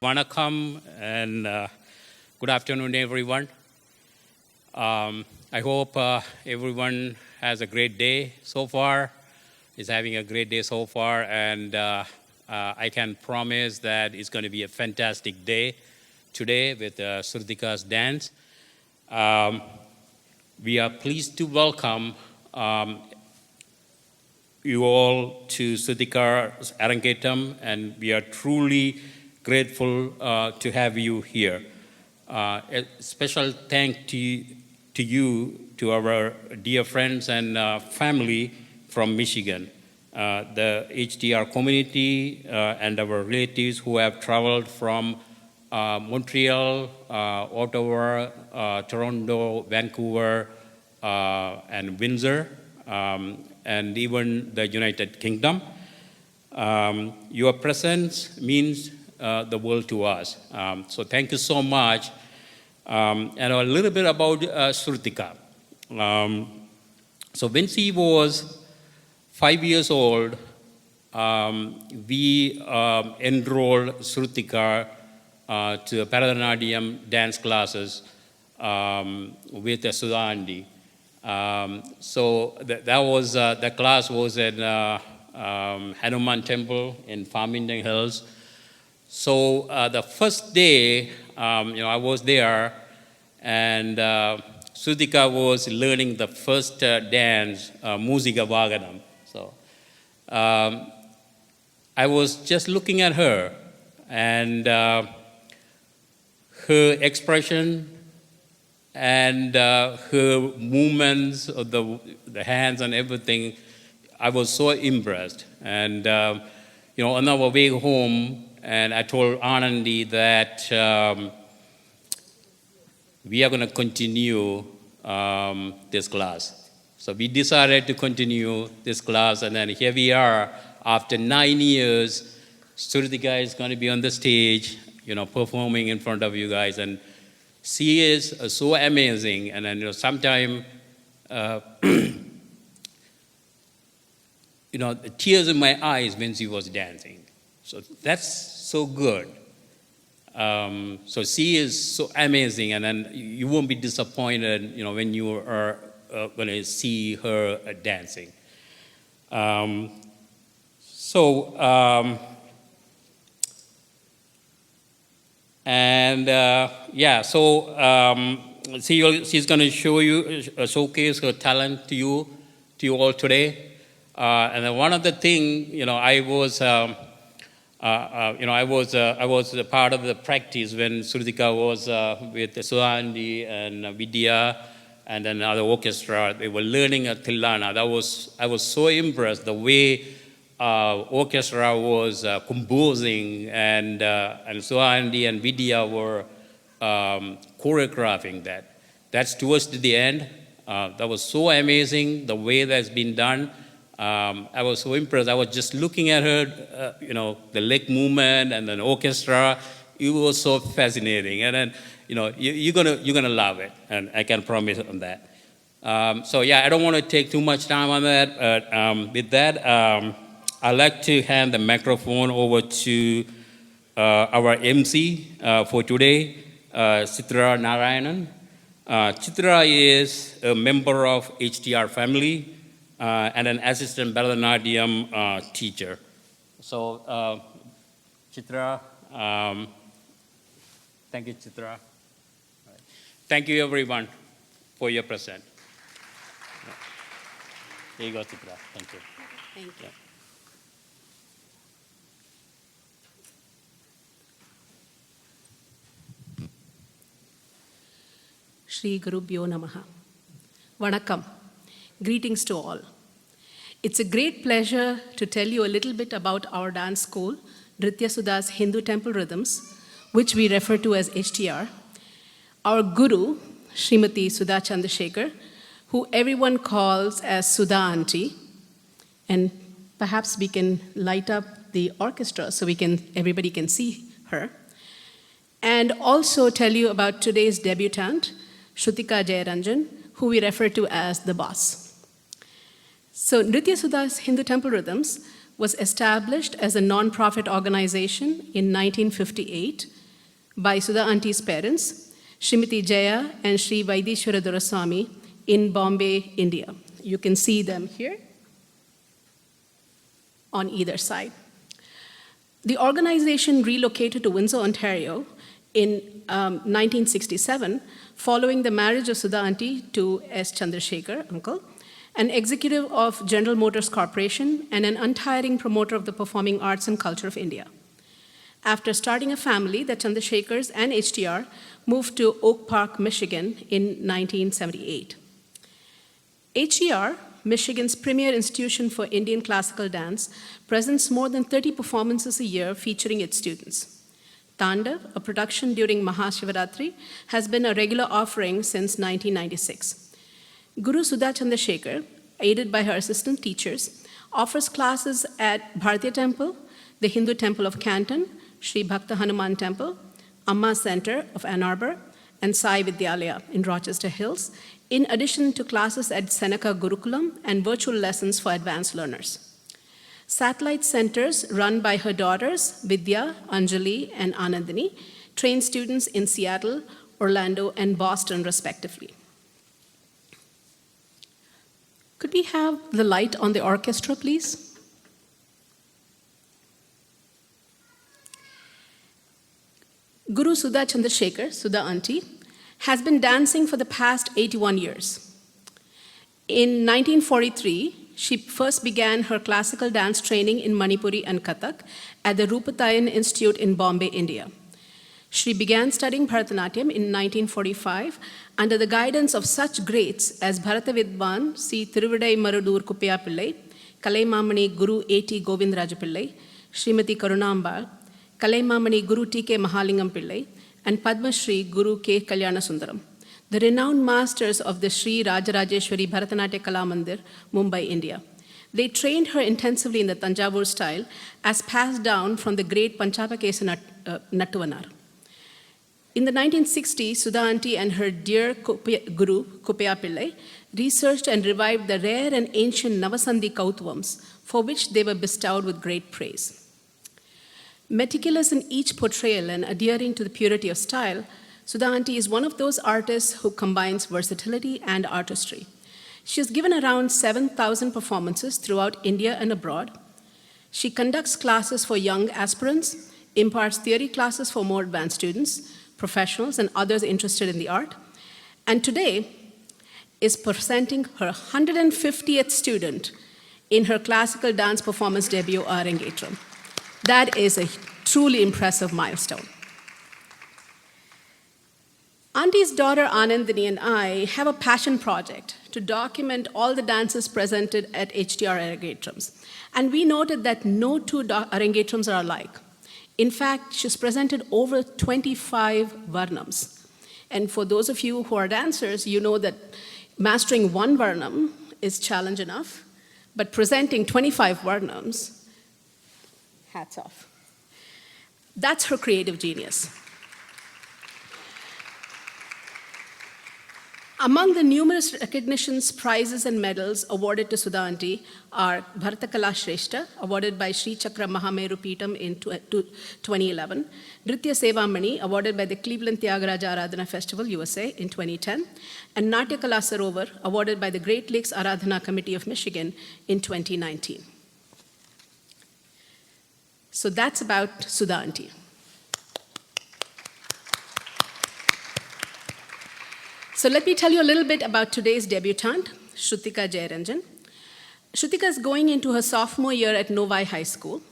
Vanakkam and good afternoon, everyone. I hope everyone has a great day so far, is having a great day so far, and I can promise that it's going to be a fantastic day today with Sruthika's dance. We are pleased to welcome you all to Sruthika's Arangetram, and we are truly grateful to have you here. A special thank to you, to our dear friends and family from Michigan, the HDR community and our relatives who have traveled from Montreal, Ottawa, Toronto, Vancouver, and Windsor, and even the United Kingdom. Your presence means the world to us. So thank you so much. And a little bit about Sruthika. So when she was 5 years old, we enrolled Sruthika to Bharatanatyam dance classes with Sudha auntie. So that was the class was at Hanuman Temple in Farmington Hills. So the first day, I was there, and Sruthika was learning the first dance, Musika Vaganam. So I was just looking at her, and her expression and her movements of the hands and everything, I was so impressed. And on our way home, and I told Anandi that we are going to continue this class. So we decided to continue this class, and then here we are. After 9 years, Sruthika is going to be on the stage, performing in front of you guys, and she is so amazing. And then sometimes, tears in my eyes when she was dancing. So that's so good. So she is so amazing, and then you won't be disappointed, when you are going to see her dancing. She's going to showcase her talent to you all today. And then one of the things, I was a part of the practice when Sruthika was with Sudha auntie and Vidya and then other orchestra. They were learning at Tilana. I was so impressed the way orchestra was composing, and Sudha auntie and Vidya were choreographing that. That's towards the end. That was so amazing the way that's been done. I was so impressed. I was just looking at her, the leg movement and then orchestra. It was so fascinating. And then, you're gonna love it, and I can promise on that. I don't want to take too much time on that. But with that, I'd like to hand the microphone over to our MC for today, Chitra Narayanan. Chitra is a member of HDR family. And an assistant Bharatanatyam teacher. So, Chitra, thank you, Chitra. Thank you, everyone, for your presence. Here you go, Chitra. Thank you. Thank you. Shri Gurubhyo Namaha. Vanakkam. Greetings to all. It's a great pleasure to tell you a little bit about our dance school, Nritya Sudha's Hindu Temple Rhythms, which we refer to as HTR. Our guru, Srimati Sudha Chandrasekhar, who everyone calls as Sudha auntie, and perhaps we can light up the orchestra so everybody can see her. And also tell you about today's debutante, Sruthika Jeyaranjan, who we refer to as the boss. So Nritya Sudha's Hindu Temple Rhythms was established as a non-profit organization in 1958 by Sudha Auntie's parents, Srimati Jaya and Sri Vaidishwara Duraswamy in Bombay, India. You can see them here on either side. The organization relocated to Windsor, Ontario in 1967 following the marriage of Sudha Auntie to S. Chandrasekhar, uncle, an executive of General Motors Corporation and an untiring promoter of the performing arts and culture of India. After starting a family, the Chandrasekhars and HTR moved to Oak Park, Michigan in 1978. HTR, Michigan's premier institution for Indian classical dance, presents more than 30 performances a year featuring its students. Tandav, a production during Mahashivaratri, has been a regular offering since 1996. Guru Sudha Chandrasekhar, aided by her assistant teachers, offers classes at Bharatiya Temple, the Hindu Temple of Canton, Sri Bhakta Hanuman Temple, Amma Center of Ann Arbor, and Sai Vidyalaya in Rochester Hills, in addition to classes at Seneca Gurukulam and virtual lessons for advanced learners. Satellite centers run by her daughters, Vidya, Anjali, and Anandini, train students in Seattle, Orlando, and Boston, respectively. Could we have the light on the orchestra, please? Guru Sudha Chandrasekhar, Sudha Auntie, has been dancing for the past 81 years. In 1943, she first began her classical dance training in Manipuri and Kathak at the Rupatayan Institute in Bombay, India. She began studying Bharatanatyam in 1945 under the guidance of such greats as Bharata Vidwan C. Thiruvidai Marudur Kuppaya Pillai, Kalaimamani Guru A.T. Govindraja Pillai, Srimati Karunambal, Kalaimamani Guru T.K. Mahalingam Pillai, and Padma Shri Guru K. Kalyana Sundaram, the renowned masters of the Sri Rajarajeshwari Bharatanatyam Kala Mandir, Mumbai, India. They trained her intensively in the Tanjavur style as passed down from the great Panchapakesa Nattuvanar. In the 1960s, Sudha Auntie and her dear Guru, Kuppaya Pillai, researched and revived the rare and ancient Navasandhi Kautvams, for which they were bestowed with great praise. Meticulous in each portrayal and adhering to the purity of style, Sudha Auntie is one of those artists who combines versatility and artistry. She has given around 7,000 performances throughout India and abroad. She conducts classes for young aspirants, imparts theory classes for more advanced students, professionals, and others interested in the art, and today is presenting her 150th student in her classical dance performance debut, Arangetram. That is a truly impressive milestone. Auntie's daughter Anandini and I have a passion project to document all the dances presented at HTR Arangetrams. And we noted that no two Arangetrams are alike. In fact, she's presented over 25 varnams. And for those of you who are dancers, you know that mastering one varnam is challenge enough, but presenting 25 varnams, hats off. That's her creative genius. Among the numerous recognitions, prizes, and medals awarded to Sudha Auntie are Bharatakala Shrestha, awarded by Sri Chakra Mahameru Peetam in 2011, Nritya Sevamani, awarded by the Cleveland Tyagaraja Aradhana Festival, USA, in 2010, and Natya Kala Sarovar, awarded by the Great Lakes Aradhana Committee of Michigan in 2019. So that's about Sudha Auntie. So let me tell you a little bit about today's debutante, Sruthika Jeyaranjan. Sruthika is going into her sophomore year at Novi High School.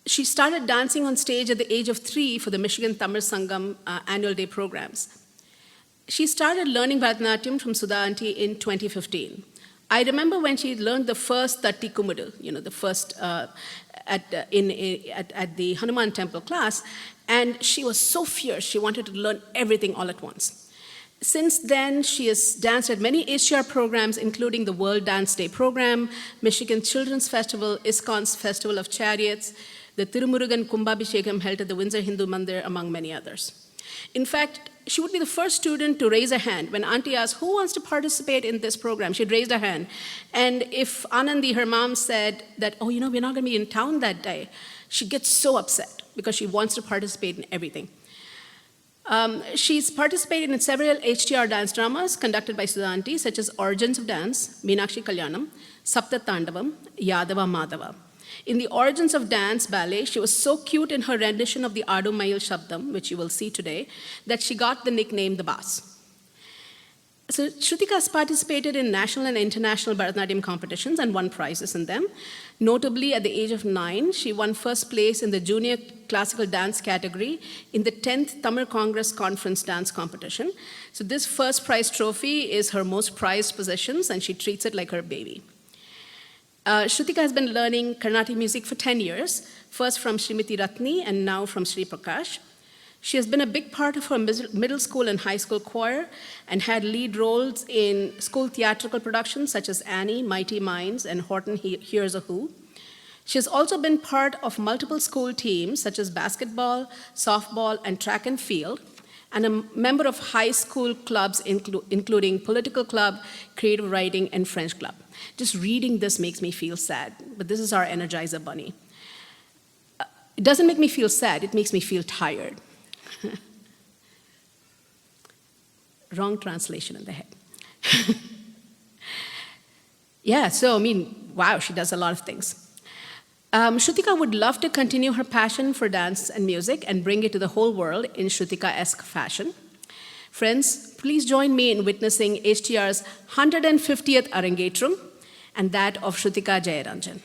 She started dancing on stage at the age of 3 for the Michigan Tamil Sangam annual day programs. She started learning Bharatanatyam from Sudha Auntie in 2015. I remember when she learned the first Tatti Kumudu, the first at the Hanuman Temple class, and she was so fierce, she wanted to learn everything all at once. Since then, she has danced at many HTR programs, including the World Dance Day program, Michigan Children's Festival, ISKCON's Festival of Chariots, the Tirumurugan Kumbhabhishekam held at the Windsor Hindu Mandir, among many others. In fact, she would be the first student to raise her hand. When auntie asked, who wants to participate in this program? She'd raise her hand. And if Anandi, her mom, said that, oh, we're not going to be in town that day, she'd get so upset because she wants to participate in everything. She's participated in several HTR dance dramas conducted by Sudha auntie, such as Origins of Dance, Meenakshi Kalyanam, Sapta Tandavam, Yadava Madhava. In the Origins of Dance ballet, she was so cute in her rendition of the Adu Mayil Shabdam, which you will see today, that she got the nickname the Boss. So Sruthika has participated in national and international Bharatanatyam competitions and won prizes in them. Notably, at the age of 9, she won first place in the junior classical dance category in the 10th Tamil Congress Conference dance competition. So this first prize trophy is her most prized possessions, and she treats it like her baby. Sruthika has been learning Carnatic music for 10 years, first from Srimati Ratni and now from Sri Prakash. She has been a big part of her middle school and high school choir and had lead roles in school theatrical productions such as Annie, Mighty Minds, and Horton Hears a Who. She has also been part of multiple school teams such as basketball, softball, and track and field, and a member of high school clubs including political club, creative writing, and French club. Just reading this makes me feel sad, but this is our Energizer Bunny. It doesn't make me feel sad, it makes me feel tired. Wrong translation in the head. Yeah, so wow, she does a lot of things. Sruthika would love to continue her passion for dance and music and bring it to the whole world in Sruthika-esque fashion. Friends, please join me in witnessing HTR's 150th Arangetram and that of Sruthika Jeyaranjan.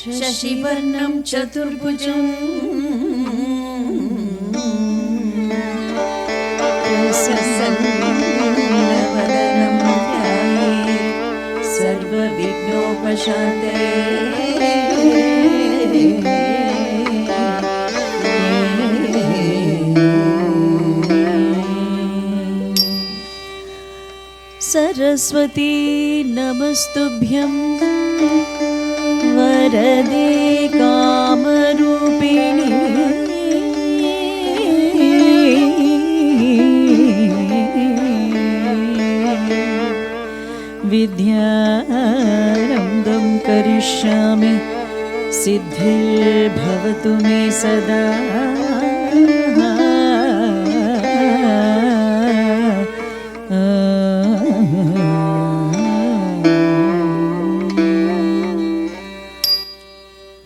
शशिवर्णं चतुर्भुजं प्रसन्नवदनं ध्यायेत् सर्वविघ्नोपशान्तये। सरस्वती नमस्तुभ्यं वरदे कामरूपिणी विद्यारम्भं करिष्यामि सिद्धिर्भवतु मे सदा।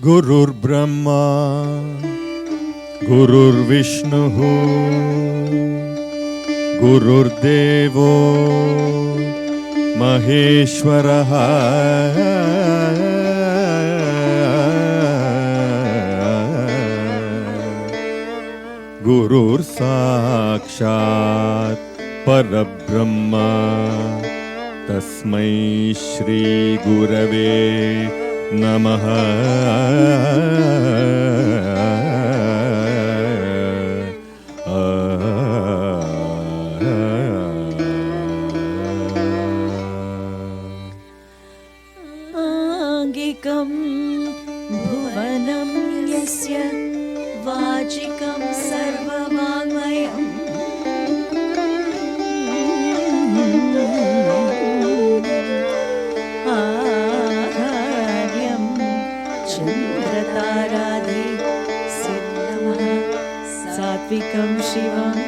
गुरुर्ब्रह्मा गुरुर्विष्णुः गुरुर्देवो महेश्वरः गुरुर्साक्षात् परब्रह्म तस्मै श्री गुरवे नमः। आङ्गिकं भुवनं यस्य वाचिकं सर्ववाङ्मयम् चन्द्रताराधि सिद्धमः सात्विकं शिवम्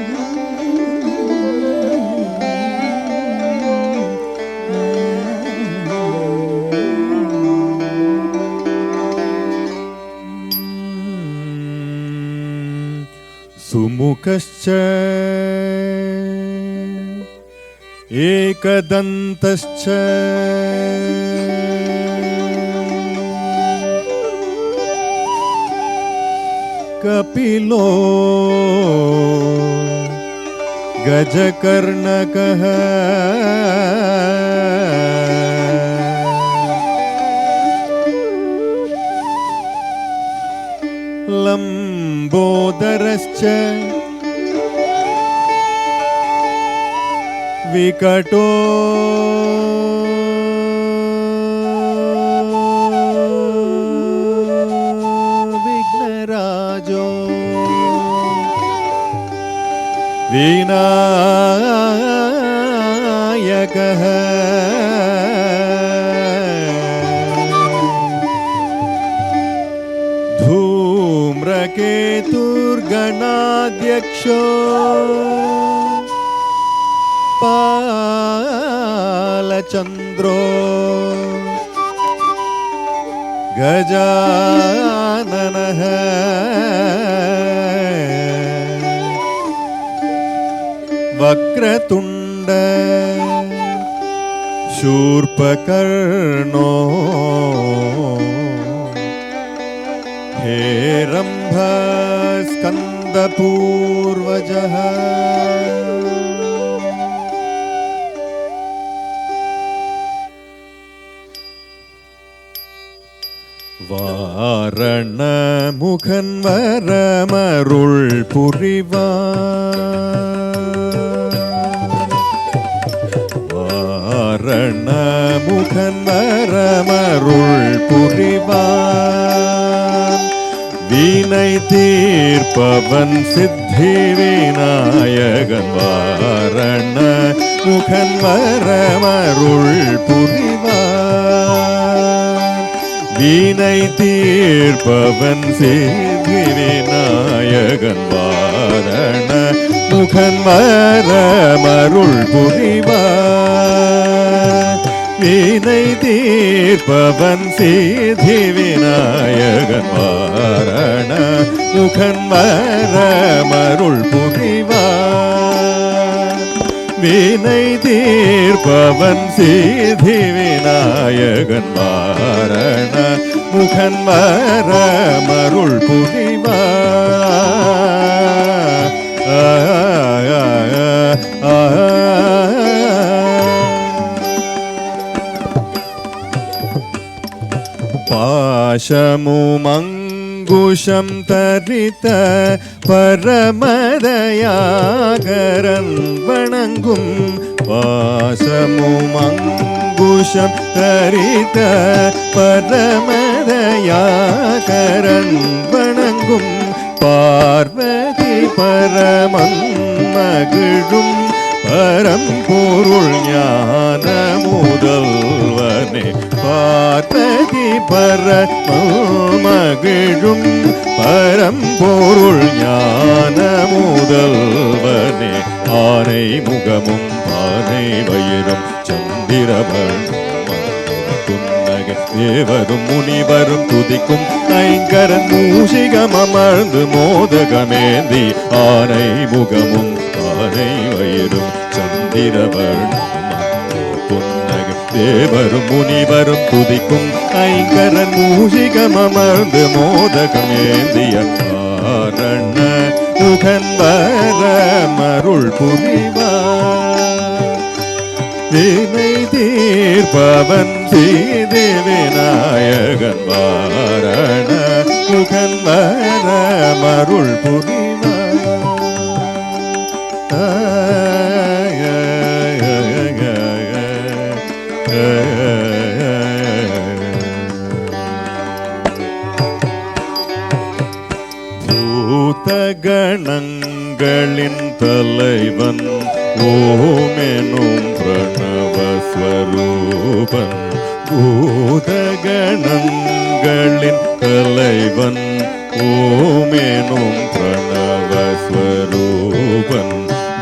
सुमुखश्च एकदन्तश्च कपिलो गजकर्णकः लम्बोदरश्च विकटो विघ्नराजो विनायकः धूम्रकेतुर्गणाध्यक्षो पालचन्द्रो गजाननः वक्रतुण्ड शूर्पकर्णो हेरम्भ स्कन्दपूर्वजः வாரணமுகன் வரமருள் புரிவார் வாரணமுகன் வரமருள் புரிவார் வீணை தீர்ப்பவன் சித்தி விநாயகன் வாரணமுகன் வரமருள் புரிவார் வீணை தீர்ப்பவன் சித்தி விநாயகன் வாரணமுகன் வரமருள் புரிவார் வீணை தீர்ப்பவன் சித்தி விநாயகன் வாரணமுகன் வரமருள் புரிவார் வீணை தீர்ப்பவன் சித்தி விநாயகன் வாரணமுகன் வரமருள் புரிவார் பாசமுமங்குஷம் தரித்த பரமதயாகரன் வணங்கும் பாசமுமங்குஷம் தரித்த பரமதயாகரன் வணங்கும் பார்வதி பரமன் மகிழும் பரம்பொருள் ஞான முதல்வனே பார்வதி பரமகிழும் பரம்பொருள் ஞான முதல்வனே ஆனை முகமும் பானை வயிறும் சந்திரவன் புன்னகை தேவரும் முனிவரும் துதிக்கும் ஐங்கரன் மூஷிகம் அமர்ந்து மோதகமேந்தி ஆனை முகமும் பானை வயிறும் சந்திரவன் புன்னகை தேவரும் முனிவரும் துதிக்கும் ஐங்கரன் மூஷிகம் அமர்ந்து மோதகமேந்திய வாரணமுகன் வரமருள் புரிவார் வீணை தீர்ப்பவன் சித்தி விநாயகன் வாரணமுகன் வரமருள் புரிவார் பூதகணங்களின் தலைவன் ஓமெனும் பிரணவஸ்வரூபன் பூதகணங்களின் தலைவன் ஓமெனும் பிரணவஸ்வரூபன்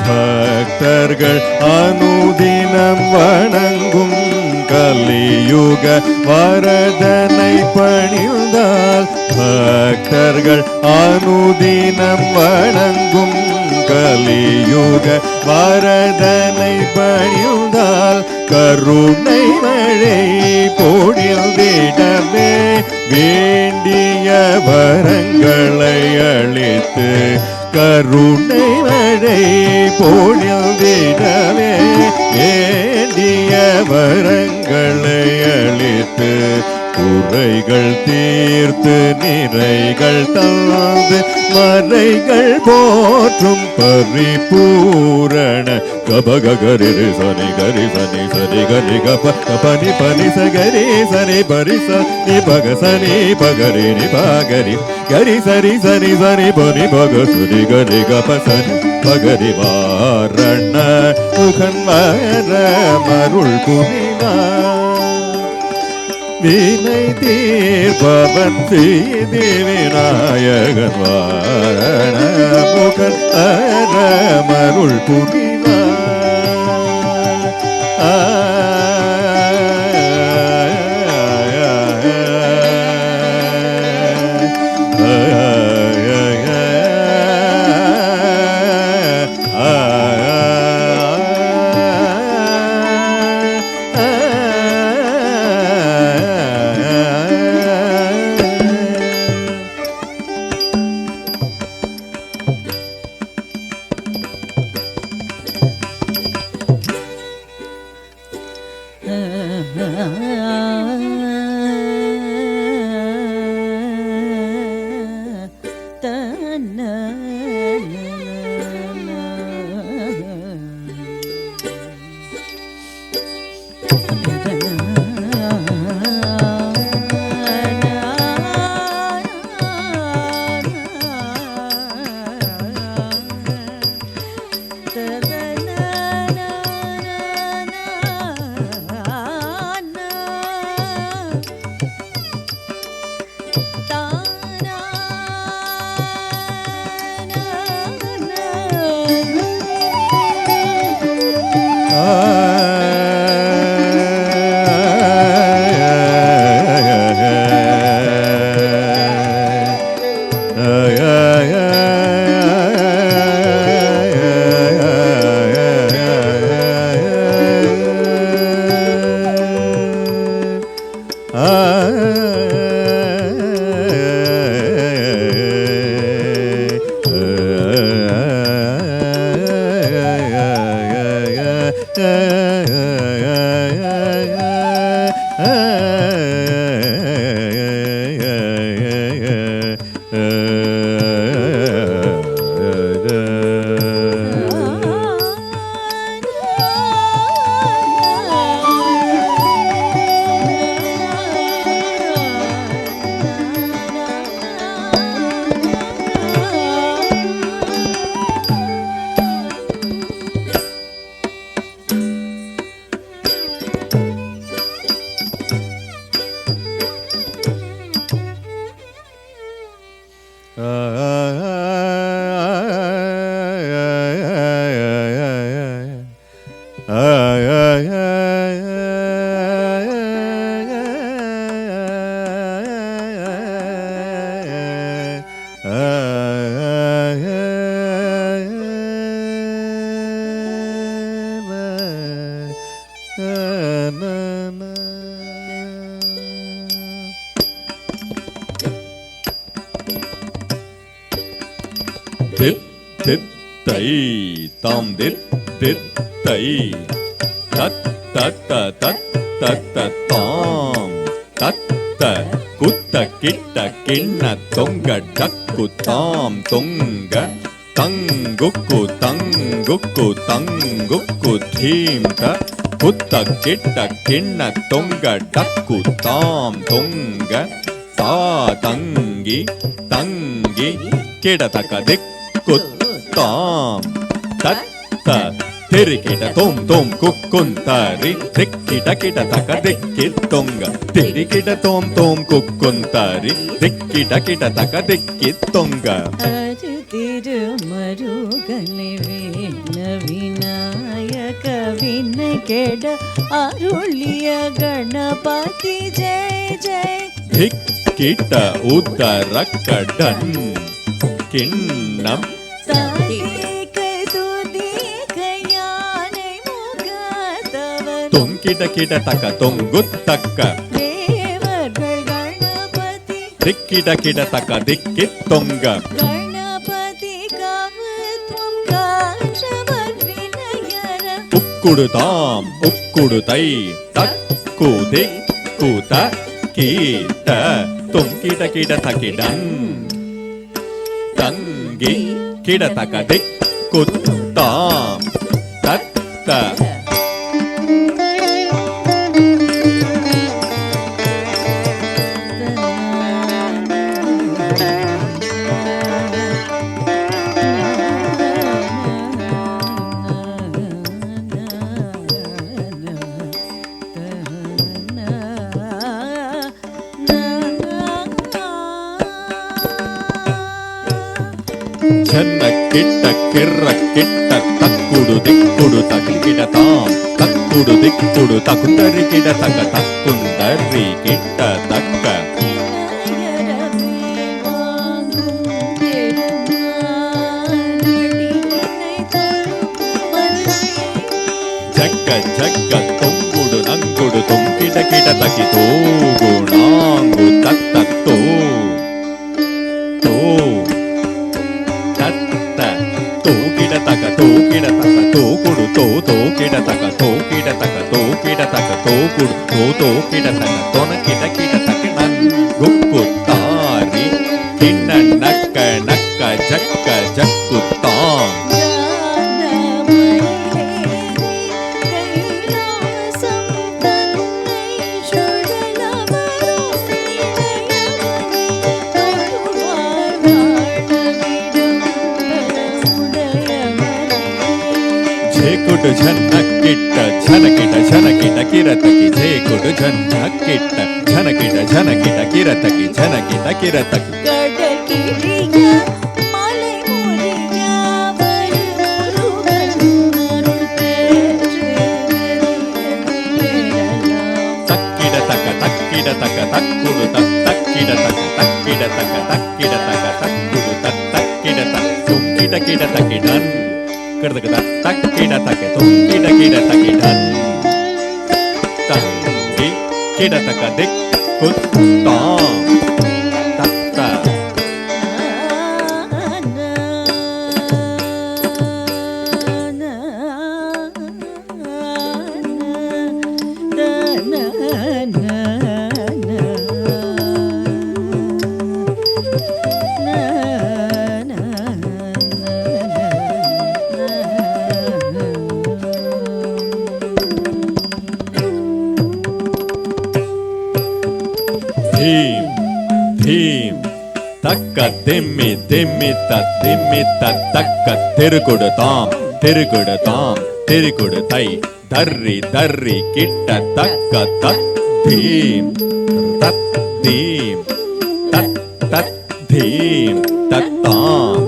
பக்தர்கள் அனுதினம் வணங்கும் கலியுக வரதனை பணிந்தால் பக்தர்கள் அனுதினம் வணங்கும் கலியுக வரதனை பணிந்தால் கருணை மழை பொழிந்திடவே வேண்டிய வரங்களை அளித்து கருணை மழை பொழிந்திடவே வேண்டிய வரங்களை அளித்து குறைகள் தீர்த்து நிறைகள் தந்து மறைகள் போற்றும் பரிபூரண கபகரி சனி கரி சனி சனி கரி கப கபனி பனி சகரி சனி பரி சனி பக சனி பகரி நி பகரி கரி சரி சனி சனி பனி பக சுனி கரி கப சனி பகரி வாரண முகன் வர மருள் புரிவார் வினை தீர்ப்பவன் செய்தி விநாயகன் வாரண முகன் அறமருள் புரிவார். தித் தித் தை தாம் தித் தித் தை தத் தத்த தத் தத்த தாம் தத்த குத்த கிட்ட கிண்ண தொங்க டக்கு தாம் தொங்க தங்குக்கு தங்குக்கு தங்குக்கு தீம்த குத்த கிட்ட கிண்ண தொங்க டக்கு தாம் தொங்க தா தங்கி தங்கி கிடதக்க திக்குத்தாம் தத்த திரிகிட தோம் தோம் குக்குந்தரி திக்கிட கிடதக்க திக்கித்தொங்க திரிகிட தோம் தோம் குக்குந்தரி திக்கிட கிடதக்க திக்கித்தொங்க அரு திருமருகனை வேண விநாயக வினை கெட அருளிய கணபதி ஜெய ஜெய கிட்ட உத்தரக்கடன் கிண்ணம் தொங்கிட கிட தக்க தொங்கு தக்க திக்கிட கிட தக்க திக்கி தொங்க உக்குடுதாம் உக்குடுதை தக்குதி கூத கீட்ட தொங்கிட கிட தக்கிடன் தங்கி கிட தக்க திக்குத்தாம் தத்த ஜன்ன கிட்ட கிர்ர கிட்ட தக்குடு திக்குடு தக்கிட தாம் தக்குடு திக்குடு தக்குந்தரி கிட தக்க தக்குந்தரி கிட்ட தக்க ஜக்க ஜக்க தொங்குடு நங்குடு தொங்கிட கிட தக்கி தோகு நாங்கு தத்த தோ தோ தோக்கிட தக்க தோக்குடு தோ தோக்கிட தக்க தோக்கிட தக்க தோக்கிட தக்க தோக்குடு தோ தோக்கிட தக்க தொனக்கிட கிட தக்க நங்குக்கு தாரி கிண்ண நக்க நக்க ஜக்க ஜக்கு தாம் ஜேகுடு ஜன்னக்கிட்ட ஜனக்கிட்ட ஜனக்கிட்ட கிரதக்கி ஜேகுடு ஜன்னக்கிட்ட ஜனக்கிட்ட ஜனக்கிட்ட கிரதக்கி ஜனக்கிட்ட கிரதக்கி தக்கிட தக்க தக்கிட தக்க தக்குடு தக்கிட தக்க தக்கிட தக்க தக்கிட தக்க தக்குடு தக்கிட தக்க துங்கிட கிட தக்கிடன் கிடதக தக்கிட தக்க துங்கிட கிட தக்கிடன் தங்கி கிட தக்க திக்குத்தாம் தத்த Thim, thim, takka dimmi dimmi ta takka tirukudu tam, tirukudu tai, darri darri kitta takka tat thim, tat thim, tat thim, tat tam.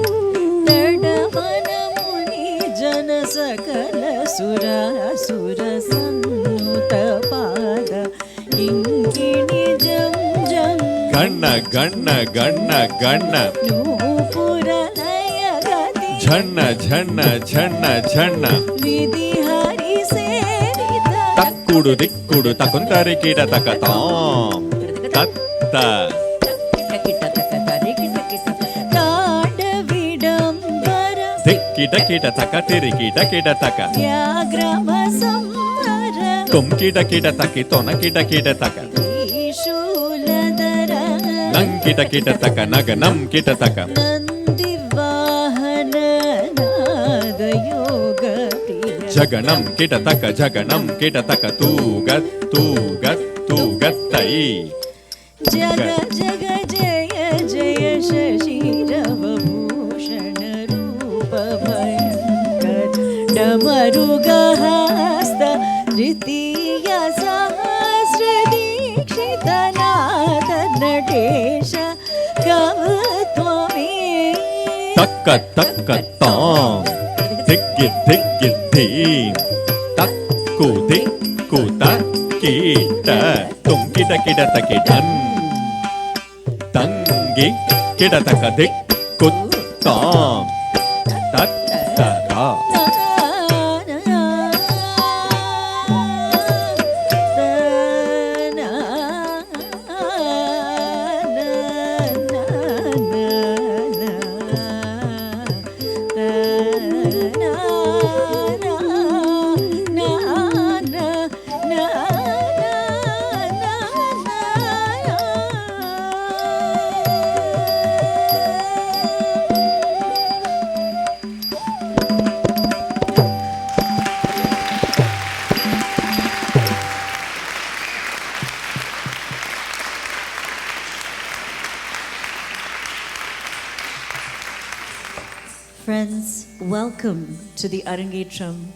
तडवनमुनि जनसकल सुरा सुर सन्नुत पाद इंकिणि जं जं गण्ण गण्ण गण्ण गण्ण नूपुरलय गति झण्ण झण्ण झण्ण झण्ण विधि हरि सेवित तक्कुडु दिक्कुडु तकुंतरि किड तकतां तत्त ताडविडंबर दिक्किड किड तक तिरिकिड किड तक व्याग्रम संवर तुम किड किड तकि तोन किड किड तक त्रिशूलधर नंकिड किड तक नगनं किड तक नन्दिवाहन नाद योगति जगनं किड तक तूगत्तै जग जग जय जय शशिरवभूषण रूप भयंकर डमरुगहस्त द्वितीय सहस्र दीक्षित नाथ नटेश कवत्वमे तक्क तक्क तां दिग्गि दिग्गि धीं तक्कु दिक्कु तक्कीट तुम किड किड तकिडन् गी किडतक दिक कुत्ताम तत्तरा Friends, welcome to the Arangetram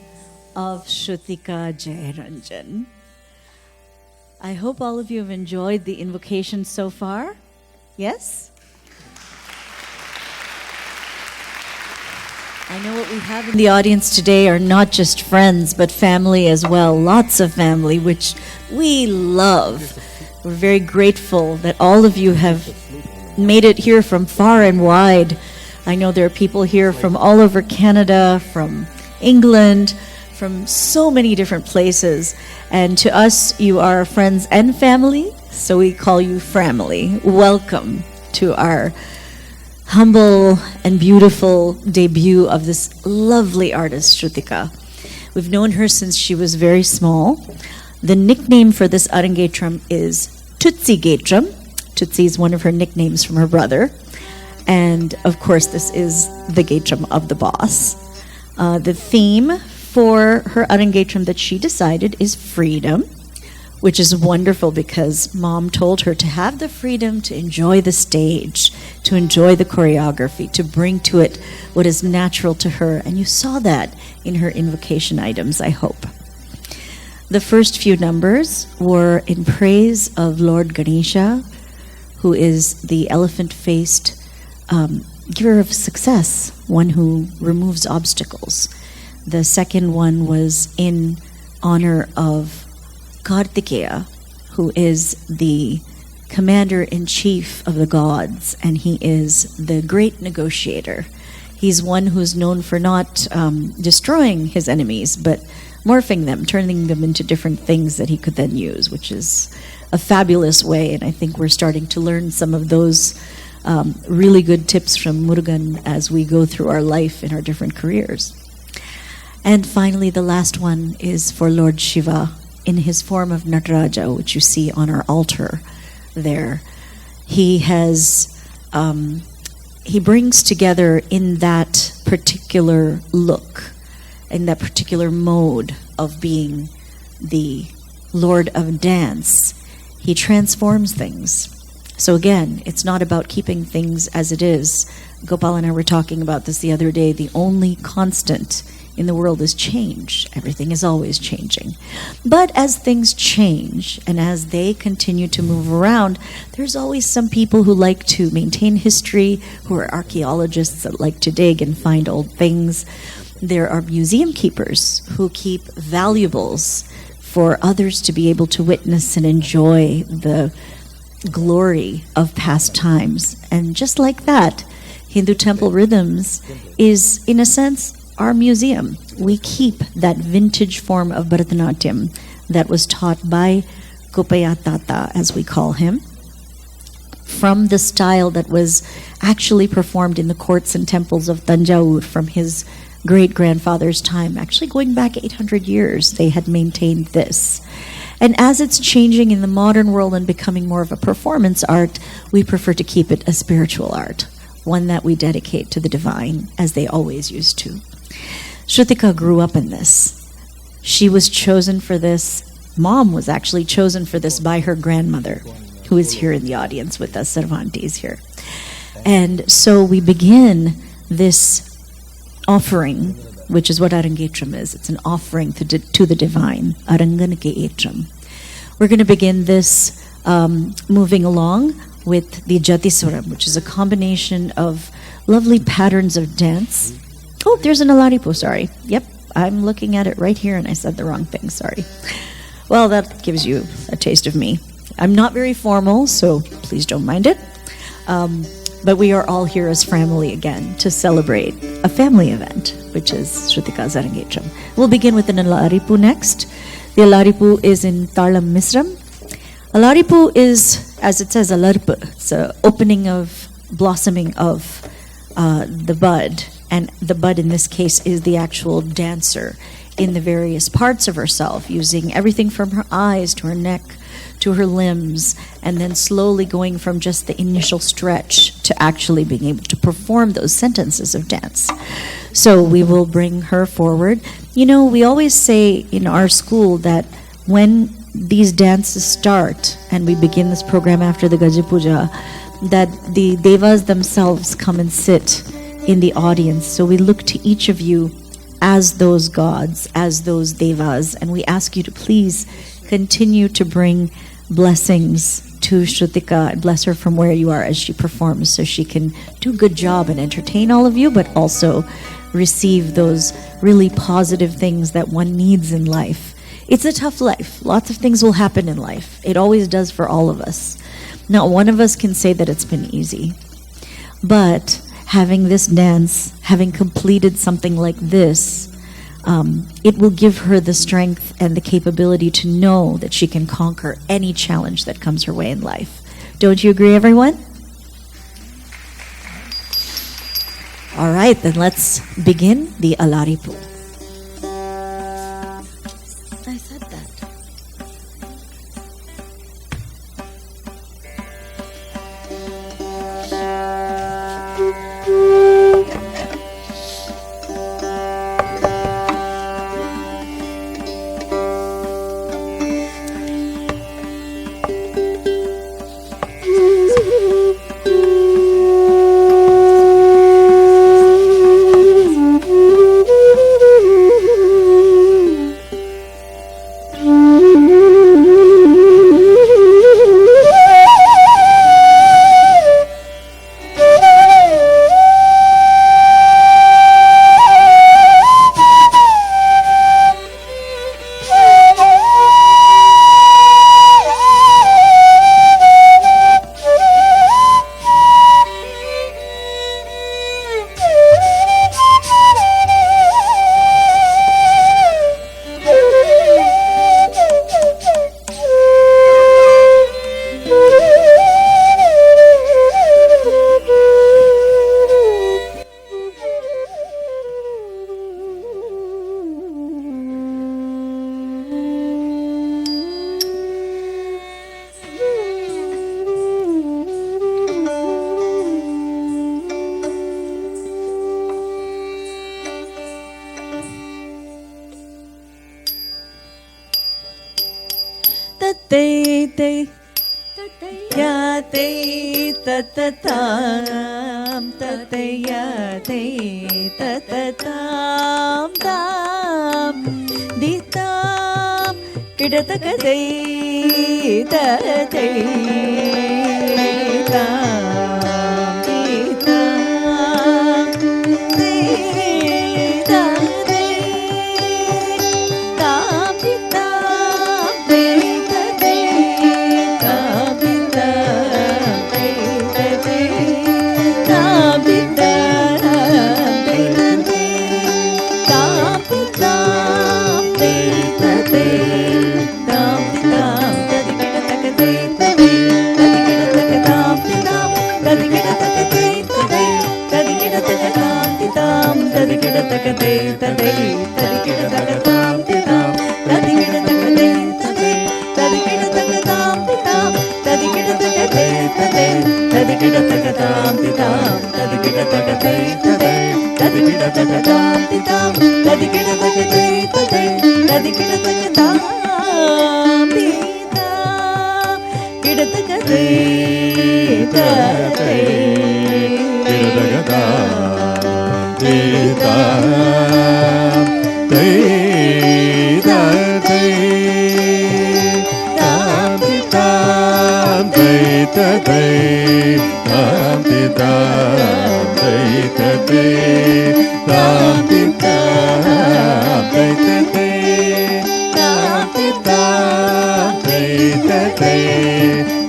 of Sruthika Jeyaranjan. I hope all of you have enjoyed the invocation so far. Yes? I know what we have in the audience today are not just friends, but family as well. Lots of family, which we love. We're very grateful that all of you have made it here from far and wide. I know there are people here from all over Canada, from England, from so many different places. And to us, you are friends and family, so we call you family. Welcome to our humble and beautiful debut of this lovely artist, Sruthika. We've known her since she was very small. The nickname for this Arangetram is Tutsi Getram. Tutsi is one of her nicknames from her brother. And of course, this is the Getram of the boss. The theme for her Arangetram that she decided is freedom, which is wonderful because Mom told her to have the freedom to enjoy the stage, to enjoy the choreography, to bring to it what is natural to her. And you saw that in her invocation items, I hope. The first few numbers were in praise of Lord Ganesha, who is the elephant-faced giver of success, one who removes obstacles. The second one was in honor of Kartikeya, who is the commander-in-chief of the gods, and he is the great negotiator. He's one who's known for not destroying his enemies, but morphing them, turning them into different things that he could then use, which is a fabulous way, and I think we're starting to learn some of those really good tips from Murugan as we go through our life in our different careers. And finally, the last one is for Lord Shiva in his form of Nataraja, which you see on our altar there. He has, he brings together in that particular look, in that particular mode of being the Lord of Dance, he transforms things. So again, it's not about keeping things as it is. Gopal and I were talking about this the other day. The only constant in the world is change. Everything is always changing. But as things change and as they continue to move around, there's always some people who like to maintain history, who are archaeologists that like to dig and find old things. There are museum keepers who keep valuables for others to be able to witness and enjoy the glory of past times. And just like that, Hindu Temple Rhythms is, in a sense, our museum. We keep that vintage form of Bharatanatyam that was taught by Gopaya Tata, as we call him, from the style that was actually performed in the courts and temples of Tanjore from his great-grandfather's time. Actually, going back 800 years, they had maintained this. And as it's changing in the modern world and becoming more of a performance art, we prefer to keep it a spiritual art, one that we dedicate to the divine, as they always used to. Sruthika grew up in this. She was chosen for this. Mom was actually chosen for this by her grandmother, who is here in the audience with us. Sarvanti is here. And so we begin this offering, which is what Arangetram is. It's an offering to the divine. Aranganake Etram. We're going to begin this moving along with the Jatiswaram, which is a combination of lovely patterns of dance. Oh, there's an Alaripo, sorry. Yep, I'm looking at it right here and I said the wrong thing, sorry. Well, that gives you a taste of me. I'm not very formal, so please don't mind it. But we are all here as family again to celebrate a family event, which is Sruthika's Arangetram. We'll begin with an Alaripu next. The Alaripu is in Talam Misram. Alaripu is, as it says, Alarpu. It's an opening of, blossoming of the bud. And the bud in this case is the actual dancer in the various parts of herself, using everything from her eyes to her neck to her limbs, and then slowly going from just the initial stretch to actually being able to perform those sentences of dance. So we will bring her forward. You know, we always say in our school that when these dances start and we begin this program after the Gaja Puja, that the devas themselves come and sit in the audience. So we look to each of you as those gods, as those devas, and we ask you to please continue to bring blessings to Sruthika and bless her from where you are as she performs, so she can do a good job and entertain all of you, but also receive those really positive things that one needs in life. It's a tough life. Lots of things will happen in life. It always does for all of us. Not one of us can say that it's been easy. But having this dance, having completed something like this, it will give her the strength and the capability to know that she can conquer any challenge that comes her way in life. Don't you agree, everyone? All right, then let's begin the Alaripu. I said that. Tam tataya te tatatam tam ditam kidatakate tatate tam ditam te tate tam ditam te tate tam ditam te tate tam ditam te tate tam ditam te tate tam ditam tadikidatakate tate tadikidatakam ditam tadikidatakate tate tadikidatakatam ditam tadikidatakate tate tadikidatakatam ditam tadikidatakate tate tadikidatakatam ditam tadikidatakate tate tadikidatakatam ditam tadikidatakate tate tadikidatakatam ditam tadikidatakate tate tadikidatakatam ditam kidatakate tate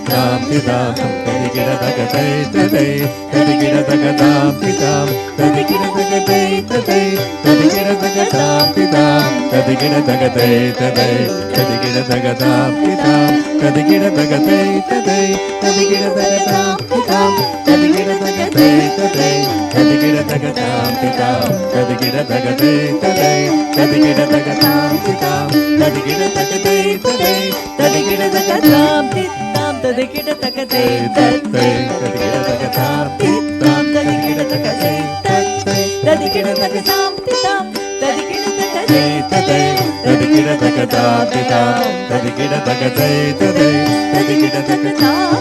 Tam tidam tadigida tagatay taday tadigida tagatam tidam tadigida tagatay taday tadigida tagatam tidam tadigida tagatay taday tadigida tagatam tidam tadigida tagatay taday tadigida tagatam tidam tadigida tagatay taday tadigida tagatam tidam tadigida tagatay taday tadigida tagatam tidam tadigida tagatay taday tadigida tagatam tidam tadigida tagatay taday tadigida tagatam tidam tadigida tagatay taday tadigida tagatam tidam tadigida tagatay taday tadigida tagatam tidam tadigida tagatay taday tadigida tagatam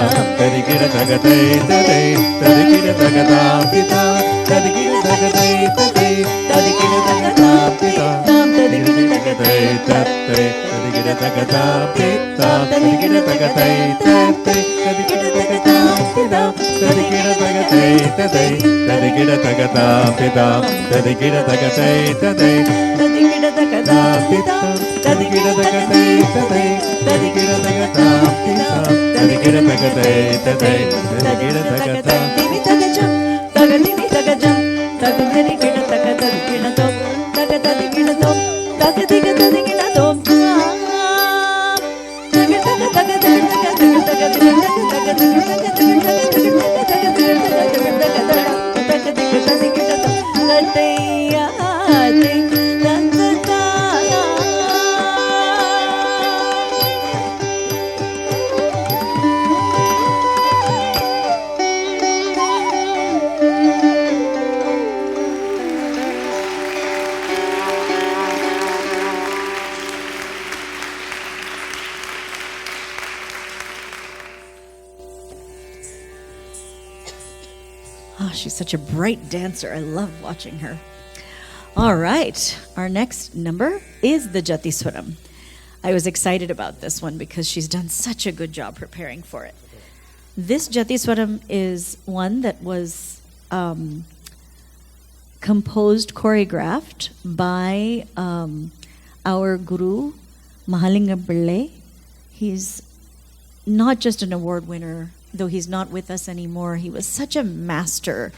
tadigida tagatay taday tadigida tagatam tidam tadigida tagatay taday tadigida tagatam tidam tadigida tagatay taday tadigida tagatam tidam tadigida tagatay taday tadigida tagatam tidam tadigida tagatay taday tadigida tagatam tidam tadigida tagatay taday tadigida tagatam tidam tadigida tagatay taday tadigida tagatam tidam tadigida tagatay taday tadigida tagatam Tagajam, tagadini tagajam, tagadini gina tagadani gina tom, tagadani gina tom, tagadiga tadigina tom. Oh, she's such a bright dancer. I love watching her. All right, our next number is the Jati Swaram. I was excited about this one because she's done such a good job preparing for it. This Jati Swaram is one that was composed, choreographed by our guru, Mahalinga Pillai. He's not just an award winner, though he's not with us anymore. He was such a master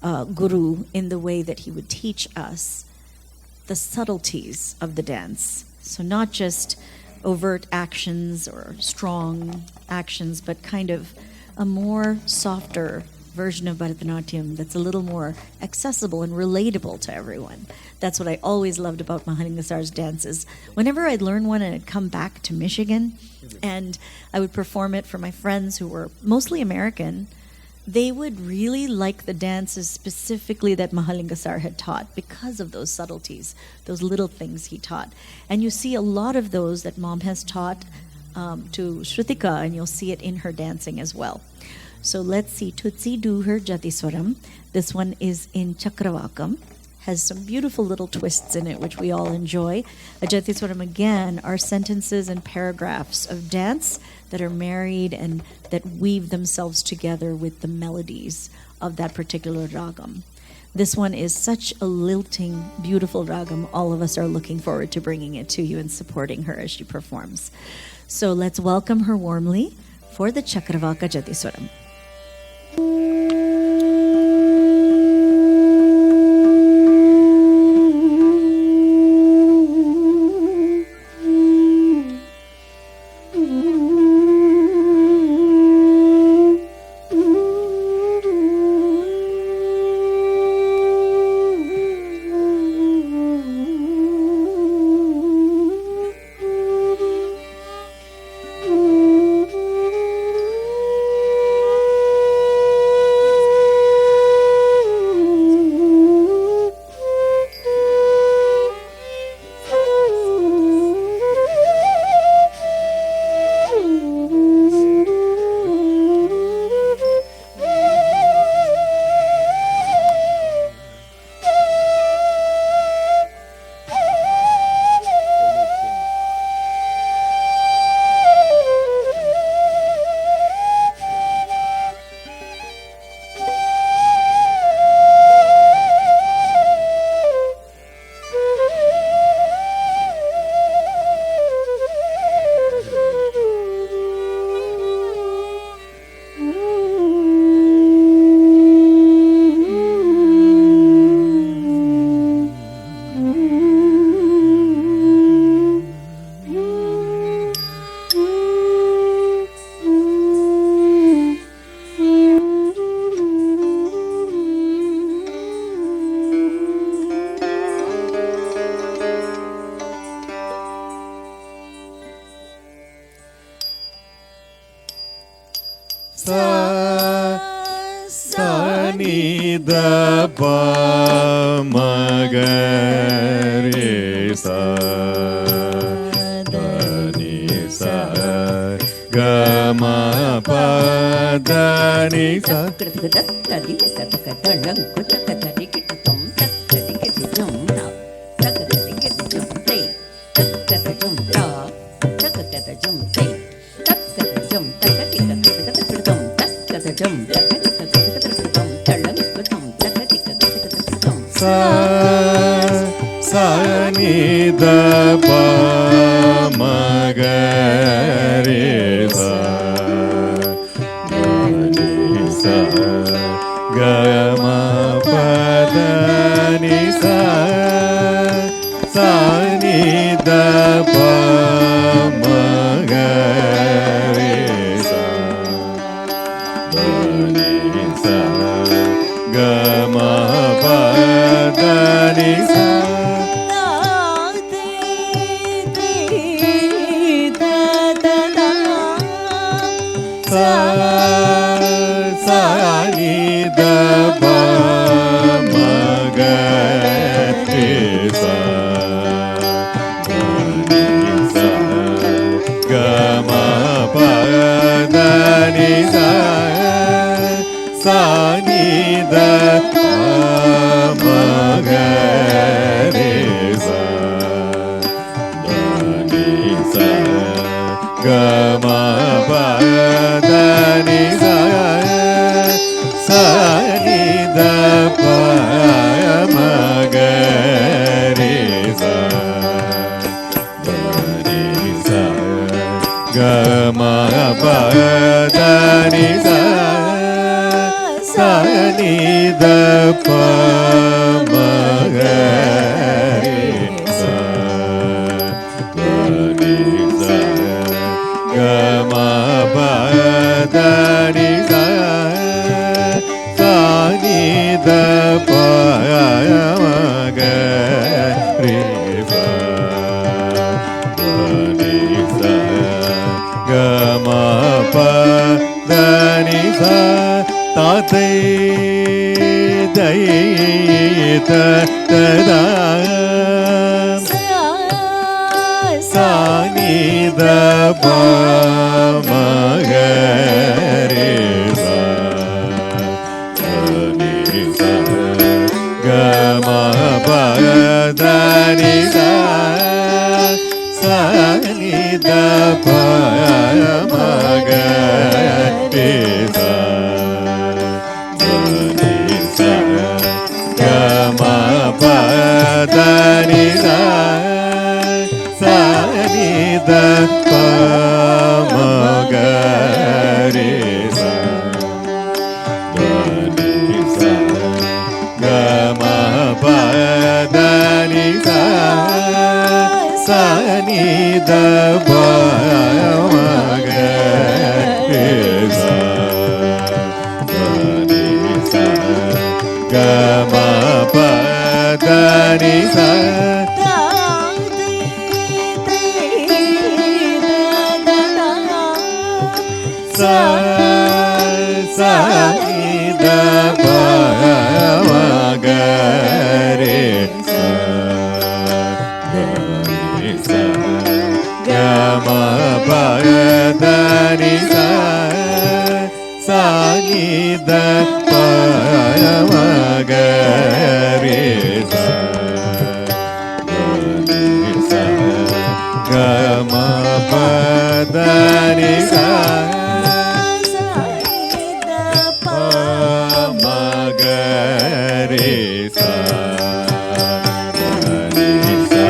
guru in the way that he would teach us the subtleties of the dance. So not just overt actions or strong actions, but kind of a more softer version of Bharatanatyam that's a little more accessible and relatable to everyone. That's what I always loved about Mahalinga Sar's dances. Whenever I'd learn one and I'd come back to Michigan and I would perform it for my friends who were mostly American, they would really like the dances specifically that Mahalinga Sar had taught because of those subtleties, those little things he taught. And you see a lot of those that Mom has taught to Sruthika, and you'll see it in her dancing as well. So let's see Tutsi do her Jati Swaram. This one is in Chakravakam. Has some beautiful little twists in it, which we all enjoy. A Jati Swaram, again, are sentences and paragraphs of dance that are married and that weave themselves together with the melodies of that particular ragam. This one is such a lilting, beautiful ragam. All of us are looking forward to bringing it to you and supporting her as she performs. So let's welcome her warmly for the Chakravaka Jati Swaram. sa sa ni da pa ma ga re sa da ni sa ga ma pa da ni sa sa sa ni da pa ma ga re sa da ni sa ga ma pa da ni sa sa ni da pa ma ga re sa da ni sa ga ma pa da ni sa sa sa ni da pa ma ga re sa da ni sa ga ma pa da ni sa sa ni da pa ma ga re sa da ni sa ga ma pa da ni sa sa ni da pa ma ga re sa da ni sa ga ma pa da ni sa sa ni da pa ma ga re sa da ni sa ga ma pa da ni sa sa ni da pa ma ga re sa da ni sa ga ma pa da ni sa ta te dai ta ta da sa ni da pa ma ga re sa da ni sa ga ma pa da ni sa sa ni da pa ma ga re sa da ni sa ga ma pa da ni sa sa ni da pa ma ga re sa da ni sa ga ma pa da ni sa sa ni da pa ma ga re sa da ni sa ga ma pa da ni sa sa sa ni da pa ma ga re sa da ni sa ga ma pa da ni sa sa ni da pa ma ga re sa da ni sa ga ma pa da ni sa ma ga re sa da ni sa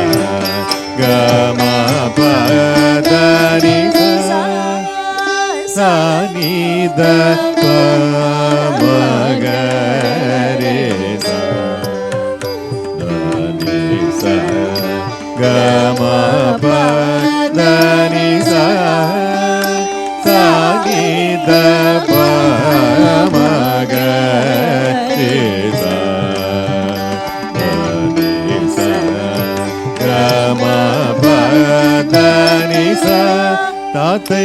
ga ma pa da ni sa sa ni da pa ma ga re sa da ni sa ga ma pa da ni sa sa ni da pa ma ga re sa da ni sa ga ma pa da ni sa ta te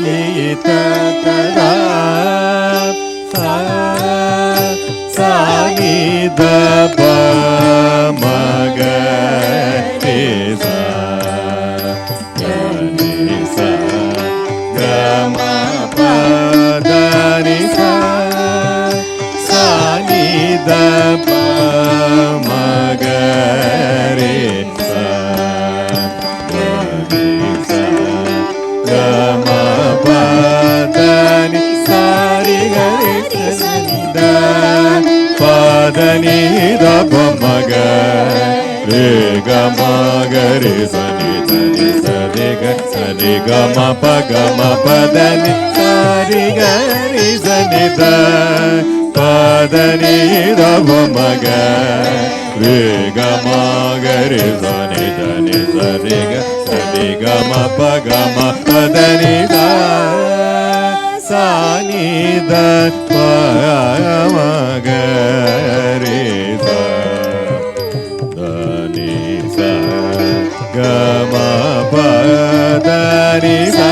ye ta ta da sa sa ni da pa ma ga re sa ga ni sa ga ma pa da ni sa sa ni da pa ma ga re sa ga ni sa ga ma pa da ni sa re ga re sa ni da pa da ni da pa ma ga re ga ma ga re sa ni da ni sa re ga ma pa da ni sa re ga re sa ni da pa da ni da pa ma ga re ga ma ga re sa ni da ni sa re ga ma pa da ni da sa ni da pa ma ga re sa da ni sa ga ma pa da ni sa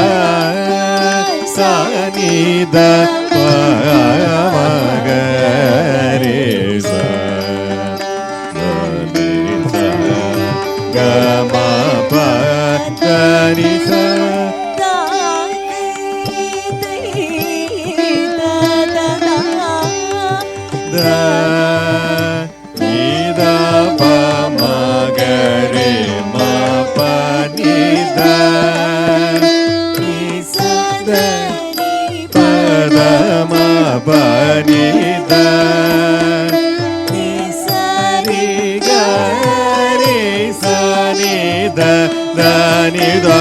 sa ni da pa ma ga re sa da ni sa ga ma pa da ni sa da ni da pa ma ga re ma pa ni da ni sa da pa da ma pa ni da ni sa re ga re sa ni da ni da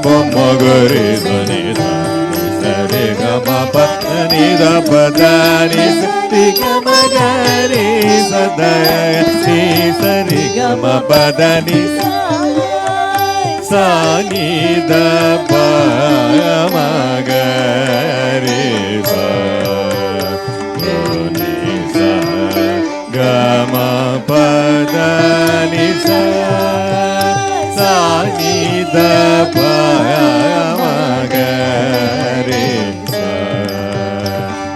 pa ma ga re sa ni da sa re ga ma pa ni da pa da ni sa re ga ma ga re sa da ni sa re ga ma pa da ni sa ni da pa ma ga re sa do ni sa ga ma pa da ni sa sa ni da pa ma ga re sa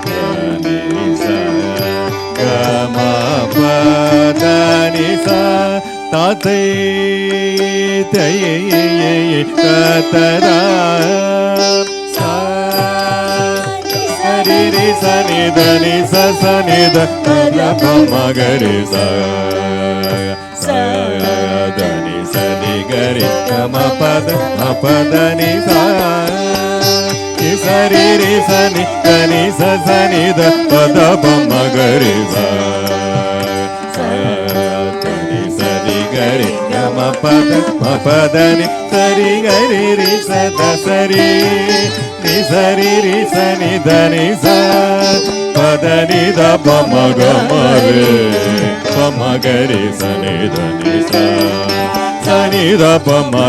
do ni sa ga ma pa da ni sa ta te te ta ta da sa re re sa ni da ni sa ni da pa ma ga re sa sa da ni sa ni ga re ma pa da ni sa ni sa re re sa ni da ni sa ni da pa ma ga re sa sa da ni sa ni ga re ma pa da ni sa ri ga re re sa da sa ri ni sa ri ri sa ni da ni sa pa da ni da pa ma ga re sa ni da ni sa ni da pa ma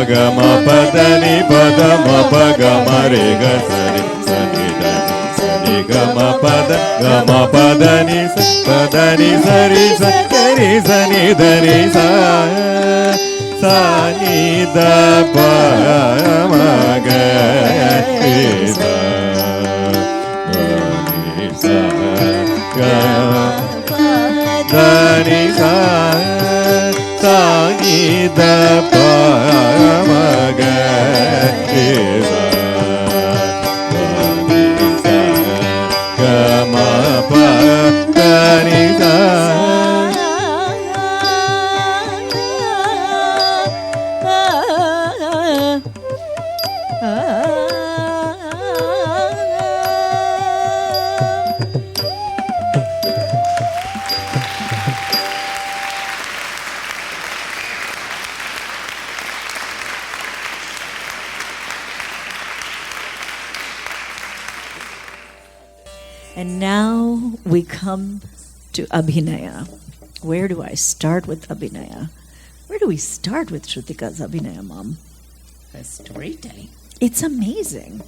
pa da ma pa ga ma re ga sa ni da ni ga ma pa da ni sa pa da ni sa ri sa ni da ni sa ni da pa ma ga re sa ni sa ga da ni sa ni da pa ma ga re sa ni sa ga ma pa da ni sa And now we come to Abhinaya. Where do I start with Abhinaya? Where do we start with Sruthika's Abhinaya, Mom? Storytelling. It's amazing.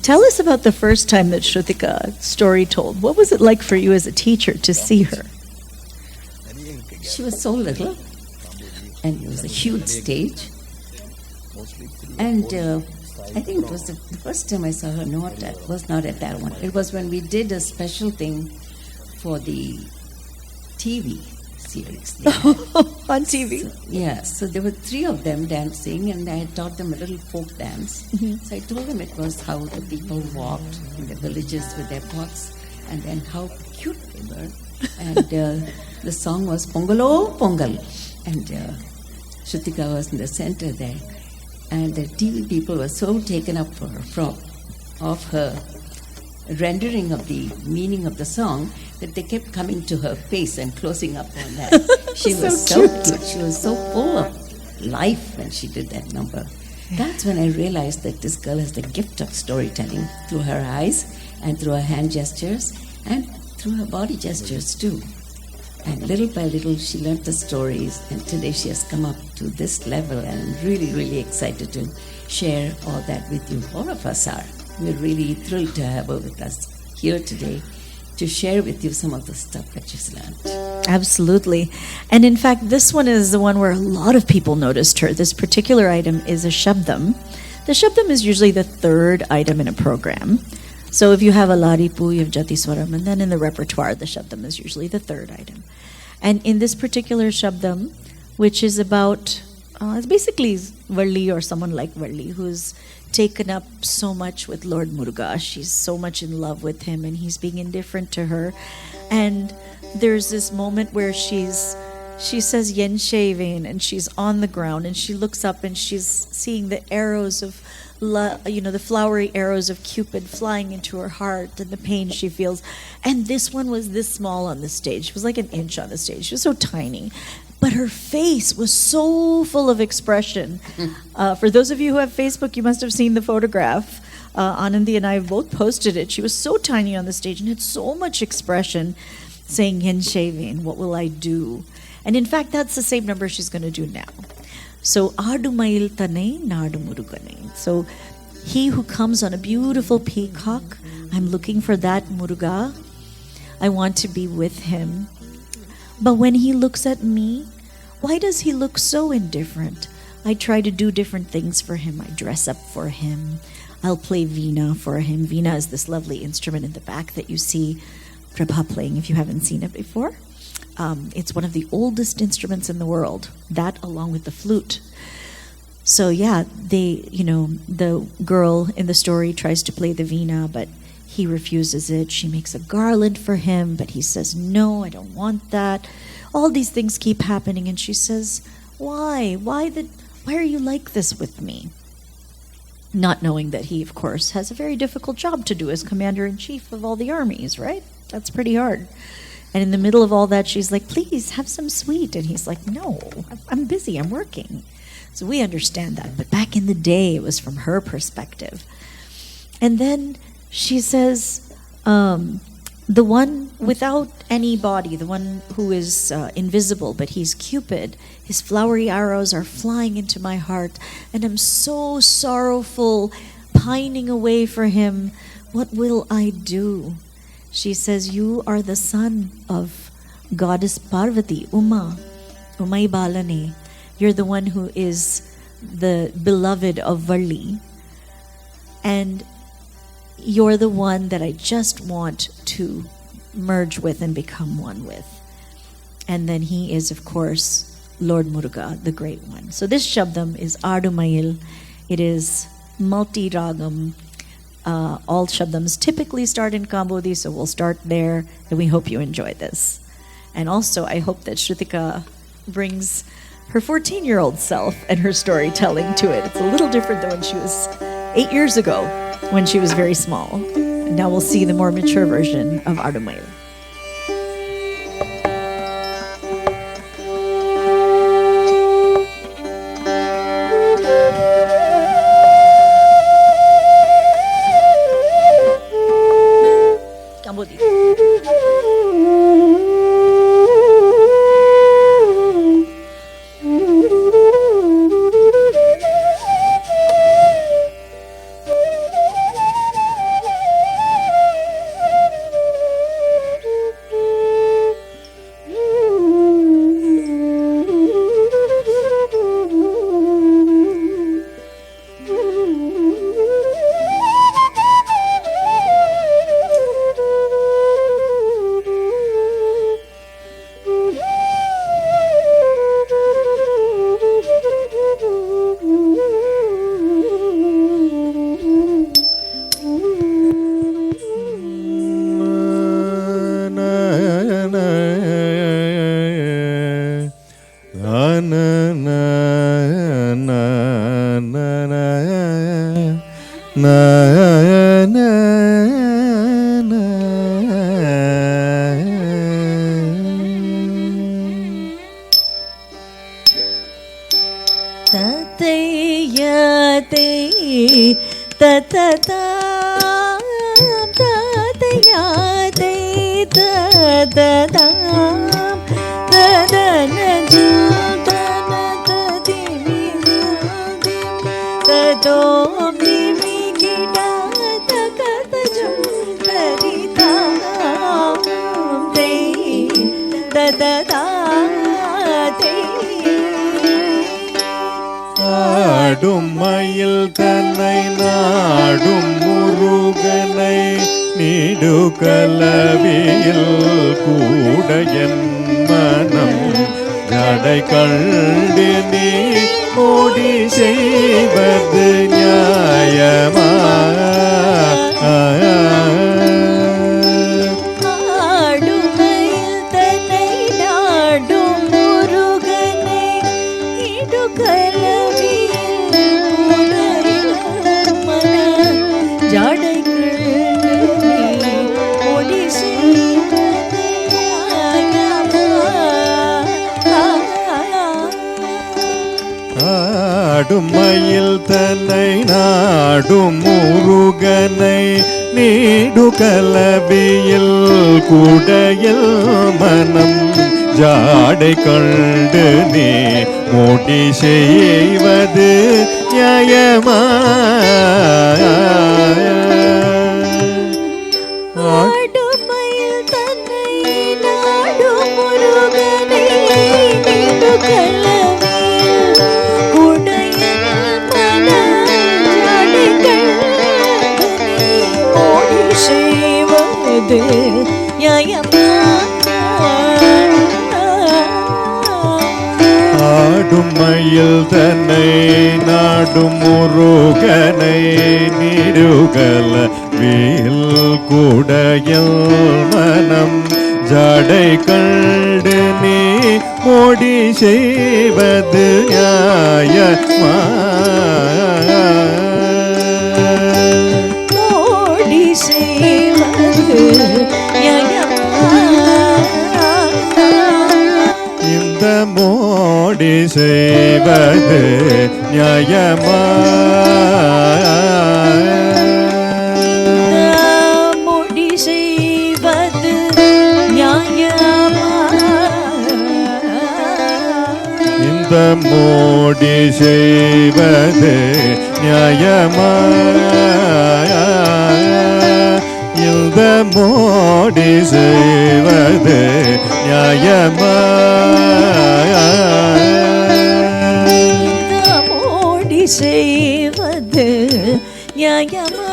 Tell us about the first time that Sruthika story told. What was it like for you as a teacher to see her? She was so little, and it was a huge stage. And I think it was the first time I saw her, was not at that one. It was when we did a special thing for the TV series. On TV. So there were 3 of them dancing, and I had taught them a little folk dance. So I told them it was how the people walked in the villages with their pots, and then how cute they were. And the song was Pongalo Pongal, and Sruthika was in the center there. And the TV people were so taken up of her rendering of the meaning of the song that they kept coming to her face and closing up on that. She was so cute. She was so full of life when she did that number. That's when I realized that this girl has the gift of storytelling through her eyes and through her hand gestures and through her body gestures too. And little by little, she learned the stories, and today she has come up to this level, and I'm really, really excited to share all that with you. All of us are. We're really thrilled to have her with us here today to share with you some of the stuff that she's learned. Absolutely. And in fact, this one is the one where a lot of people noticed her. This particular item is a shabdam. The shabdam is usually the 3rd item in a program. So if you have a laripu, you have jatiswaram, and then in the repertoire, the shabdam is usually the 3rd item. And in this particular shabdam, which is about, it's basically Valli or someone like Valli who's taken up so much with Lord Muruga. She's so much in love with him and he's being indifferent to her. And there's this moment where she says Yen Shavin, and she's on the ground and she looks up and she's seeing the arrows of the flowery arrows of Cupid flying into her heart and the pain she feels. And this one was this small on the stage. It was like an inch on the stage. She was so tiny. But her face was so full of expression. For those of you who have Facebook, you must have seen the photograph. Anandi and I have both posted it. She was so tiny on the stage and had so much expression, saying, Yen Shavin, what will I do? And in fact, that's the same number she's going to do now. So, Adu Mail Tane, Nadu Murugane. So, he who comes on a beautiful peacock, I'm looking for that Muruga. I want to be with him. But when he looks at me, why does he look so indifferent? I try to do different things for him. I dress up for him. I'll play veena for him. Veena is this lovely instrument in the back that you see Prabha playing if you haven't seen it before. It's one of the oldest instruments in the world, that along with the flute. So yeah, the girl in the story tries to play the veena, but he refuses it. She makes a garland for him, but he says, no, I don't want that. All these things keep happening, and she says, why? Why are you like this with me? Not knowing that he, of course, has a very difficult job to do as commander-in-chief of all the armies, right? That's pretty hard. And in the middle of all that, she's like, please, have some sweet. And he's like, no, I'm busy, I'm working. So we understand that. But back in the day, it was from her perspective. And then she says, the one without any body, the one who is invisible, but he's Cupid, his flowery arrows are flying into my heart, and I'm so sorrowful, pining away for him. What will I do? She says, you are the son of goddess Parvati, Umai Balane. You're the one who is the beloved of Valli. And you're the one that I just want to merge with and become one with. And then he is, of course, Lord Muruga, the Great One. So this Shabdam is Ardumail. It is multi-ragam. All Shabdams typically start in Kambodhi, so we'll start there, and we hope you enjoy this. And also, I hope that Sruthika brings her 14-year-old self and her storytelling to it. It's a little different than when she was 8 years ago, when she was very small. And now we'll see the more mature version of Ardumail. na na na. Tatayate tatata tatayate tatata tadanaju tanatadimi tadom dimikita takatajum taritam te tatata te. ஆடும் மயில் தன்னை நாடும் முருகனை need கலவியில் கூட என் மனம் ஜடை கண்டு நீ ஓடி செய்வது நியாயமா? ஆடும் மயில் தன்னை நாடும் முருகனை நீடு கலவியில் குடையில் மனம் ஜாடை கண்டு நீ மோடி செய்வது நியாயமா? ஆடும் மயில் தன்னை நாடும் முருகனை நீடுகல வீல் குடையில் மனம் ஜடை கண்டு நீ மோடி செய்வது நியாயமா? மோடி செய்வது நியாயமா? இந்த மோடி செய்வது நியாயமா? மோடி செய்வது நியாயமா? இந்த மோடி செய்வது நியாயமா? இந்த மோடி செய்வது நியாயமா? மோடி செய்வது நியாயமா?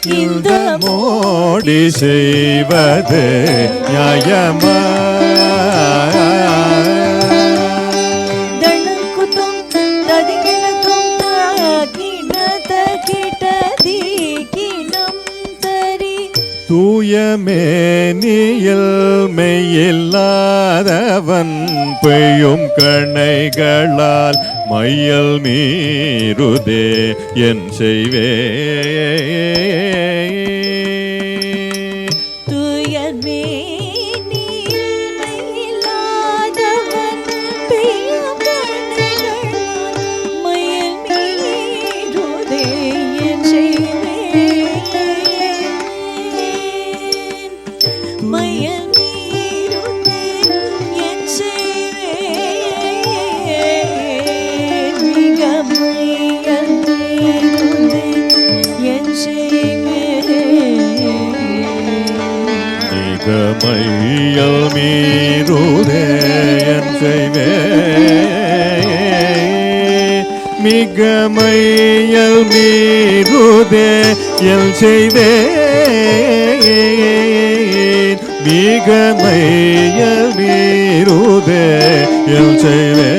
இந்த மோடி செய்வது நியாயமா? தூயமேனியில் மெய்யில்லாதவன் பெய்யும் கணைகளால் மையல் மீறுதே என் செய்வே. மையல் மீறுதே என் செய்வே. மிக மையல் மீறுதே என் செய்வே. மிக மையல் மீறுதே என் செய்வே.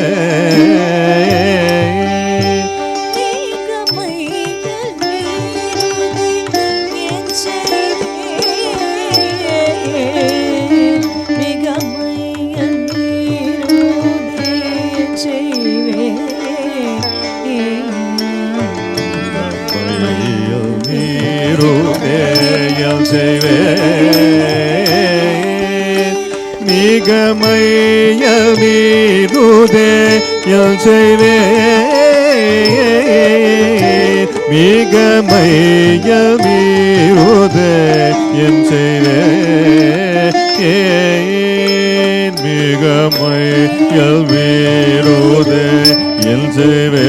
மிக மையல் மீறுதே என் செய்வே. மிக மையல் மீறுதே என் செய்வே. மிக மையல் மீறுதே என் செய்வே. மிக மையல் மீறுதே என் செய்வே.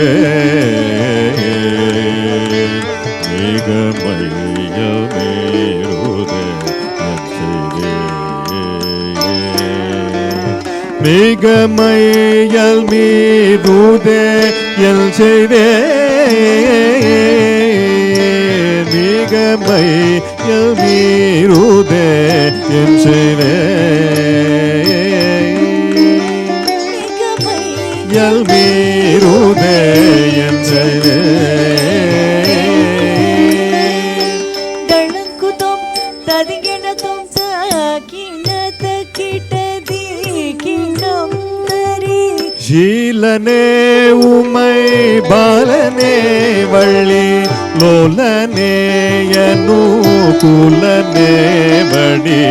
மிக மையல் மீறுதே என் செய்வே. மிக மையல் மீறுதே என் செய்வே. மையல் மீறுதே என் செய்வே. ஷீலனே உமை பாலனே வள்ளி லோலனே அனுகூலனே வடி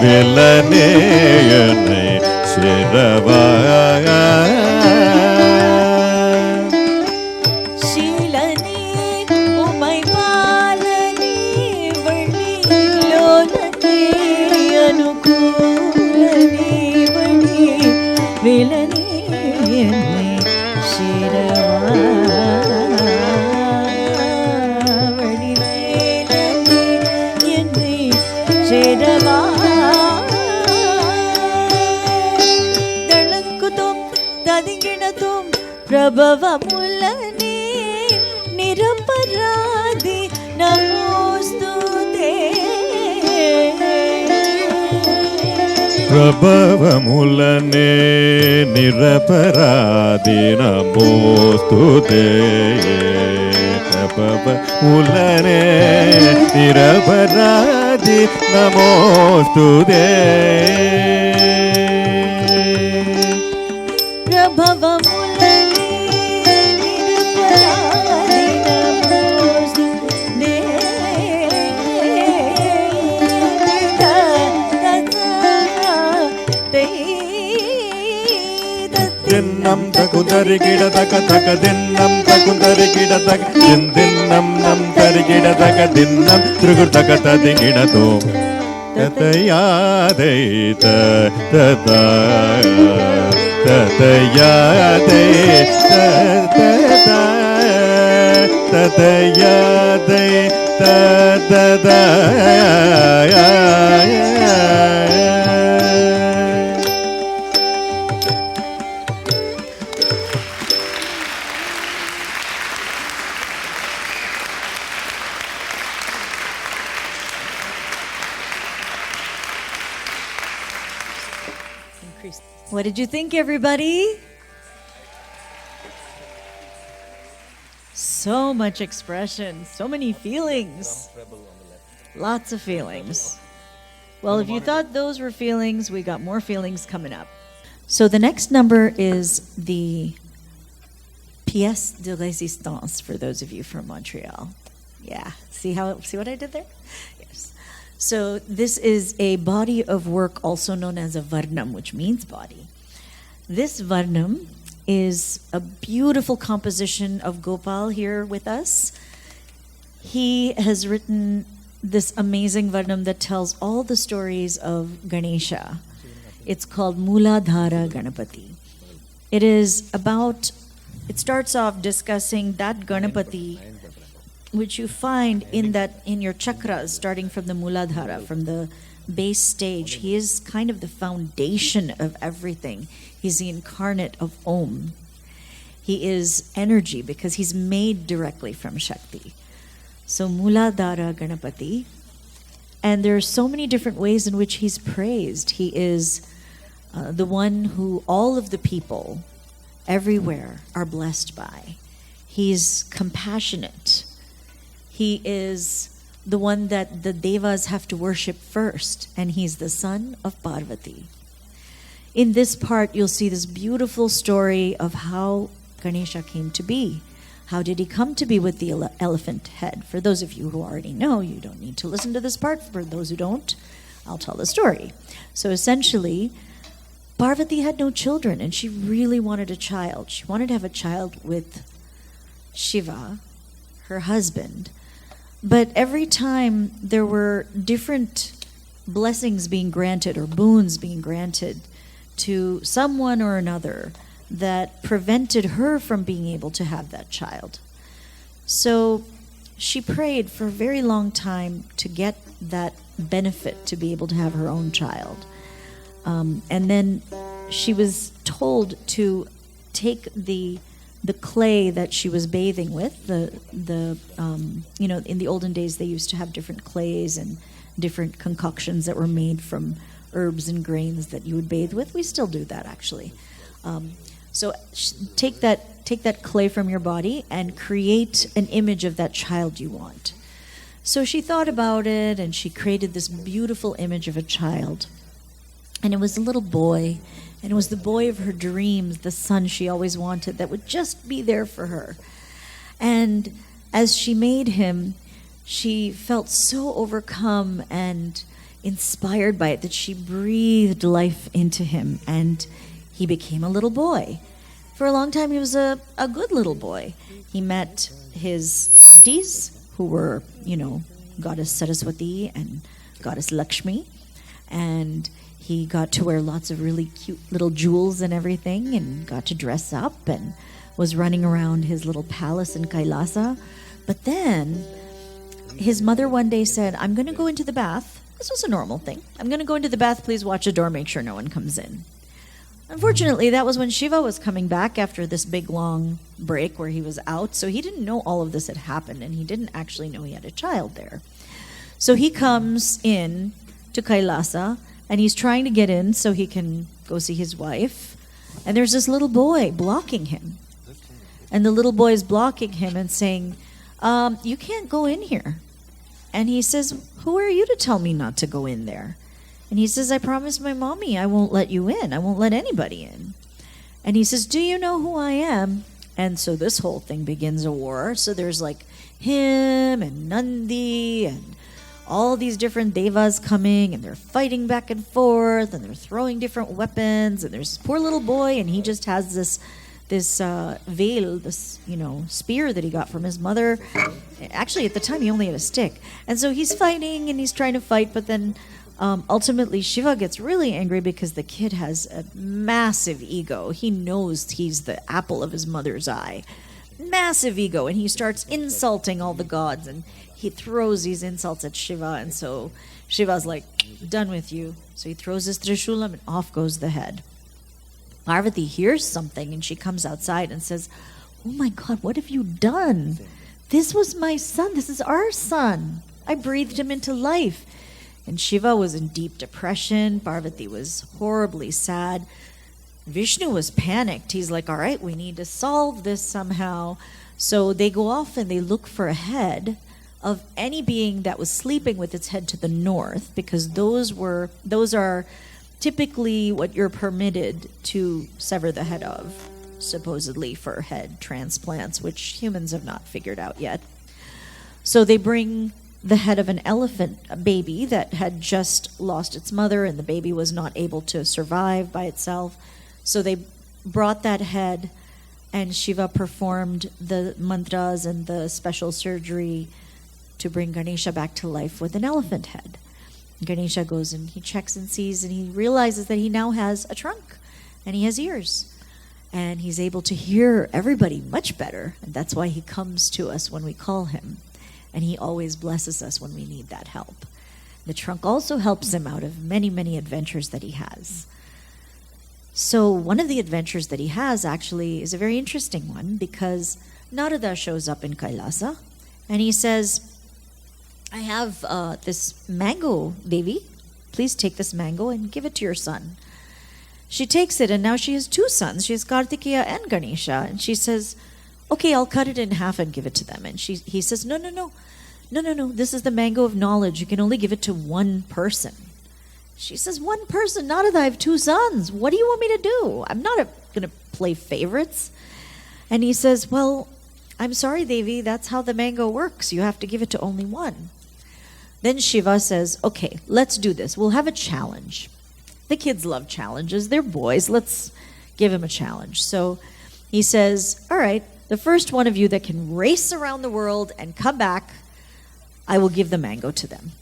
வெலனே என்னை சிரவா. प्रभवमुलने निरपराधि नमोस्तुते. प्रभवमुलने निरपराधि नमोस्तुते. प्रभवमुलने निरपराधि नमोस्तुते. दिन्नम तकुंदरि किडतक तक दिन्नम तकुंदरि किडतक दिन्नम नम तरि किडतक दिन्नम त्रिगुतक तदि किडतो ततयादैत तता Tatayade Tatayade What did you think, everybody? So much expression, so many feelings. Lots of feelings. Well, if you thought those were feelings, we got more feelings coming up. So the next number is the pièce de résistance for those of you from Montreal. Yeah, see what I did there? Yes. So this is a body of work also known as a varnam, which means body. This varnam is a beautiful composition of Gopal here with us. He has written this amazing varnam that tells all the stories of Ganesha. It's called Mooladhara Ganapati. It starts off discussing that Ganapati which you find in your chakras, starting from the Mooladhara, from the base stage. He is kind of the foundation of everything. He's the incarnate of Om. He is energy because he's made directly from Shakti. So Mooladhara Ganapati. And there are so many different ways in which he's praised. He is the one who all of the people everywhere are blessed by. He's compassionate. He is the one that the devas have to worship first, and he's the son of Parvati. In this part, you'll see this beautiful story of how Ganesha came to be. How did he come to be with the elephant head? For those of you who already know, you don't need to listen to this part. For those who don't, I'll tell the story. So essentially, Parvati had no children, and she really wanted a child. She wanted to have a child with Shiva, her husband. But every time there were different blessings being granted or boons being granted to someone or another that prevented her from being able to have that child. So she prayed for a very long time to get that benefit to be able to have her own child. And then she was told to take the clay that she was bathing with, in the olden days they used to have different clays and different concoctions that were made from herbs and grains that you would bathe with. We still do that, actually. So take that clay from your body and create an image of that child you want. So she thought about it, and she created this beautiful image of a child. And it was a little boy, and it was the boy of her dreams, the son she always wanted, that would just be there for her. And as she made him, she felt so overcome and inspired by it that she breathed life into him, and he became a little boy. For a long time, he was a good little boy. He met his aunties, who were, Goddess Saraswati and Goddess Lakshmi, and he got to wear lots of really cute little jewels and everything, and got to dress up and was running around his little palace in Kailasa. But then his mother one day said, "I'm going to go into the bath." This was a normal thing. "I'm going to go into the bath. Please watch the door, make sure no one comes in." Unfortunately, that was when Shiva was coming back after this big long break where he was out. So he didn't know all of this had happened, and he didn't actually know he had a child there. So he comes in to Kailasa, and he's trying to get in so he can go see his wife. And there's this little boy blocking him. And the little boy is blocking him and saying, "You can't go in here." And he says, "Who are you to tell me not to go in there?" And he says, "I promised my mommy I won't let you in. I won't let anybody in." And he says, "Do you know who I am?" And so this whole thing begins a war. So there's like him and Nandi and all these different devas coming, and they're fighting back and forth, and they're throwing different weapons, and there's this poor little boy, and he just has this veil, this spear that he got from his mother. Actually, at the time, he only had a stick, and so he's fighting and he's trying to fight, but then ultimately, Shiva gets really angry because the kid has a massive ego. He knows he's the apple of his mother's eye. Massive ego. And he starts insulting all the gods. And he throws these insults at Shiva. And so Shiva's like, done with you. So he throws his Trishulam and off goes the head. Parvati hears something and she comes outside and says, oh my God, what have you done? This was my son. This is our son. I breathed him into life. And Shiva was in deep depression. Parvati was horribly sad. Vishnu was panicked. He's like, all right, we need to solve this somehow. So they go off and they look for a head of any being that was sleeping with its head to the north, because those are typically what you're permitted to sever the head of, supposedly for head transplants, which humans have not figured out yet. So they bring the head of an elephant, a baby that had just lost its mother, and the baby was not able to survive by itself. So they brought that head, and Shiva performed the mantras and the special surgery to bring Ganesha back to life with an elephant head. Ganesha goes and he checks and sees, and he realizes that he now has a trunk, and he has ears. And he's able to hear everybody much better, and that's why he comes to us when we call him. And he always blesses us when we need that help. The trunk also helps him out of many, many adventures that he has. So one of the adventures that he has actually is a very interesting one, because Narada shows up in Kailasa and he says, I have this mango, Devi. Please take this mango and give it to your son. She takes it, and now she has two sons. She has Kartikeya and Ganesha. And she says, okay, I'll cut it in half and give it to them. And he says, no. This is the mango of knowledge. You can only give it to one person. She says, one person? Narada, I have two sons. What do you want me to do? I'm not going to play favorites. And he says, well, I'm sorry, Devi. That's how the mango works. You have to give it to only one. Then Shiva says, okay, let's do this. We'll have a challenge. The kids love challenges. They're boys. Let's give them a challenge. So he says, all right, the first one of you that can race around the world and come back, I will give the mango to them.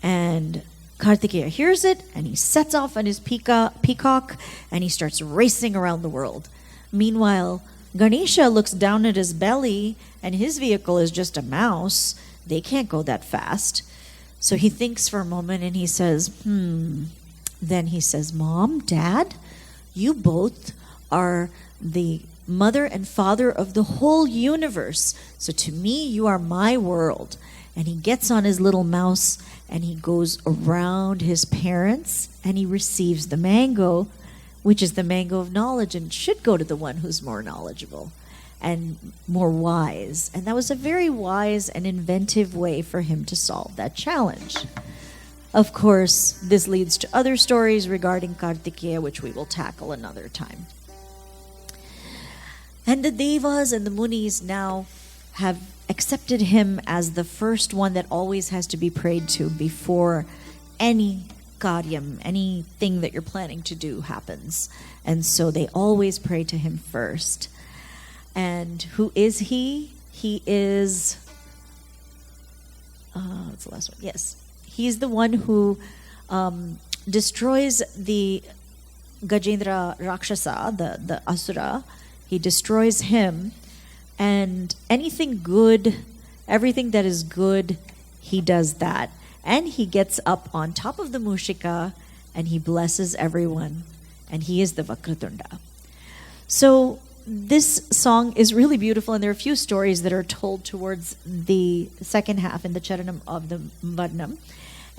And Kartikeya hears it, and he sets off on his peacock, and he starts racing around the world. Meanwhile, Ganesha looks down at his belly, and his vehicle is just a mouse. They can't go that fast. So he thinks for a moment, and he says, Then he says, Mom, Dad, you both are the mother and father of the whole universe. So to me, you are my world. And he gets on his little mouse and he goes around his parents and he receives the mango, which is the mango of knowledge, and should go to the one who's more knowledgeable and more wise. And that was a very wise and inventive way for him to solve that challenge. Of course, this leads to other stories regarding Kartikeya, which we will tackle another time. And the Devas and the Munis now have accepted him as the first one that always has to be prayed to before any karyam, anything that you're planning to do happens. And so they always pray to him first. And who is he? He is, what's the last one? Yes. He's the one who destroys the Gajendra Rakshasa, the Asura. He destroys him. And anything good, everything that is good, he does that. And he gets up on top of the Mushika and he blesses everyone. And he is the Vakratunda. So this song is really beautiful, and there are a few stories that are told towards the second half in the Charanam of the Varnam.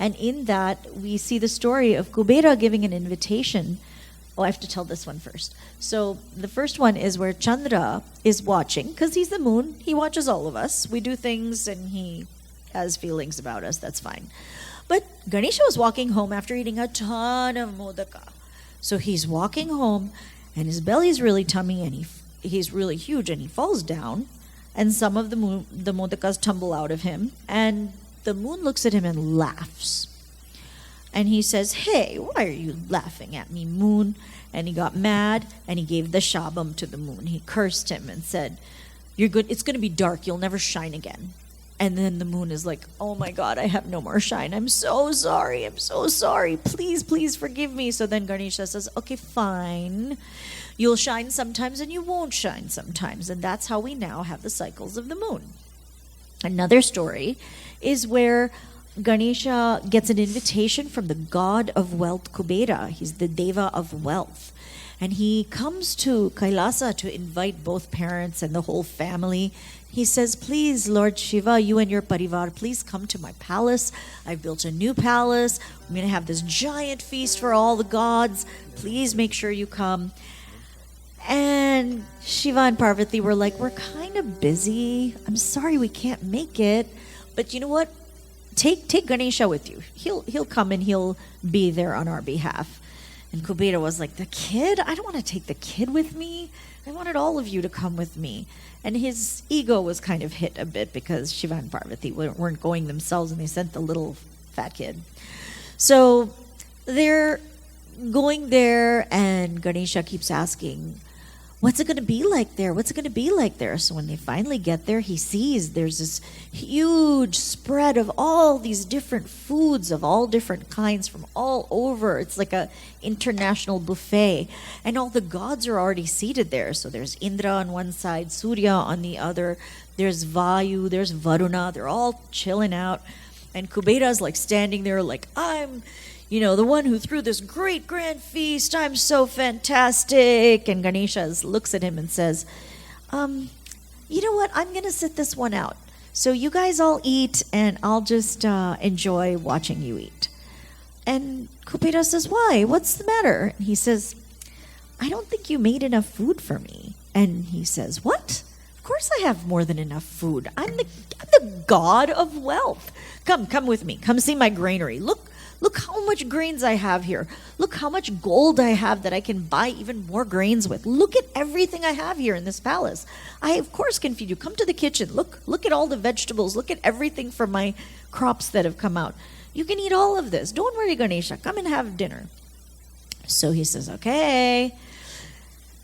And in that, we see the story of Kubera giving an invitation. Oh, I have to tell this one first. So the first one is where Chandra is watching, because he's the moon. He watches all of us. We do things and he has feelings about us. That's fine. But Ganesha was walking home after eating a ton of modaka. So he's walking home and his belly's really tummy and he's really huge and he falls down and some of the modakas tumble out of him, and the moon looks at him and laughs. And he says, hey, why are you laughing at me, moon? And he got mad and he gave the shabam to the moon. He cursed him and said, it's going to be dark. You'll never shine again. And then the moon is like, oh my God, I have no more shine. I'm so sorry. I'm so sorry. Please, please forgive me. So then Ganesha says, okay, fine. You'll shine sometimes and you won't shine sometimes. And that's how we now have the cycles of the moon. Another story is where Ganesha gets an invitation from the god of wealth, Kubera. He's the deva of wealth. And he comes to Kailasa to invite both parents and the whole family. He says, please, Lord Shiva, you and your parivar, please come to my palace. I've built a new palace. I'm going to have this giant feast for all the gods. Please make sure you come. And Shiva and Parvati were like, we're kind of busy. I'm sorry we can't make it. But you know what? Take Ganesha with you. He'll come and he'll be there on our behalf. And Kubera was like, the kid? I don't want to take the kid with me. I wanted all of you to come with me. And his ego was kind of hit a bit because Shiva and Parvati weren't going themselves and they sent the little fat kid. So they're going there and Ganesha keeps asking, what's it going to be like there? What's it going to be like there? So when they finally get there, he sees there's this huge spread of all these different foods of all different kinds from all over. It's like a international buffet. And all the gods are already seated there. So there's Indra on one side, Surya on the other. There's Vayu, there's Varuna. They're all chilling out. And Kubera's like standing there like, I'm the one who threw this great grand feast. I'm so fantastic. And Ganesha looks at him and says, you know what? I'm going to sit this one out. So you guys all eat and I'll just enjoy watching you eat. And Kubera says, why? What's the matter? And he says, I don't think you made enough food for me. And he says, what? Of course I have more than enough food. I'm the god of wealth. Come with me. Come see my granary. Look how much grains I have here. Look how much gold I have that I can buy even more grains with. Look at everything I have here in this palace. I, of course, can feed you. Come to the kitchen. Look at all the vegetables. Look at everything from my crops that have come out. You can eat all of this. Don't worry, Ganesha. Come and have dinner. So he says, okay.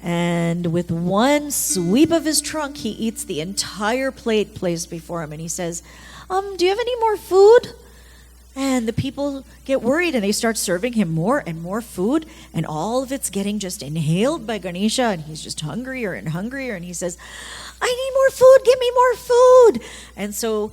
And with one sweep of his trunk, he eats the entire plate placed before him. And he says, do you have any more food? And the people get worried and they start serving him more and more food. And all of it's getting just inhaled by Ganesha. And he's just hungrier and hungrier. And he says, I need more food. Give me more food. And so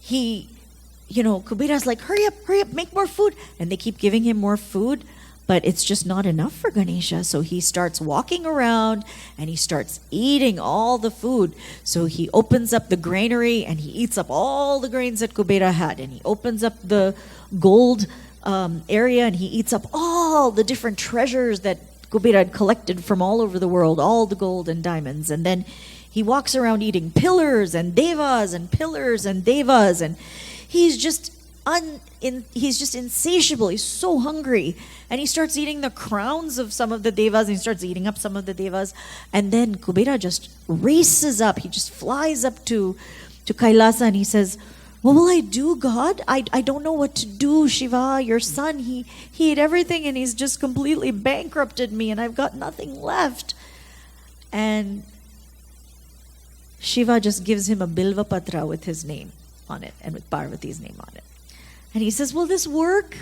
Kubera's like, hurry up, make more food. And they keep giving him more food. But it's just not enough for Ganesha. So he starts walking around and he starts eating all the food. So he opens up the granary and he eats up all the grains that Kubera had. And he opens up the gold area and he eats up all the different treasures that Kubera had collected from all over the world, all the gold and diamonds. And then he walks around eating pillars and devas and pillars and devas. And he's just insatiable. He's so hungry. And he starts eating the crowns of some of the devas and he starts eating up some of the devas. And then Kubera just races up. He just flies up to Kailasa and he says, what will I do, God? I don't know what to do. Shiva, your son, he ate everything and he's just completely bankrupted me and I've got nothing left. And Shiva just gives him a bilva patra with his name on it and with Parvati's name on it. And he says, will this work?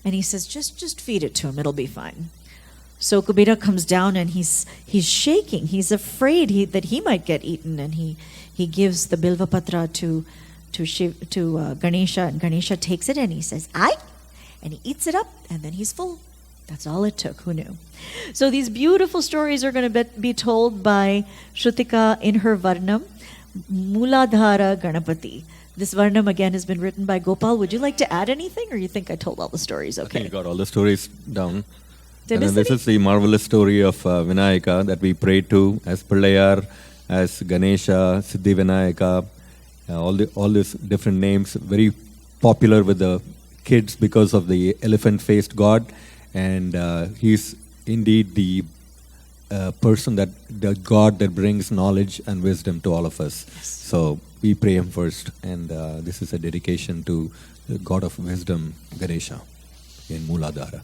And he says, just feed it to him. It'll be fine. So Kubera comes down and he's shaking. He's afraid that he might get eaten. And he gives the bilva patra to Ganesha. And Ganesha takes it and he says, "Aye," and he eats it up. And then he's full. That's all it took. Who knew? So these beautiful stories are going to be told by Sruthika in her Varnam, Mooladhara Ganapati. This Varnam again has been written by Gopal. Would you like to add anything, or you think I told all the stories okay? I think you got all the stories down. Did And then this is the marvelous story of Vinayaka that we pray to as Pillayar, as Ganesha, Siddhi Vinayaka, all these different names, very popular with the kids because of the elephant-faced god. And he's indeed the person the God that brings knowledge and wisdom to all of us. Yes. So we pray him first, and this is a dedication to the God of wisdom, Ganesha, in Mooladhara.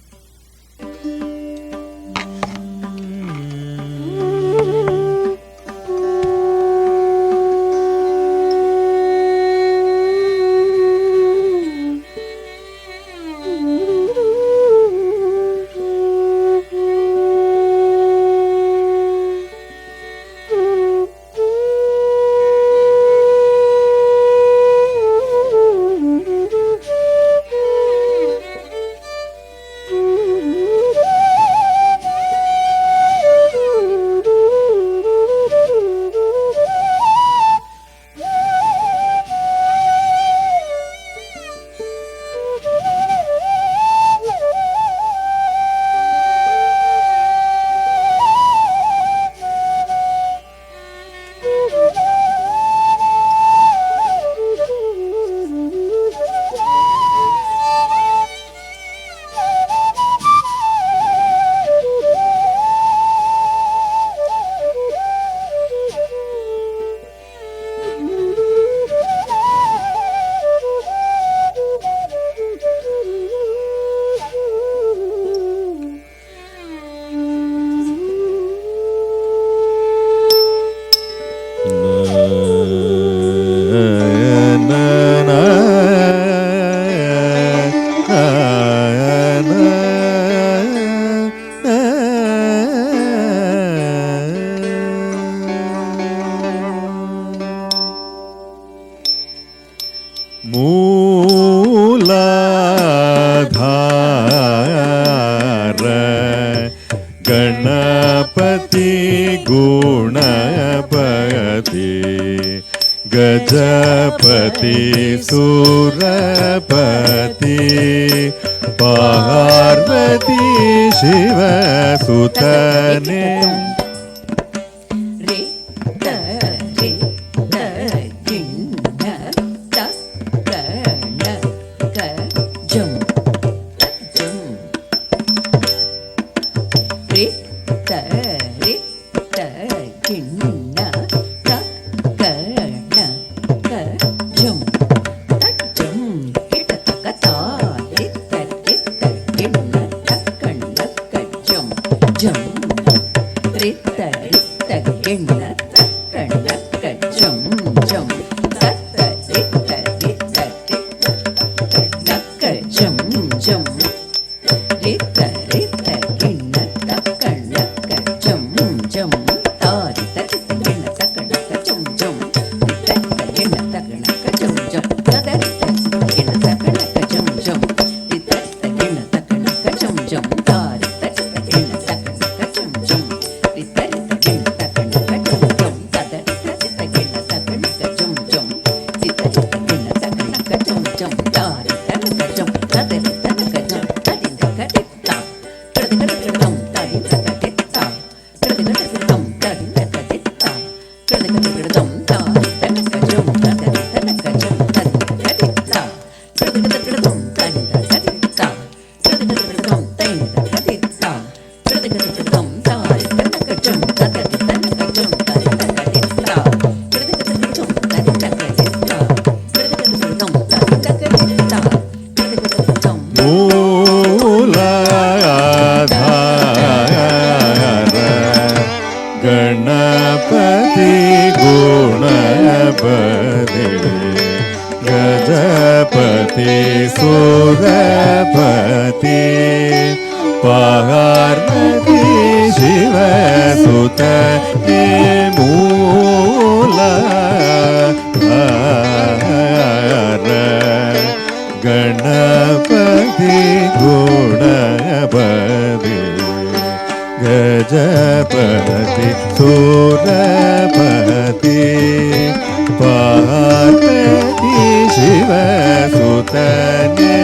गुणपति Gajapati सुरपति पार्वती शिव सुतने गणपति गुणपति गजपति सुरपति पार्वती शिव सुतने मूलाधार गणपति गुणपति गजपति सुरपति पार्वती शिव सुतने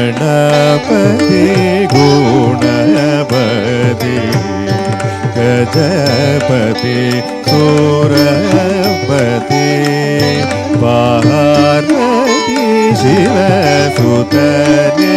गणपति गुणपति गजपति सुरपति पार्वती शिव सुतने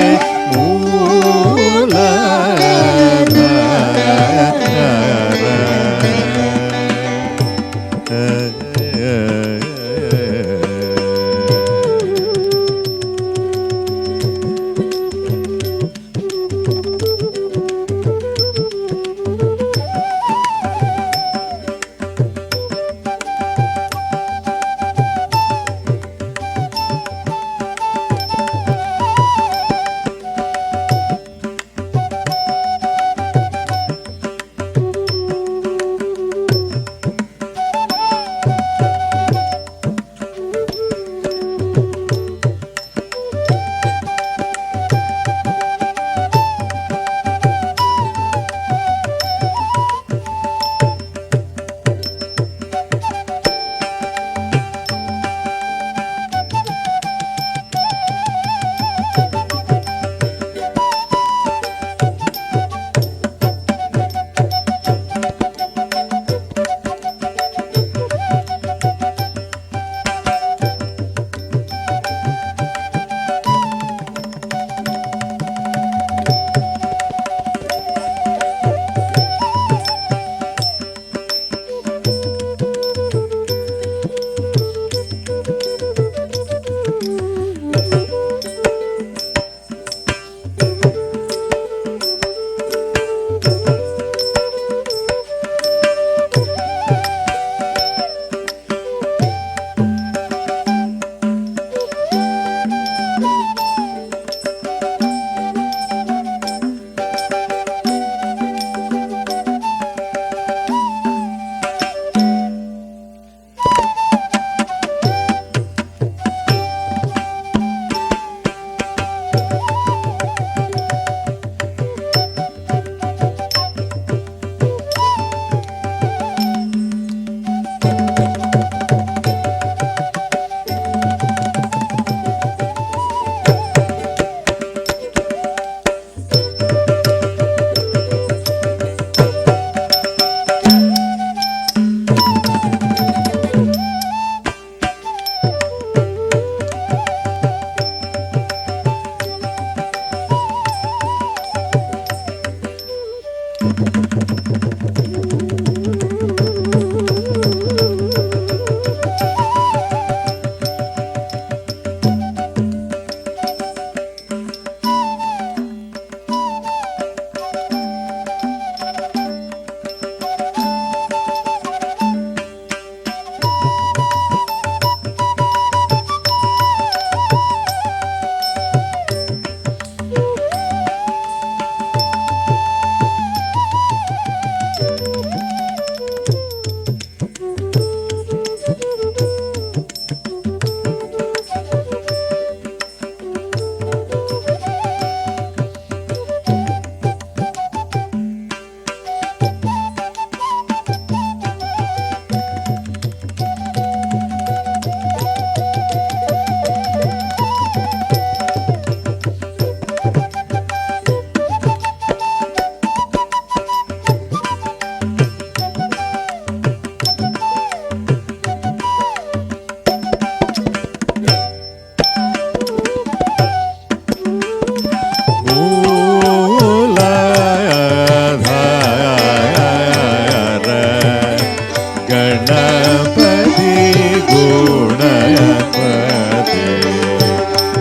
गुणपति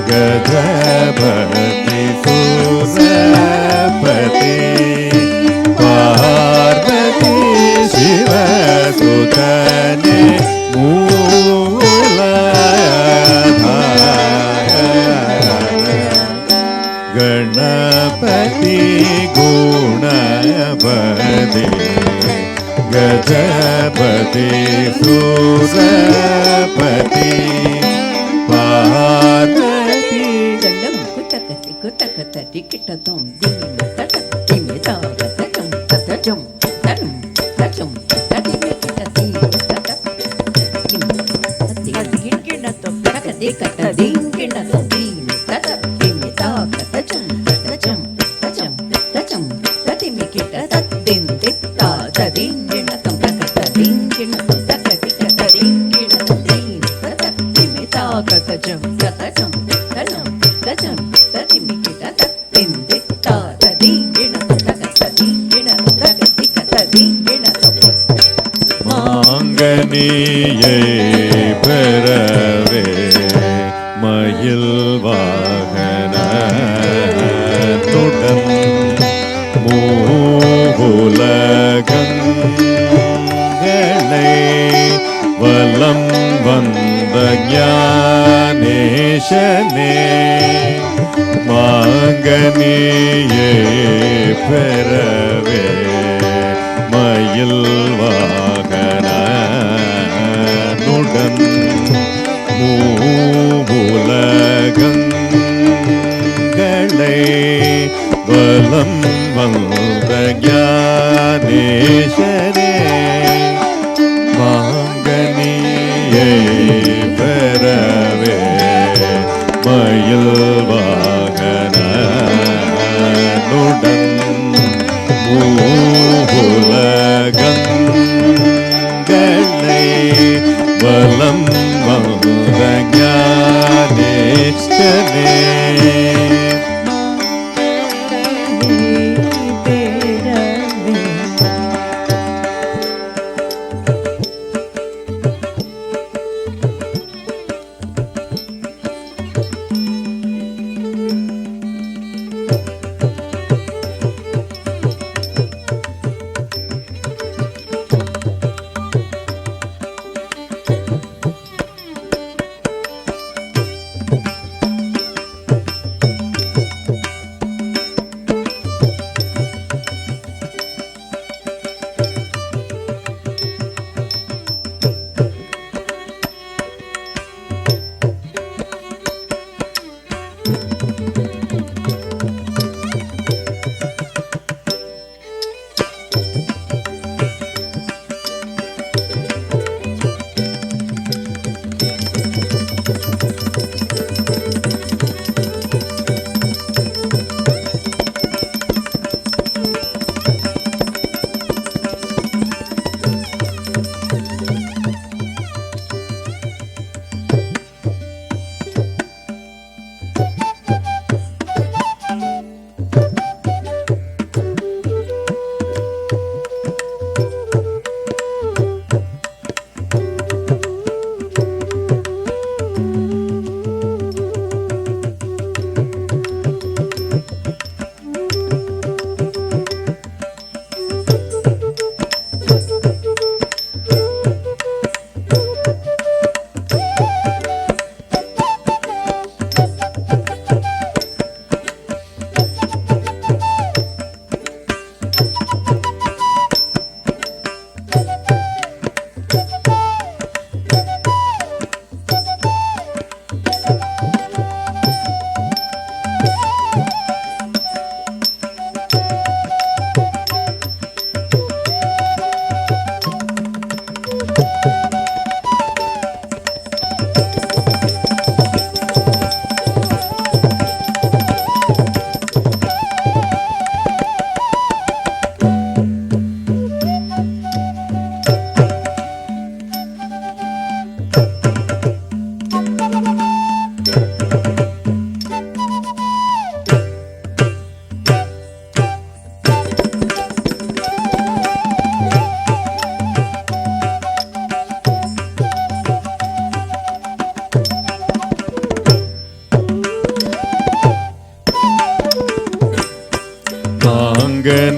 गजपति सुरपति पार्वती शिव सुतने गणपति गुणपति गजपति सुरपति पार्वती गणम कुतकति कुतकति किटतम दिम तत दिमे तागतम ततजम तरुम तजम तदिमे किटति तत दिम तति किटनतम तकदे कतदिम किटतम दिम तत दिमे तागतजम ततजम तजम तजम तदिमे किटत दिन दित्ता तदिम किटतम तकतदिम किटतम तकति कतदिम किटतम दिम तत दिमे तागतजम ततजम तजम तजम तदिमे किटत दिन दित्ता तदिम किटतम तकतदिम किटतम तकति कतदिम किटतम மாங்கனியை பெறவே மயில் வாகனத்துடன் மூவுலகங்களை வலம் வந்த ஞானேசனே மாங்கனியை பெறவே மயில் வாகனனுடன் மூவுலகங்களை வலம் வந்த ஞானேசனே மாங்கனியை பெறவே மயில் வாகனனுடன் மூவுலகங்களை வலம் வந்த ஞானேசனே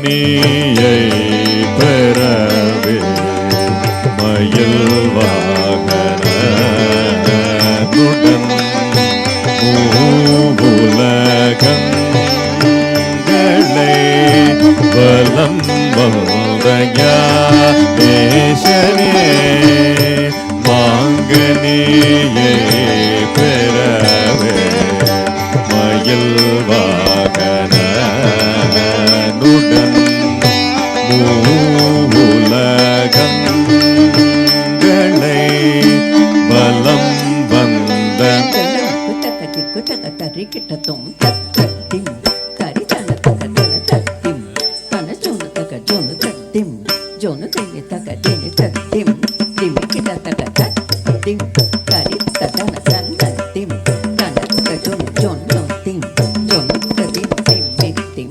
மாங்கனியை பெறவே மயில் வாகனுடன் மூவுலகங்களை வலம் வந்தயா தேசனே மாங்கனியை பெறவே மயில் வாகனுடன் மூவுலகங்களை வலம் வந்த Rikitatum, tatim, taritana takatana tatim, tanajona takajona tatim, Jonathan takadini tatim, dimikita takatatim, taritana tatim, tanakajona jono tim, jonatadim tim,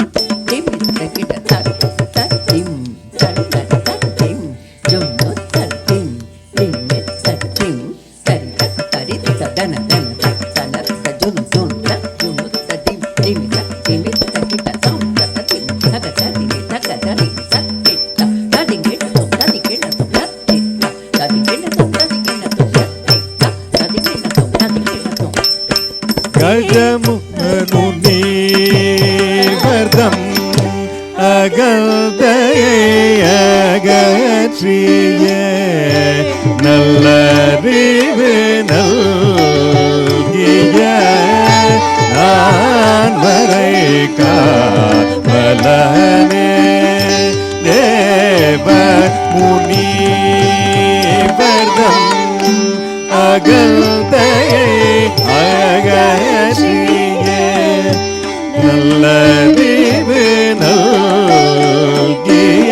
dimikita tatim, tarim, jonotatim, dimitatim, taritana கஜமுகனுநீவர்தம் அகல்தையை அகற்றிய நல்லறிவு நல்கிய நான் வரை காவலனே தேவ முனிவர்தம் அகல்தையை அகற்றிய நல்லறிவு நல்கிய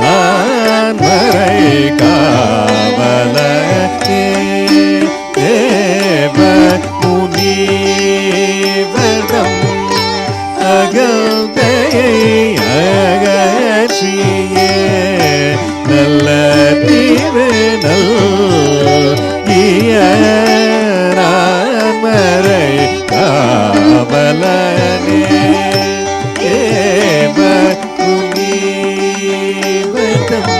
நான் வரை காவலனே தேவ முனிவர்தம் அகல்தையை அகற்றிய நல்லறிவு நல்கிய நான் வரை காவலனே தேவ முனிவர்தம்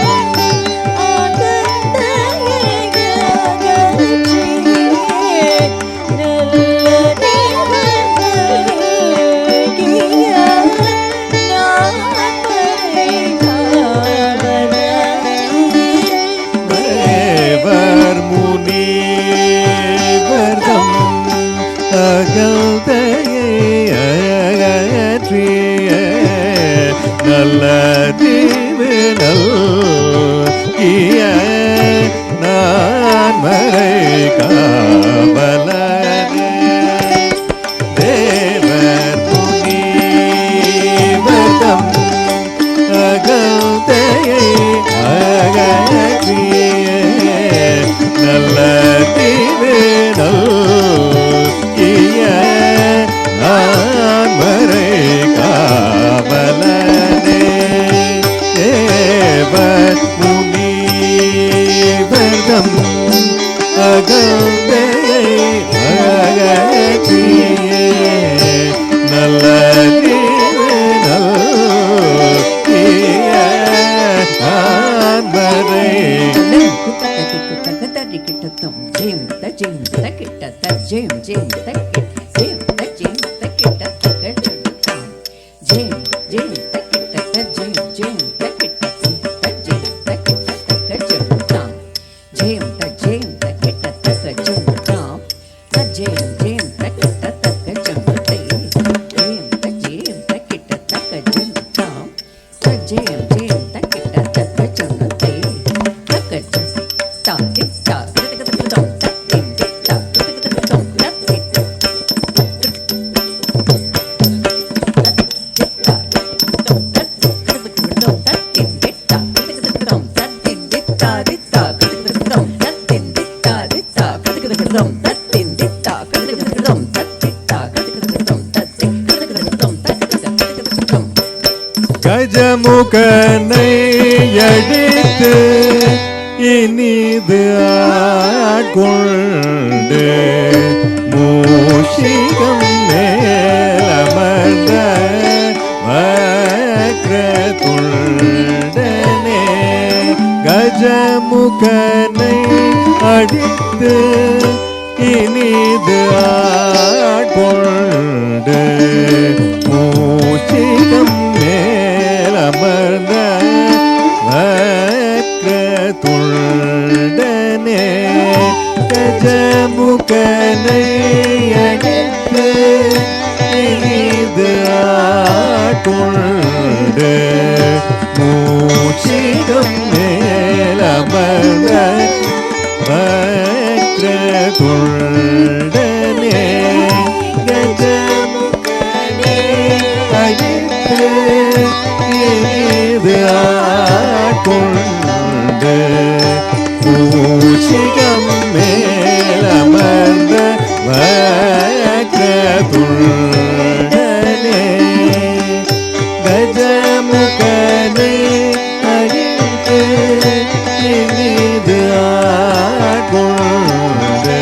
தேவர் முனிவர்தம் அகல்தையை அகற்றிய நல்லறிவு நல்கிய நான் வரை காவலனே தேவர் முனிவர்தம் அகல்தையை அகற்றிய நல்லறிவு நல்கிய நான் வரை காவலனே தேவ முனிவர்தம் அகல்தையை அகற்றிய நல்லறிவு நல்கிய நான் வரை கஜமுகனை அடித்து இனிது ஆட்கொண்டு மூஷிகம் மேலமர்ந்த வக்ர கஜமுகனை அடித்து இனிது ஆட்கொண்டு மூஷிகம் மேலமர்ந்த வக்ரதுண்டனே கஜமுகனை அடித்து இனிது ஆட்கொண்டு மூஷிகம் மேலமர்ந்த வக்ரதுண்டனே கஜமுகனை அடித்து இனிது ஆட்கொண்டு மூஷிகம் மேலமர்ந்த வக்ரதுண்டனே கஜமுகனை அடித்து இனிது ஆட்கொண்டு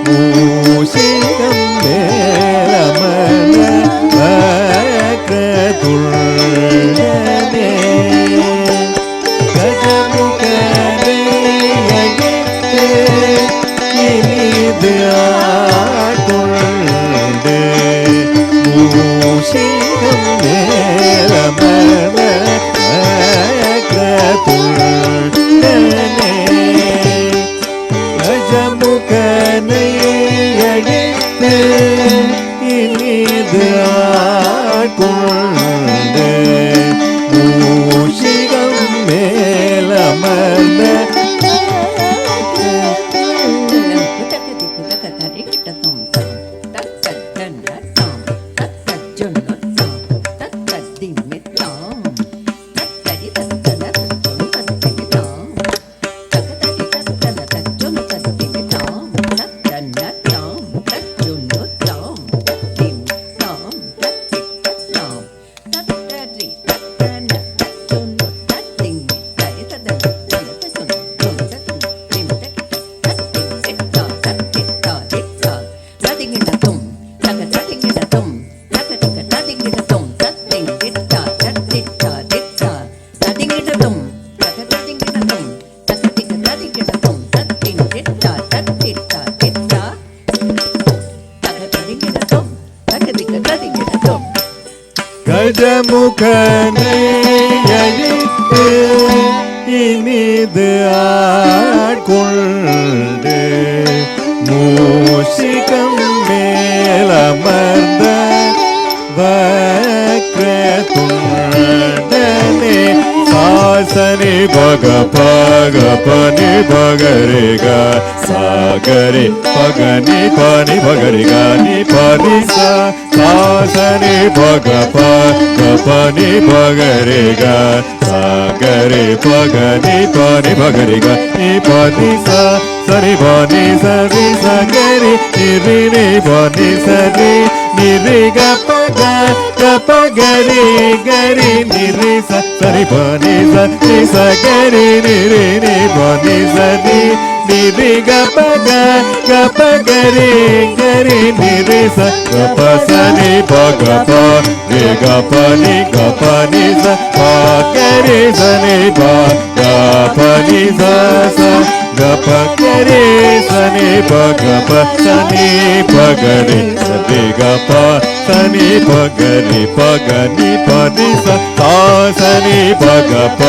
மூஷிகம் மேலமர்ந்த வக்ரதுண்டனே கஜமுகனை அடித்து இனிது ஆட்கொண்டு மூஷிகம் மேலமர்ந்த வக்ரதுண்டனே கஜமுகனை அடித்து இனிது ஆட்கொண்டு மூஷிகம் மேலமர்ந்த கஜமுகனை அடித்து இனிது ஆட்கொண்டு மூஷிகம் மேலமர்ந்த வக்ரதுண்டனே சாசனி பக பக பனி பகரிக சாகரி பகனி பனி பகரிக நி பனி சாசனி பக பக பனி பகரிக சாகரி பகனி பனி பகரிக நி பனி சரி பனி சரி சகரி நிரி நி பனி சரி நிரி கப கரி கரி நிரி சரி பனி சரி சகரி நிரி நி பனி சரி நிரி கப கரி கரி நிரி சக சனி பக ரே கபனி கபனி ச கரி சனி பக பனி ச गप करे सनि पगप सनि पगरे सनि गप सनि पगरे पगनि पनि सनि पगप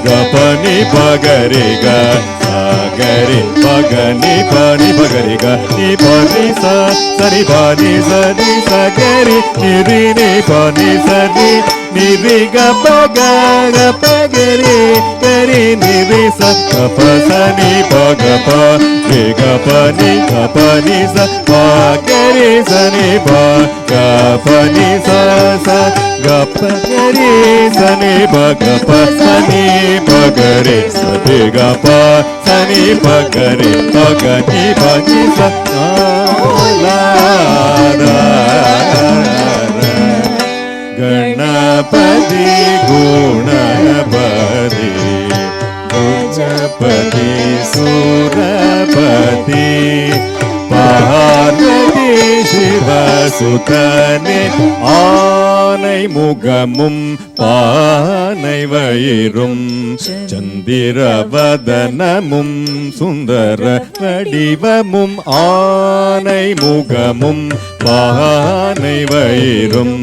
गपनि पगरे ग सागरे पगनि पनि पगरे ग नि पनि सनि पनि सनि सगरे निरि नि पनि सनि निरि गप गप गरे गरे निरि सप सनि पगप रे गपनि गपनि स गरे सनि गपनि स गप गरे सनि गप सनि पगरे सनि गप सनि पगरे पगनि पनि स गणपति गुणपति गणपति सुरपति पार्वती शिव சுதனே ஆனை முகமும் பானை வயிறும் சந்திரவதனமும் சுந்தர வடிவமும் ஆனை முகமும் பானை வயிறும்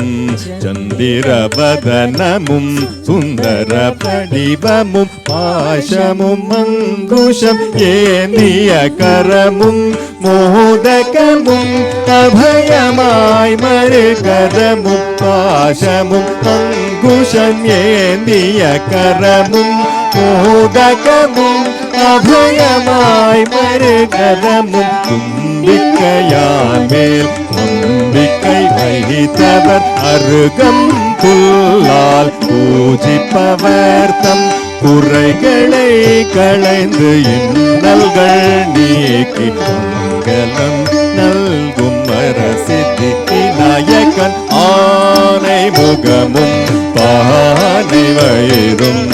சந்திரவதனமும் சுந்தர வடிவமும் பாசமும் அங்குஷம் ஏந்திய கரமும் மோதகமும் அபயமாய் மறுகரமும் பாசமும் அங்குஷம் ஏந்திய கரமும் மோதகமும் அபயமாய் மறுகரமும் தும்பிக்கையான் மேல் நம்பிக்கை வைத்தவர் அருகம் புல்லால் பூஜிப்பவர் தம் குறைகளை களைந்து இன்னல்கள் நீக்கி மங்களம் நல்கும் அரசித்தி விநாயகன் ஆனை முகமும் பானை வயிறும்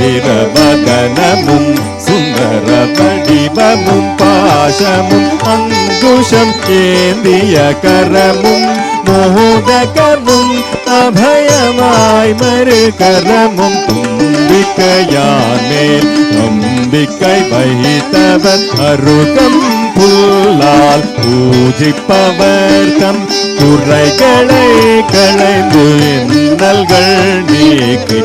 சந்திரவதனமும் சுந்தர வடிவமும் பாசமும் அங்குஷம் ஏந்திய கரமும் மோதகமும் அபயமாய் மறுகரமும் தும்பிக்கையான் மேல் நம்பிக்கை வைத்தவர் அருகம் புல்லால் பூஜிப்பவர் தம் குறைகளை களைந்து இன்னல்கள் நீக்கி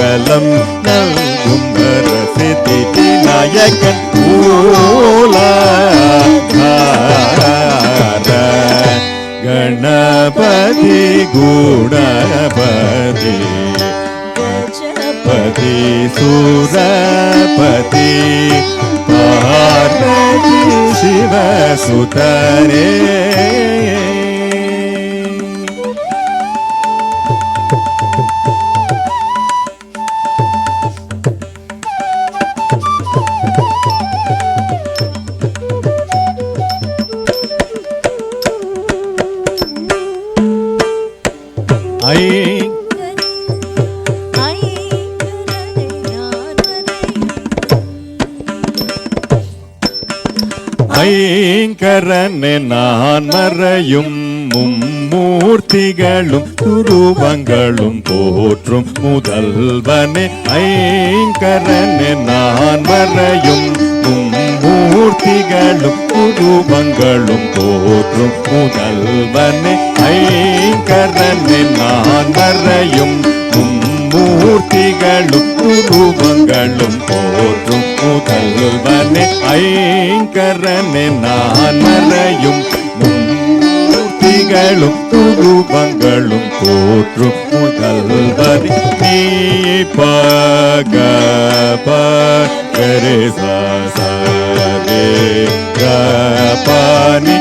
மங்களம் நல்கும் அரசித்தி விநாயகன் கணபதி குணபதி பதி சூரபதி பார்வதி சிவ சுதரே ஐங்கரனே நான் மறையும் மும்மூர்த்திகளும் துருவங்களும் போற்றும் முதல்வனே ஐங்கரனே நான் மறையும் மும்மூர்த்திகளும் துருவங்களும் போற்றும் முதல்வனே ஐங்கரனே நான் மறையும் மூர்த்திகளும் உருவங்களும் போற்றும் முதல்வனே ஐங்கரனே நான் மறையும் மூர்த்திகளும் உருவங்களும் போற்றும் முதல்வனே நீ பகரே சரே கபனி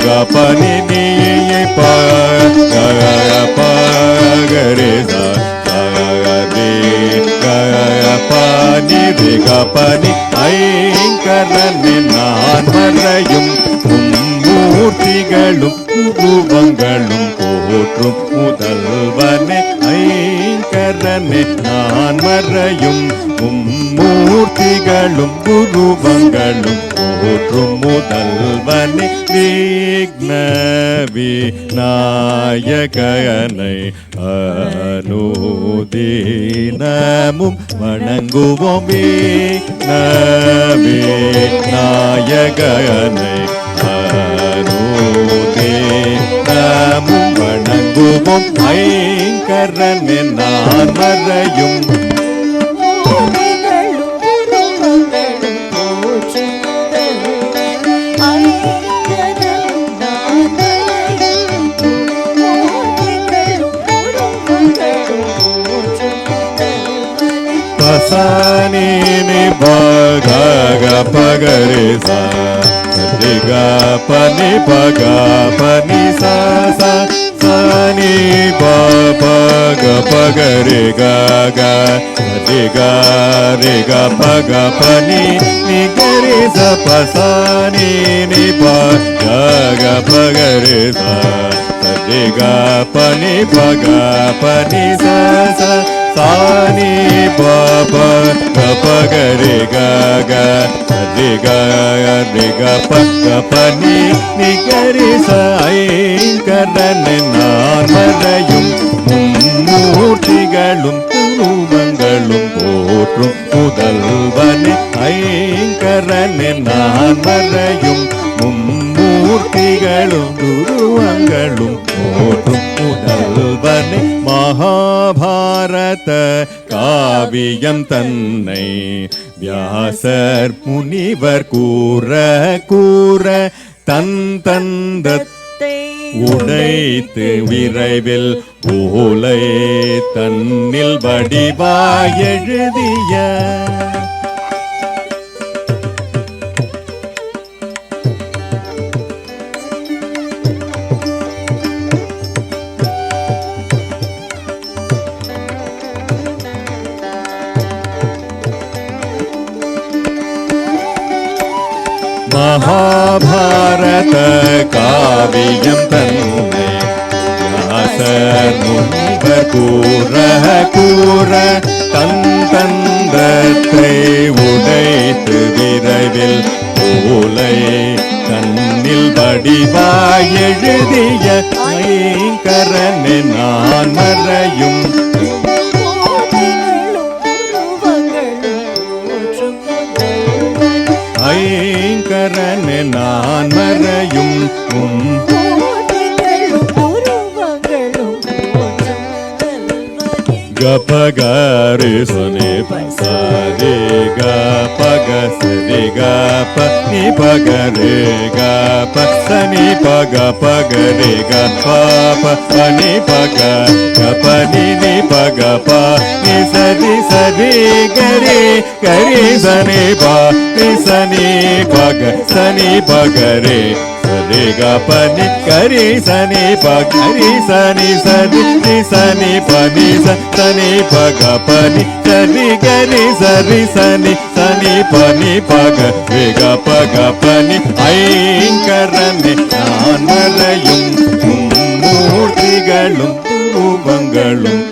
கபனி நீ பகரே பனி ரிகபனி ஐங்கரனே நான் மறையும் மூர்த்திகளும் உருவங்களும் போற்றும் முதல்வனே ஐங்கரனே நான் மறையும் மூர்த்திகளும் உருவங்களும் போற்றும் முதல்வனே விக்ன விநாயகனை அனுதீனமும் வணங்குவோம் விக்ன விநாயகனை அனுதீனமும் வணங்குவோம் ஐங்கரனே நான் மறையும் பசானி பக பகரே சா பனி பக பனி சா சனி பக பகரே க रे ग पग पनी नि गरे स पसानी नि प ग पग रे स रे ग पनी पग पनी स சானி பப கப கரி கக ரி கரி கப கபனி நிகரி சாயங்கரன் நான் மறையும் மும்மூர்த்திகளும் உருவங்களும் போற்றும் முதல்வனே ஐங்கரன் நான் மறையும் மும்மூர்த்திகளும் உருவங்களும் போற்றும் முதல்வனே. மகாபாரத காவியம் தன்னை வியாசர் முனிவர் கூற கூற தன் தந்தத்தை உடைத்து விரைவில் ஓலை தன்னில் வடிவாய் எழுதிய மகாபாரத காவியம் தன்னை வியாசர் முனிவர் கூற கூற தன் தந்தத்தை உடைத்து விரைவில் ஓலை தன்னில் வடிவாய் எழுதிய ஐங்கரன் நான் மறையும் ஐங்கரன் நான் மறையும் கபகரி சனி பசரி கபக சரி கப நி பகரி கப சனி பக பகரி கப பனி பக கப நி பக ப நி சரி சரி கரி கரி சனி ப நி சனி பக சனி பகரி சரி கபனி கரி சனி பகரி சனி சரி நி சனி பனி சனி பகபனி சரி கரி சரி சனி சனி பனி பக வேக பகபனி ஐங்கரன் நான் மறையும் மூர்த்திகளும் ரூபங்களும்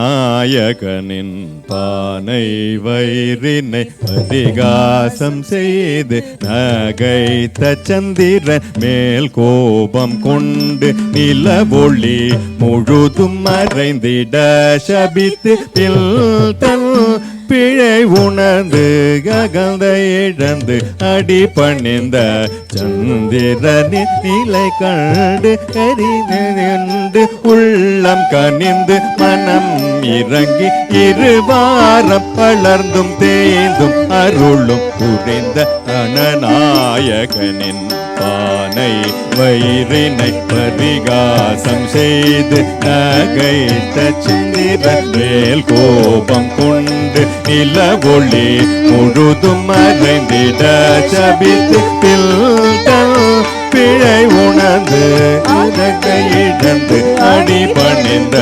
கணநாயகனின் பானை வயிறினை பரிகாசம் செய்து நகைத்த சந்திரன் மேல் கோபம் கொண்டு நிலவொளி முழுதும் மறைந்திட சபித்து பில்தல் பிழை உணர்ந்து அகந்த இழந்து அடி பணிந்த சந்திரனின் நிலை கண்டு கரிந்து உள்ளம் கனிந்து மனம் இறங்கி இருவாரம் வளர்ந்தும் தேய்ந்தும் அருளும் புரிந்த கணநாயகனின் பானை வயிறினை பரிகாசம் செய்து நகைத்த சந்திரன் மேல் கோபம் கொண்டு நிலவொளி முழுதும் மறைந்திட சபித்து பில்தல் பிழை உணர்ந்து அதற்கை இழந்து அடி பணிந்த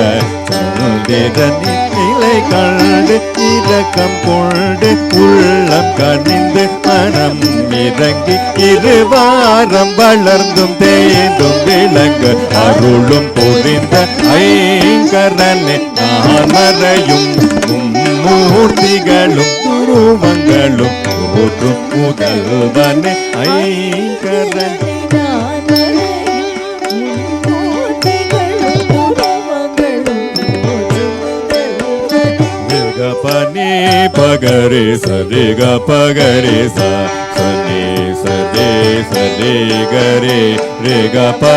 சந்திரனின் நிலை கண்டு இரக்கம் கொண்டு உள்ளம் கனிந்து மனம் இறங்கி இருவாரம் வளர்ந்தும் தேய்ந்தும் விளங்கு அருளும் புரிந்த ஐங்கரன் நான் மறையும் மூர்த்திகளும் துருவங்களும் போற்றும் முதல்வனே ஐங்கரன் பனி பகரி சரி க பகரி ச சனி சரி சரி கரி ரே க ப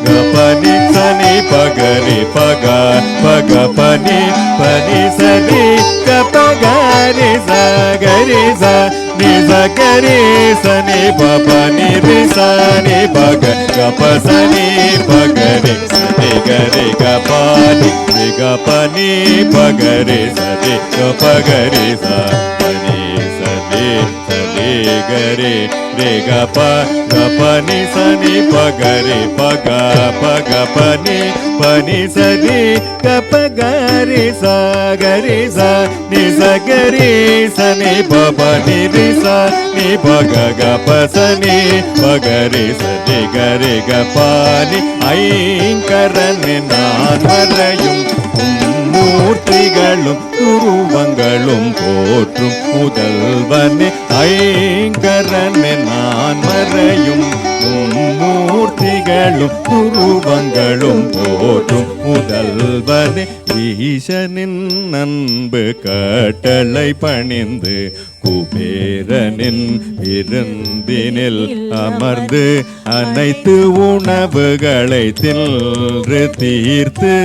க பனி சனி பகரி பக பக பனி பனி சரி க பகரி ச கரி ச ni sa gari sani papa ni ri sani paga ga pa sani pagare sani gare ga pa ni ri ga pa ni pagare sani ga pagare sa ni sani re ga re re ga pa ni sa ni pa ga re pa ga pa ni sa ni ga pa ga re sa ni sa ga re sa ni pa ni re sa ni pa ga pa sa ni pa ga re ga pa ni ஐங்கரனே நான் வரையும் மூர்த்திகளும் உருவங்களும் போற்றும் முதல்வனே ஐங்கரனே நான் வரையும் மூர்த்திகளும் உருவங்களும் போற்றும் முதல்வனே ஈசனின் அன்பு கட்டளை பணிந்து குபேரனின் விருந்தினில் அமர்ந்து அனைத்து உணவுகளை தின்று தீர்த்து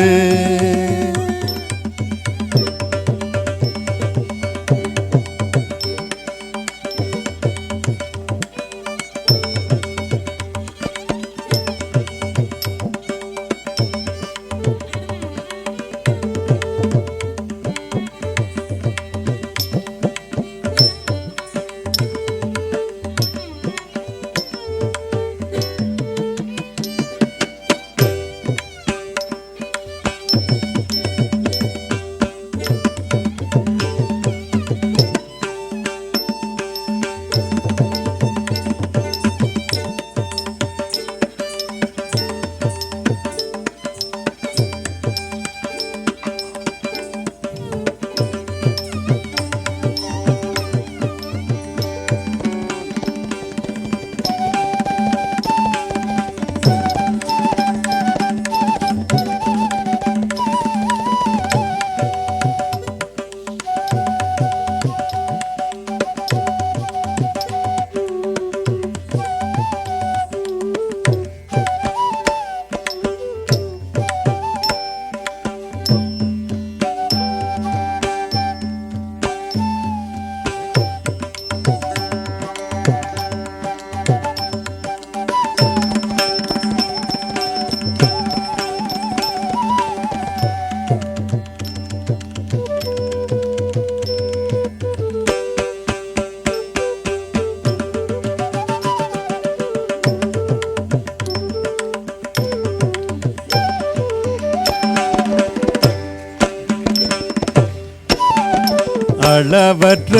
அளவற்ற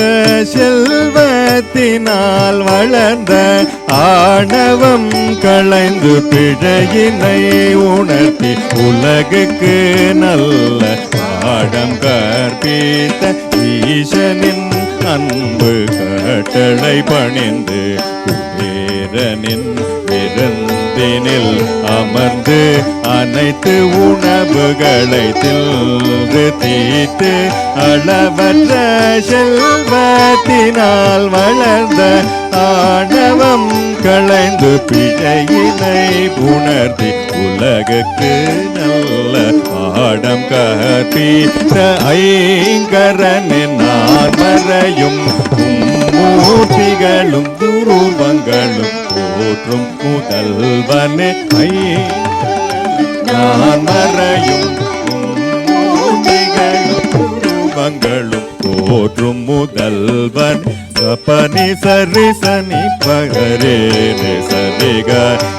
செல்வத்தினால் வளர்ந்த ஆணவம் களைந்து பிழையினை உணர்த்தி உலகுக்கு நல்ல பாடம் கற்பித்த ஈசனின் அன்பு கட்டளை பணிந்து குபேரனின் விருந்தினில் அமர்ந்து அனைத்து உணவுகளை தின்று தீர்த்து அளவற்ற செல்வத்தினால் வளர்ந்த ஆணவம் களைந்து பிழையினை உணர்த்தி உலகுக்கு நல்ல பாடம் கற்பித்த ஐங்கரனின் நான் மறையும் மூர்த்திகளும் துருவங்களும் போற்றும் முதல்வனே நான் மறையும் மூர்த்திகளும் துருவங்களும் போற்றும் முதல்வன் பனி சரி சனி பகரே சரி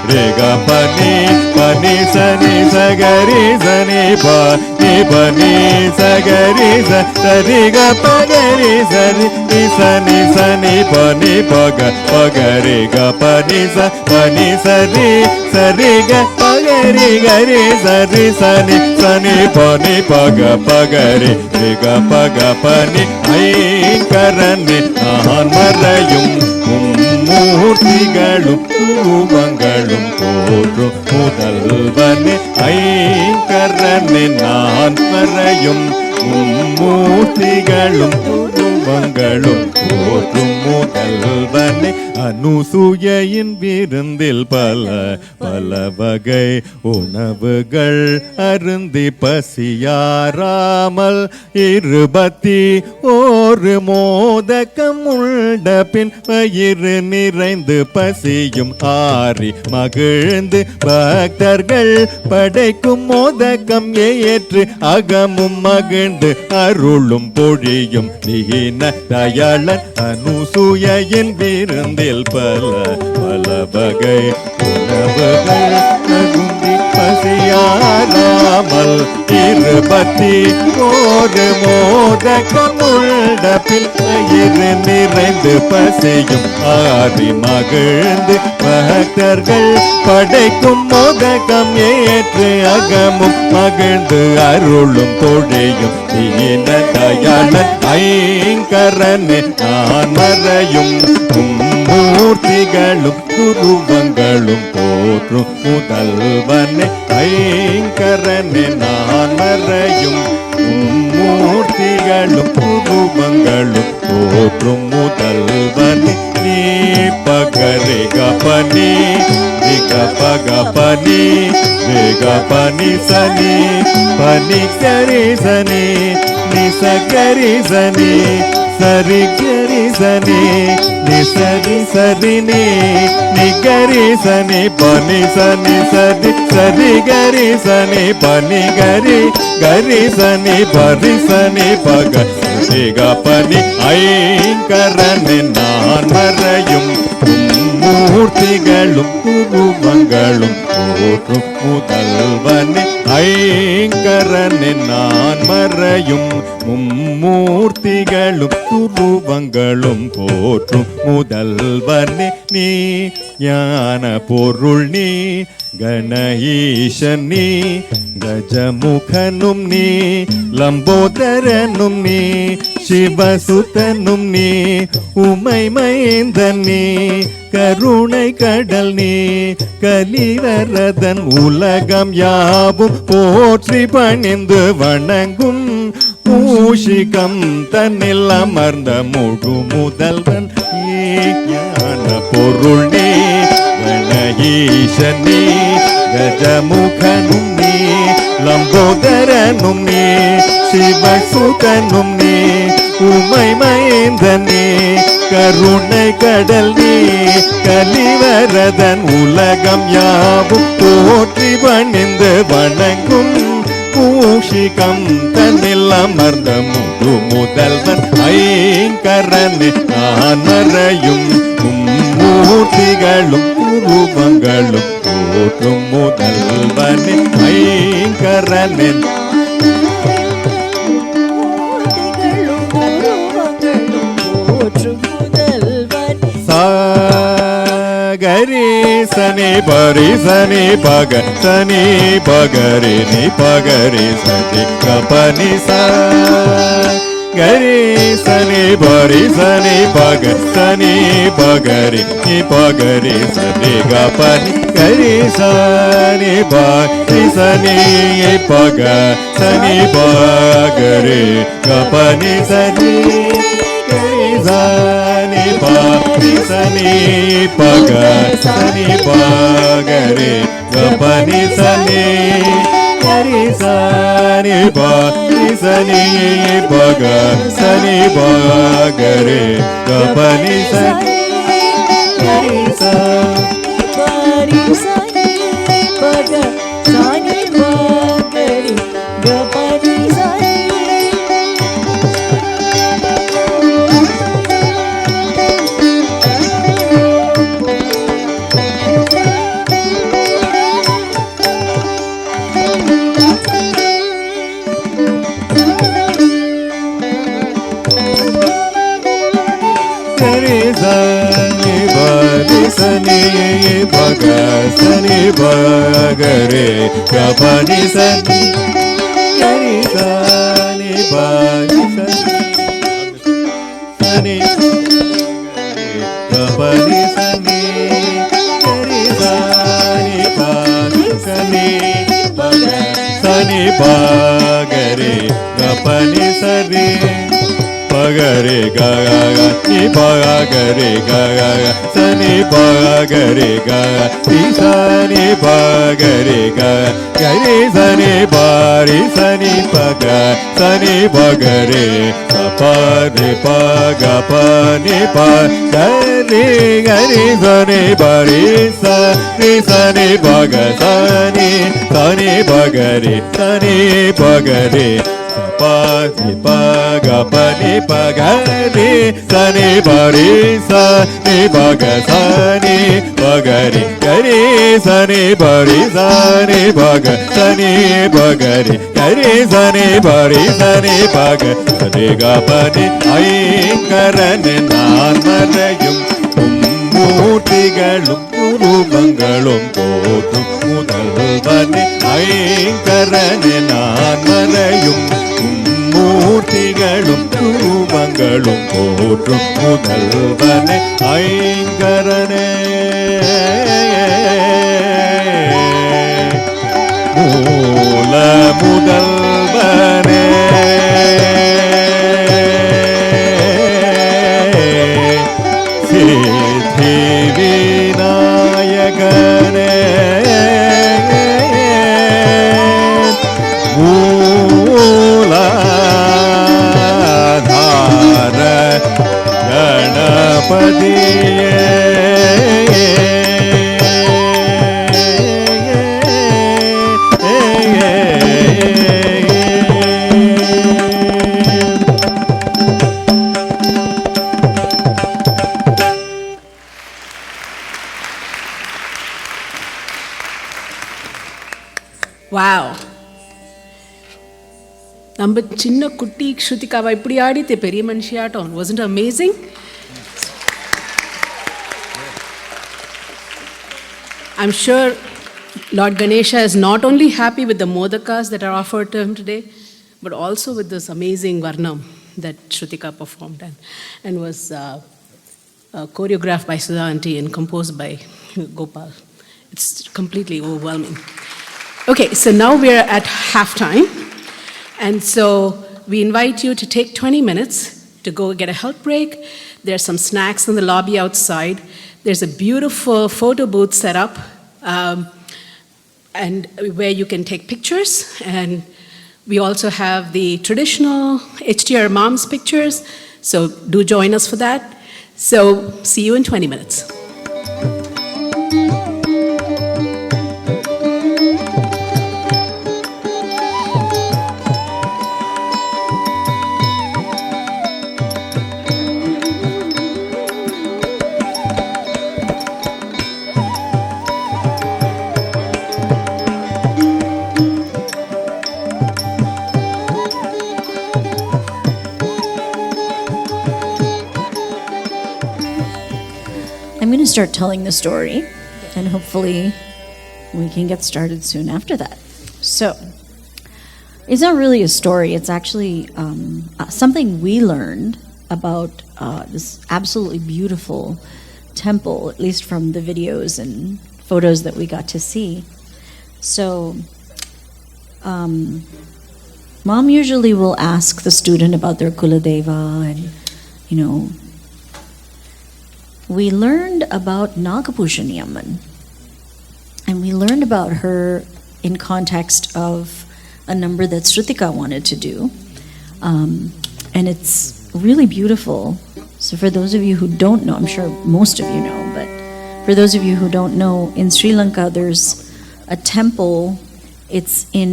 ரேகா பனி சனி சகரி சனி பனி சகரி சரி பகரி சரி சனி சனி பனி பகரி பனி சரி சரி பகரி கரி சரி சனி சனி பனி பகரி பக பனி ஐங்கரனே நான் மறையும் மூர்த்திகளும் உருவங்களும் போற்றும் முதல்வனே ஐங்கரனே நான் மறையும் மூர்த்திகளும் உருவங்களும் போற்றும் முதல்வனே அனுசூயையின் விருந்தில் பல பல வகை உணவுகள் அருந்தி பசியாராமல் 21 மோதகம் உண்ட பின் வயிறு நிறைந்து பசியும் ஆறி மகிழ்ந்து பக்தர்கள் படைக்கும் மோதகம் ஏற்று அகமும் மகிழ்ந்து அருளும் பொழியும் தீன தயாளன் அனுசூயையின் விருந்தில் பல பல வகை உணவுகள் அருந்தி பசியாராமல் 21 மோதகம் உண்ட பின் வயிறு நிறைந்து பசியும் ஆறி மகிழ்ந்து பக்தர்கள் படைக்கும் மோதகம் ஏற்று அகமும் மகிழ்ந்து அருளும் பொழியும் தீன தயாளன் ஐங்கரனே நான் மறையும் மூர்த்திகளும் துருவங்களும் போற்றும் முதல்வனே ஐங்கரனே நான் மறையும் மூர்த்திகளும் துருவங்களும் போற்றும் முதல்வனே நீ பகரே கபனி பகபனி வேகபனி சனி பனி கரி சனி நிசகரி சனி சரி கரி சனி நிசரி சரி நிகரி சனி பனி சனி சரி சரி கரி சனி பனி கரி கரி சனி பரி சனி பக பனி ஐங்கரனே நான் மறையும் மூர்த்திகளும் துருவங்களும் போற்றும் முதல்வனே ஐங்கரனே நான் மறையும் மும்மூர்த்திகளும் துருவங்களும் போற்றும் முதல்வனே நீ ஞான பொருள் நீ கணஈசன் நீ கஜமுகனும் நீ லம்போதரனும் நீ சிவசுதனும் நீ உமை மைந்தன் நீ கருணை கடல் நீ கலிவரதன் உலகம் யாவும் போற்றி பணிந்து வணங்கும் மூஷிகம் தன்னில் அமர்ந்த முழு முதல்வன் ஞான பொருள் நீ கணஈசன் நீ கஜமுகனும் நீ லம்போதரனும் நீ சிவசுதனும் நீ உமை மைந்தன் நீ கருணை கடல் நீ கலிவரதன் உலகம் யாவும் போற்றி பணிந்து வணங்கும் பூஷிகம் தன்னில் அமர்ந்த முழு முதல்வன் ஐங்கரனே நான் மறையும் மூர்த்திகளும் உருவங்களும் போற்றும் முதல்வனே ஐங்கரனே கரி சனி பரி சனி பக சனி பகரி நி பகரி சனி கபனி ச கரி சனி பரி சனி பக சனி பகரி நி பகரி சனி கபனி கரி சனி பரி சனி பக சனி பகரி கபனி சனி சனி பரி சனி பக சனி பகரி கபனி சனி கரி சனி பரி சனி பக சனி பகரி கபனி சனி கரி சனி சனி பக சனி பகரி கபனி சனி சனி பக சனி பகரே கபனி சனி கரி சனி பனி சனி கபனி சனி கரி சனி பனி சனி பக சனி பகரே கபனி சனி ga re ga ga ga ni pa ga re ga ga ga sa ni pa ga re ga ri sa ni pa ga re ga ga re sa ni pa ga sa ni pa ga re sa pa ga pa ni pa ga re sa ni pa re sa ni pa ga sa ni pa ga re sa ni pa ga re sa pa ga pa ni pa ga re sa ni pa re sa ni pa ga sa ni pa ga re sa ni pa re sa ni pa ga sa ni pa ga re sa ni pa re sa ni pa ga sa ni ga pa ni ai karane naan marayum மூர்த்திகளும் ரூபங்களும் போற்றும் முதல்வனே ஐங்கரனே நான் மறையும் மூர்த்திகளும் ரூபங்களும் போற்றும் முதல்வனே ஐங்கரனே மூல முதல்வனே விநாயகனே மூலாதார கணபதியே Wow. நம்ம சின்ன குட்டி ஸ்ருதிகாவை இப்படி ஆடித்து பெரிய மனுஷியாட்டம். Wasn't it amazing? I'm sure Lord Ganesha is not only happy with the modakas that are offered to him today, but also with this amazing Varnam that Shrutika performed and was choreographed by Sudha Auntie and composed by Gopal. It's completely overwhelming. Okay, so now we're at halftime, and so we invite you to take 20 minutes to go get a health break. There's some snacks in the lobby outside. There's a beautiful photo booth set up, and where you can take pictures. And we also have the traditional HTR moms pictures, so do join us for that. So see you in 20 minutes. I'm going to start telling the story, and hopefully we can get started soon after that. So, it's not really a story, it's actually something we learned about this absolutely beautiful temple, at least from the videos and photos that we got to see. So, Mom usually will ask the student about their Kuladeva and, you know, we learned about Nagapushani Amman, and we learned about her in context of a number that Sruthika wanted to do, and it's really beautiful. So for those of you who don't know, I'm sure most of you know, but for those of you who don't know, in Sri Lanka there's a temple. It's on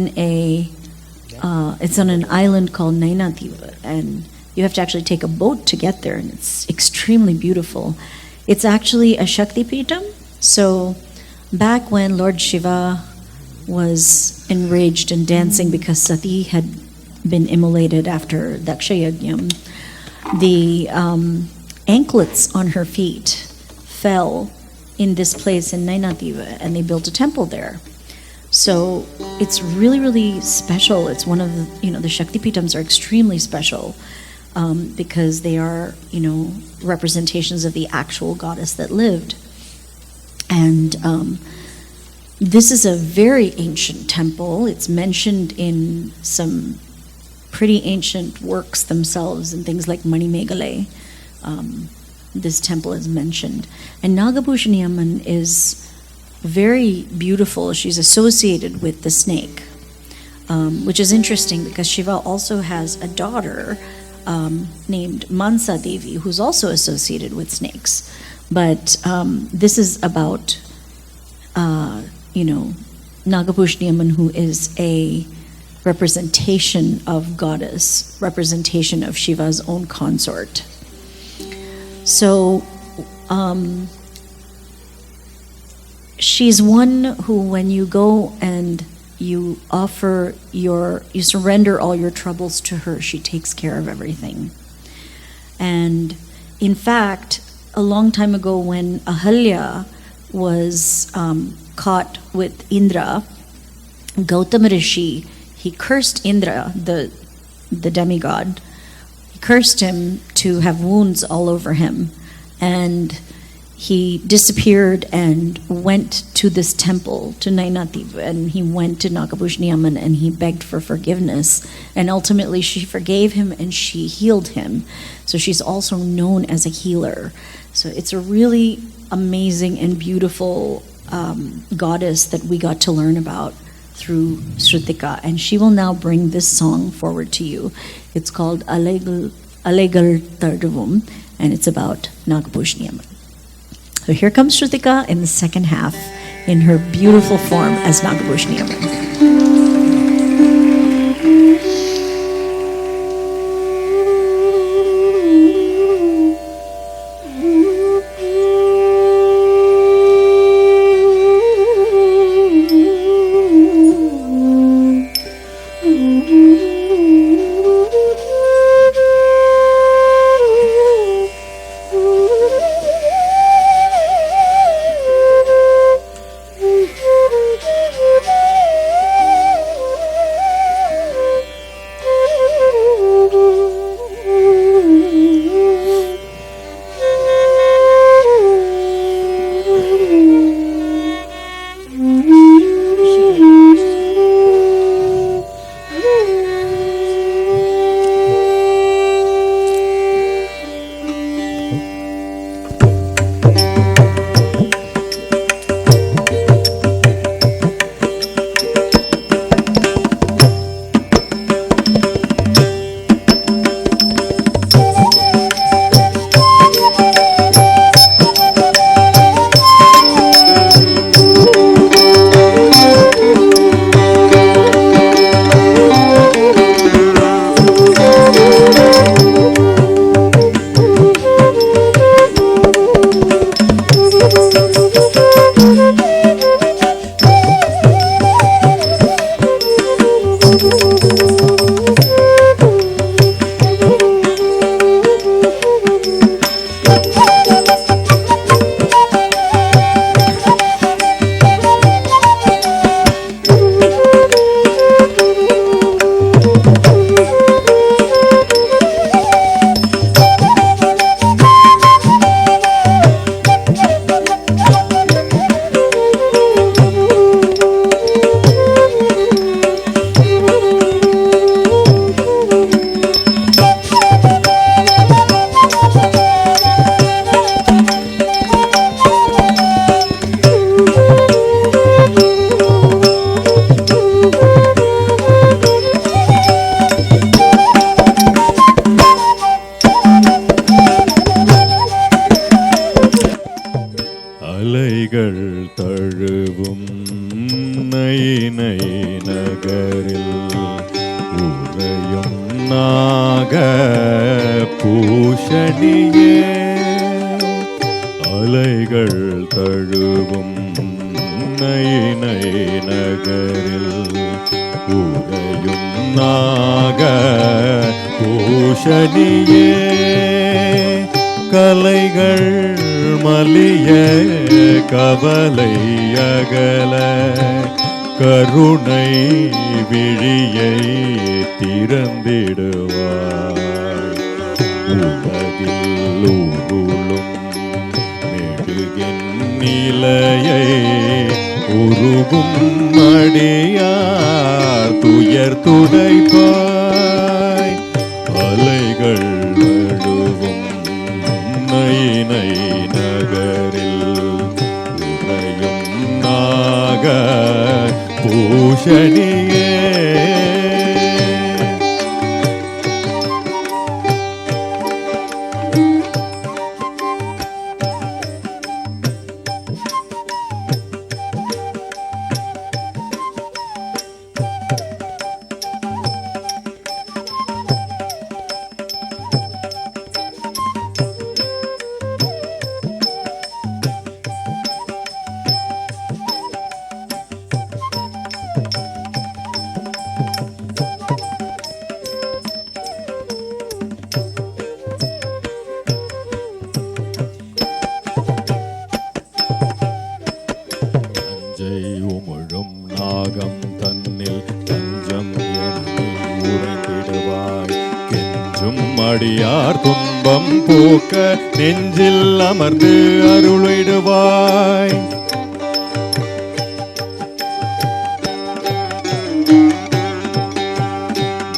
an island called Nainathiva, and you have to actually take a boat to get there, and it's extremely beautiful. It's actually a Shakti Pitam. So back when Lord Shiva was enraged and dancing because Sati had been immolated after Dakshayajnam, the anklets on her feet fell in this place in Nainathiva, and they built a temple there. So it's really, really special. It's one of the, the Shakti Pitams are extremely special. Because they are, representations of the actual goddess that lived. And this is a very ancient temple. It's mentioned in some pretty ancient works themselves and things like Mani Megale. This temple is mentioned. And Nagabhushani Amman is very beautiful. She's associated with the snake, which is interesting because Shiva also has a daughter named Mansa Devi, who's also associated with snakes. But this is about, Nagabhushani Amman, who is a representation of goddess, representation of Shiva's own consort. So she's one who, when you go and you surrender all your troubles to her, she takes care of everything. And in fact, a long time ago when Ahalya was caught with Indra, Gautama Rishi, he cursed Indra, the demigod. He cursed him to have wounds all over him. And he disappeared and went to this temple, to Nainativ, and he went to Nagabhushani Amman and he begged for forgiveness. And ultimately she forgave him and she healed him. So she's also known as a healer. So it's a really amazing and beautiful goddess that we got to learn about through Sruthika. And she will now bring this song forward to you. It's called Alegal Tardavum, and it's about Nagabhushani Amman. So here comes Sruthika in the second half in her beautiful form as Nagabhushani Amman. உருகும் அடியார் துயர் துடைப்பார் பூஷணியே. உமிழும் நாகம் தன்னில் தஞ்சம் எண்ணி உறைந்திடுவாய். கெஞ்சும் அடியார் துன்பம் போக்க நெஞ்சில் அமர்ந்து அருளிடுவாய்.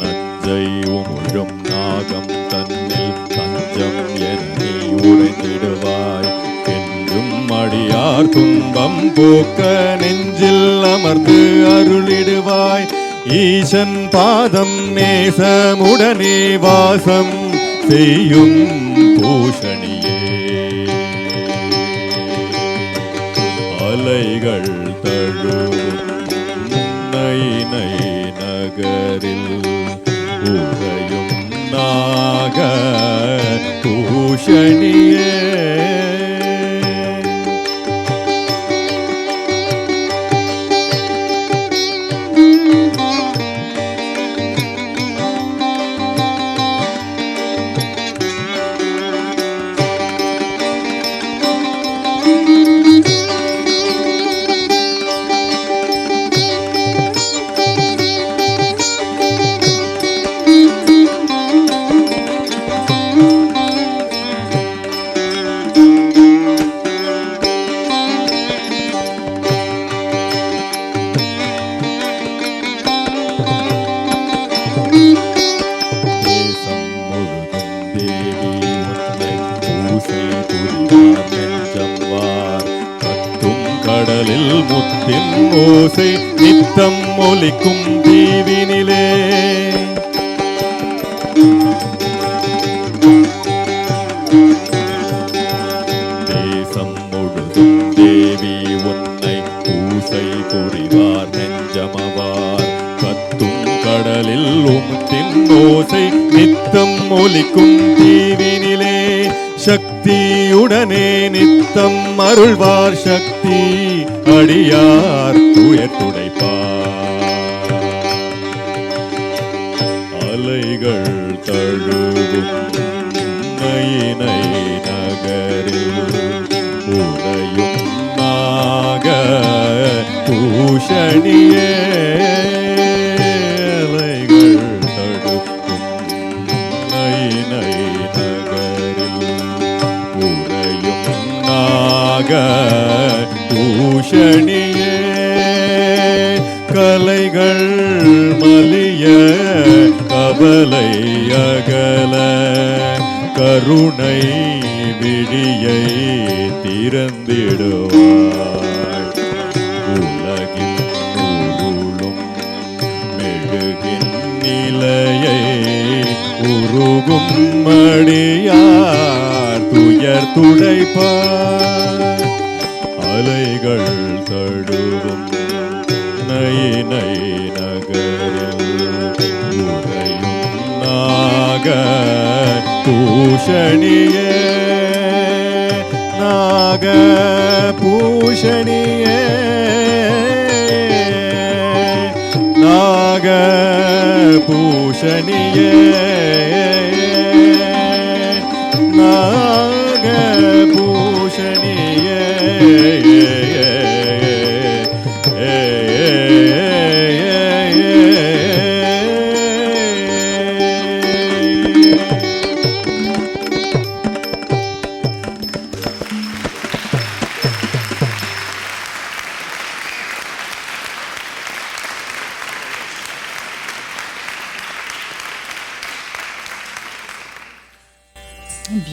நஞ்சை உமிழும் நாகம் தன்னில் தஞ்சம் எண்ணி உறைந்திடுவாய். அடியார் துன்பம் போக்க நெஞ்சில் அமர்ந்து அருளிடுவாய். ஈசன் பாதம் நேசமுடனே வாசம் செய்யும் பூஷணியே. அலைகள் தழுவும் நை நகரில் உறையும் நாக பூஷணியே. முத்தின் ஓசை நித்தம் ஒலிக்கும் தீவினிலே. தேசம் முழுதும் தேவி உன்னை பூசை புரிவார் நெஞ்சமவார். கத்தும் கடலில் முத்தின் ஓசை நித்தம் ஒலிக்கும் தீவினிலே. சக்தியுடனே நித்தம் அருள்வார் சக்தி அடியார் துயர் துடைப்பார். அலைகள் தழுவும் நை நகரில் உறையும் நாக பூஷணியே. அலைகள் தழுவும் நை நகரில் உறையும் நாக பூஷணியே. கலைகள் மலிய கவலை அகல கருணை விழியை திறந்திடுவாய். உலகின் உருளும் மெழுகின் நிலையை உருகும் அடியார் துயர் துடைப்பார். அலைகள் தழுவும் நை நகரில் உறையும் நாக பூஷணியே. நாக பூஷணியே. நாக பூஷணியே. நாக பூஷணியே.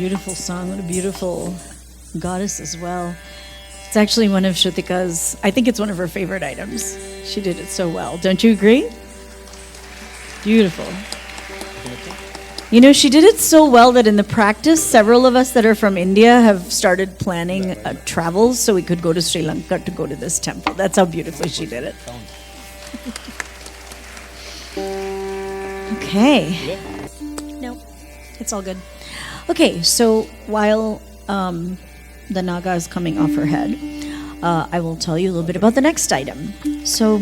Beautiful song. What a beautiful goddess as well. It's actually one of Sruthika's, I think it's one of her favorite items. She did it so well. Don't you agree? Beautiful. You know, she did it so well that in the practice, several of us that are from India have started planning travels so we could go to Sri Lanka to go to this temple. That's how beautifully she did it. Okay. No, it's all good. Okay, so while the naga is coming off her head, I will tell you a little bit about the next item. So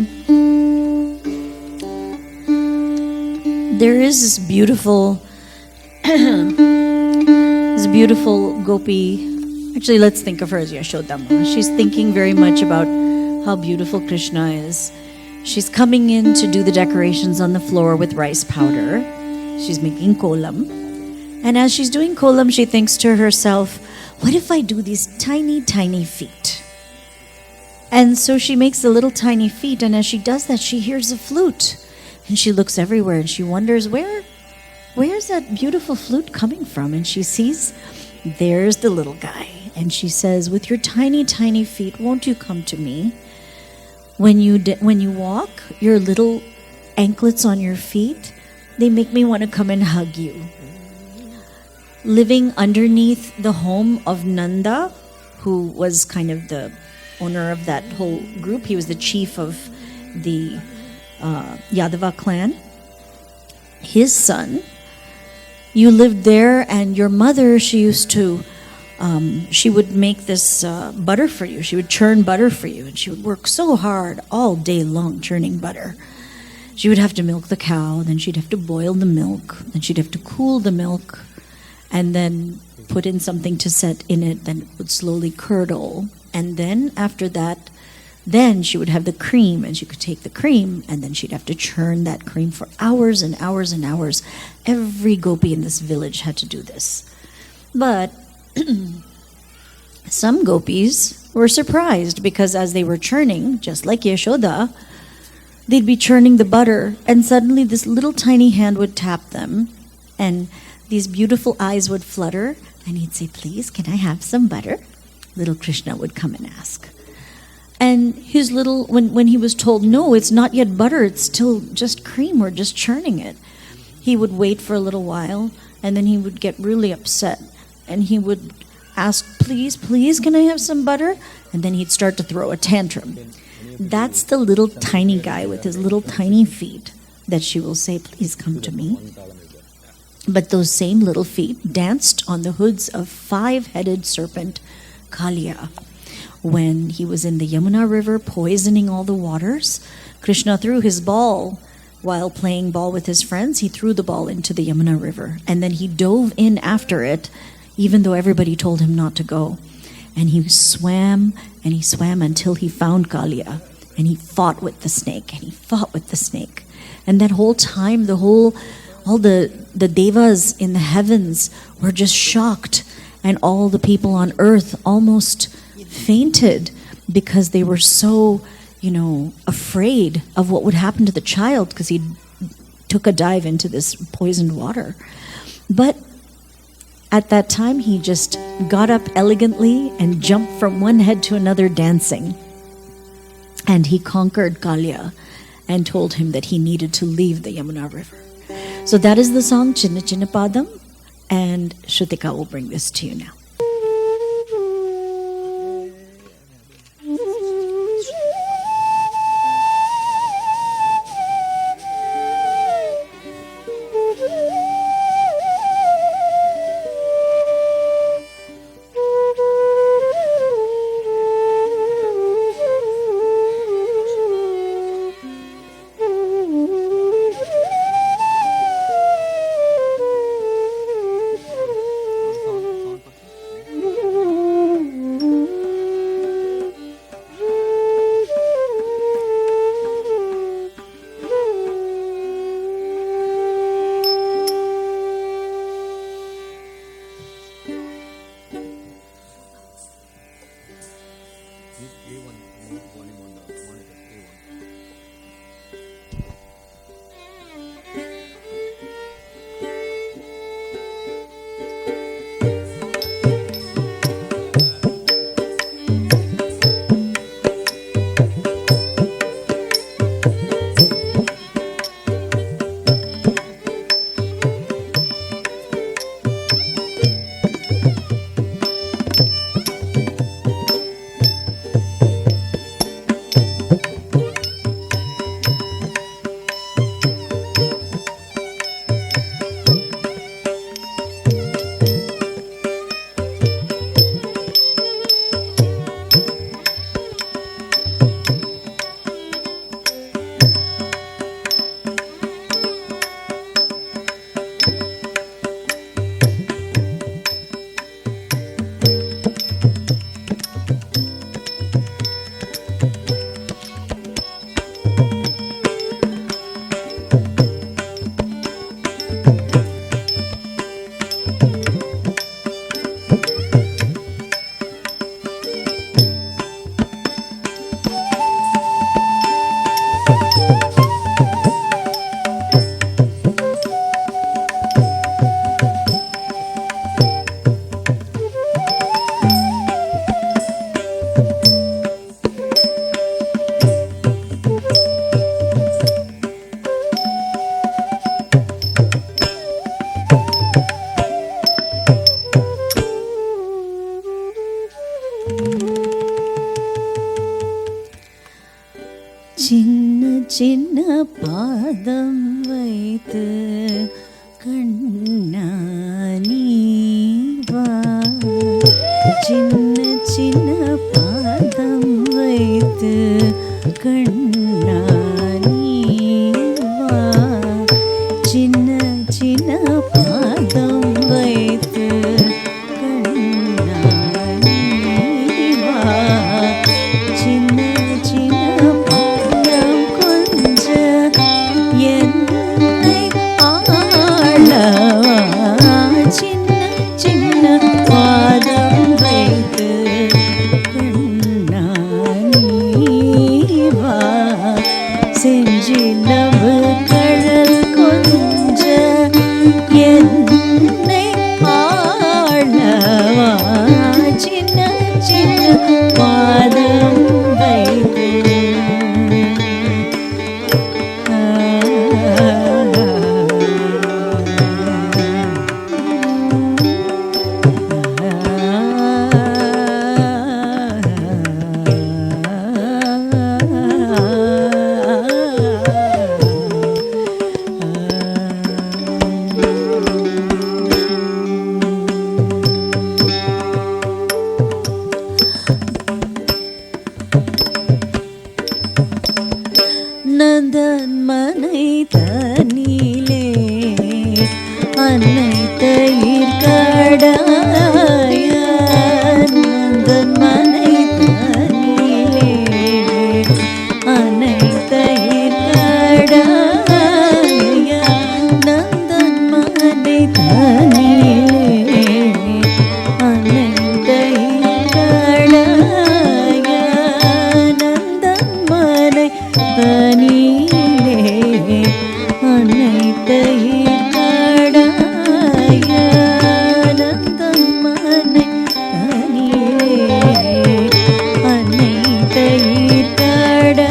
there is this beautiful gopi. Actually, let's think of her as Yashodama. She's thinking very much about how beautiful Krishna is. She's coming in to do the decorations on the floor with rice powder. She's making kolam. And as she's doing kolam, she thinks to herself, what if I do these tiny, tiny feet? And so she makes the little tiny feet, and as she does that, she hears a flute. And she looks everywhere, and she wonders, where's that beautiful flute coming from? And she sees, there's the little guy. And she says, with your tiny, tiny feet, won't you come to me? When you walk, your little anklets on your feet, they make me want to come and hug you. Living underneath the home of Nanda, who was kind of the owner of that whole group. He was the chief of the Yadava clan. His son, you lived there, and your mother, she used to, she would make this butter for you. She would churn butter for you, and she would work so hard all day long churning butter. She would have to milk the cow, then she'd have to boil the milk, then she'd have to cool the milk, and then put in something to set in it, then it would slowly curdle. And then after that, then she would have the cream, and she could take the cream, and then she'd have to churn that cream for hours and hours and hours. Every gopi in this village had to do this. But some gopis were surprised, because as they were churning, just like Yashoda, they'd be churning the butter, and suddenly this little tiny hand would tap them, and these beautiful eyes would flutter, and he'd say, please, can I have some butter? Little Krishna would come and ask. And his little, when he was told, no, it's not yet butter, it's still just cream, we're just churning it, he would wait for a little while, and then he would get really upset, and he would ask, please, can I have some butter? And then he'd start to throw a tantrum. That's the little tiny guy with his little tiny feet that she will say, please come to me. But those same little feet danced on the hoods of 5-headed serpent Kalia. When he was in the Yamuna river poisoning all the waters, Krishna threw his ball. While playing ball with his friends, he threw the ball into the Yamuna river. And then he dove in after it, even though everybody told him not to go. And he swam until he found Kalia. And he fought with the snake, and he fought with the snake. And that whole time, all the devas in the heavens were just shocked, and all the people on earth almost fainted, because they were so, afraid of what would happen to the child, because he took a dive into this poisoned water. But at that time, he just got up elegantly and jumped from one head to another dancing. And he conquered Kalia and told him that he needed to leave the Yamuna river. So that is the song Chinna Chinna Padam, and Sruthika will bring this to you now. சின்ன சின்ன பாதம் வைத்து கண்ணா நீ வா. சின்ன சின்ன பாதம் வைத்து கண்ணா நீ வா. சின்ன சின்ன பாதம் வைத்து கண்ணா நீ வா. சின்ன சின்ன பாதம் கொஞ்ச என்னை ஆளவா. சின்ன சின்ன பாதம் வைத்து கண்ணா நீ வா. செஞ்சிலவு கடல் கொஞ்ச என்னை ஆளவா. சின்ன சின்ன பாதம் வைத்து நந்தன் மனை தனிலே அன்னை தயிர் கடாய. நந்தன் மனை தனிலே அன்னை தயிர் கடாய. நந்தன் மனை தனிலே அன்னை தயிர் கடாய. நந்தன் மனை தனிலே அன்னை தயிர் கடாய. நந்தன் மனை தனிலே அன்னை தயிர் கடாய.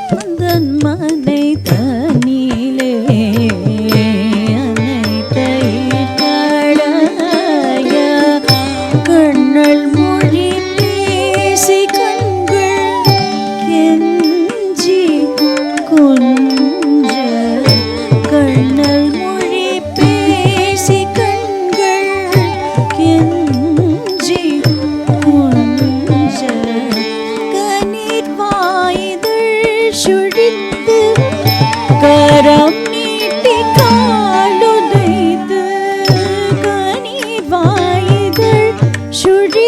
நந்தன் மனை தனிலே அன்னை தயிர் கடாய. கண்ணல் மொழி பேசி கண்கள் கெஞ்சி கொஞ்ச. கண்ணல் மொழி பேசி கண்கள் கெஞ்சி கொஞ்ச. கண்ணீர் வாய்தழ் சுழித்து கரம் நீட்டி காலுதைத்து. கண்ணீர் வாய்தழ் சுழி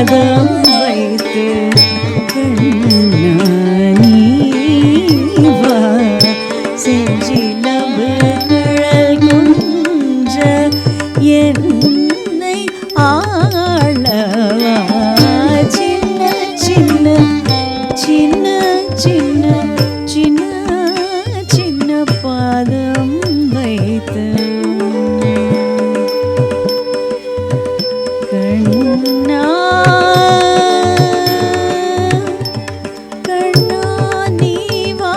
பாதம் வைத்து கண்ணானீவா செஞ்சிலவு கழல் குன்ற என்னை ஆளவா சின்ன சின்ன சின்ன சின்ன சின்ன சின்ன பாதம் வைத்து கண்ணா கண்ணா நீவா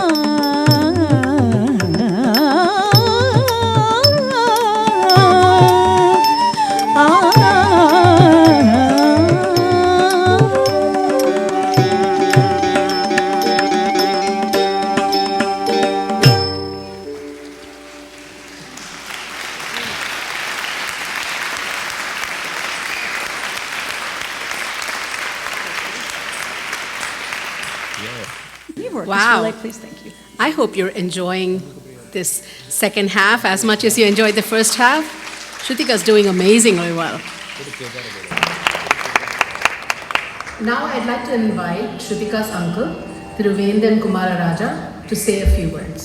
Wow. Please, thank you. I hope you're enjoying this second half as much as you enjoyed the first half. Sruthika's doing amazingly well. Now I'd like to invite Sruthika's uncle, Thiruvendan Kumara Raja, to say a few words.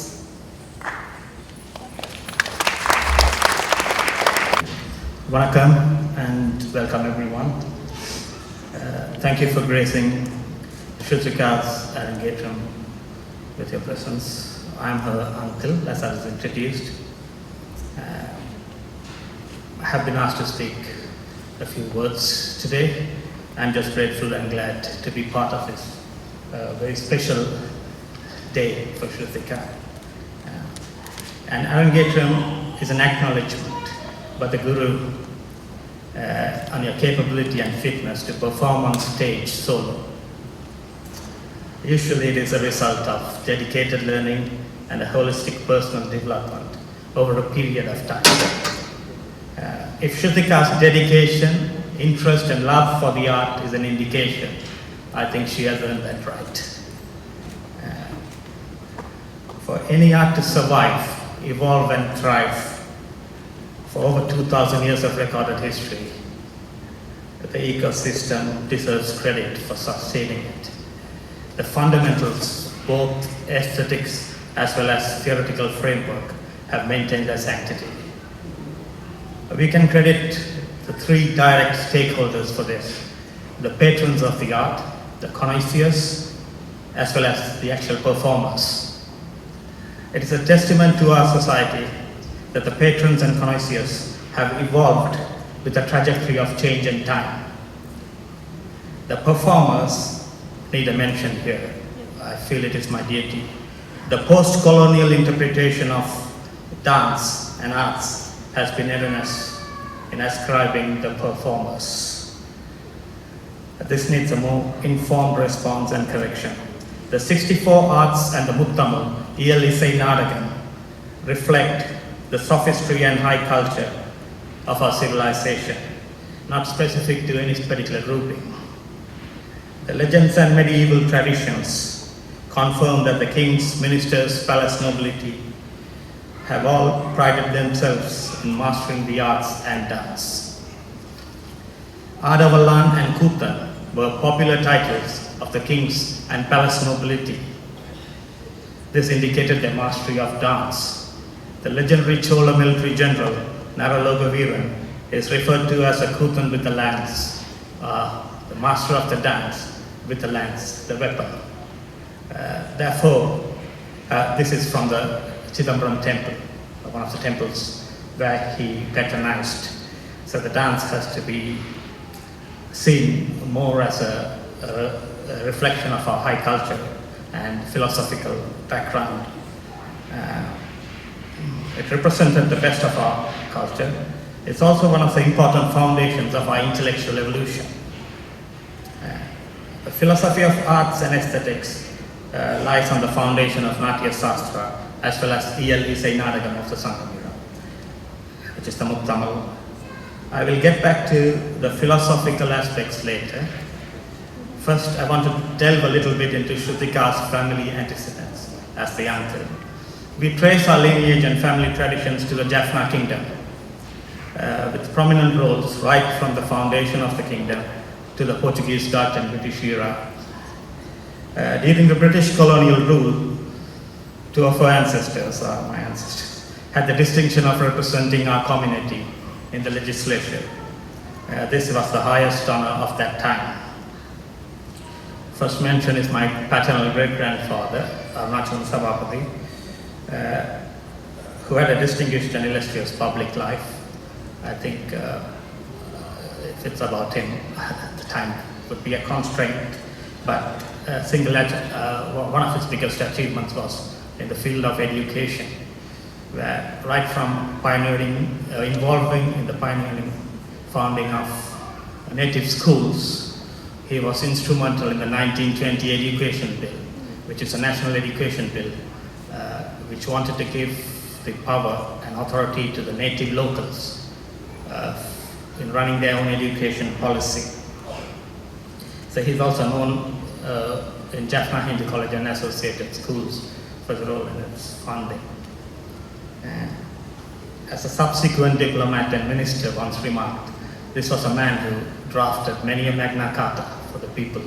Vanakkam and welcome everyone. Thank you for gracing Sruthika's Arangetram with your presence. I'm her uncle, as I was introduced. I have been asked to speak a few words today. I'm just grateful and glad to be part of this very special day for Sruthika. And Arangetram is an acknowledgement by the Guru on your capability and fitness to perform on stage solo. Usually it is a result of dedicated learning and a holistic personal development over a period of time. If Sruthika's dedication, interest and love for the art is an indication, I think she has earned that right. For any art to survive, evolve and thrive for over 2,000 years of recorded history, the ecosystem deserves credit for sustaining it. The fundamentals, both aesthetics as well as theoretical framework, have maintained their sanctity. We can credit the three direct stakeholders for this: the patrons of the art, the connoisseurs, as well as the actual performers. It is a testament to our society that the patrons and connoisseurs have evolved with a trajectory of change and time. The performers need a mention here. I feel it is my duty. The post-colonial interpretation of dance and arts has been erroneous in ascribing the performers. This needs a more informed response and correction. The 64 arts and the Muttamil, Iyalisai Nadagam, reflect the sophistry and high culture of our civilization, not specific to any particular grouping. The legends and medieval traditions confirm that the kings, ministers, palace nobility have all prided themselves in mastering the arts and dance. Adavalan and Kutan were popular titles of the kings and palace nobility. This indicated their mastery of dance. The legendary Chola military general, Naralogaviran, is referred to as a Kutan with the lance, the master of the dance with the lance, the weapon. Therefore, this is from the Chidambaram temple, one of the temples where he patronized. So the dance has to be seen more as a reflection of our high culture and philosophical background. It represented the best of our culture. It's also one of the important foundations of our intellectual evolution. The philosophy of arts and aesthetics lies on the foundation of Natya Sastra as well as Iyalisai Nadagam of the Sangamira, which is the Muttamil. I will get back to the philosophical aspects later. First, I want to delve a little bit into Sruthika's family antecedents as the uncle. We trace our lineage and family traditions to the Jaffna kingdom, with prominent roles right from the foundation of the kingdom to to the Portuguese, Dutch and British era. During the British colonial rule, two of our ancestors, my ancestors, had the distinction of representing our community in the legislature. This was the highest honor of that time. First mention is my paternal great-grandfather, Arunachala Sabapathy, who had a distinguished and illustrious public life. I think if it's about him, at the time would be a constraint, but one of his biggest achievements was in the field of education, where right from involving in the pioneering founding of native schools, he was instrumental in the 1920 Education Bill, which is a national education bill, which wanted to give the power and authority to the native locals in running their own education policy. So he's also known in Jaffna Hindu College and associated schools for the role in its funding. And as a subsequent diplomat and minister once remarked, this was a man who drafted many a Magna Carta for the people,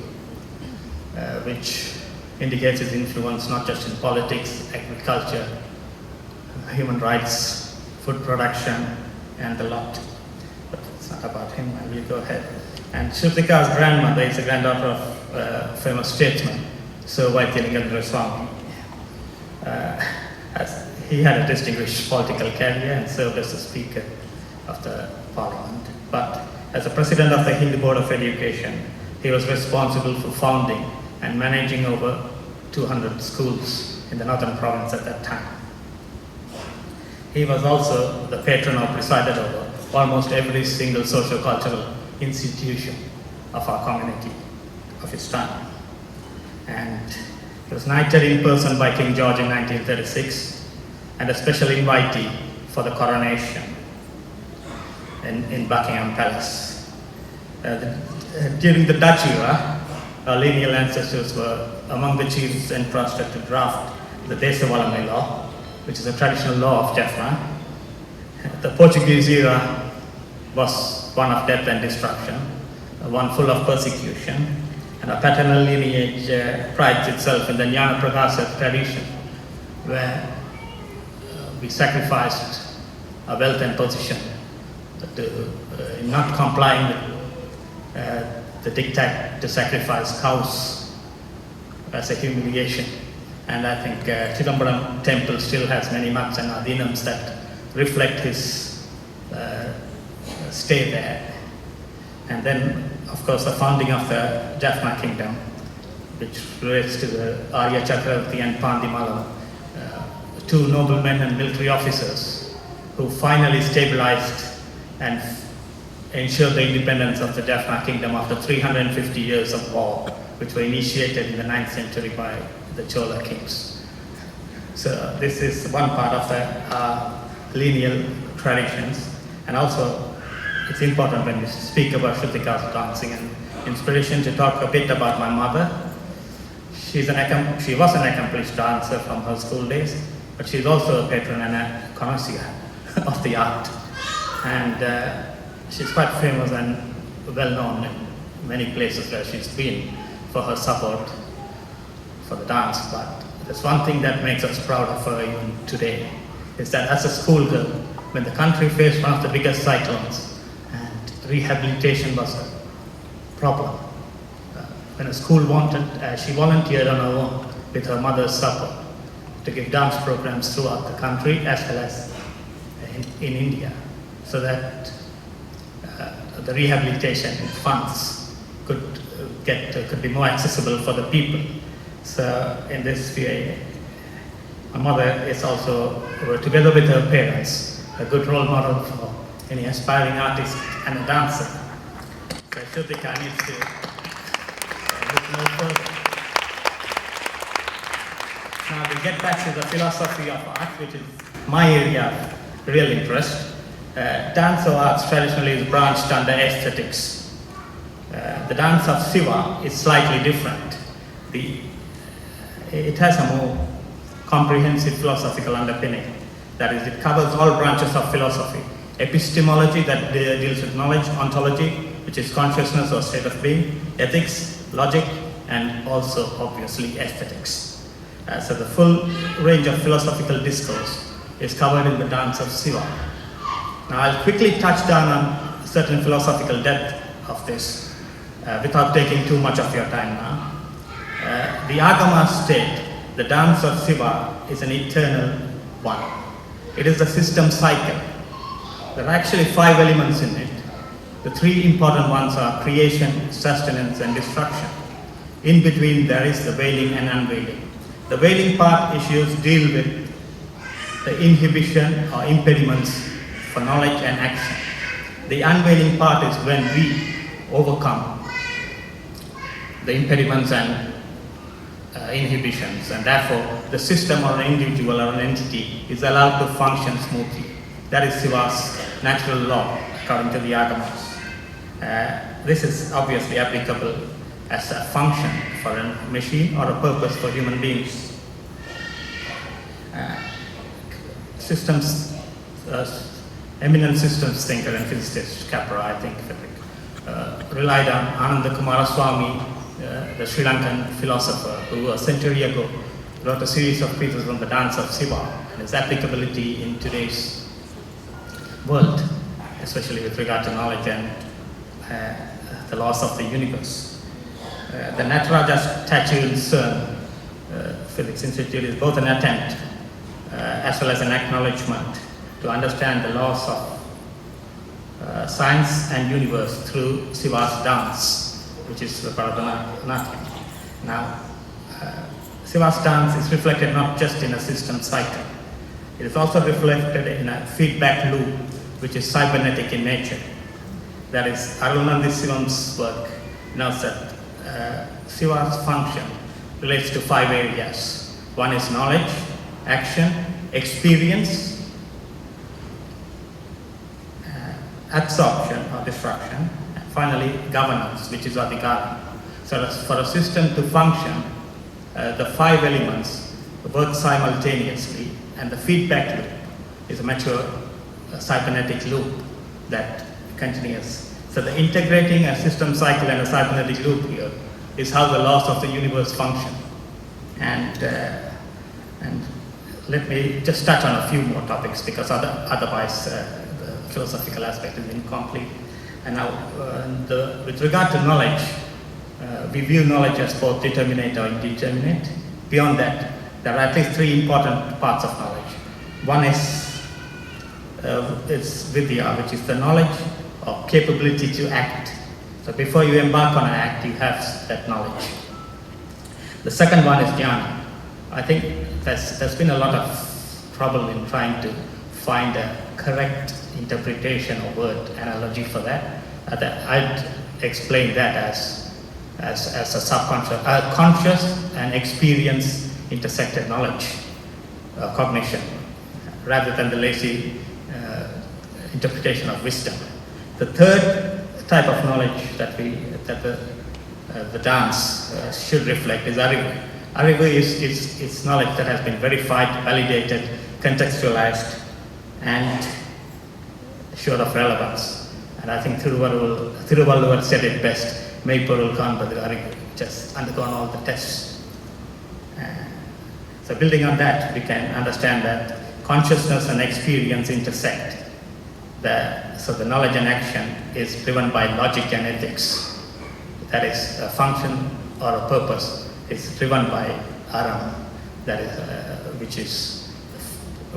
which indicates his influence not just in politics, agriculture, human rights, food production, and the lot. But it's not about him, I will go ahead. And Sruthika's grandmother is the granddaughter of a famous statesman, Sir Vaidyanathan Swami. He had a distinguished political career and served as the Speaker of the Parliament. But as the President of the Hindu Board of Education, he was responsible for founding and managing over 200 schools in the northern province at that time. He was also the patron or presided over almost every single socio-cultural institution of our community of his time. And he was knighted in person by King George in 1936 and a special invitee for the coronation in Buckingham Palace. During the Dutch era, our lineal ancestors were among the chiefs entrusted to draft the Desavalame law, which is a traditional law of Jaffna. The Portuguese era was one of death and destruction, one full of persecution, and our paternal lineage prides itself in the Jnana Prakasa tradition, where we sacrificed our wealth and position in not complying with the diktat to sacrifice cows as a humiliation. And I think Chidambaram temple still has many maps and adinams that reflect his stay there. And then, of course, the founding of the Jaffna kingdom, which relates to the Arya Chakravarti and Pandimala, two noblemen and military officers who finally stabilized and ensured the independence of the Jaffna kingdom after 350 years of war, which were initiated in the 9th century by the Chola kings. So this is one part of the lineal traditions, and also it's important when we speak about Sruthika's dancing and inspiration to talk a bit about my mother. She was an accomplished dancer from her school days, but she's also a patron and a connoisseur of the art. And she's quite famous and well known in many places where she's been for her support for the dance. But there's one thing that makes us proud of her even today, is that as a schoolgirl, when the country faced one of the biggest cyclones and rehabilitation was a problem, when a school wanted, she volunteered on her own with her mother's support to give dance programs throughout the country as well as in India, so that the rehabilitation funds could be more accessible for the people. So in this way, my mother is also, together with her parents, a good role model for any aspiring artist and a dancer. So Sruthika needs to look no further. Now we get back to the philosophy of art, which is my area of real interest. Dance or arts traditionally is branched under aesthetics. The dance of Shiva is slightly different. It has a more comprehensive philosophical underpinning. That is, it covers all branches of philosophy. Epistemology, that deals with knowledge, ontology, which is consciousness or state of being, ethics, logic, and also obviously aesthetics. So the full range of philosophical discourse is covered in the dance of Shiva. Now I'll quickly touch down on certain philosophical depth of this without taking too much of your time now. The Agama state, the dance of Shiva, is an eternal one. It is the system cycle. There are actually 5 elements in it. The 3 important ones are creation, sustenance, and destruction. In between there is the veiling and unveiling. The veiling part issues deal with the inhibition or impediments for knowledge and action. The unveiling part is when we overcome the impediments and inhibitions, and therefore the system or an individual or an entity is allowed to function smoothly. That is Shiva's natural law according to the Agamas. This is obviously applicable as a function for a machine or a purpose for human beings. Eminent systems thinker and physicist Capra, I think, relied on Ananda Kumaraswamy, the Sri Lankan philosopher, who a century ago wrote a series of pieces on the dance of Shiva and its applicability in today's world, especially with regard to knowledge and the laws of the universe. The Nataraja statue in CERN Physics Institute is both an attempt as well as an acknowledgement to understand the laws of science and universe through Shiva's dance, which is the Bharatanatyam. Now, Shiva's dance is reflected not just in a system cycle, it is also reflected in a feedback loop, which is cybernetic in nature. That is, Arunandi Shivan's work notes that Shiva's function relates to 5 areas. One is knowledge, action, experience, absorption or destruction, and finally governance, which is adhikara. So for a system to function, the 5 elements work simultaneously, and the feedback loop is a mature cybernetic loop that continues. So the integrating a system cycle and a cybernetic loop here is how the laws of the universe function. And let me just touch on a few more topics, because otherwise the philosophical aspect is incomplete. And now, with regard to knowledge, we view knowledge as both determinate or indeterminate. Beyond that, there are at least 3 important parts of knowledge. One is it's vidya, which is the knowledge or capability to act. So before you embark on an act, you have that knowledge. The second one is jnana. I think there's been a lot of trouble in trying to find a correct interpretation or word analogy for that. I'd explain that as a subconscious, conscious and experience intersected knowledge, cognition, rather than the lazy interpretation of wisdom. The third type of knowledge that the dance should reflect is arivu. Arivu is knowledge that has been verified, validated, contextualized, and sure of relevance. And I think Thiruvalluvar said it best, Meipurul Kanbadu Arivu, just undergone all the tests. So building on that, we can understand that consciousness and experience intersect. So the knowledge and action is driven by logic and ethics. That is, a function or a purpose is driven by aram, that is,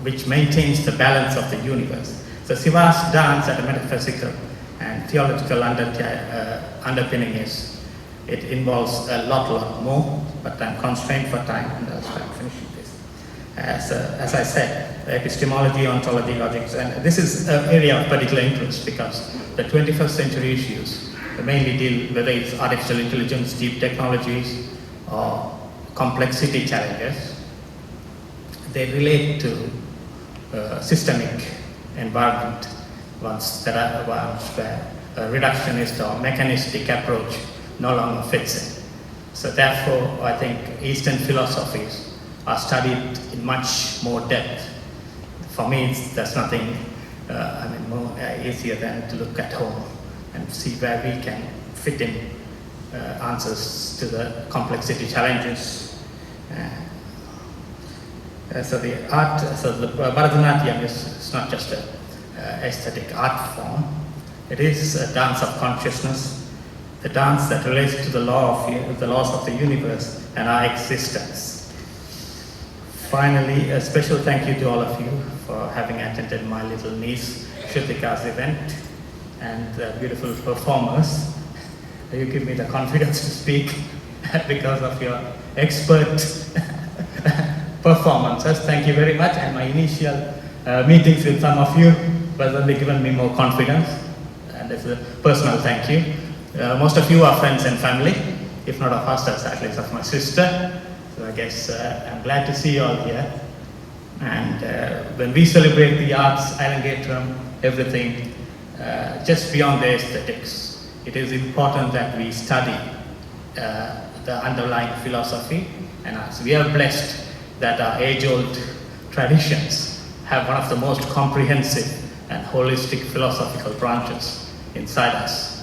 which maintains the balance of the universe. So Shiva's dance at a metaphysical and theological underpinning is, it involves a lot more, but I'm constrained for time, and I'll start finishing this. As I said, epistemology, ontology, logics, and this is an area of particular interest because the 21st century issues mainly deal, whether it's artificial intelligence, deep technologies, or complexity challenges, they relate to systemic environment ones where a reductionist or mechanistic approach no longer fits in. So therefore, I think Eastern philosophies are studied in much more depth. For me, there's nothing more easier than to look at home and see where we can fit in answers to the complexity challenges. So the Bharatanatyam is not just an aesthetic art form. It is a dance of consciousness, the dance that relates to the laws of the universe and our existence. Finally, a special thank you to all of you for having attended my little niece Sruthika's event and the beautiful performers. You give me the confidence to speak because of your expert performances. Thank you very much. And my initial meetings with some of you has only given me more confidence. And it's a personal thank you. Most of you are friends and family, if not of us, at least of my sister. So I guess I'm glad to see you all here. And when we celebrate the arts, Arangetram, everything, just beyond the aesthetics, it is important that we study the underlying philosophy. And as we are blessed that our age-old traditions have one of the most comprehensive and holistic philosophical branches inside us.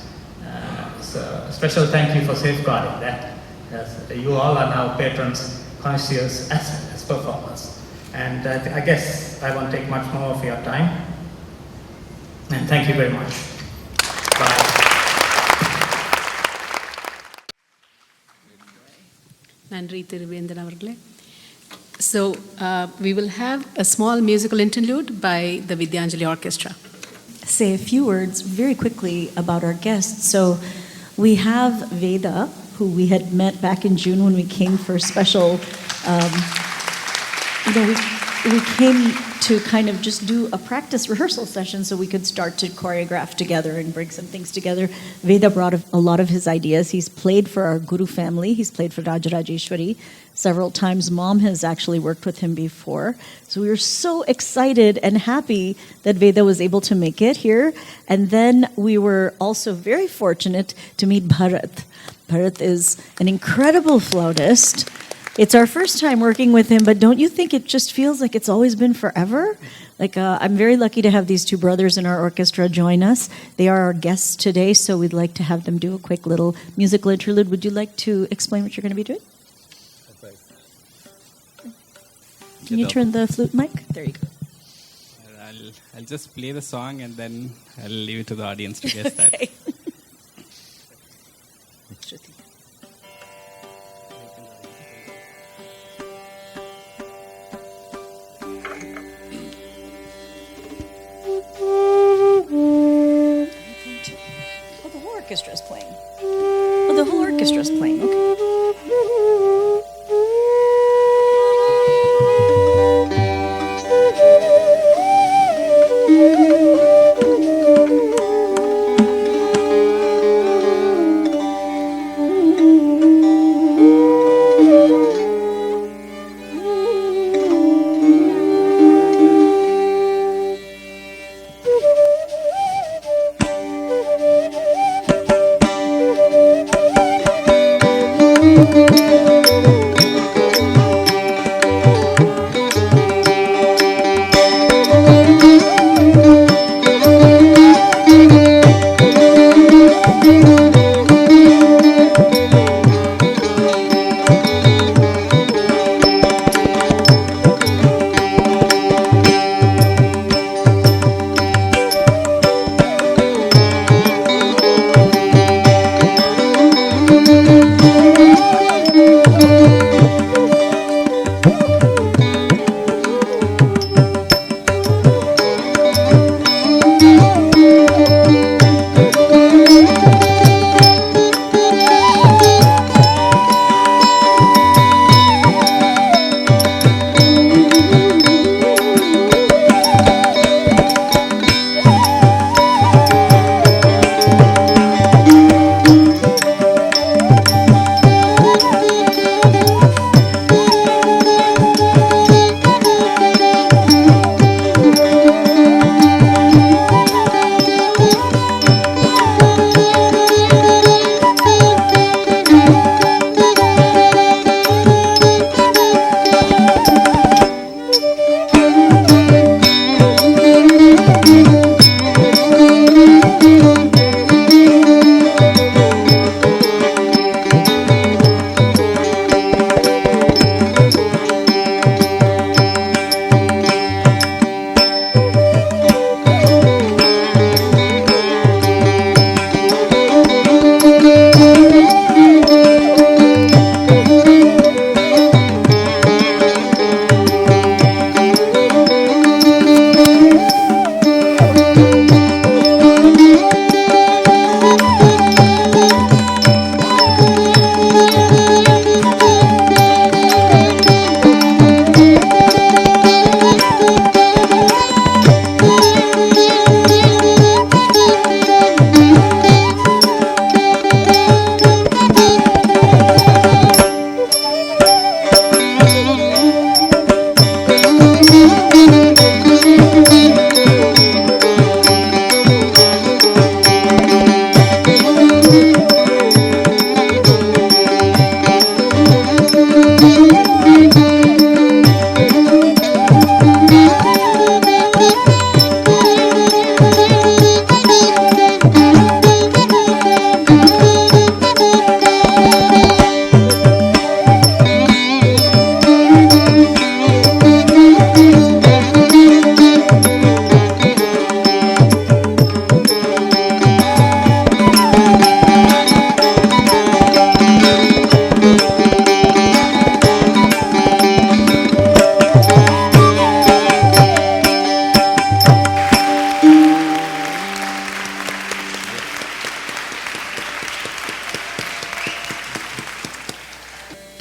So a special thank you for safeguarding that. You all are now patrons, connoisseurs, as performers. And I guess I won't take much more of your time. And thank you very much. Bye. Nandri Thiruvendan avargale. So we will have a small musical interlude by the Vidyanjali Orchestra. Say a few words very quickly about our guests. So we have Veda, who we had met back in June when we came for a special, we came to kind of just do a practice rehearsal session so we could start to choreograph together and bring some things together. Veda brought a lot of his ideas. He's played for our Guru family. He's played for Rajarajeshwari several times. Mom has actually worked with him before. So we were so excited and happy that Veda was able to make it here. And then we were also very fortunate to meet Bharat. Bharat is an incredible flautist. It's our first time working with him, but don't you think it just feels like it's always been forever? Like I'm very lucky to have these two brothers in our orchestra join us. They are our guests today, so we'd like to have them do a quick little musical interlude. Would you like to explain what you're going to be doing? Can you turn the flute mic? There you go. I'll just play the song and then I'll leave it to the audience to guess that. Okay. Oh, the whole orchestra is playing. Oh, the whole orchestra is playing. Okay.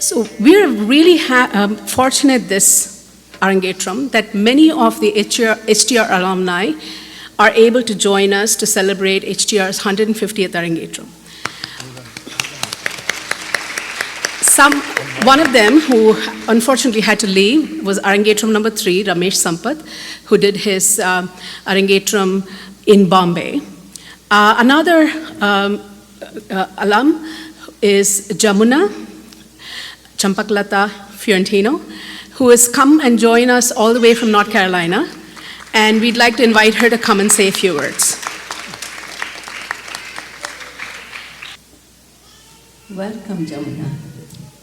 So we're really fortunate this Arangetram that many of the HTR alumni are able to join us to celebrate HTR's 150th Arangetram. One of them who unfortunately had to leave was Arangetram number 3, Ramesh Sampath, who did his Arangetram in Bombay. Another alum is Jamuna Champaklata Fiorentino, who has come and joined us all the way from North Carolina, and we'd like to invite her to come and say a few words. Welcome, Jamuna.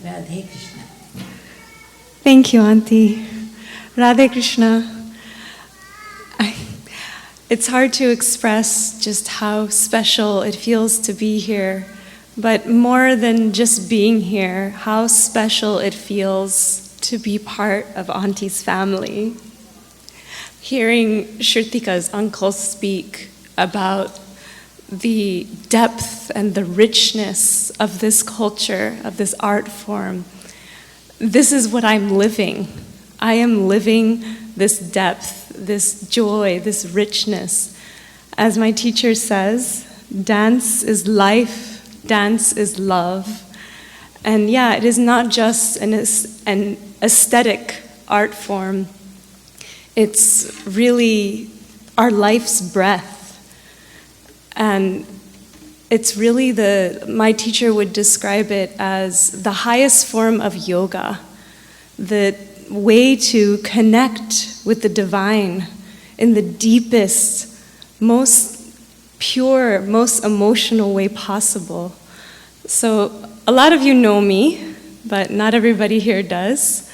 Radhe Krishna. Thank you, Auntie. Radhe Krishna. It's hard to express just how special it feels to be here, but more than just being here, how special it feels to be part of Auntie's family. Hearing Sruthika's uncle speak about the depth and the richness of this culture, of this art form, this is what I'm living. I am living this depth, this joy, this richness. As my teacher says, dance is life, dance is love. And yeah, it is not just an aesthetic art form. It's really our life's breath. And it's really my teacher would describe it as the highest form of yoga, the way to connect with the divine in the deepest, most pure, most emotional way possible. So a lot of you know me, but not everybody here does.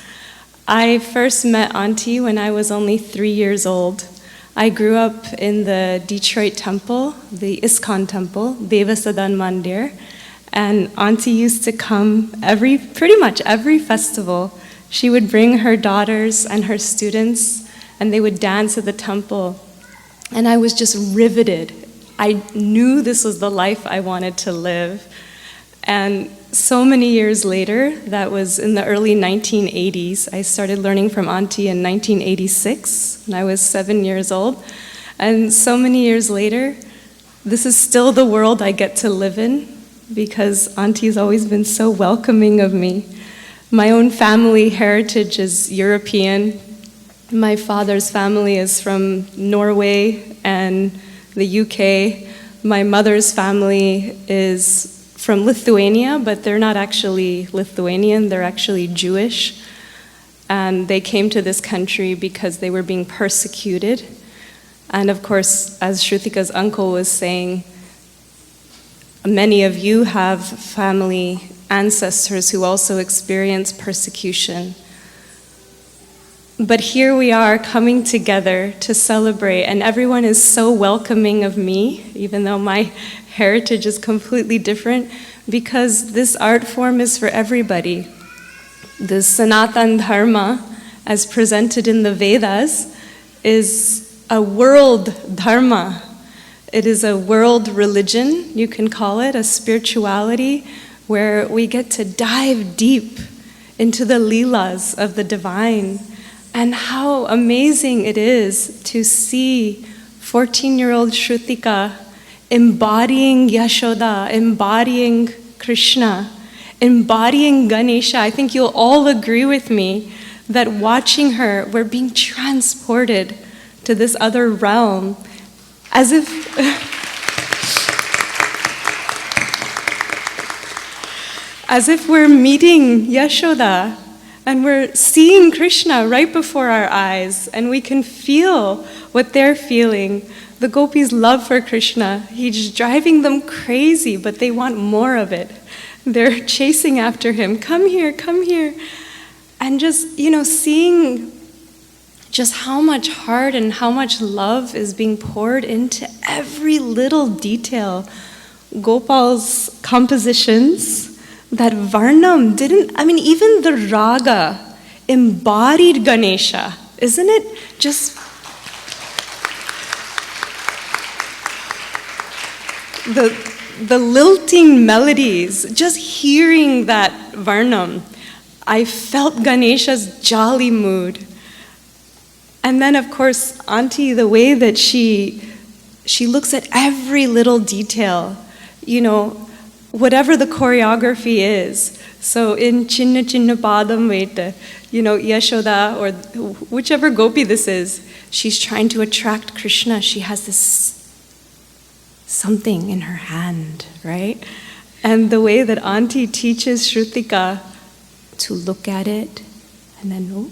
I first met Auntie when I was only 3 years old. I grew up in the Detroit temple, the ISKCON temple, Devasadan Mandir, and Auntie used to come pretty much every festival. She would bring her daughters and her students, and they would dance at the temple. And I was just riveted. I knew this was the life I wanted to live. And so many years later, that was in the early 1980s, I started learning from Auntie in 1986, when I was 7 years old. And so many years later, this is still the world I get to live in, because Auntie's always been so welcoming of me. My own family heritage is European. My father's family is from Norway and the UK. My mother's family is from Lithuania, but they're not actually Lithuanian, they're actually Jewish. And they came to this country because they were being persecuted. And of course, as Sruthika's uncle was saying, many of you have family ancestors who also experienced persecution. But here we are coming together to celebrate, and everyone is so welcoming of me, even though my heritage is completely different, because this art form is for everybody. The Sanatan Dharma, as presented in the Vedas, is a world dharma. It is a world religion, you can call it, a spirituality, where we get to dive deep into the leelas of the divine. And how amazing it is to see 14-year-old Sruthika embodying Yashoda, embodying Krishna, embodying Ganesha. I think you'll all agree with me that watching her, we're being transported to this other realm, as if we're meeting Yashoda and we're seeing Krishna right before our eyes, and we can feel what they're feeling. The gopis' love for Krishna, he's driving them crazy, but they want more of it. They're chasing after him, come here, come here. And just, seeing just how much heart and how much love is being poured into every little detail. Gopal's compositions, that Varnam even the raga embodied Ganesha, isn't it? Just the lilting melodies, just hearing that Varnam. I felt Ganesha's jolly mood. And then, of course, Auntie, the way that she looks at every little detail, you know, whatever the choreography is. So in Chinna Chinna Padam Veta, you know, Yashoda, or whichever gopi this is, she's trying to attract Krishna. She has this something in her hand, right? And the way that Auntie teaches Sruthika to look at it and then, oh,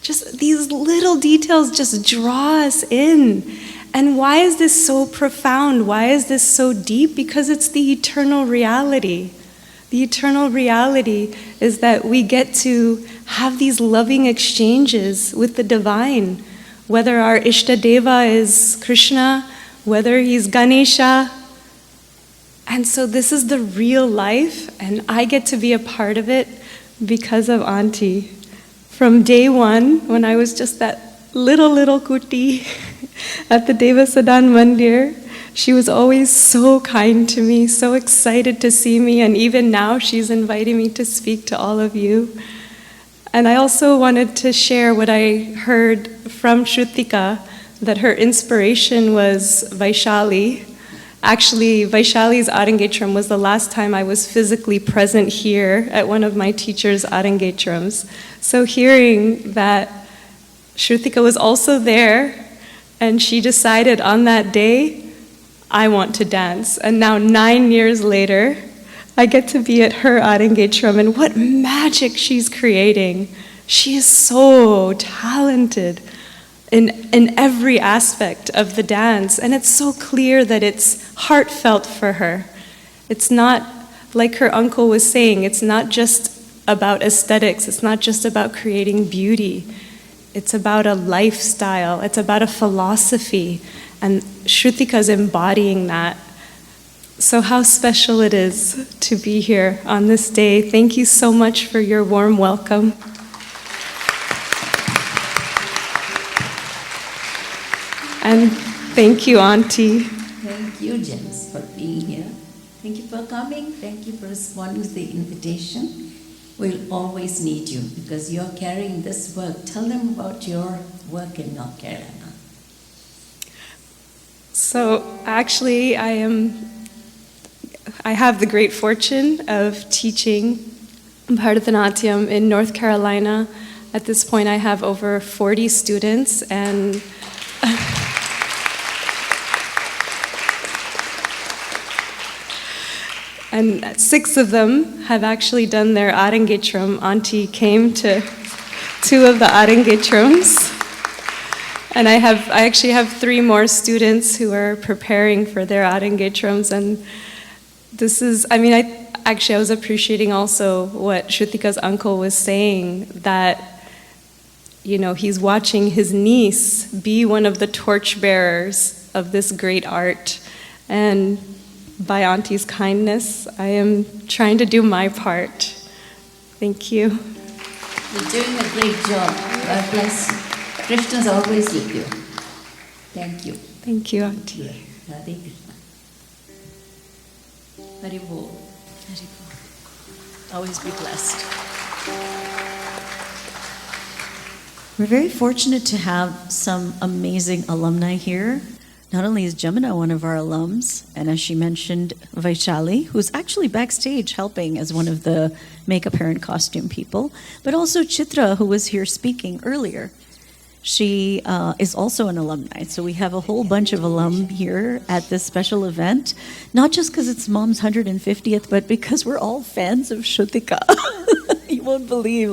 just these little details just draw us in. And why is this so profound? Why is this so deep? Because it's the eternal reality. The eternal reality is that we get to have these loving exchanges with the divine, whether our Ishtadeva is Krishna, whether he's Ganesha. And so this is the real life, and I get to be a part of it because of Auntie. From day one, when I was just that little kuti at the Devasadan Mandir, she was always so kind to me, so excited to see me, and even now she's inviting me to speak to all of you. And I also wanted to share what I heard from Sruthika, that her inspiration was Vaishali. Actually, Vaishali's Arangetram was the last time I was physically present here at one of my teacher's Arangetrams. So hearing that Sruthika was also there, and she decided on that day, I want to dance. And now 9 years later, I get to be at her Arangetram, and what magic she's creating. She is so talented in every aspect of the dance, and it's so clear that it's heartfelt for her. It's not, like her uncle was saying, it's not just about aesthetics, it's not just about creating beauty. It's about a lifestyle, it's about a philosophy, and Shrutika's embodying that. So how special it is to be here on this day. Thank you so much for your warm welcome. And thank you, Auntie. Thank you, James, for being here. Thank you for coming. Thank you for responding to the invitation. We'll always need you because you're carrying this work. Tell them about your work in North Carolina. So actually, I have the great fortune of teaching Bharatanatyam in North Carolina. At this point, I have over 40 students, and and 6 of them have actually done their Arangetram. Auntie came to 2 of the Arangetrams. And I actually have 3 more students who are preparing for their Arangetrams. And this is, I was appreciating also what Shrutika's uncle was saying, that, you know, he's watching his niece be one of the torchbearers of this great art. And by Auntie's kindness, I am trying to do my part. Thank you. You're doing a great job. God bless you. Krishna's always with you. Thank you. Thank you, Auntie. Radhe Krishna. Hari Bol. Hari Bol. Always be blessed. We're very fortunate to have some amazing alumni here. Not only is Jamuna one of our alums, and as she mentioned, Vaishali, who's actually backstage helping as one of the makeup, hair, and costume people, but also Chitra, who was here speaking earlier. She is also an alumni. So we have a whole bunch of alum here at this special event, not just because it's Mom's 150th, but because we're all fans of Sruthika. You won't believe,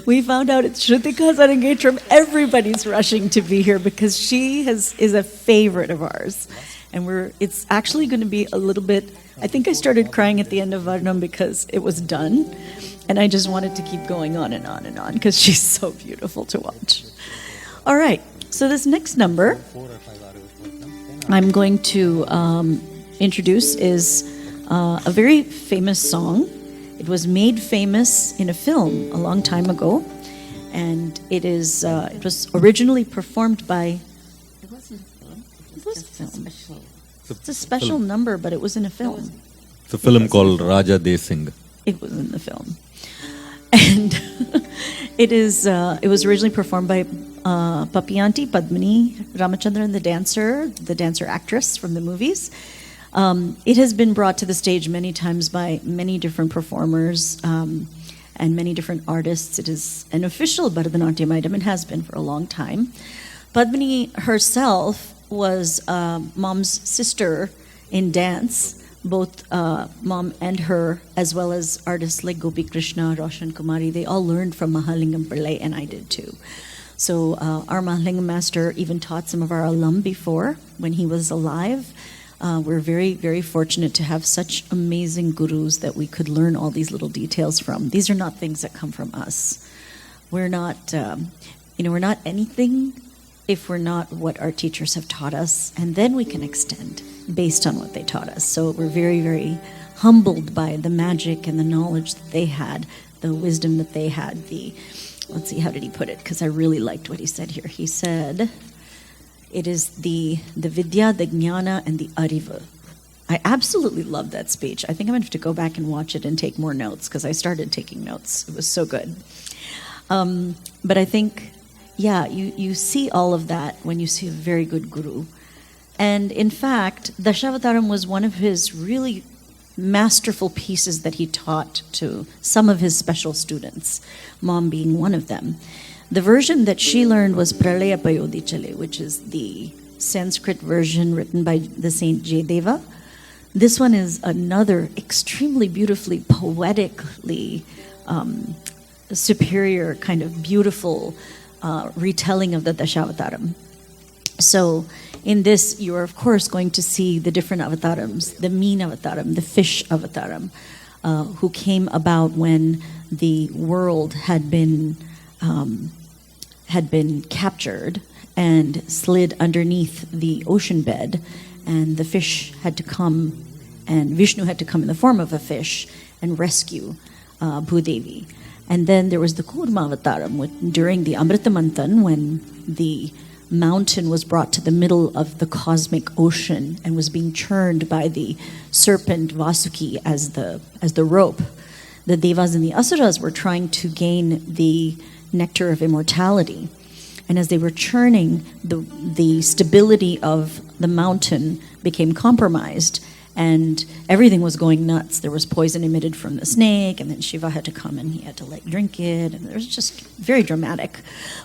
we found out it's Shrutika's Arangetram. Everybody's rushing to be here because she is a favorite of ours. And it's actually going to be a little bit, I think I started crying at the end of Varnam because it was done. And I just wanted to keep going on and on and on because she's so beautiful to watch. All right, so this next number I'm going to introduce is a very famous song. It was made famous in a film a long time ago, and it was originally performed by. It wasn't a film. It was a film. It's a special number, but it was in a film. It's a film called Raja De Singh. It was in the film. And it was originally performed by Papiyanti Padmini Ramachandran, the dancer actress from the movies. It has been brought to the stage many times by many different performers and many different artists. It is an official Bharatanatyam item and has been for a long time. Padmini herself was Mom's sister in dance. Both Mom and her, as well as artists like Gopi Krishna, Roshan Kumari, they all learned from Mahalingam Pillai, and I did too. So our Mahalingam master even taught some of our alum before when he was alive. We're very, very fortunate to have such amazing gurus that we could learn all these little details from. These are not things that come from us. We're not, we're not anything if we're not what our teachers have taught us, and then we can extend based on what they taught us. So we're very, very humbled by the magic and the knowledge that they had, the wisdom that they had, let's see, how did he put it? Because I really liked what he said here. He said, it is the vidya, the jnana, and the ariva. I absolutely love that speech. I think I'm going to have to go back and watch it and take more notes, because I started taking notes. It was so good. But I think, yeah, you see all of that when you see a very good guru. And in fact, Dashavataram was one of his really masterful pieces that he taught to some of his special students, Mom being one of them. The version that she learned was Pralaya Payodichale, which is the Sanskrit version written by the Saint Jayadeva. This one is another extremely beautifully, poetically superior, kind of beautiful retelling of the Dashavataram. So in this, you are, of course, going to see the different avatārams, the mean avataram, the fish avataram, who came about when the world had been captured and slid underneath the ocean bed, and the fish had to come, and Vishnu had to come in the form of a fish and rescue Bhudevi. And then there was the Kurma avataram during the Amrita Manthan, when the mountain was brought to the middle of the cosmic ocean and was being churned by the serpent Vasuki as the rope. The Devas and the Asuras were trying to gain the nectar of immortality. And as they were churning, the stability of the mountain became compromised, and everything was going nuts. There was poison emitted from the snake, and then Shiva had to come and he had to drink it, and it was just very dramatic.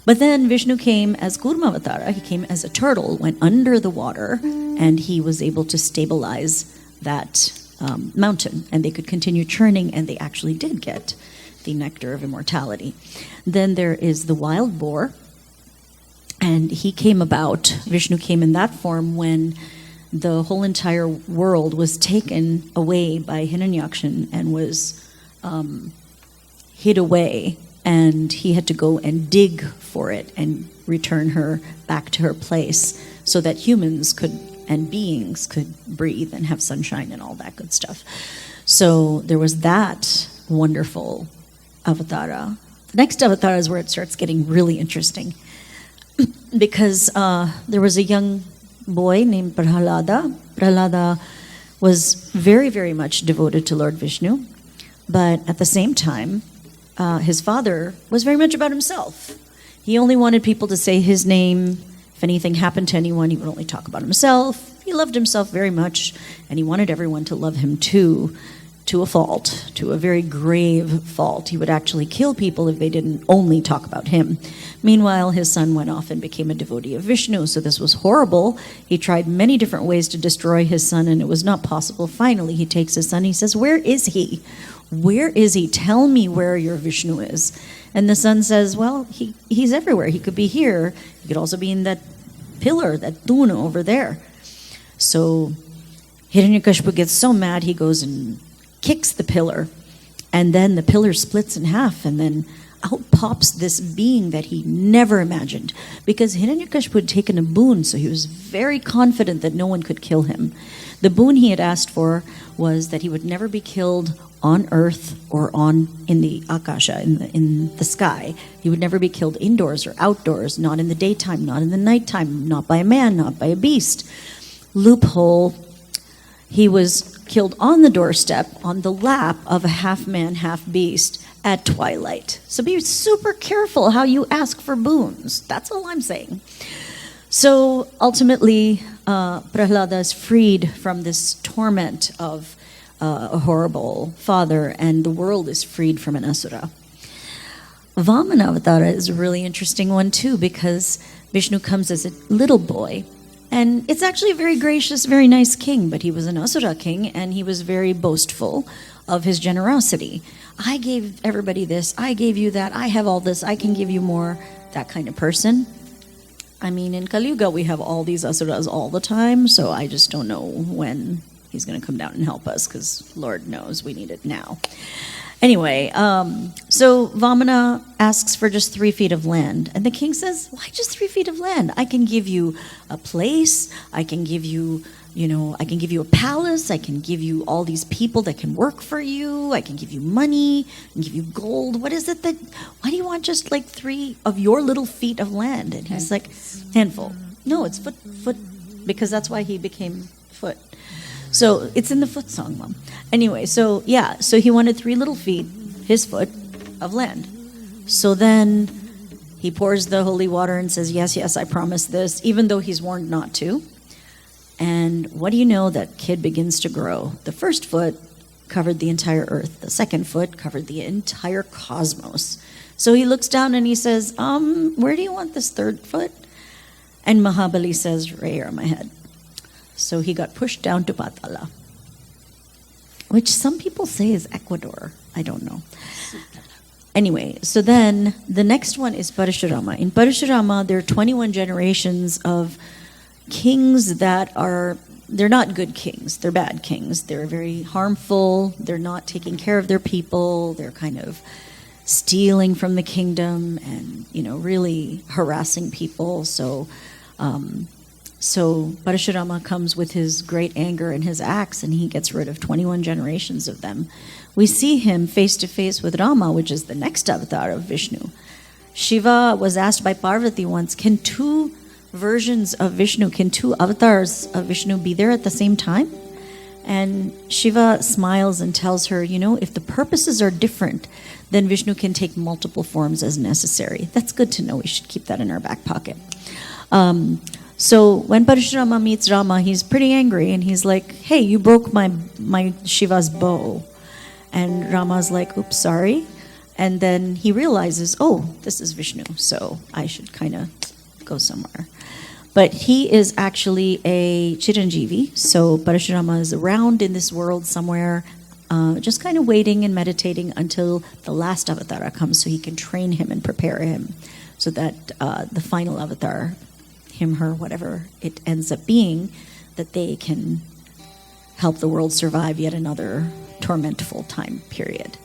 But then Vishnu came as Kurmavatara. He came as a turtle, went under the water, and he was able to stabilize that mountain, and they could continue churning, and they actually did get the nectar of immortality. Then there is the wild boar, and he came about, Vishnu came in that form when the whole entire world was taken away by Hiranyakshan and was hid away, and he had to go and dig for it and return her back to her place so that humans could and beings could breathe and have sunshine and all that good stuff. So there was that wonderful avatara. The next avatara is where it starts getting really interesting, because there was a young boy named Prahlada. Prahlada was very, very much devoted to Lord Vishnu, but at the same time, his father was very much about himself. He only wanted people to say his name. If anything happened to anyone, he would only talk about himself. He loved himself very much, and he wanted everyone to love him too, to a fault, to a very grave fault. He would actually kill people if they didn't only talk about him. Meanwhile, his son went off and became a devotee of Vishnu, so this was horrible. He tried many different ways to destroy his son, and it was not possible. Finally, he takes his son, he says, "Where is he? Where is he? Tell me where your Vishnu is." And the son says, "Well, he's everywhere. He could be here. He could also be in that pillar, that tuna over there." So Hiranyakashipu gets so mad, he goes and kicks the pillar, and then the pillar splits in half, and then out pops this being that he never imagined, because Hiranyakashipu had taken a boon, so he was very confident that no one could kill him. The boon he had asked for was that he would never be killed on earth or in the akasha, in the sky. He would never be killed indoors or outdoors, not in the daytime, not in the nighttime, not by a man, not by a beast. Loophole. He was killed on the doorstep, on the lap of a half man, half beast, at twilight. So be super careful how you ask for boons. That's all I'm saying. So ultimately, Prahlada is freed from this torment of a horrible father, and the world is freed from an asura. Vamana Avatara is a really interesting one too, because Vishnu comes as a little boy, and it's actually a very gracious, very nice king, but he was an asura king, and he was very boastful of his generosity. I gave everybody this, I gave you that, I have all this, I can give you more, that kind of person. I mean, in Kali Yuga, we have all these asuras all the time, so I just don't know when he's going to come down and help us, because Lord knows we need it now. Anyway, so Vamana asks for just 3 feet of land, and the king says, why just 3 feet of land? I can give you a place, I can give you, I can give you a palace, I can give you all these people that can work for you, I can give you money, I can give you gold. What is it why do you want just like 3 of your little feet of land? And he's like, handful. No, it's foot, because that's why he became foot. So it's in the foot song, Mom. Anyway, so he wanted 3 little feet, his foot, of land. So then he pours the holy water and says, yes, I promise this, even though he's warned not to. And what do you know? That kid begins to grow. The first foot covered the entire earth. The second foot covered the entire cosmos. So he looks down and he says, where do you want this 3rd foot? And Mahabali says, right here on my head. So he got pushed down to Patala, which some people say is Ecuador. I don't know. Anyway, so then the next one is Parashurama. In Parashurama, there are 21 generations of kings they're not good kings. They're bad kings. They're very harmful. They're not taking care of their people. They're kind of stealing from the kingdom and, really harassing people. So Parashurama comes with his great anger and his axe, and he gets rid of 21 generations of them. We see him face to face with Rama, which is the next avatar of Vishnu. Shiva was asked by Parvati once, can 2 versions of Vishnu, can 2 avatars of Vishnu be there at the same time? And Shiva smiles and tells her, if the purposes are different, then Vishnu can take multiple forms as necessary. That's good to know. We should keep that in our back pocket. So when Parashurama meets Rama, he's pretty angry, and he's like, hey, you broke my Shiva's bow. And Rama's like, oops, sorry. And then he realizes, oh, this is Vishnu, so I should kind of go somewhere. But he is actually a Chiranjeevi, so Parashurama is around in this world somewhere, just kind of waiting and meditating until the last avatar comes so he can train him and prepare him so that the final avatar, him, her, whatever it ends up being, that they can help the world survive yet another tormentful time period.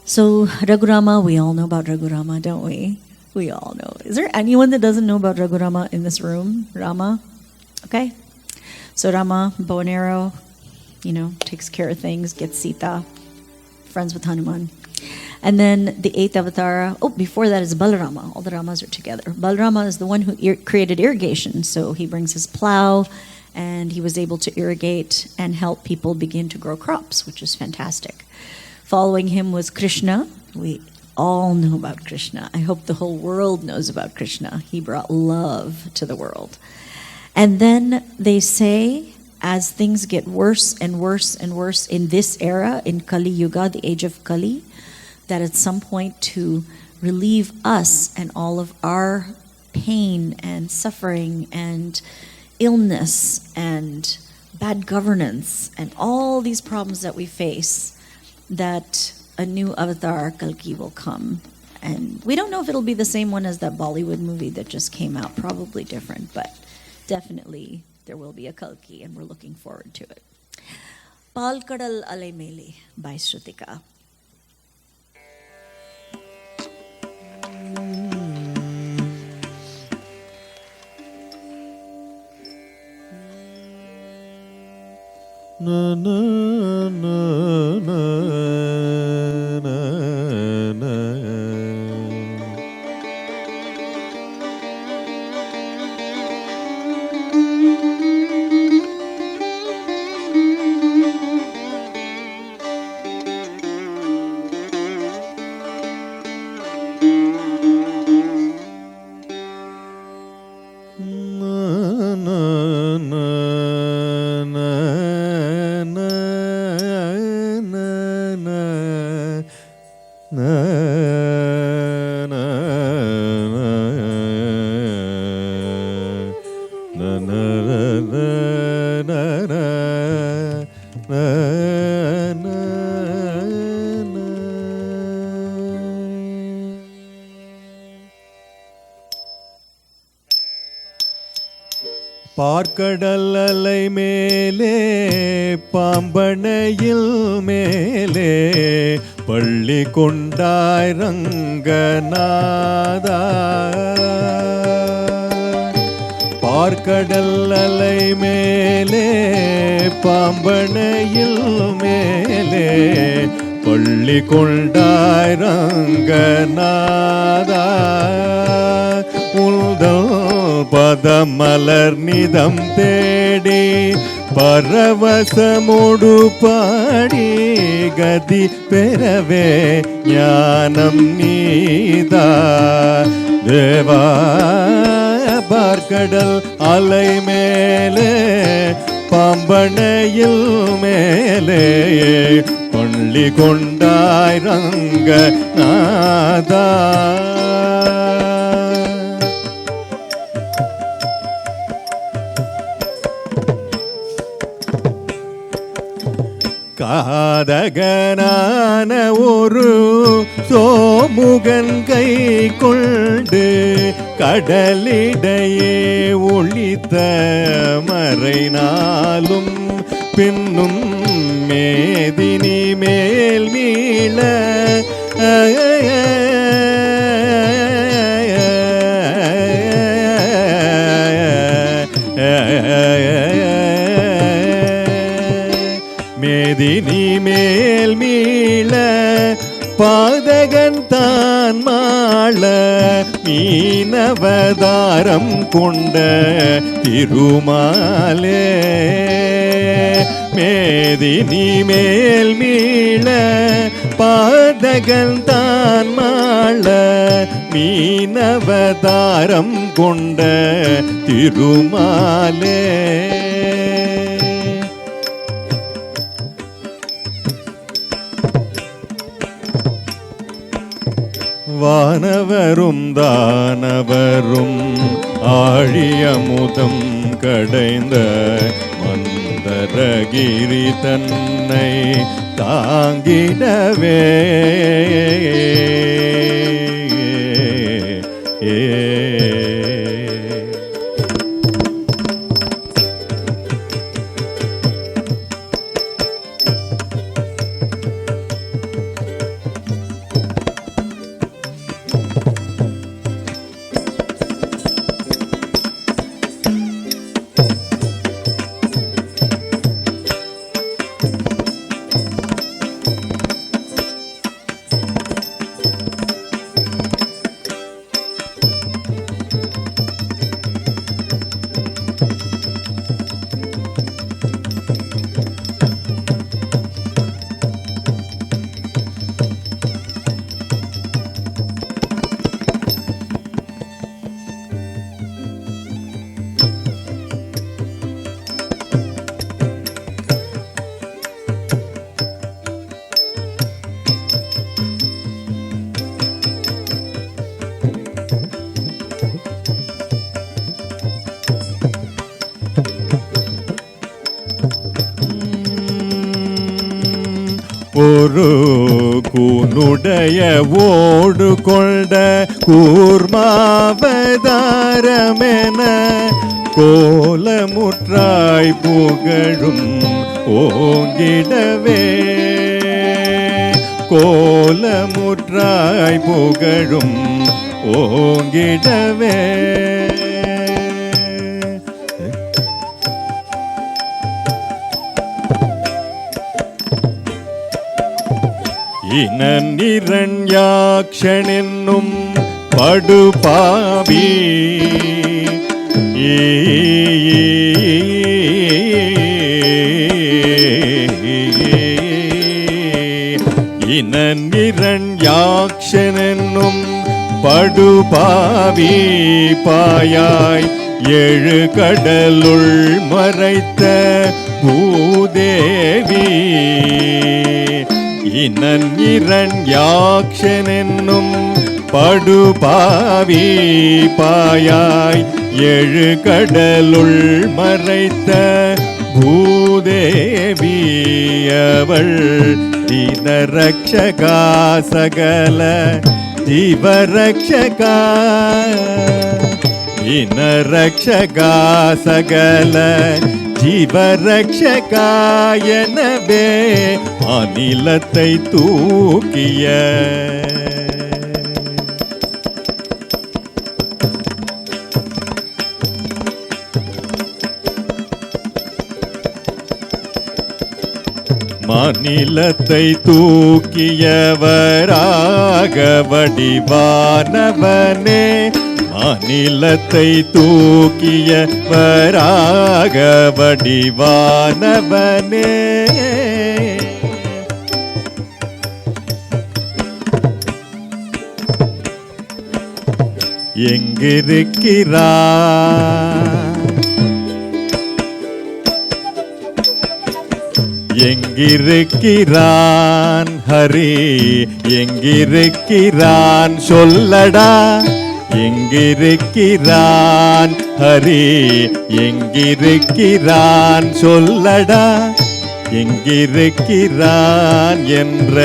So Raghurama, we all know about Raghurama, don't we? We all know. Is there anyone that doesn't know about Raghurama in this room? Rama? Okay. So Rama, bow and arrow, takes care of things, gets Sita, friends with Hanuman. And then the 8th avatar, before that is Balarama. All the Ramas are together. Balarama is the one who created irrigation. So he brings his plow, and he was able to irrigate and help people begin to grow crops, which is fantastic. Following him was Krishna. We all know about Krishna. I hope the whole world knows about Krishna. He brought love to the world. And then they say, as things get worse and worse and worse in this era, in Kali Yuga, the age of Kali, that at some point to relieve us and all of our pain and suffering and illness and bad governance and all these problems that we face, that a new avatar, Kalki, will come. And we don't know if it'll be the same one as that Bollywood movie that just came out. Probably different, but definitely there will be a Kalki, and we're looking forward to it. Palkadal Alai Mele by Sruthika. Na na na na na na. பார்க்கடல் அலை மேலே பாம்பனையில் மேலே பள்ளி கொண்டாய் ரங்கநாதா. பார்க்கடல் அலை மேலே பாம்பனையில் மேலே பள்ளி கொண்டாய் ரங்கநாதா. உள்தல் பதமலர் நிதம் தேடி பரவசமோடு பாடி கதி பெறவே ஞானம் நீதா தேவா. பார்க்கடல் அலை மேலே பாம்பனையில் மேலே பள்ளி கொண்டாய் ரங்கநாதா. காதகனான ஒரு சோமுகன் கை கொண்டு கடலிடையே ஒளித்த மறைநாளும் பின்னும் மேதினி மேல் மீள மேதினி மேல் மீள பாதகன் தான் மாள மீனவதாரம் கொண்ட திருமாலே. மேதினி மேல் மீள பாதகன் தான் மாள மீனவதாரம் கொண்ட திருமாலே. வானவரும் தானவரும் ஆழியமுதம் கடைந்த மந்தரகிரி தன்னை தாங்கிடவே ஒரு கூனுடைய ஓடு கொண்ட கூர்மாவதாரமென கோலமுற்றாய் புகழும் ஓங்கிடவே. கோலமுற்றாய் புகழும் ஓங்கிடவே. இனநிரண்யாக்ஷனென்னும் படுபாவி இனநிரண்யாக்ஷனென்னும் படுபாவி பாயாய் ஏழு கடலுள் மறைத்த பூதேவி. இனன் இரண்யாக்ஷன் என்னும் படுபாவி பாயாய் எழு கடலுள் மறைத்த பூதேவி அவள் தினரக்ஷகா சகல ஜீவரக்ஷகா தினரக்ஷகா சகல ஜீவரக்ஷகா எனவே அநிலத்தை தூக்கிய மாநிலத்தை தூக்கியவராக வடிவானவனே மாநிலத்தை தூக்கியவராக வடிவானவனே எங்கிருக்கிறார் எங்கிருக்கிறான் ஹரி எங்கிருக்கிறான் சொல்லடா எங்கிருக்கிறான் ஹரி எங்கிருக்கிறான் சொல்லடா எங்கிருக்கிறான் என்ற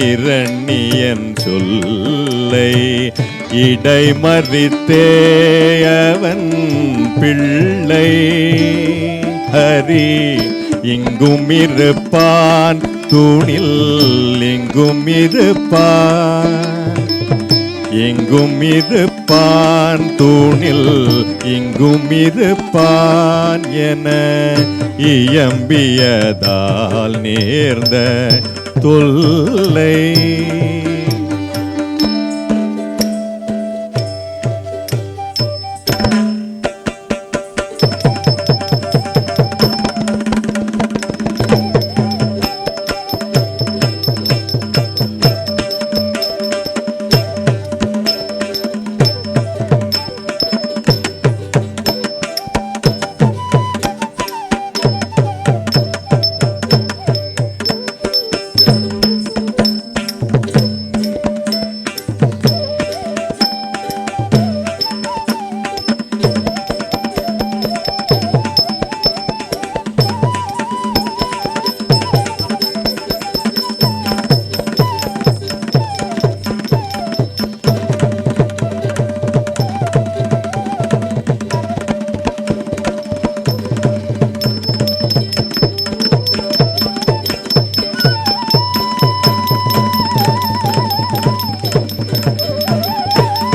இரண்யன் சொல்லை இடைமறித்தே அவன் பிள்ளை ஹரி எங்கும் இருப்பான் தூணில் எங்கும் இருப்பான் எங்கும் இருப்பான் தூணில் எங்கும் இருப்பான் என இயம்பியதால் நேர்ந்த தொல்லை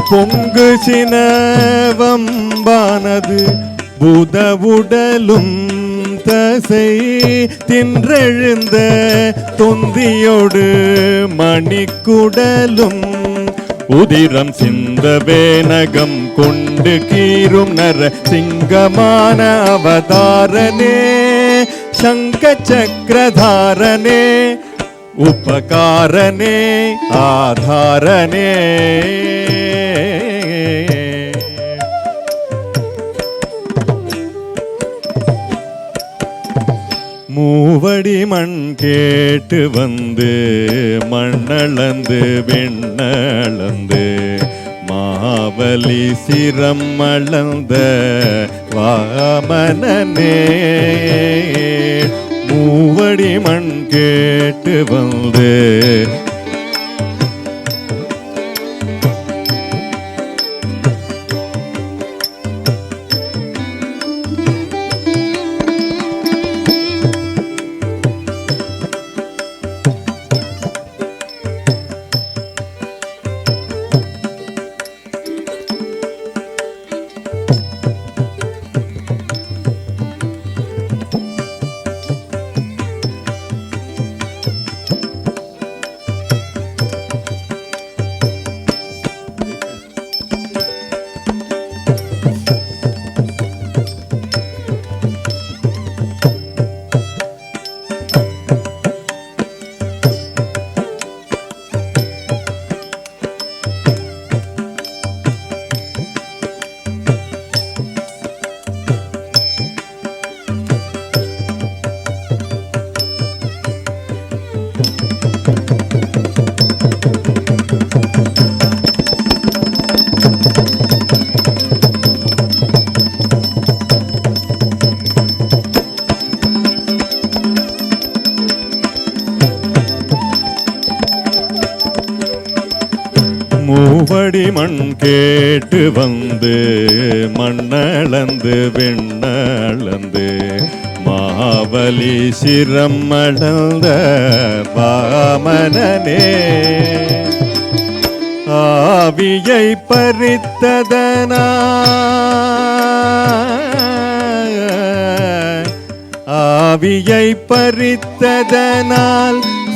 பொங்கு சினவம்பானது புதவுடலும் தசை தின்றெழுந்த தொந்தியோடு மணிக்குடலும் உதிரம் சிந்தவேனகம் கொண்டு கீரும் நர சிங்கமான அவதாரனே சங்க சக்கரதாரனே உபகாரனே ஆதாரனே மூவடி மண் கேட்டு வந்து மண்ணளந்து விண்ணளந்து மாவலி சிரம் அளந்த வாமனனே மூவடி மண் கேட்டு வந்து மூவடி மண் கேட்டு வந்து மண்ணளந்து விண்ணளந்து மாவலி சிரம் அளந்த வாமனனே ஆவியை பறித்ததனால்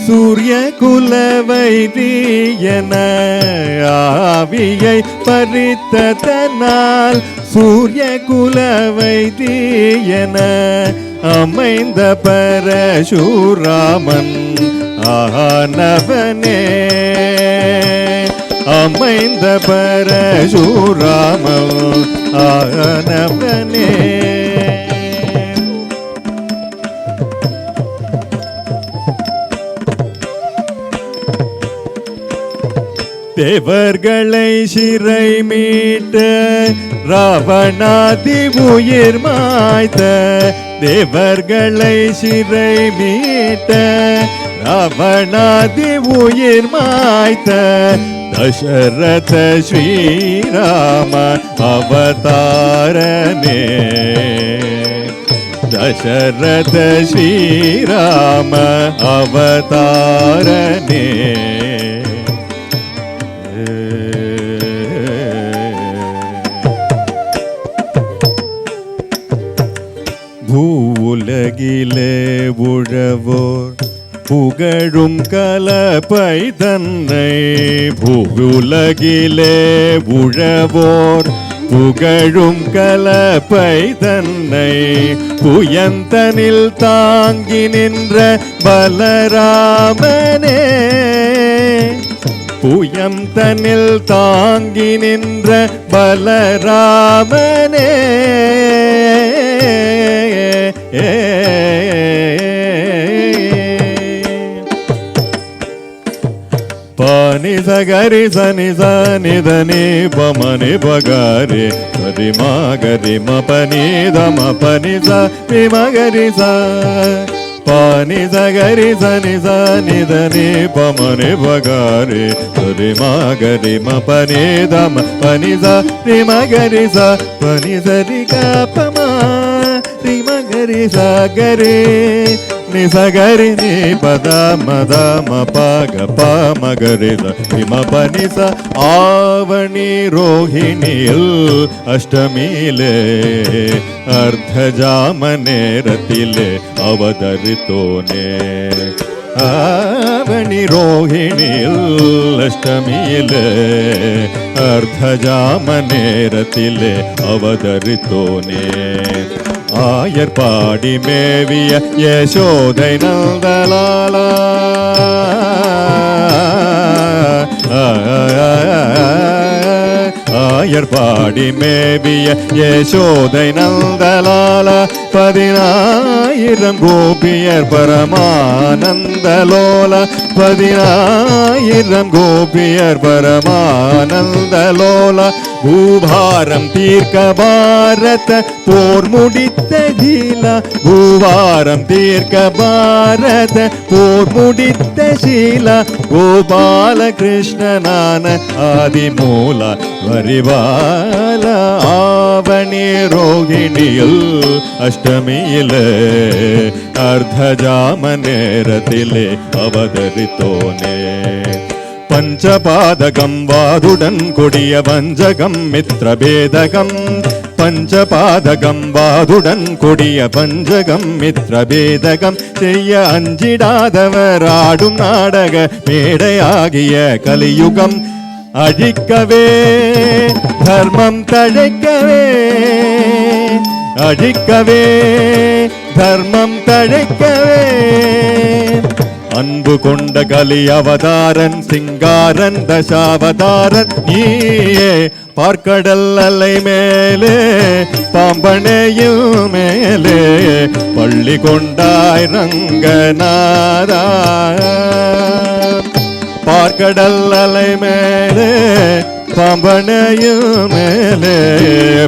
சூரிய குலவைரியன ஆவியை பறித்ததனால் சூரிய குலவைரியன அமைந்த பரசுராமன் ஆனவனே அமைந்த பரசுராமன் ஆனவனே தேவர்களை சிறை மீட்ட ராவணாதி உயிர் மாய்த்த தேவர்களை சிறை மீட்ட ராவணாதி உயிர் மாய்த்த தசரத ஸ்ரீராம அவதாரனே தசரத ஸ்ரீராம அவதாரனே பூவுலகிலே உழவோர் புகழும் கலப்பை தன்னை பூவுலகிலே உழவோர் புகழும் கலப்பை தன்னை புயந்தனில் தாங்கி நின்ற பலராமனே புயம் தனில் தாங்கி நின்ற பலராமனே பானி சகரி சனி சனி தனி பமனி பகாரி சரி மகரி மபனி தம பனி சரி மகரி ச பானி சகரி சனி சனி தனி பமனி பகாரி சரி மகரி மபனி தம பனி சரி மகரி ச பனி சரி கபமா ரி மகரி சகரி ni sagari ni pada mada mapaga pa magarida himapanisa avani rohinil ashtamile ardhajamane ratile avadaritone avani rohinil ashtamile ardhajamane ratile avadaritone ஆயர் பாடி மேவிய யசோதை நந்தலாலா ஆயர் பாடி மேவிய யசோதை நந்தலாலா 10000 கோபியர் பரமானந்தலோல 10000 கோபியர் பரமானந்தலோல பூபாரம் தீர்க்க பாரத போர் முடித்த சீலா பூபாரம் தீர்க்க பாரத போர் முடித்த சீலா கோபால கிருஷ்ணனான ஆதிமூல வரிவால ஆவணி ரோகிணியில் அஷ்டமியிலே அர்த்தஜாம நேரத்திலே அவதரித்தோனே பஞ்சபாதகம் வாதுடன் கொடிய வஞ்சகம் மித்ரபேதகம் பஞ்சபாதகம் வாதுடன் கொடிய பஞ்சகம் மித்ரபேதகம் செய்ய அஞ்சிடாதவர் ஆடும் நாடக மேடையாகிய கலியுகம் அழிக்கவே தர்மம் தழைக்கவே அழிக்கவே தர்மம் தழைக்கவே அன்பு கொண்ட கலி அவதாரன் சிங்காரன் தசாவதாரன் நீயே பார்க்கடல் அலை மேலே பாம்பனையில் மேலே பள்ளி கொண்டாய் ரங்கநாதா பார்க்கடல் அலை மேலே பாம்பனையில் மேலே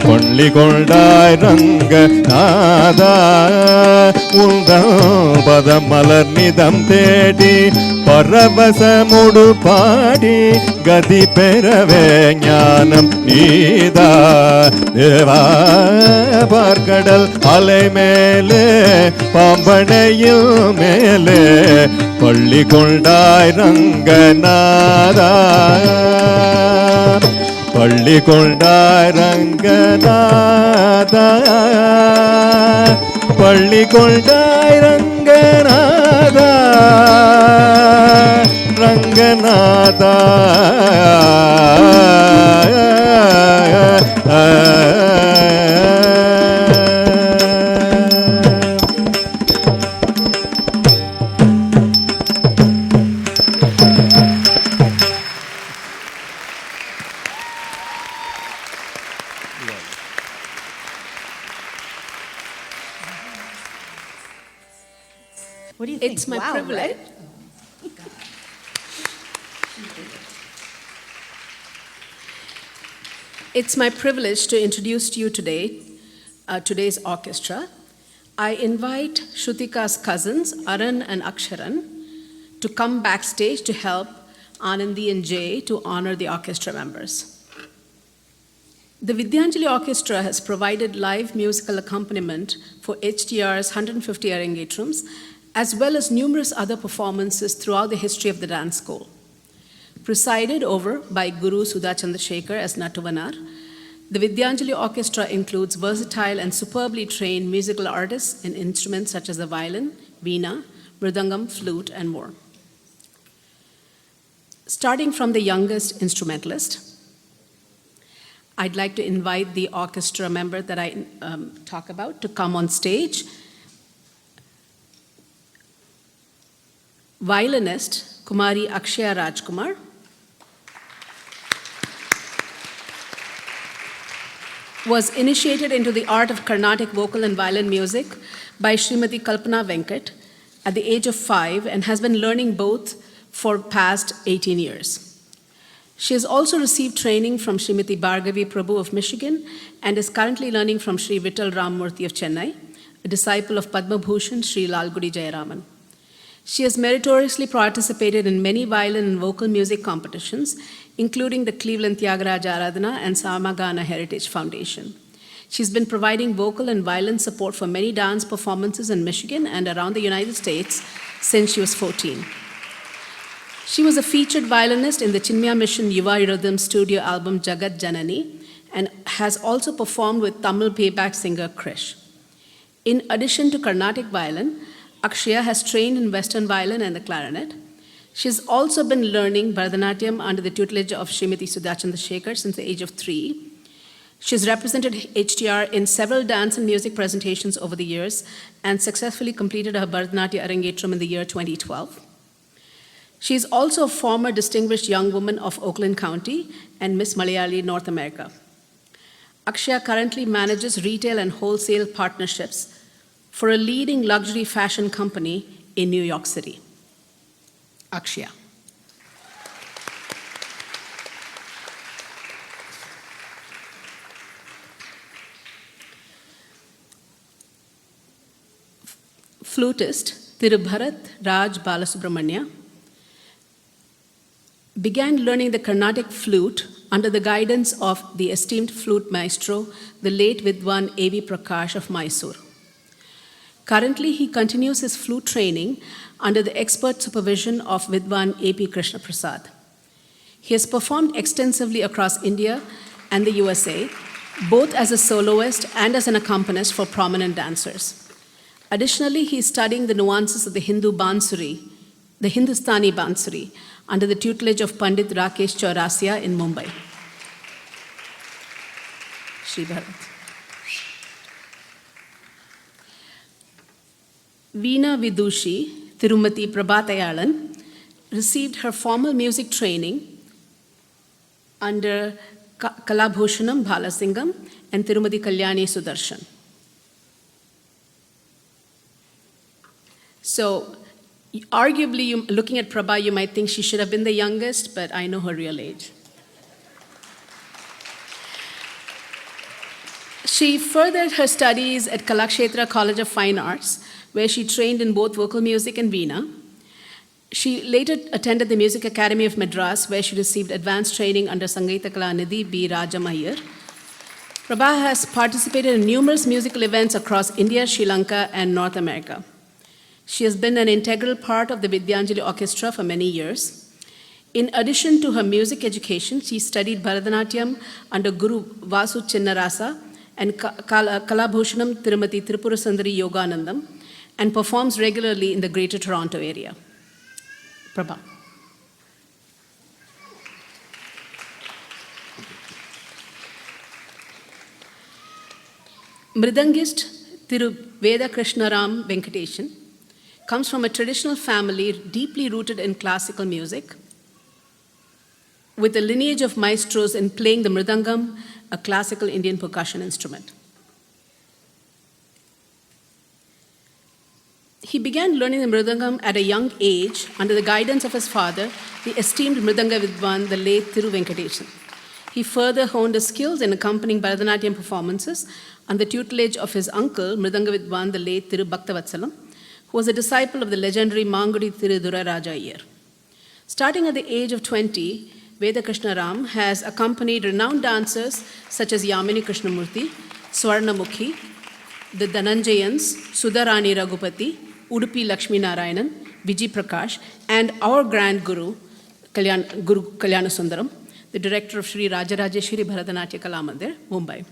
பள்ளி கொண்டாய் ரங்கநாதா உந்தம் பதம் மலர் நிதம் தேடி பரவசமுடு பாடி கதி பெறவே ஞானம் நீதா தேவா பார்க்கடல் அலை மேலே பாம்பனையில் மேலே பள்ளி கொண்டாய் ரங்கநாதா பள்ளி கொண்டாய் ரங்கநாதா பள்ளி கொண்டாய் Ranganatha Ranganatha What do you think? It's my Wow, privilege. right? It's my privilege to introduce to you today today's orchestra. I invite Sruthika's cousins, Aran and Aksharan, to come backstage to help Anandi and Jay to honor the orchestra members. The Vidyanjali Orchestra has provided live musical accompaniment for HTR's 150 Arangetrams, as well as numerous other performances throughout the history of the dance school. Presided over by Guru Sudha Chandrasekhar as Natuvanar, the Vidyanjali Orchestra includes versatile and superbly trained musical artists in instruments such as the violin, veena, mridangam, flute, and more. Starting from the youngest instrumentalist, I'd like to invite the orchestra member that I talk about to come on stage. Violinist Kumari Akshaya Rajkumar. Was initiated into the art of Carnatic vocal and violin music by Srimati Kalpana Venkat at the age of 5 and has been learning both for past 18 years. She has also received training from Srimati Bhargavi Prabhu of Michigan and is currently learning from Sri Vittal Ramamurthy of Chennai, a disciple of Padma Bhushan Sri Lalgudi Jayaraman. She has meritoriously participated in many violin and vocal music competitions, including the Cleveland Tyagaraja Aradhana and Samagana Heritage Foundation. She's been providing vocal and violin support for many dance performances in Michigan and around the United States since she was 14. She was a featured violinist in the Chinmaya Mission Yuva Rhythm studio album Jagat Janani and has also performed with Tamil playback singer Krish. In addition to Carnatic violin, Akshaya has trained in Western violin and the clarinet. She has also been learning Bharatanatyam under the tutelage of Srimati Sudha Chandrasekhar since the age of 3. She has represented HTR in several dance and music presentations over the years and successfully completed her Bharatanatyam Arangetram in the year 2012. She is also a former distinguished young woman of Oakland County and Miss Malayali North America. Akshaya currently manages retail and wholesale partnerships for a leading luxury fashion company in New York City. Akshaya. Flutist Tirubharat Raj Balasubramanya began learning the Carnatic flute under the guidance of the esteemed flute maestro, the late Vidwan A.V. Prakash of Mysore. Currently, he continues his flute training under the expert supervision of Vidwan A.P. Krishna Prasad. He has performed extensively across India and the USA, both as a soloist and as an accompanist for prominent dancers. Additionally, he is studying the nuances of the Hindustani Bansuri, under the tutelage of Pandit Rakesh Chaurasia in Mumbai. Shri Bharat. Veena Vidushi Tirumati Prabhatayalan received her formal music training under Kalabhushanam Bhalasingam and Tirumati Kalyani Sudarshan. So, arguably, looking at Prabha, you might think she should have been the youngest, but I know her real age. She furthered her studies at Kalakshetra College of Fine Arts, where she trained in both vocal music and veena. She later attended the Music Academy of Madras, where she received advanced training under Sangeeta Kalanidhi B. Rajamaiyer. Prabha has participated in numerous musical events across India, Sri Lanka, and North America. She has been an integral part of the Vidyanjali Orchestra for many years. In addition to her music education, she studied Bharatanatyam under Guru Vasu Chinnarasa and Kalabhushanam Tirumati Tripura Sundari Yoganandam, and performs regularly in the Greater Toronto area. Prabha. Mridangist Thiru Veda Krishnaram Venkateshan comes from a traditional family deeply rooted in classical music, with a lineage of maestros in playing the mridangam, a classical Indian percussion instrument. He began learning the mridangam at a young age under the guidance of his father, the esteemed mridanga vidwan, the late Thiru Venkateshan. He further honed his skills in accompanying Bharatanatyam performances under the tutelage of his uncle, mridanga vidwan, the late Thiru Bhaktavatsalam, who was a disciple of the legendary Mangudi Thiru Duraraja Iyer. Starting at the age of 20, Veda Krishnaram has accompanied renowned dancers such as Yamini Krishnamurthy, Swarnamukhi, the Dhananjayans, Sudharani Raghupati, Udupi Lakshmi Narayanan, Vijay Prakash, and our grand Guru Kalyana Sundaram, the director of Sri Rajarajeshwari Bharatanatyam Kalamandir, Mumbai.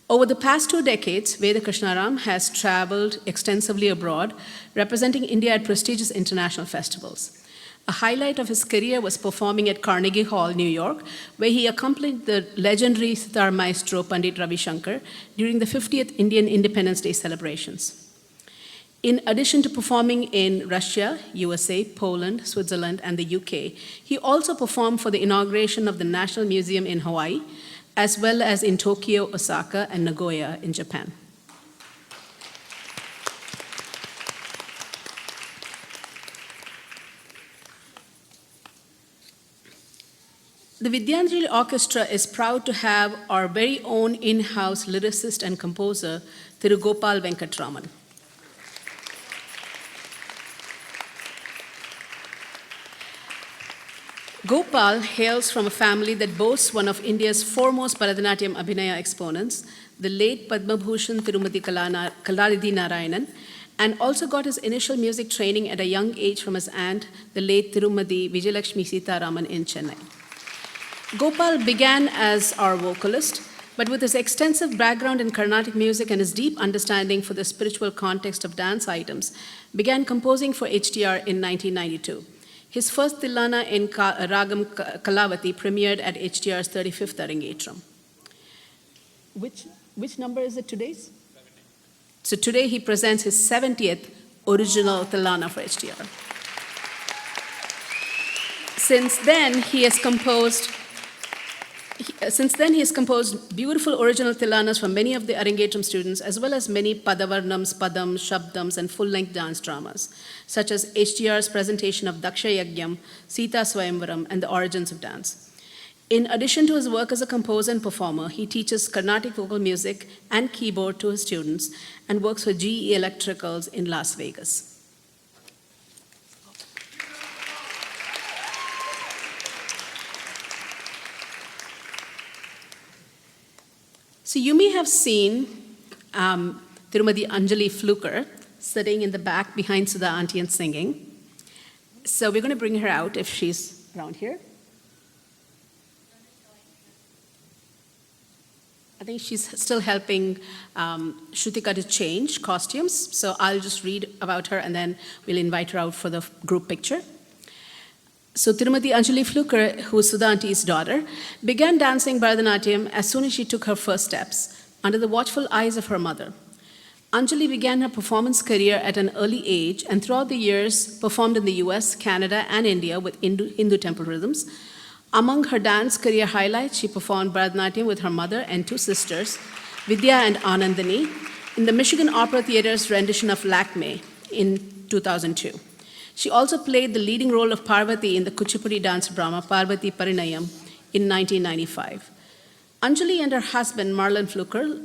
Over the past 2 decades, Veda Krishnaram has traveled extensively abroad, representing India at prestigious international festivals. A highlight of his career was performing at Carnegie Hall, New York, where he accompanied the legendary sitar maestro Pandit Ravi Shankar during the 50th Indian Independence Day celebrations. In addition to performing in Russia, USA, Poland, Switzerland, and the UK, he also performed for the inauguration of the National Museum in Hawaii, as well as in Tokyo, Osaka, and Nagoya in Japan. The Vidyanjali Orchestra is proud to have our very own in-house lyricist and composer, Thiru Gopal Venkatraman. Gopal hails from a family that boasts one of India's foremost Bharatanatyam Abhinaya exponents, the late Padma Bhushan Tirumati Kalanidhi Narayanan, and also got his initial music training at a young age from his aunt, the late Tirumati Vijayalakshmi Sitaraman in Chennai. Gopal began as our vocalist, but with his extensive background in Carnatic music and his deep understanding for the spiritual context of dance items, began composing for HTR in 1992. His first Tilana in Ragam Kalavati premiered at HTR's 35th Arangetram. Which number is it today's? 70. So today he presents his 70th original Tilana for HTR. Since then, he has composed beautiful original Tilanas for many of the Arangetram students, as well as many Padavarnams, Padams, Shabdams, and full-length dance dramas, such as HTR's presentation of Daksha Yagyam, Sita Swayamvaram, and the origins of dance. In addition to his work as a composer and performer, he teaches Carnatic vocal music and keyboard to his students and works for GE Electricals in Las Vegas. So you may have seen Tirumati Anjali Fluker sitting in the back behind Sudha Auntie and singing. So we're going to bring her out if she's around here. I think she's still helping Sruthika to change costumes. So I'll just read about her and then we'll invite her out for the group picture. So Tirumati Anjali Fluker, who is Sudha Auntie's daughter, began dancing Bharatanatyam as soon as she took her first steps, under the watchful eyes of her mother. Anjali began her performance career at an early age and throughout the years performed in the US, Canada, and India with Hindu temple rhythms. Among her dance career highlights, she performed Bharatanatyam with her mother and 2 sisters, Vidya and Anandini, in the Michigan Opera Theater's rendition of Lakme in 2002. She also played the leading role of Parvati in the Kuchipudi dance drama Parvati Parinayam in 1995. Anjali and her husband, Marlon Fluker,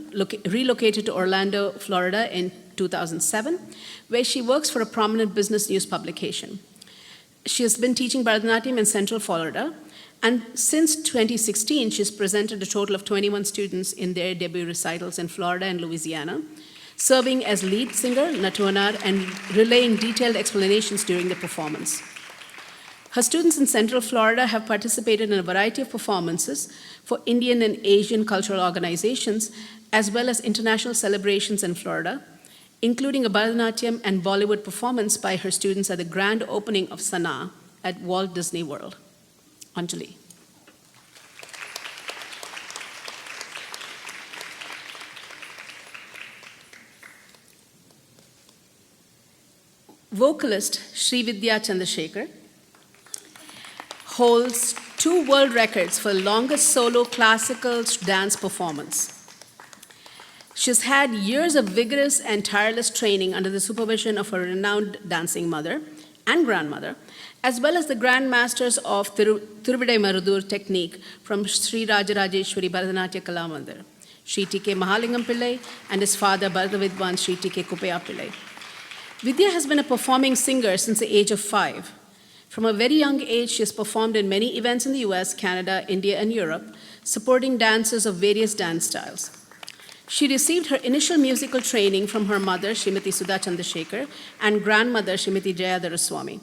relocated to Orlando, Florida in 2007, where she works for a prominent business news publication. She has been teaching Bharatanatyam in Central Florida, and since 2016, she's presented a total of 21 students in their debut recitals in Florida and Louisiana, serving as lead singer, Natuanar, and relaying detailed explanations during the performance. Her students in Central Florida have participated in a variety of performances for Indian and Asian cultural organizations, as well as international celebrations in Florida, including a Bharatanatyam and Bollywood performance by her students at the grand opening of Sanaa at Walt Disney World. Anjali. Vocalist Srividya Chandrasekhar holds 2 world records for longest solo classical dance performance. She's had years of vigorous and tireless training under the supervision of her renowned dancing mother and grandmother, as well as the Grand Masters of Thiruvadai Marudur technique from Sri Rajarajeshwari Bharatanatyam Kala Mandir, Sri T.K. Mahalingam Pillai, and his father, Bharatavidwan Sri T.K. Kuppaya Pillai. Vidya has been a performing singer since the age of 5. From a very young age, she has performed in many events in the US, Canada, India, and Europe, supporting dancers of various dance styles. She received her initial musical training from her mother, Srimati Sudha Chandrasekhar, and grandmother, Srimati Jeyaranjan.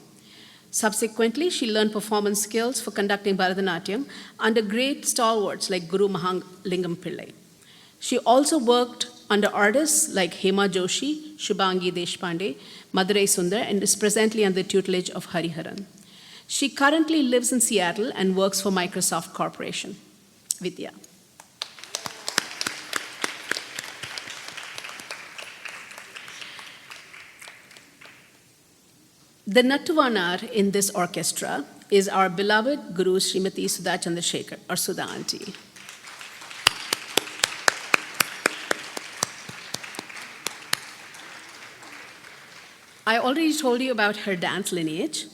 Subsequently, she learned performance skills for conducting Bharatanatyam under great stalwarts like Guru Mahalingam Pillai. She also worked under artists like Hema Joshi, Shubhangi Deshpande, Madurai Sundar, and is presently under the tutelage of Hariharan. She currently lives in Seattle and works for Microsoft Corporation. Vidya. The Nattuvanar in this orchestra is our beloved Guru Srimati Sudha Chandrasekhar, or Sudha Auntie. I already told you about her dance lineage.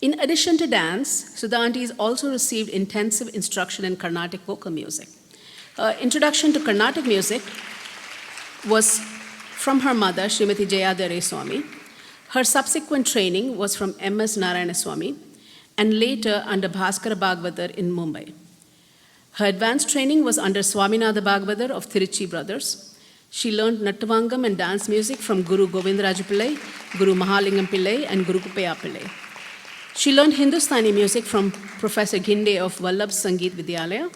In addition to dance, Sudha Auntie has also received intensive instruction in Carnatic vocal music. Her introduction to Carnatic music was from her mother, Srimati Jeyaranjan. Her subsequent training was from M.S. Narayanaswamy and later under Bhaskara Bhagavatar in Mumbai. Her advanced training was under Swaminatha Bhagavatar of Tiruchi Brothers. She learned Nattavangam and dance music from Guru Govindaraj Pillai, Guru Mahalingam Pillai, and Guru Kuppaya Pillai. She learned Hindustani music from Professor Ghinde of Vallabh Sangeet Vidyalaya.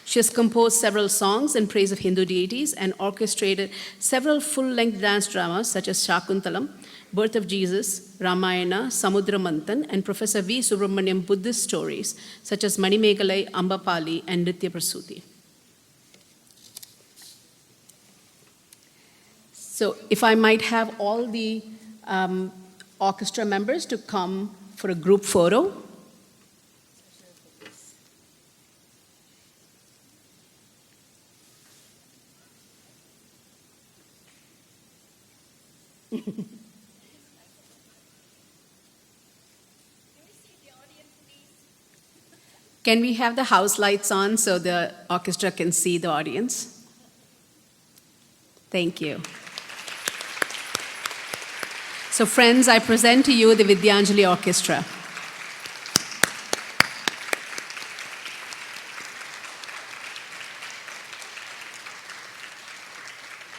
She has composed several songs in praise of Hindu deities and orchestrated several full-length dance dramas such as Shakuntalam, Birth of Jesus, Ramayana, Samudra Manthan, and Professor V. Subramaniam Buddhist stories such as Manimegalai, Ambapali, and Nritya Prasuti. So if I might have all the orchestra members to come for a group photo. Can we have the house lights on so the orchestra can see the audience? Thank you. So friends, I present to you the Vidyanjali Orchestra.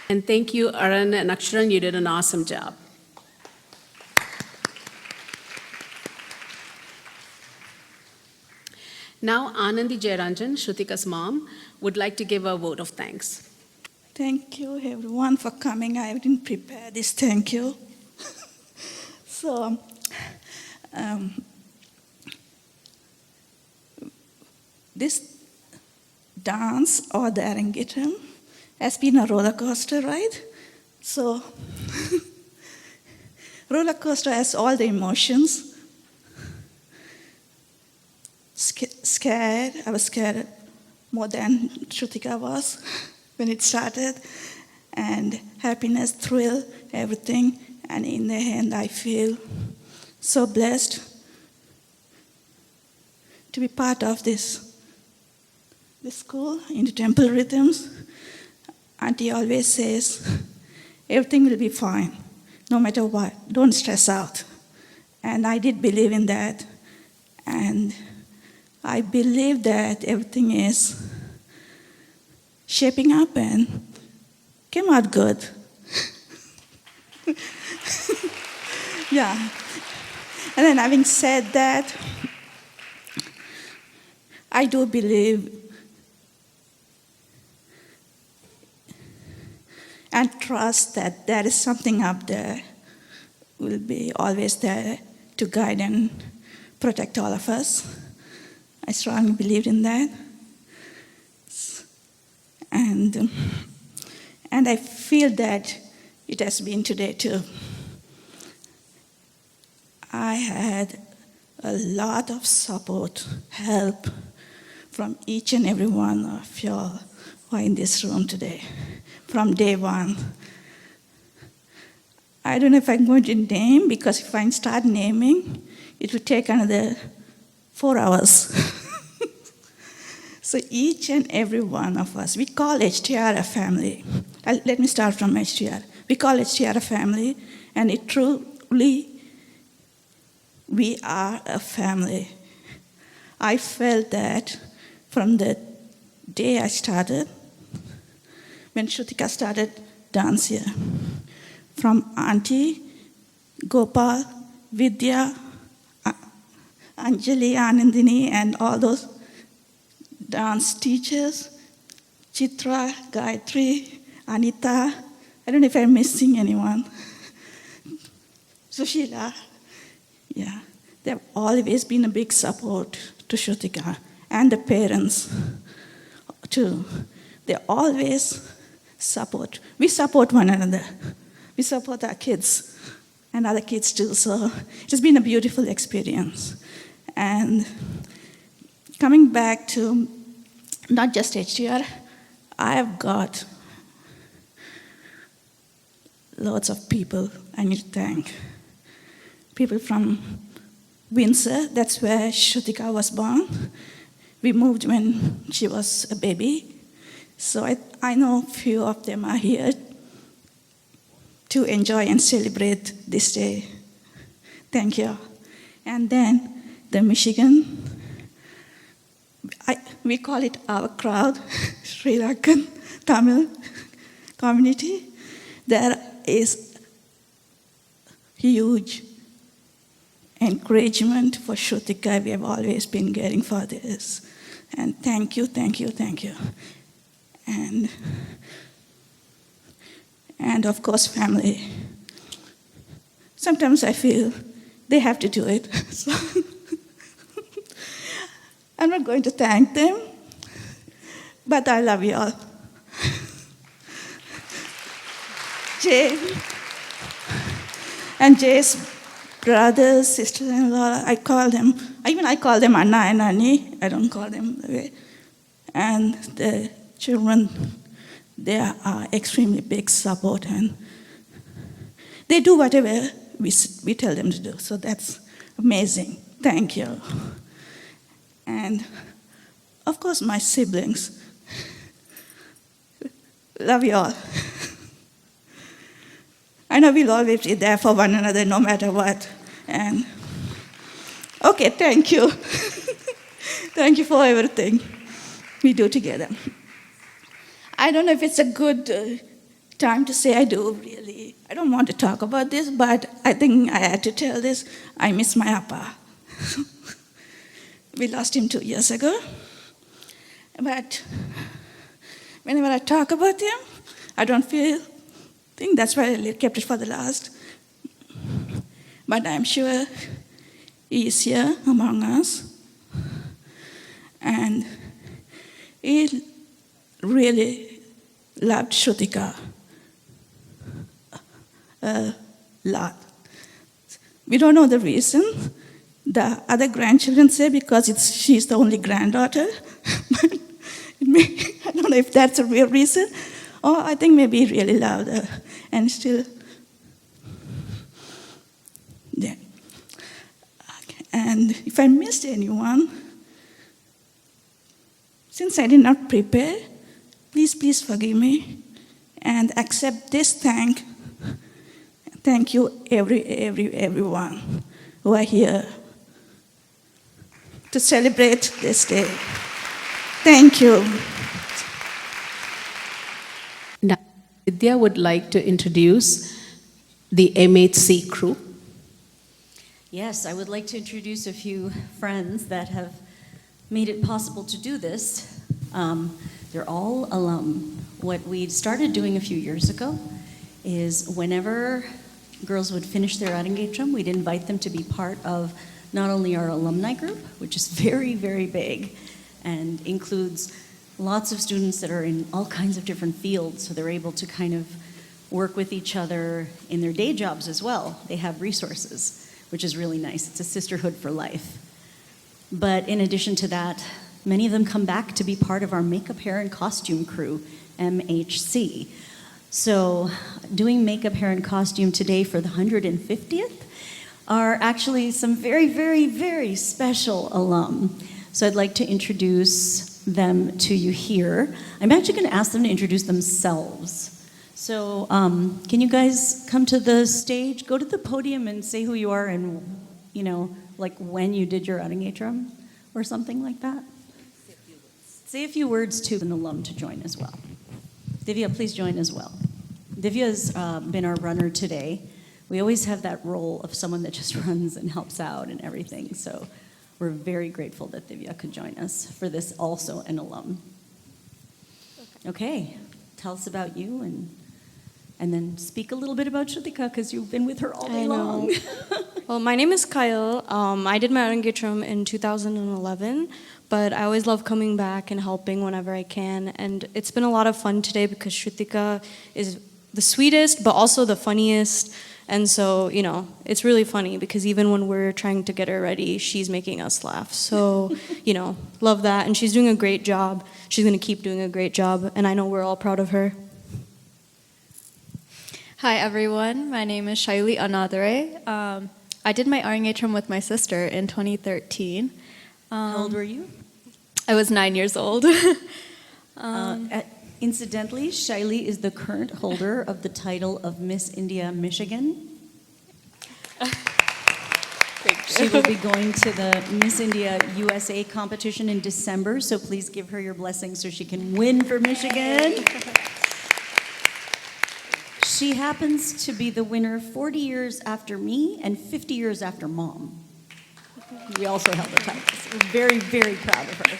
And thank you, Aran and Aksharan, you did an awesome job. Now, Anandi Jeyaranjan, Sruthika's mom, would like to give a vote of thanks. Thank you, everyone, for coming. I didn't prepare this thank you. So, this dance or the Arangetram has been a roller coaster ride. So, roller coaster has all the emotions. Scared, I was scared more than Sruthika was when it started, and happiness, thrill, everything. And in the end, I feel so blessed to be part of this school in the temple rhythms. Auntie always says, everything will be fine, no matter what. Don't stress out. And I did believe in that. And I believe that everything is shaping up and came out good. Yeah. And then having said that, I do believe and trust that there is something up there, will be always there to guide and protect all of us. I strongly believe in that. And I feel that it has been today too. I had a lot of support, help from each and every one of y'all who are in this room today, from day one. I don't know if I'm going to name, because if I start naming, it would take another 4 hours. So each and every one of us, we call HTR a family. Let me start from HTR. We call HTR a family, and it truly, we are a family. I felt that from the day I started, when Sruthika started dance here. From Auntie, Gopal, Vidya, Anjali, Anandini, and all those dance teachers, Chitra, Gayatri, Anita, I don't know if I'm missing anyone. Sushila, yeah. They've always been a big support to Sruthika, and the parents too. They always support. We support one another. We support our kids and other kids too. So it has been a beautiful experience. And coming back to not just HTR, I have got lots of people I need to thank. People from Windsor, that's where Sruthika was born. We moved when she was a baby. So I know a few of them are here to enjoy and celebrate this day. Thank you. And then the Michigan, we call it our crowd, Sri Lankan Tamil community. There is huge encouragement for Sruthika. We have always been getting for this. And thank you, thank you, thank you. And of course, family. Sometimes I feel they have to do it. So I'm not going to thank them, but I love you all. Jay and Jay's brothers, sister-in-law, I call them Anna and Annie. I don't call them that way. And the children, they are extremely big support, and they do whatever we tell them to do. So that's amazing. Thank you. And of course, my siblings. Love you all. I know we'll always be there for one another no matter what. And okay, thank you. Thank you for everything we do together. I don't know if it's a good time to say I do, really. I don't want to talk about this, but I think I had to tell this. I miss my Appa. We lost him 2 years ago. But whenever I talk about him, I don't think that's why I kept it for the last. But I'm sure he is here among us. And he really loved Sruthika a lot. We don't know the reason. The other grandchildren say because she's the only granddaughter. But I don't know if that's a real reason. Or I think maybe he really loved her and still. Yeah. Okay. And if I missed anyone, since I did not prepare, please forgive me and accept this thank you everyone who are here. to celebrate this day. Thank you. Now, Vidya would like to introduce the MHC crew. Yes, I would like to introduce a few friends that have made it possible to do this. They're all alum. What we started doing a few years ago is whenever girls would finish their Arangetram, we'd invite them to be part of not only our alumni group, which is very, very big, and includes lots of students that are in all kinds of different fields, so they're able to kind of work with each other in their day jobs as well. They have resources, which is really nice. It's a sisterhood for life. But in addition to that, many of them come back to be part of our makeup, hair, and costume crew, MHC. So doing makeup, hair, and costume today for the 150th are actually some very, very, very special alum. So I'd like to introduce them to you here. I'm actually going to ask them to introduce themselves. So can you guys come to the stage, go to the podium and say who you are and, you know, like when you did your Arangetram or something like that? Say a few words to an alum to join as well. Divya, please join as well. Divya has been our runner today. We always have that role of someone that just runs and helps out and everything. So we're very grateful that Divya could join us for this, also an alum. Okay, tell us about you and then speak a little bit about Sruthika because you've been with her all day long. Well, my name is Kyle. I did my Arangetram in 2011, but I always love coming back and helping whenever I can. And it's been a lot of fun today because Sruthika is the sweetest, but also the funniest. And so, you know, it's really funny because even when we're trying to get her ready, she's making us laugh. So, you know, love that. And she's doing a great job. She's going to keep doing a great job. And I know we're all proud of her. Hi, everyone. My name is Shaili Anadare. I did my Arangetram with my sister in 2013. How old were you? I was 9 years old. Incidentally, Shaili is the current holder of the title of Miss India Michigan. She will be going to the Miss India USA competition in December, so please give her your blessing so she can win for Michigan. She happens to be the winner 40 years after me and 50 years after Mom. We also held the titles. We're very, very proud of her.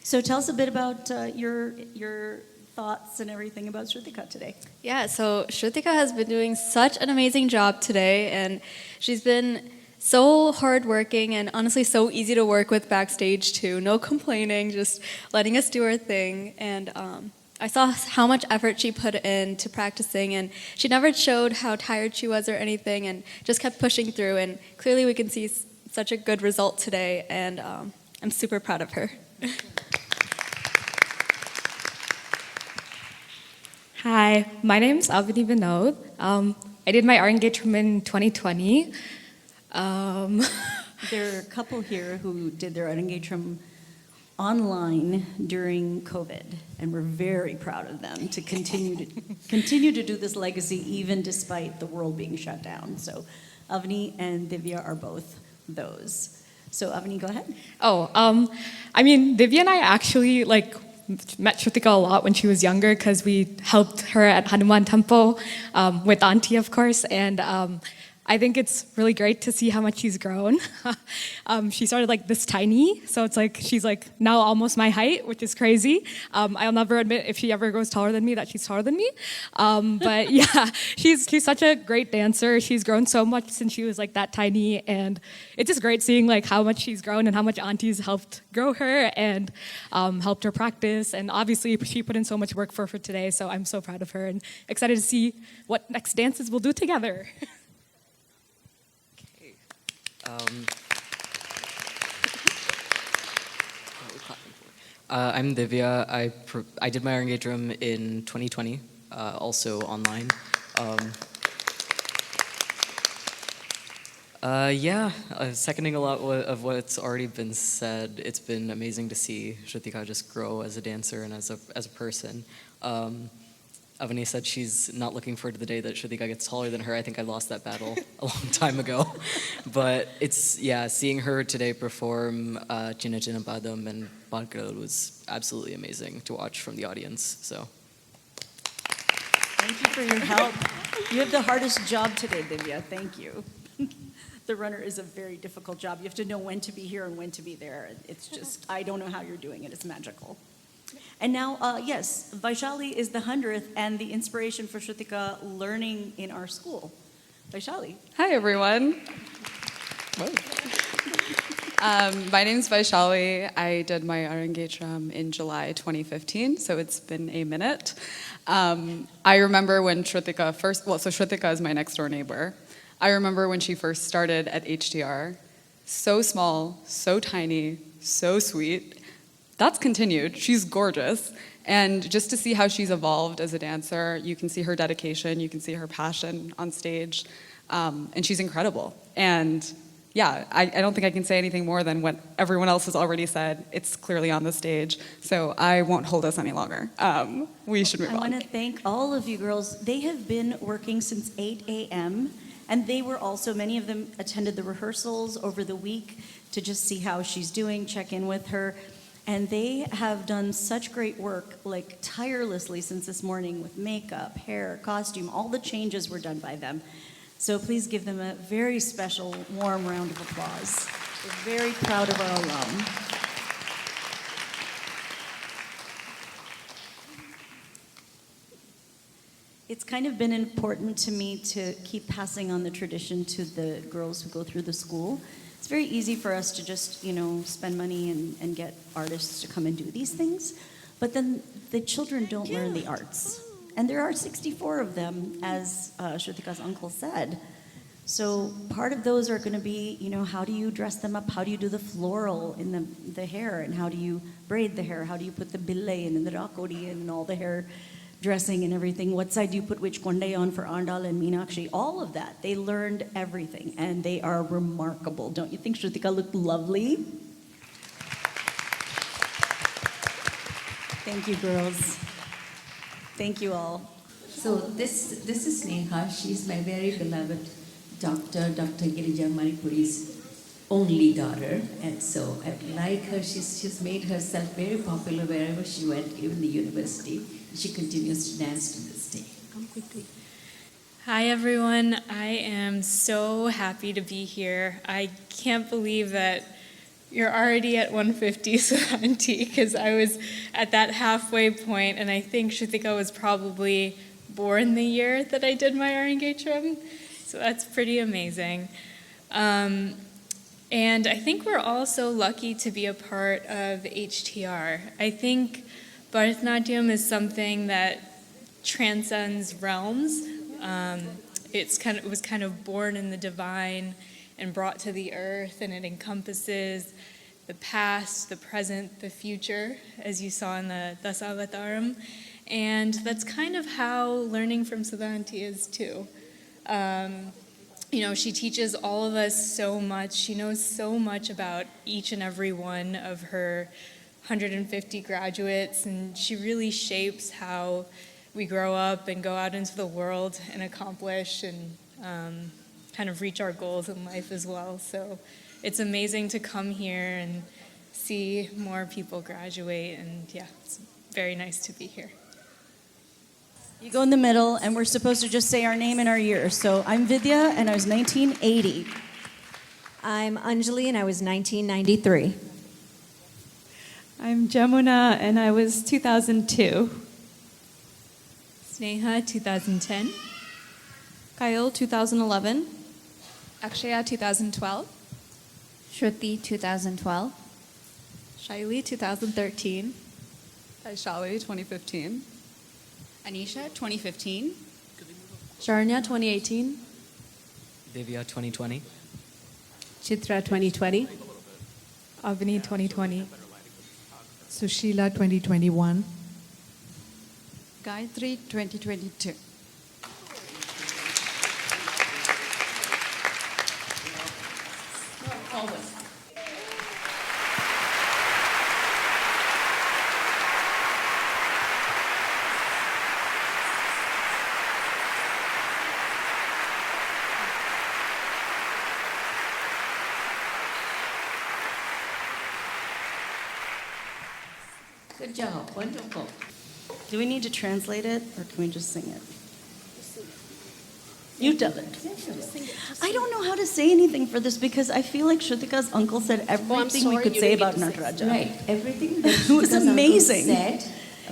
So tell us a bit about your thoughts and everything about Sruthika today. Yeah, so Sruthika has been doing such an amazing job today, and she's been so hardworking and honestly so easy to work with backstage too. No complaining, just letting us do our thing. And I saw how much effort she put into practicing, and she never showed how tired she was or anything, and just kept pushing through. And clearly we can see such a good result today, and I'm super proud of her. Hi, my name is Avani Vinod. I did my Arangetram in 2020. There are a couple here who did their Arangetram online during COVID, and we're very proud of them to continue to do this legacy even despite the world being shut down. So Avani and Divya are both those. So Avani, go ahead. I mean, Divya and I actually met Sruthika a lot when she was younger because we helped her at Hanuman Temple with Auntie, of course, and I think it's really great to see how much she's grown. She started this tiny, so it's she's now almost my height, which is crazy. I'll never admit if she ever goes taller than me that she's taller than me. But yeah, she's such a great dancer. She's grown so much since she was that tiny, and it's just great seeing how much she's grown and how much aunties helped grow her and helped her practice. And obviously she put in so much work for today, so I'm so proud of her and excited to see what next dances we'll do together. I'm Divya. I did my Arangetram in 2020, also online. Seconding a lot of what's already been said. It's been amazing to see Sruthika just grow as a dancer and as a person. Avani said she's not looking forward to the day that Sruthika gets taller than her. I think I lost that battle a long time ago. But it's, yeah, seeing her today perform Chinna Chinna Padam and Padkadal was absolutely amazing to watch from the audience. So, thank you for your help. You have the hardest job today, Divya. Thank you. The runner is a very difficult job. You have to know when to be here and when to be there. It's just, I don't know how you're doing it. It's magical. And now, yes, Vaishali is the 100th and the inspiration for Sruthika learning in our school. Vaishali. Hi, everyone. My name is Vaishali. I did my Arangetram in July 2015, so it's been a minute. I remember when Sruthika first, so Sruthika is my next door neighbor. I remember when she first started at HDR. So small, so tiny, so sweet. That's continued. She's gorgeous. And just to see how she's evolved as a dancer, you can see her dedication, you can see her passion on stage, and she's incredible. And yeah, I don't think I can say anything more than what everyone else has already said. It's clearly on the stage, so I won't hold us any longer. We should move on. I want to thank all of you girls. They have been working since 8 a.m., and they were also, many of them attended the rehearsals over the week to just see how she's doing, check in with her. And they have done such great work, like tirelessly since this morning with makeup, hair, costume, all the changes were done by them. So please give them a very special, warm round of applause. We're very proud of our alum. It's kind of been important to me to keep passing on the tradition to the girls who go through the school. It's very easy for us to just, spend money and get artists to come and do these things, but then the children don't learn the arts. And there are 64 of them, as Sruthika's uncle said. So part of those are going to be, how do you dress them up? How do you do the floral in the hair? And how do you braid the hair? How do you put the bille in and the rakodi in and all the hair dressing and everything? What side do you put which konde on for Andal and Meenakshi? All of that. They learned everything, and they are remarkable. Don't you think Sruthika looked lovely? Thank you, girls. Thank you all. So this is Neha. She's my very beloved Dr. Girija Manipuri's only daughter, and so I like her. She's made herself very popular wherever she went, even the university. She continues to dance to this day. Come quickly. Hi, everyone. I am so happy to be here. I can't believe that you're already at 150th Auntie, because I was at that halfway point, and I think Sruthika was probably born the year that I did my Arangetram, so that's pretty amazing. And I think we're also lucky to be a part of HTR. I think Bharatanatyam is something that transcends realms. It was kind of born in the divine and brought to the earth, and it encompasses the past, the present, the future, as you saw in the Dasavataram. And that's kind of how learning from Sudha Auntie is too. She teaches all of us so much. She knows so much about each and every one of her 150 graduates, and she really shapes how we grow up and go out into the world and accomplish and kind of reach our goals in life as well. So it's amazing to come here and see more people graduate, and yeah, it's very nice to be here. You go in the middle, and we're supposed to just say our name and our year. So I'm Vidya, and I was 1980. I'm Anjali, and I was 1993. I'm Jamuna, and I was 2002. Sneha, 2010. Kyle, 2011. Akshaya, 2012. Shruti, 2012. Shaili, 2013. Vaishali, 2015. Anisha, 2015. Sharnya, 2018. Divya, 2020. Chitra, 2020. Avani, 2020. Sushila, 2021. Gayatri, 2022. Good job. Wonderful. Do we need to translate it or can we just sing it? You tell it. I don't know how to say anything for this because I feel like Sruthika's uncle said everything we could say about Nataraja. Right. Everything that It was Sruthika's uncle amazing. said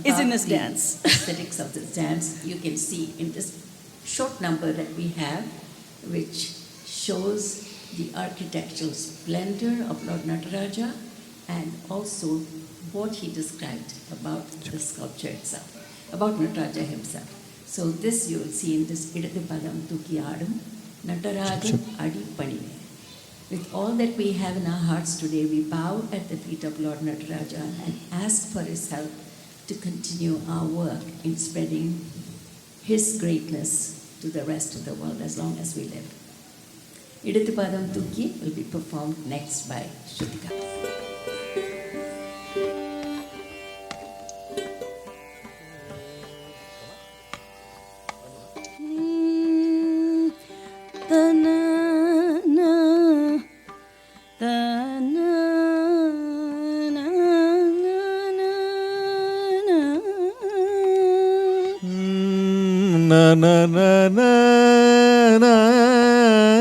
Is in about this the dance. aesthetics of this dance, you can see in this short number that we have, which shows the architectural splendor of Lord Nataraja and also what he described about the sculpture itself, about Nataraja himself. So this you will see in this Idadu Padam Tuki Adum, Nataraja Adi Panine. With all that we have in our hearts today, we bow at the feet of Lord Nataraja and ask for his help to continue our work in spreading his greatness to the rest of the world as long as we live. Idadu Padam Tuki will be performed next by Sruthika. na na na na na na na na na na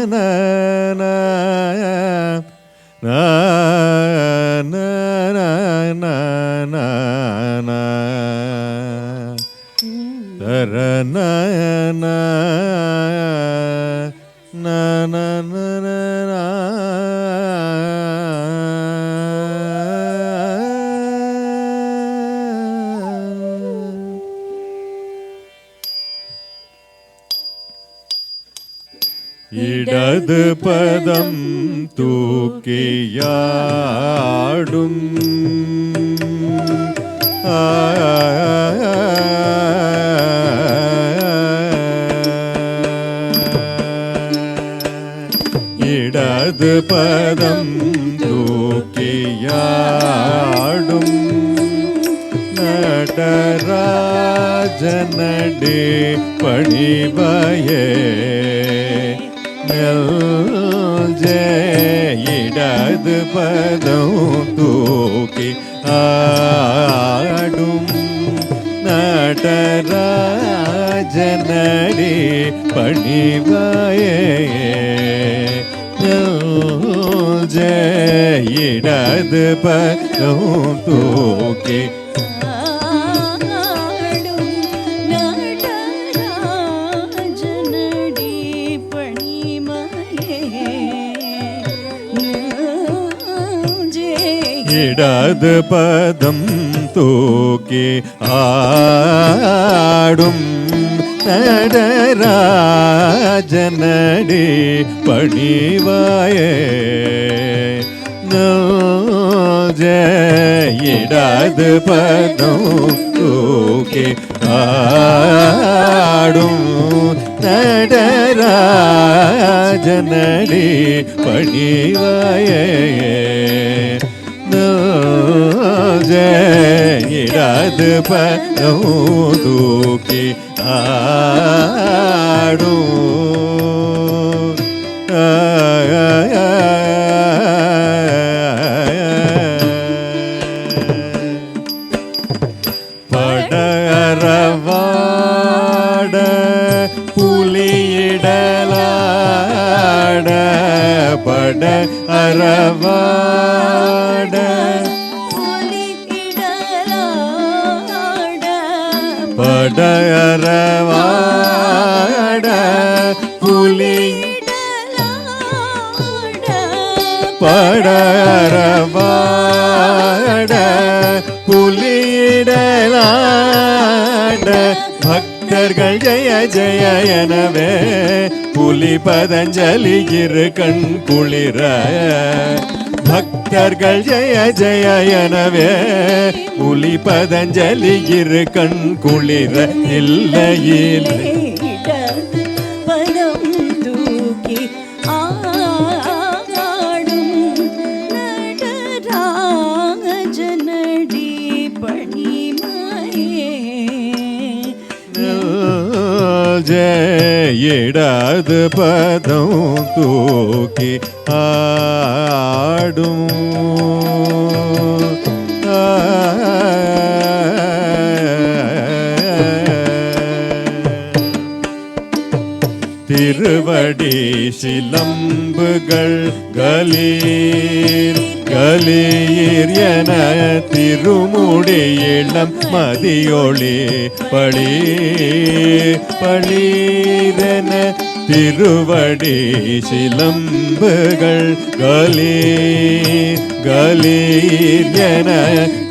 na na tara na na na na na na இடது பதம் தூக்கியாடும் இடது பதம் தூக்கியாடும் நடராஜனடே பணிபயே இடது பதம் தூக்கி ஆடும் நடராஜனடி பணிவாயே இடது பதம் தூக்கி இடது பதம் தூக்கி ஆடும் நடராஜனடி பணிவாயே இடது பதம் தூக்கி ஆடும் நடராஜனடி பணிவாயே இடது பதம் தூக்கி ஆடும் படரவாட புலியிடலாட பட அரவாட படரவாட புலி படரவாட புலியிடலாட பக்தர்கள் ஜெய ஜெய எனவே புலி பதஞ்சலி இரு கண் குளிர பக்தர்கள் ஜெய ஜெய எனவே புலி பதஞ்சலி இரு கண் குளிர இல்லையில் பதம் தூக்கி ஆடும் நடராஜனடி பணிமாயே இடது பதம் தூக்கி ஆடும் திருவடி சிலம்புகள் கலீர் கலீர் என திருமுடி இளம் மதியொளி பளீரென திருவடி சிலம்புகள் கலீர் கலீர் என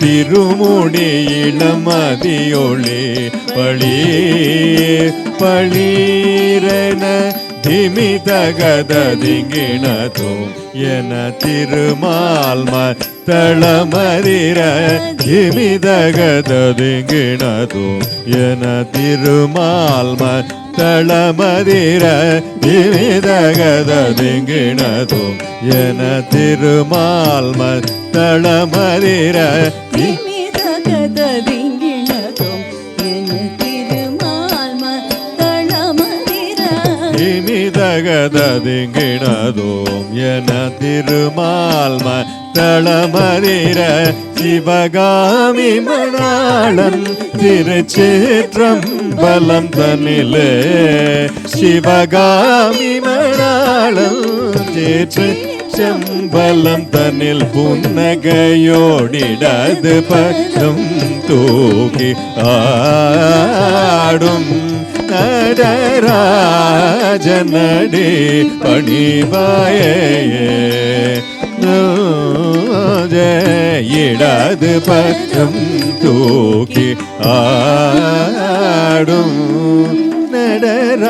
திருமுடி இளம் மதியொளி பளீரென திமிதகதிங்கிணதும் என திருமால் தளமதிர திமிதகதிங்கிணதும் என திருமால் தளமதிர திமிதகதிங்கிணதும் என திருமால் தளமதிர திமிதகதிங்கிணதும் என திருமால் தளமதிர சிவகாமி மணாளன் திருச்சேற்றம்பலம் தன்னிலே சிவகாமி மணாளன் செம்பலம் தன்னில் புன்னகையோடிடது பதம் தூக்கி ஆடும் நடராஜனடி பணிவாயே இடது பக்கம் தூக்கி ஆடும் நடராஜனடி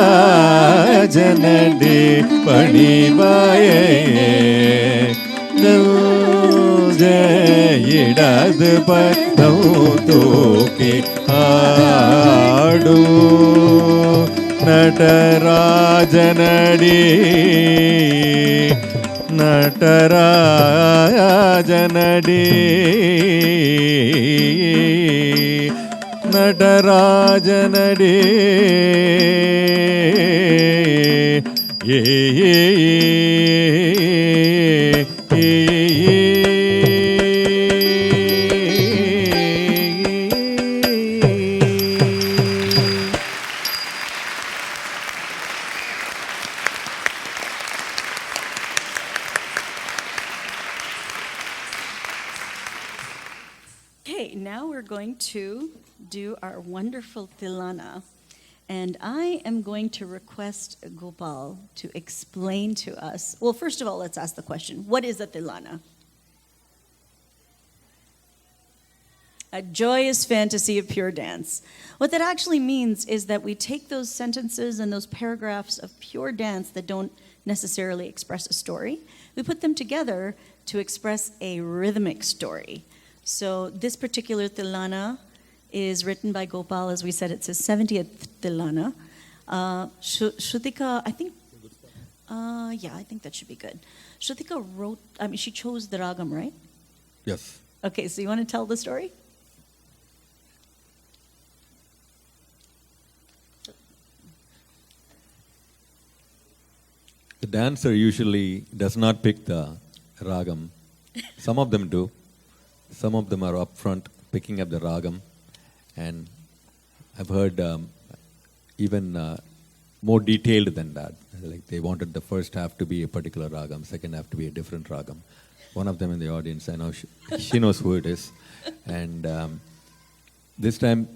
பணிவாயே இடது பக்கம் தூக்கி ஆடும் நடராஜனடி நடராஜனடி நடராஜனடி Okay, now we're going to do our wonderful Tilana. And I am going to request Gopal to explain to us. Well, first of all, let's ask the question, what is a Tilana? A joyous fantasy of pure dance. What that actually means is that we take those sentences and those paragraphs of pure dance that don't necessarily express a story, we put them together to express a rhythmic story. So this particular Tilana is written by Gopal. As we said, it's his 70th Tilana. Sruthika, I think, I think that should be good. Sruthika she chose the ragam, right? Yes. Okay, so you want to tell the story? The dancer usually does not pick the ragam. Some of them do. Some of them are up front picking up the ragam. And I've heard even more detailed than that. Like they wanted the first half to be a particular ragam, second half to be a different ragam. One of them in the audience, I know she knows who it is. And this time,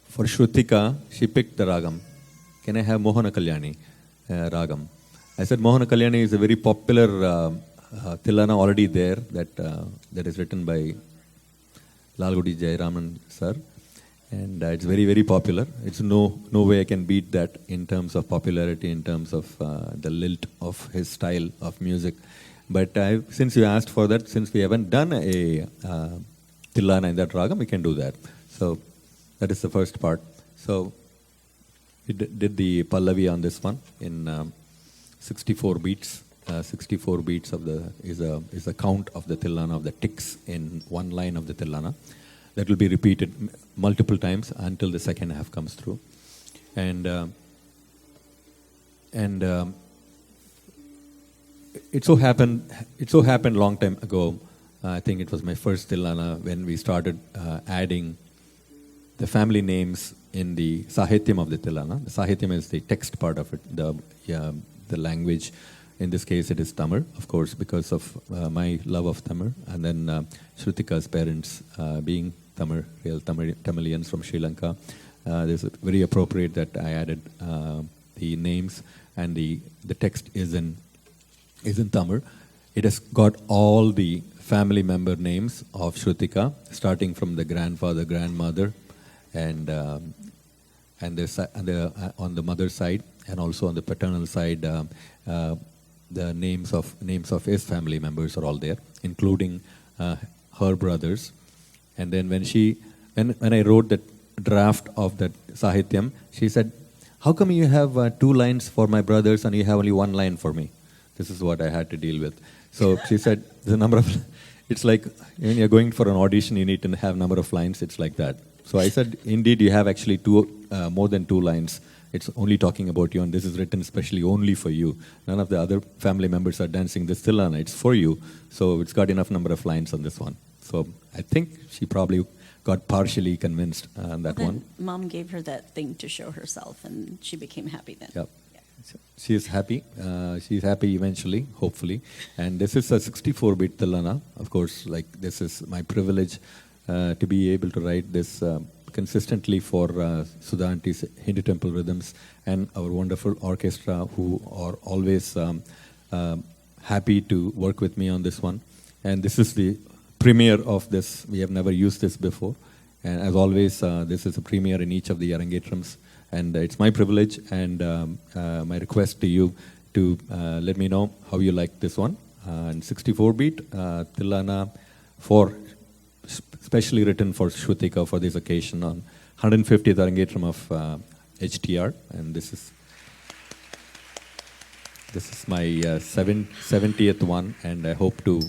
for Sruthika, she picked the ragam. Can I have Mohana Kalyani ragam? I said Mohana Kalyani is a very popular Tilana already there that is written by 150th Jeyaranjan sir. And it's very, very popular. It's no way I can beat that in terms of popularity, in terms of the lilt of his style of music. But since you asked for that, since we haven't done a Tilana in that ragam, we can do that. So that is the first part. So we did the Pallavi on this one in 64 beats. 64 beats of is a count of the Tilana, of the ticks in one line of the Tilana. That will be repeated multiple times until the second half comes through. And it so happened long time ago. I think it was my first Tilana when we started adding the family names in the Sahityam of the Tilana. The Sahityam is the text part of it, the language. In this case, it is Tamil, of course, because of my love of Tamil. And then Sruthika's parents being Tamil, real Tamilians from Sri Lanka. It's very appropriate that I added the names, and the text is in Tamil. It has got all the family member names of Sruthika, starting from the grandfather, grandmother, and on the mother's side, and also on the paternal side, the names of his family members are all there, including her brothers. And then when I wrote that draft of that Sahityam, she said, "How come you have 2 lines for my brothers and you have only 1 line for me?" This is what I had to deal with. So she said, the number of, it's like when you're going for an audition, you need to have number of lines. It's like that. So I said, indeed, you have actually more than 2 lines. It's only talking about you, and this is written especially only for you. None of the other family members are dancing this Tilana. It's for you. So it's got enough number of lines on this one. So I think she probably got partially convinced on that one. Mom gave her that thing to show herself, and she became happy then. Yep. She is happy. She's happy eventually, hopefully. And this is a 64-beat Tilana. Of course, like this is my privilege to be able to write this consistently for Sudha Auntie's Hindu Temple Rhythms and our wonderful orchestra, who are always happy to work with me on this one. And this is the premiere of this. We have never used this before. And as always, this is a premiere in each of the Arangetrams. And it's my privilege and my request to you to let me know how you like this one. And 64-beat Tilana, specially written for Sruthika for this occasion on 150th Arangetram of HTR. And this is my 70th one, and I hope to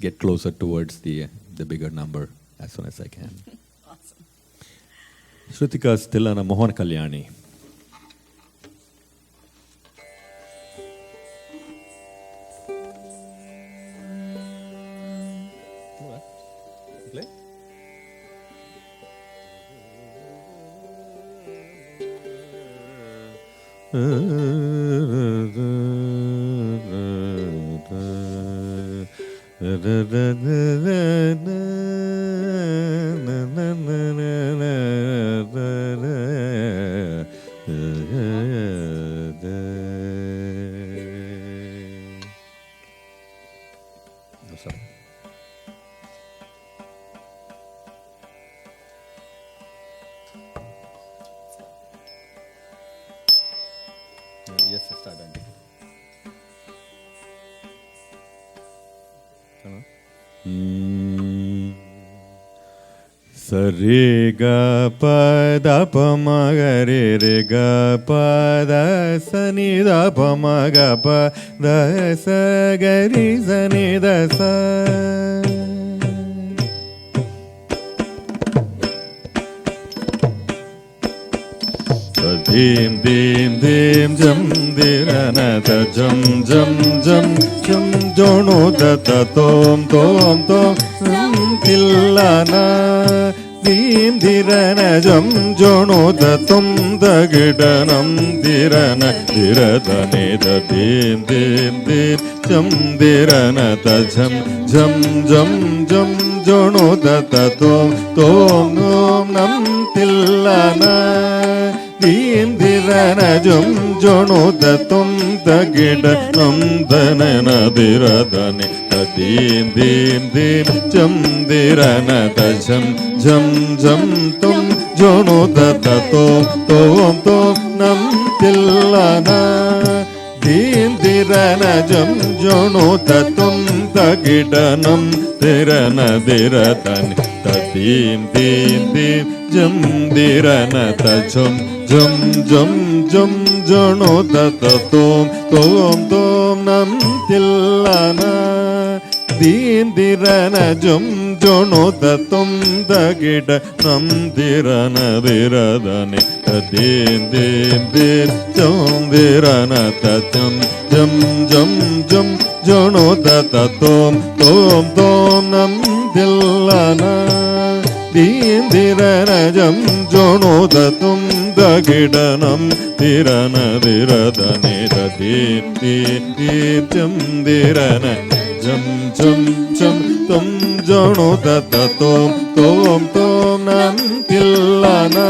get closer towards the bigger number as soon as I can. Sruthika's Tilana Mohan Kalyani. Yes, start on Sari ga pa da pa ma ga re ga pa da sa ni da pa ma ga pa da sa ga ri sa ni da sa. Dim dim dim jam dirana ta jam jam jam jam jono da ta tom tom tom tillana dim dirana jam jono da tom da gidanam dirana dirada ne da dim dim dim jam dirana ta jam jam jam jam jono da ta tom tom nom nam tillana dim dirana jum jono da tum da gida nam dana diradane da dim dim dim jam dirana da jam jam jam tum jono da ta tom tom nam tillana dim dirana jam jono da tum da gida nam dirana diradane da dim dim dim jam dirana ta jam jam jam jam jono da ta tom tom nam tillana dim dirana jam jono da tom da gida nam dirana diradane ta dim dim dim jam dirana ta jam jam jam jam jono da ta tom tom nam tillana dim dirana jam jono da tum da gidanam dirana dirada nida deep deep deep jam dirana jam jam jam tum jono da da tom tom tom nam tillana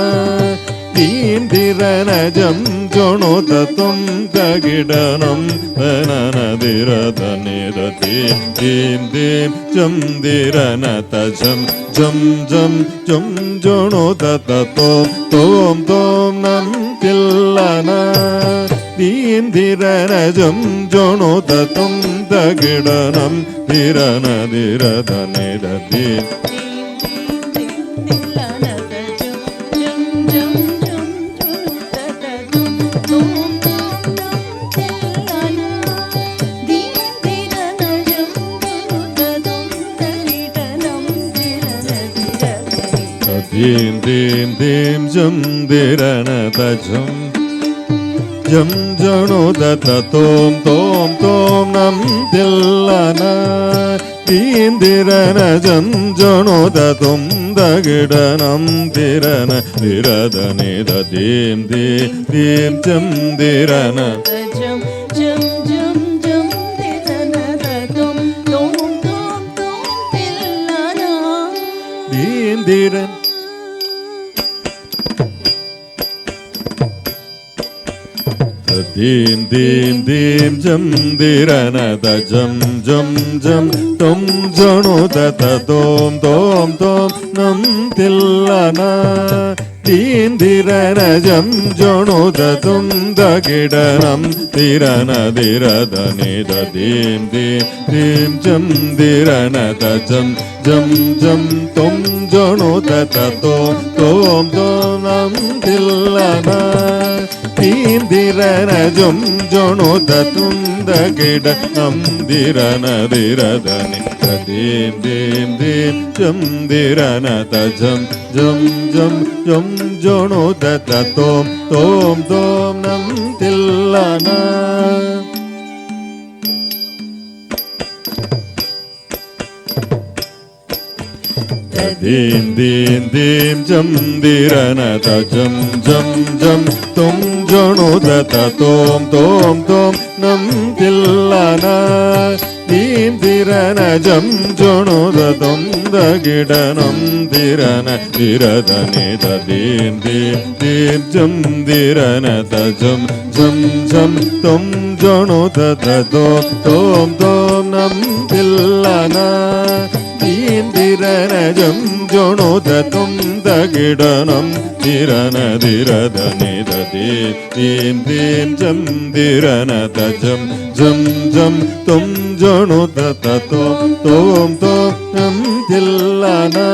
deep dirana jam jono da tum da gidanam dirana dirada nida deep deep deep jam dirana ta jam jam jam jam jono da da tom tom tom nam tillana deem dirana jam jono da tom da gidanam dirana dirada nida deep Dim dim dim jam dirana da jam jam jano da da tom tom tom nam dillana dim dirana jam jano da tom da gidanam dirana dirada nida dim dim dim jam dirana jam jam jam jam dirana da tom tom tom tom dillana dim dirana dim dim dim jam dirana da jam jam jam tom jono da da tom tom tom nam tillana dim dirana jam jono da tum da gidanam dirana dirada nida dim dim dim jam dirana da jam jam jam tom jono da da tom tom tom nam tillana dim dirana jam jono da tum da gidanam dirana dirada nida dim dim dim jam dirana da jam jam jam jam jono da da tom tom tom nam tillana dim dim dim jam dirana da jam jam jam tom jono da da tom tom tom nam tillana dim dirana jam jono da tom da gidanam dirana dirada nida dim dim dim jam dirana da jam jam jam tom jono da da tom tom tom nam tillana dim dirana jam jono da tom da gidanam dirana dirada nida dim dim dim jam dirana da jam jam jam tom jono da da tom tom tom nam tillana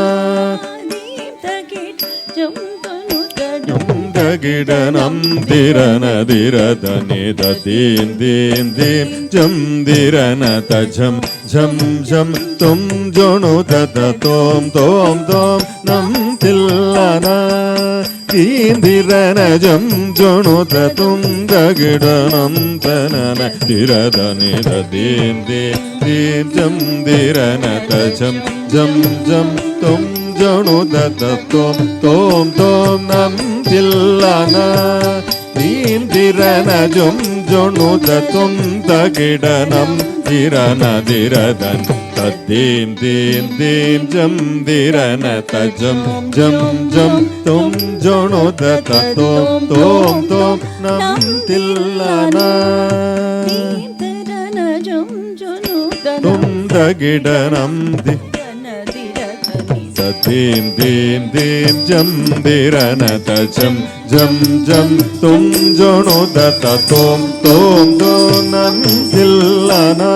da gidanam dirana dirada nida dim dim dim jam dirana da jam jam jam tom jono da da tom tom tom nam tillana dim dirana jam jono da tum da gidanam tanana dirada nida dim dim dim jam dirana da jam jam jam tom jono da da tom tom tom nam tillana dim dirana jam jono da tum da gidanam dirana diradan dim dim dim jam dirana ta jam jam jam tom jono da ta tom tom tom nam tillana tom da gidanam dim dim dim jam dirana ta jam jam jam tom jono da ta tom tom tom nam tillana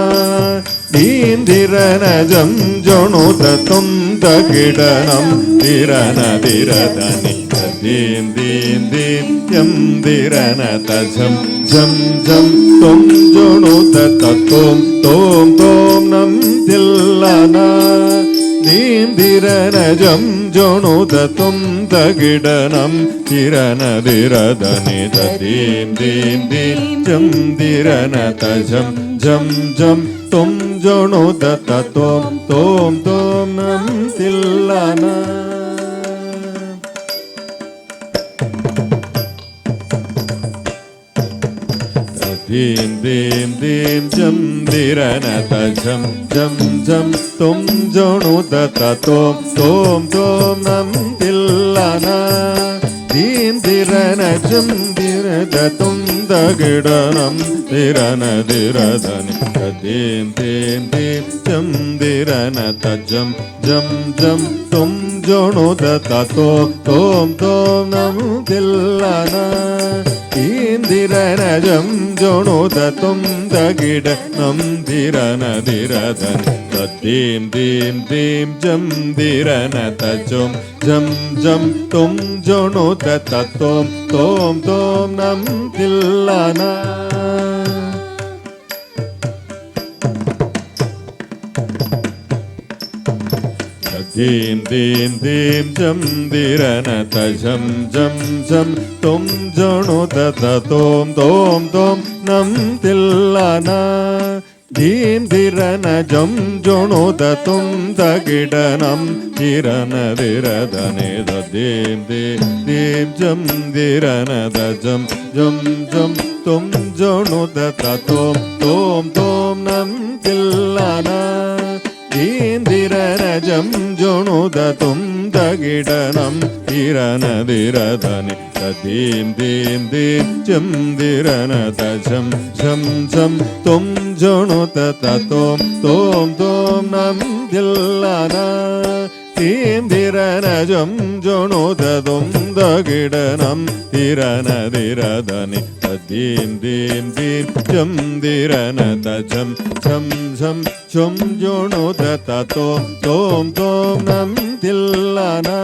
dim dirana jam jono da tom da gidanam dirana diradani dim dim dim jam dirana ta jam jam jam tom jono da ta tom tom tom nam tillana dim dirana jam jono da tom da gidanam dirana diradani dim dim dim jam dirana ta jam jam jam tom jono da ta tom tom tom nam tillana Dim dim dim jam diranata jam jam jam tom jonu data tom tom tom nam dillana dim dirana jam dirada tom dagidanam dirana diradani dim dim dim jam diranata jam jam jam tom jonu data tom tom tom nam dillana Indiranajam jonodatum dagida nam dirana diradan tadim dim dim jam diranatajam jam jam tum jonodatatum tom tom nam dillana Dim dim dim jam diranata jam jam jam tom jonodata tom tom tom nam dillana dim dirana jam jonodatum dagidanam dirana diradane da dim dim dim jam diranata jam jam jam tom jonodata tom tom tom nam dillana Indiranajam jonodatum dagidanam dirana diradani tadim dim dim jam diranata jam jam jam tom jonodata tom tom tom nam dillana dim diranajam jonodatum dagidanam dirana diradani tadim dim dim jam diranata jam jam jam chum jonodata tom tom tom nam dillana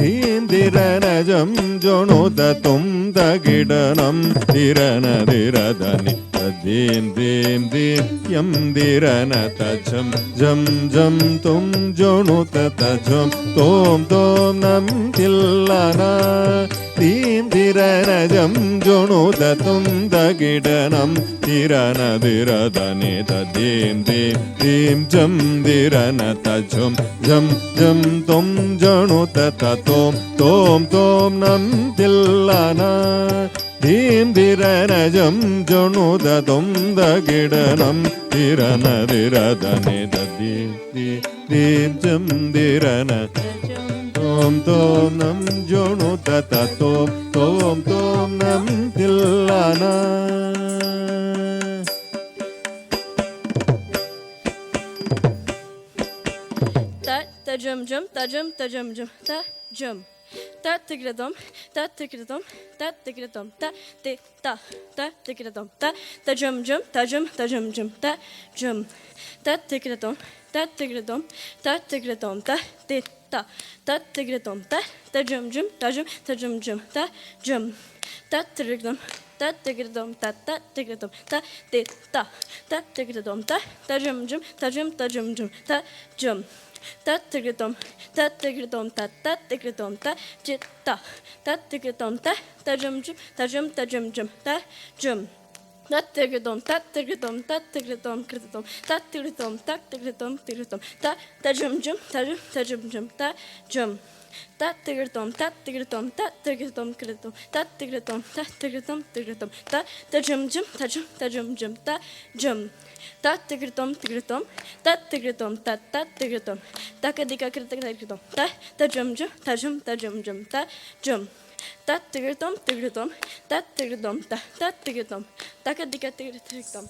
Indiranajam jonodatum dagidanam dirana diradani tadim dim dim yam diranata jam jam jam tum jonodata jam tom tom nam dillana dim diranajam jonodatum dagidanam dirana diradani tadim dim dim jam diranata jam jam jam tum jonodata tom tom tom nam dillana dim diranajam jonodatum dagidanam dirana diradani tadim dim jam dirana tom tom nam jonodata tom tom tom nam dillana ta jum jum ta jum ta jum jum ta jum ta tigradum ta tigradum ta tigradum ta te ta tigradum ta jum jum ta jum ta jum jum ta jum ta tigradum ta tigradum ta tigradum ta te ta tigradum ta jum jum ta jum ta jum jum ta jum ta tigradum ta tigradum ta tigradum ta te ta tigradum ta jum jum ta jum ta jum jum ta jum ta tigradum ta tigradum ta tigradum ta jitta ta tigradum ta jum jum ta jum ta jum jum ta jum ta tigradum ta tigradum ta tigradum tigradum ta tigradum ta tigradum tigradum ta jum jum ta jum ta jum jum ta jum ta tigradum ta tigradum ta tigradum tigradum ta tigradum ta tigradum tigradum ta jum jum ta jum ta jum jum ta jum ta tigradum tigradum ta tigradum ta tigradum ta kadika tigradum ta jum jum ta jum ta jum jum ta jum ta tigradum tigradum ta tigradum ta tigradum ta kadika tigradum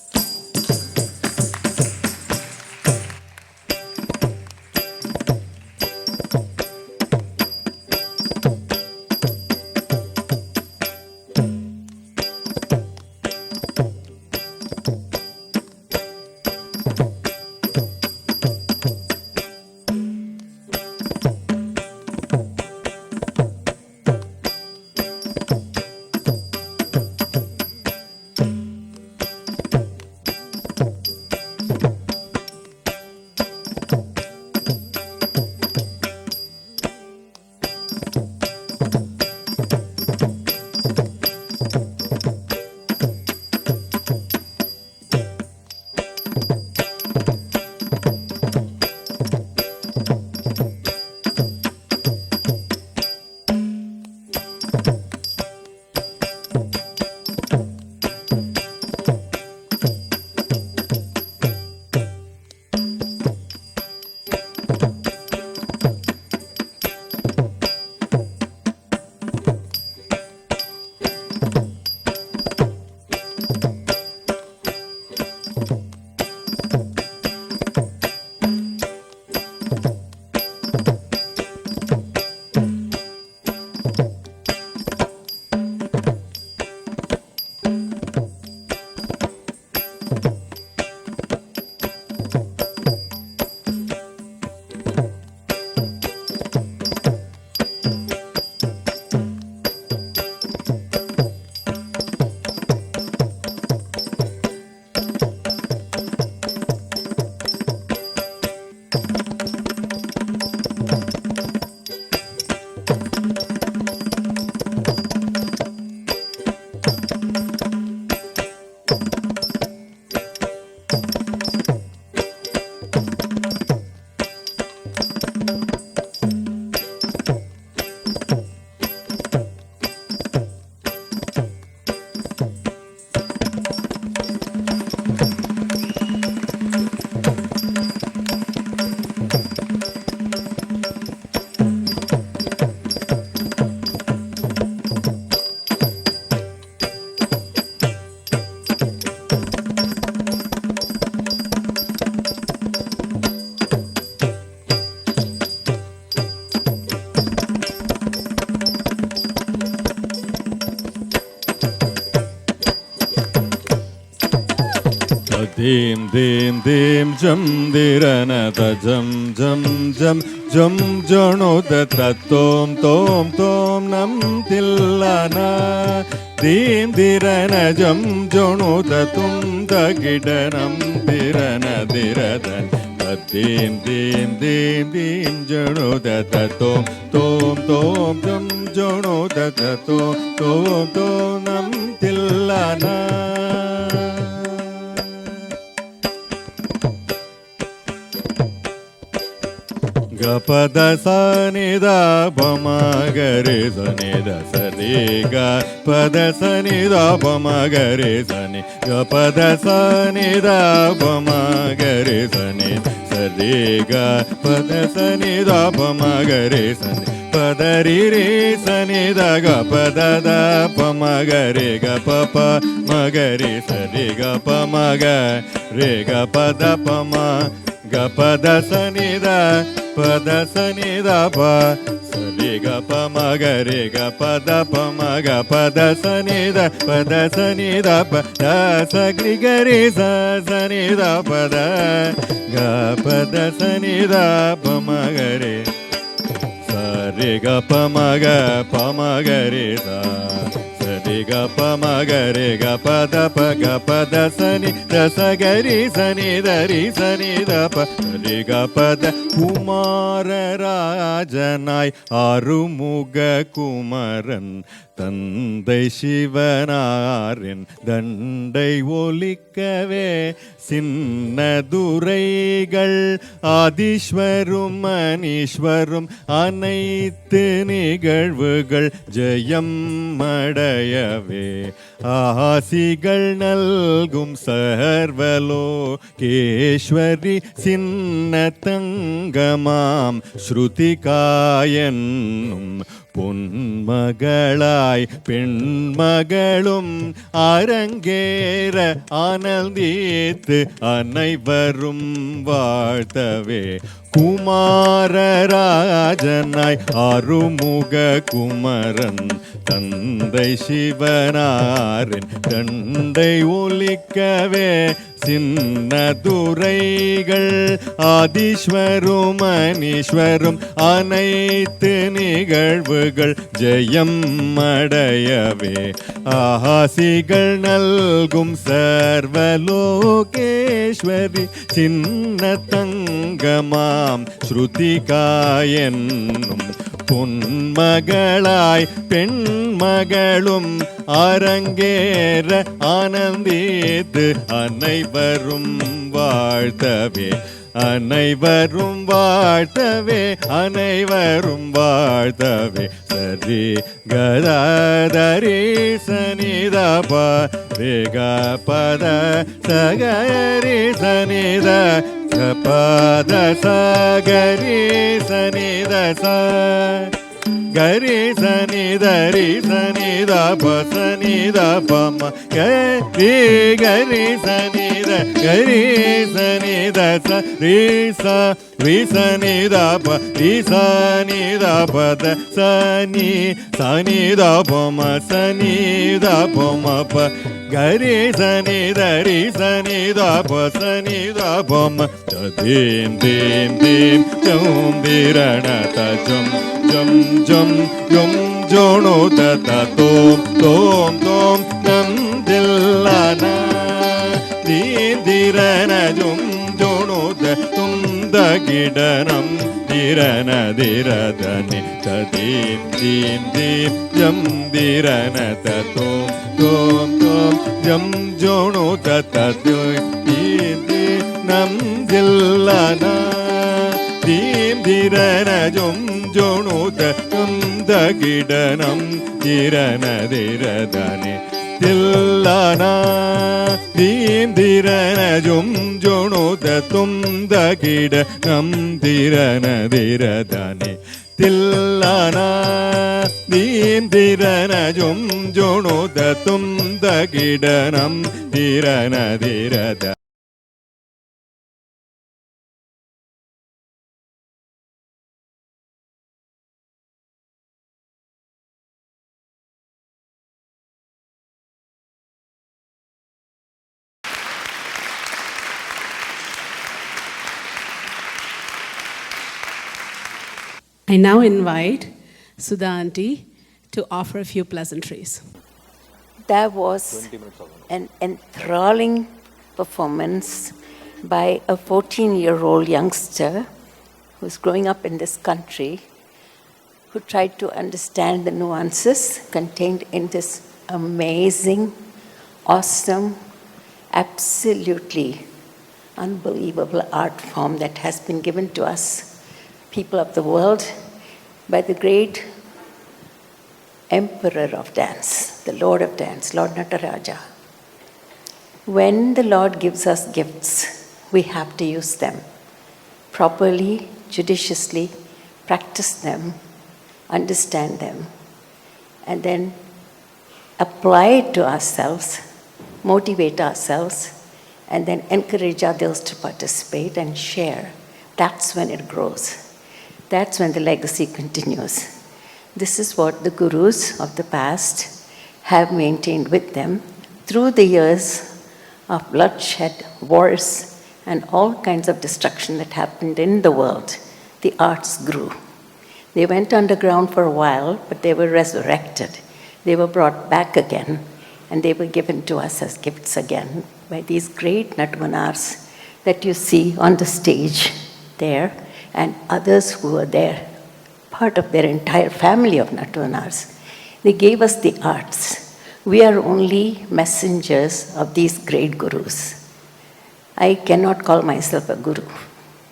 Dim dim dim jam dirana ta jam jam jam jam jano da ta tom tom tom nam tillana. Dim dirana jam jano da tum da gidanam dirana diradan. Dim dim dim dim jano da ta tom tom tom jam jano da ta tom tom tom nam tillana. Gapada sanida pama gare sanida sariga pada sanida pama gare sani gapada sanida pama gare sani sariga pada sanida pama gare sani padari re sanida gapada da pama gare ga papa magare sariga pama ga re gapada pama gapada sanida pada sanida pa sariga pa magare ga pada pa maga pada sanida pa da sagri gare sa sanida pada ga pada sanida pa magare sariga pa magare sa sariga pa magare ga pada sani da sagari sani dari sani da pa sariga pada Kumara Rajanai Arumuga Kumaran Tandai Shivanarin Dandai Olikave Sinnadureigal Adishwarum Manishwarum Anaitu Nigalvugal Jayam Madayave Ahasigal Nalgum Sarvalo Keshwari Sinnatangamam Sruthikayenum பொன்மகளாய் பெண்மகளும் அரங்கேற ஆனந்தித்து அனைவரும் வாழ்த்தவே குமாரராஜனாய் அருமுக குமரன் தந்தை சிவனாரின் தண்டை ஒலிக்கவே சின்னதுரைகள் ஆதீஸ்வரும் அனீஸ்வரும் அனைத்து நிகழ்வுகள் ஜெயம் அடையவே ஆசிகள் நல்கும் சர்வலோகேஸ்வரி சின்ன தங்கமாம் ஸ்ருதிகாயென்னும் பொன்மகளாய் பெண்மகளும் அரங்கேற ஆனந்தித்து அனைவரும் வாழ்த்தவே அனைவரும் வாழ்த்தவே அனைவரும் வாழ்த்தவே சரி கதாதரி சனிதப வேக பத சகரி சனித பத சகரி சனித ச கரி சனிதரி சனித பசனித பம கரி கரி சனித கரி சனித ச ரீ ச ரீ சனித ப ரீ சனித பத சனி சனித பம சனித பம ப கரி சனிதரி சனித பசனித பம தீம் தீம் தீம் ஜம் திரண தஜம் jam jam yom jono tata tom tom tom nam dillana dirana jom jono tum da gidanam dirana diradani tadim dim dim jam dirana tatom tom tom jam jono tata dim nam dillana dim dirana jom ஜோணுத துந்த கிடனம் திரன திரதனே தில்லானா தீம் திரன ஜும் ஜோணுத துந்த கிடனம் திரன திரதனே தில்லானா தீம் திரன ஜும் ஜோணுத துந்த கிடனம் திரன திரத I now invite Sudha Auntie to offer a few pleasantries. That was an enthralling performance by a 14-year-old youngster who's growing up in this country, who tried to understand the nuances contained in this amazing, awesome, absolutely unbelievable art form that has been given to us, people of the world, by the great Emperor of Dance, the Lord of Dance, Lord Nataraja. When the Lord gives us gifts, we have to use them properly, judiciously, practice them, understand them, and then apply it to ourselves, motivate ourselves, and then encourage others to participate and share. That's when it grows. That's when the legacy continues. This is what the gurus of the past have maintained with them through the years of bloodshed, wars, and all kinds of destruction that happened in the world. The arts grew. They went underground for a while, but they were resurrected. They were brought back again, and they were given to us as gifts again by these great Natvanars that you see on the stage there, and others who were there, part of their entire family of Natvanars. They gave us the arts. We are only messengers of these great gurus. I cannot call myself a guru.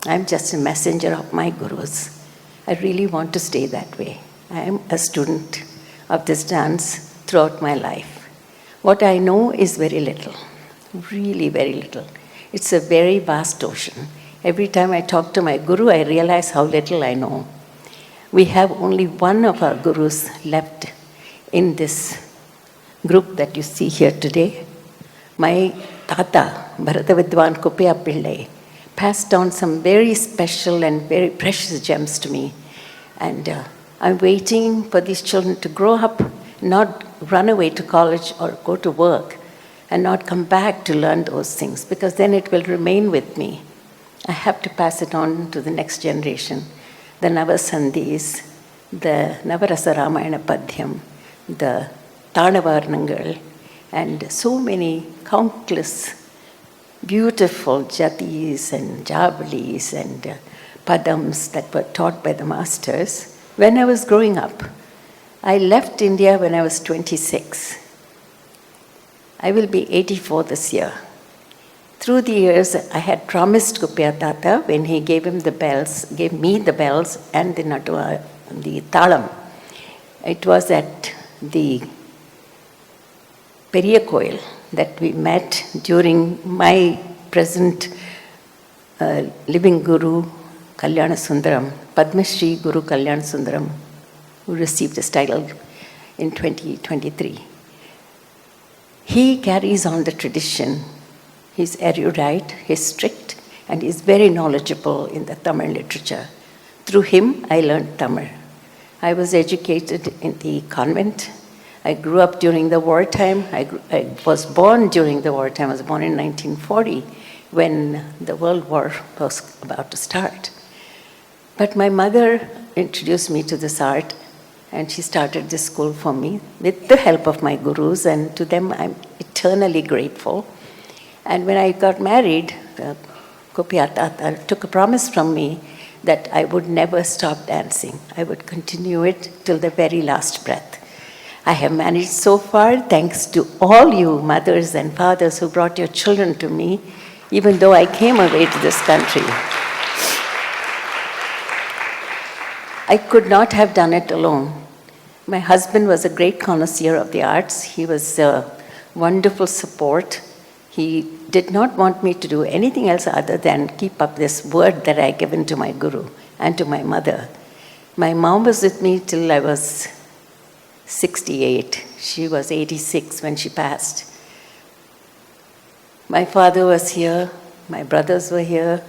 I'm just a messenger of my gurus. I really want to stay that way. I am a student of this dance throughout my life. What I know is very little, really very little. It's a very vast ocean. Every time I talk to my guru, I realize how little I know. We have only one of our gurus left in this group that you see here today. My Tata, Bharata Vidwan Kupya Pillai, passed down some very special and very precious gems to me. And I'm waiting for these children to grow up, not run away to college or go to work, and not come back to learn those things, because then it will remain with me. I have to pass it on to the next generation. The Navasandhis, the Navarasa Ramayana Padhyam, the Tanavarnangal, and so many countless beautiful jatis and javalis and padams that were taught by the masters when I was growing up. I left India when I was 26. I will be 84 this year. Through the years, I had promised Kupya Tata when he gave me the bells and the talam. It was at the Periyakoil that we met during my present living Guru Kalyana Sundaram, Padma Shri Guru Kalyana Sundaram, who received his title in 2023. He carries on the tradition. He's erudite, he's strict, and he's very knowledgeable in the Tamil literature. Through him, I learned Tamil. I was educated in the convent. I grew up during the wartime. I was born during the wartime. I was born in 1940 when the World War was about to start. But my mother introduced me to this art, and she started this school for me with the help of my gurus, and to them I'm eternally grateful. And when I got married, Kupya Tata took a promise from me that I would never stop dancing. I would continue it till the very last breath. I have managed so far, thanks to all you mothers and fathers who brought your children to me, even though I came away to this country. I could not have done it alone. My husband was a great connoisseur of the arts. He was a wonderful support. He did not want me to do anything else other than keep up this word that I given to my guru and to my mother. My mom was with me till I was 68. She was 86 when she passed. My father was here. My brothers were here.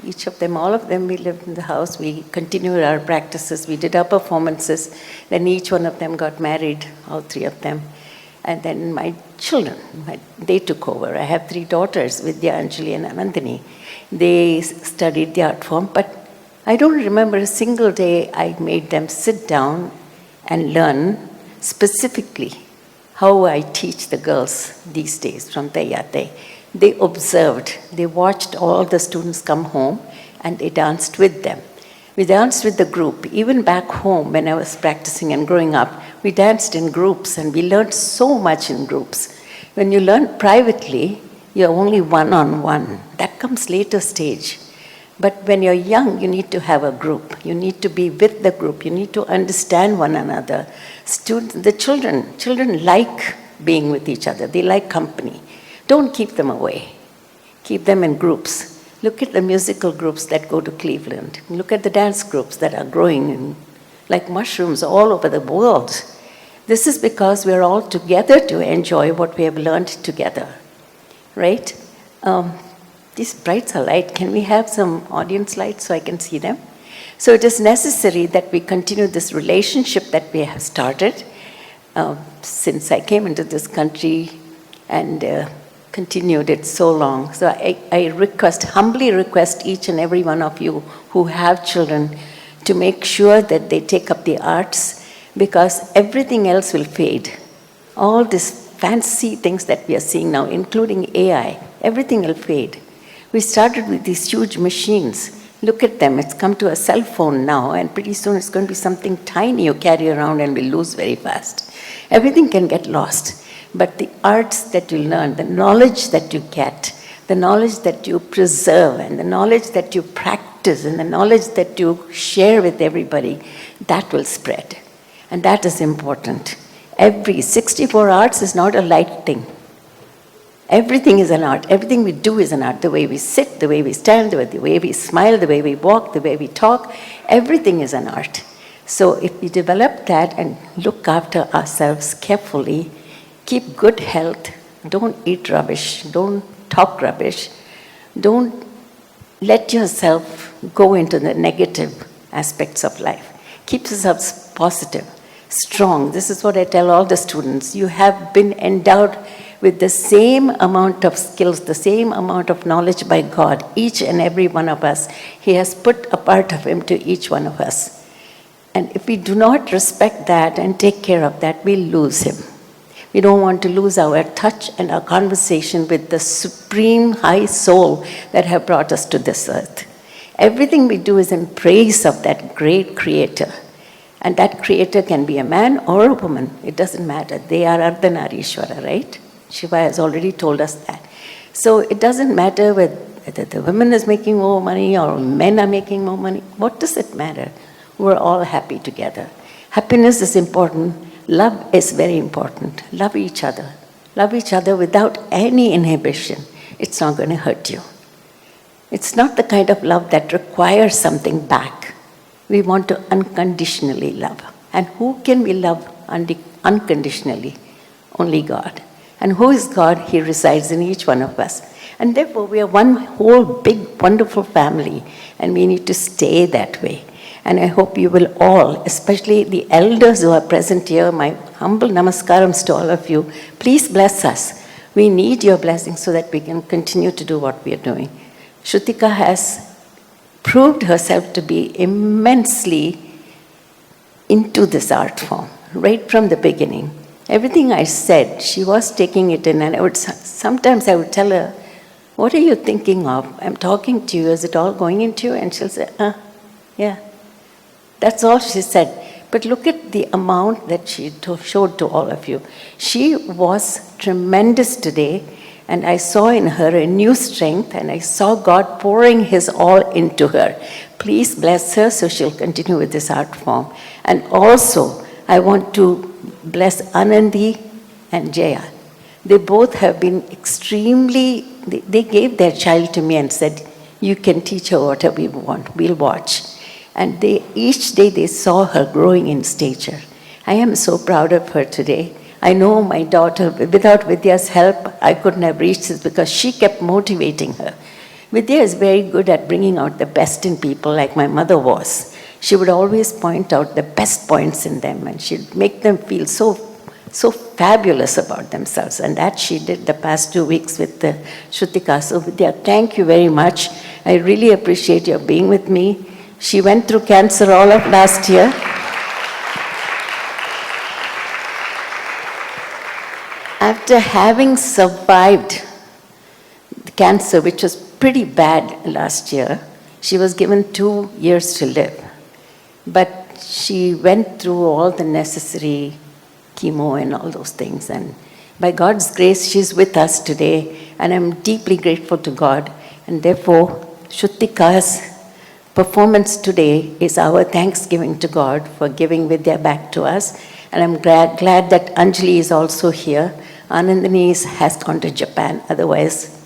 Each of them, all of them, we lived in the house. We continued our practices. We did our performances. Then each one of them got married, all three of them. And then my children, they took over. I have three daughters, Vidya, Anjali, and Anandini. They studied the art form, but I don't remember a single day I made them sit down and learn specifically how I teach the girls these days from Teyate. They observed, they watched all the students come home and they danced with them. We danced with the group. Even back home when I was practicing and growing up, we danced in groups and we learned so much in groups. When you learn privately, you're only one-on-one. That comes later stage. But when you're young, you need to have a group. You need to be with the group. You need to understand one another. Children like being with each other. They like company. Don't keep them away. Keep them in groups. Look at the musical groups that go to Cleveland. Look at the dance groups that are growing like mushrooms all over the world. This is because we're all together to enjoy what we have learned together, right? These brights are light. Can we have some audience lights so I can see them? So it is necessary that we continue this relationship that we have started since I came into this country and continued it so long. So I humbly request each and every one of you who have children to make sure that they take up the arts, because everything else will fade. All these fancy things that we are seeing now, including AI, everything will fade. We started with these huge machines. Look at them, it's come to a cell phone now, and pretty soon it's going to be something tiny you carry around and will lose very fast. Everything can get lost. But the arts that you learn, the knowledge that you get, the knowledge that you preserve, and the knowledge that you practice, and the knowledge that you share with everybody, that will spread. And that is important. Every 64 arts is not a light thing. Everything is an art. Everything we do is an art. The way we sit, the way we stand, the way we smile, the way we walk, the way we talk, everything is an art. So if we develop that and look after ourselves carefully, keep good health, don't eat rubbish, don't talk rubbish, don't let yourself go into the negative aspects of life. Keep yourselves positive, strong. This is what I tell all the students. You have been endowed with the same amount of skills, the same amount of knowledge by God, each and every one of us. He has put a part of Him to each one of us. And if we do not respect that and take care of that, we'll lose Him. We don't want to lose our touch and our conversation with the supreme high soul that have brought us to this earth. Everything we do is in praise of that great creator. And that creator can be a man or a woman. It doesn't matter. They are Ardhanarishwara, right? Shiva has already told us that. So it doesn't matter whether the woman is making more money or men are making more money. What does it matter? We're all happy together. Happiness is important. Love is very important. Love each other. Love each other without any inhibition. It's not going to hurt you. It's not the kind of love that requires something back. We want to unconditionally love. And who can we love unconditionally? Only God. And who is God? He resides in each one of us. And therefore, we are one whole big, wonderful family. And we need to stay that way. And I hope you will all, especially the elders who are present here, my humble namaskarams to all of you, please bless us. We need your blessing so that we can continue to do what we are doing. Sruthika has proved herself to be immensely into this art form, right from the beginning. Everything I said, she was taking it in, and sometimes I would tell her, what are you thinking of? I'm talking to you, is it all going into you? And she'll say, yeah. That's all she said. But look at the amount that she showed to all of you. She was tremendous today, and I saw in her a new strength, and I saw God pouring His all into her. Please bless her so she'll continue with this art form. And also, I want to bless Anandi and Jaya. They both have been extremely, they gave their child to me and said, you can teach her whatever you want, we'll watch. And each day they saw her growing in stature. I am so proud of her today. I know my daughter, without Vidya's help, I couldn't have reached this because she kept motivating her. Vidya is very good at bringing out the best in people, like my mother was. She would always point out the best points in them, and she'd make them feel so fabulous about themselves. And that she did the past 2 weeks with Sruthika. So Vidya, thank you very much. I really appreciate your being with me. She went through cancer all of last year. After having survived the cancer, which was pretty bad last year, she was given 2 years to live. But she went through all the necessary chemo and all those things. And by God's grace, she's with us today. And I'm deeply grateful to God. And therefore, Sruthika's performance today is our thanksgiving to God for giving Vidya back to us. And I'm glad that Anjali is also here. Anandini has gone to Japan. Otherwise,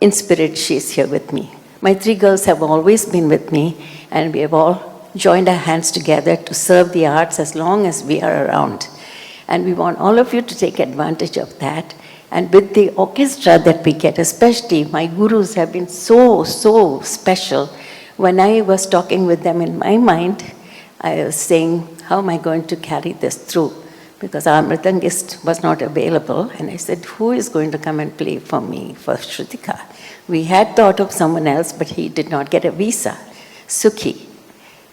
in spirit, she's here with me. My 3 girls have always been with me, and we have all joined our hands together to serve the arts as long as we are around. And we want all of you to take advantage of that. And with the orchestra that we get, especially my gurus have been so special. When I was talking with them in my mind, I was saying, how am I going to carry this through? Because our mridangist was not available. And I said, who is going to come and play for me, for Sruthika? We had thought of someone else, but he did not get a visa. Sukhi.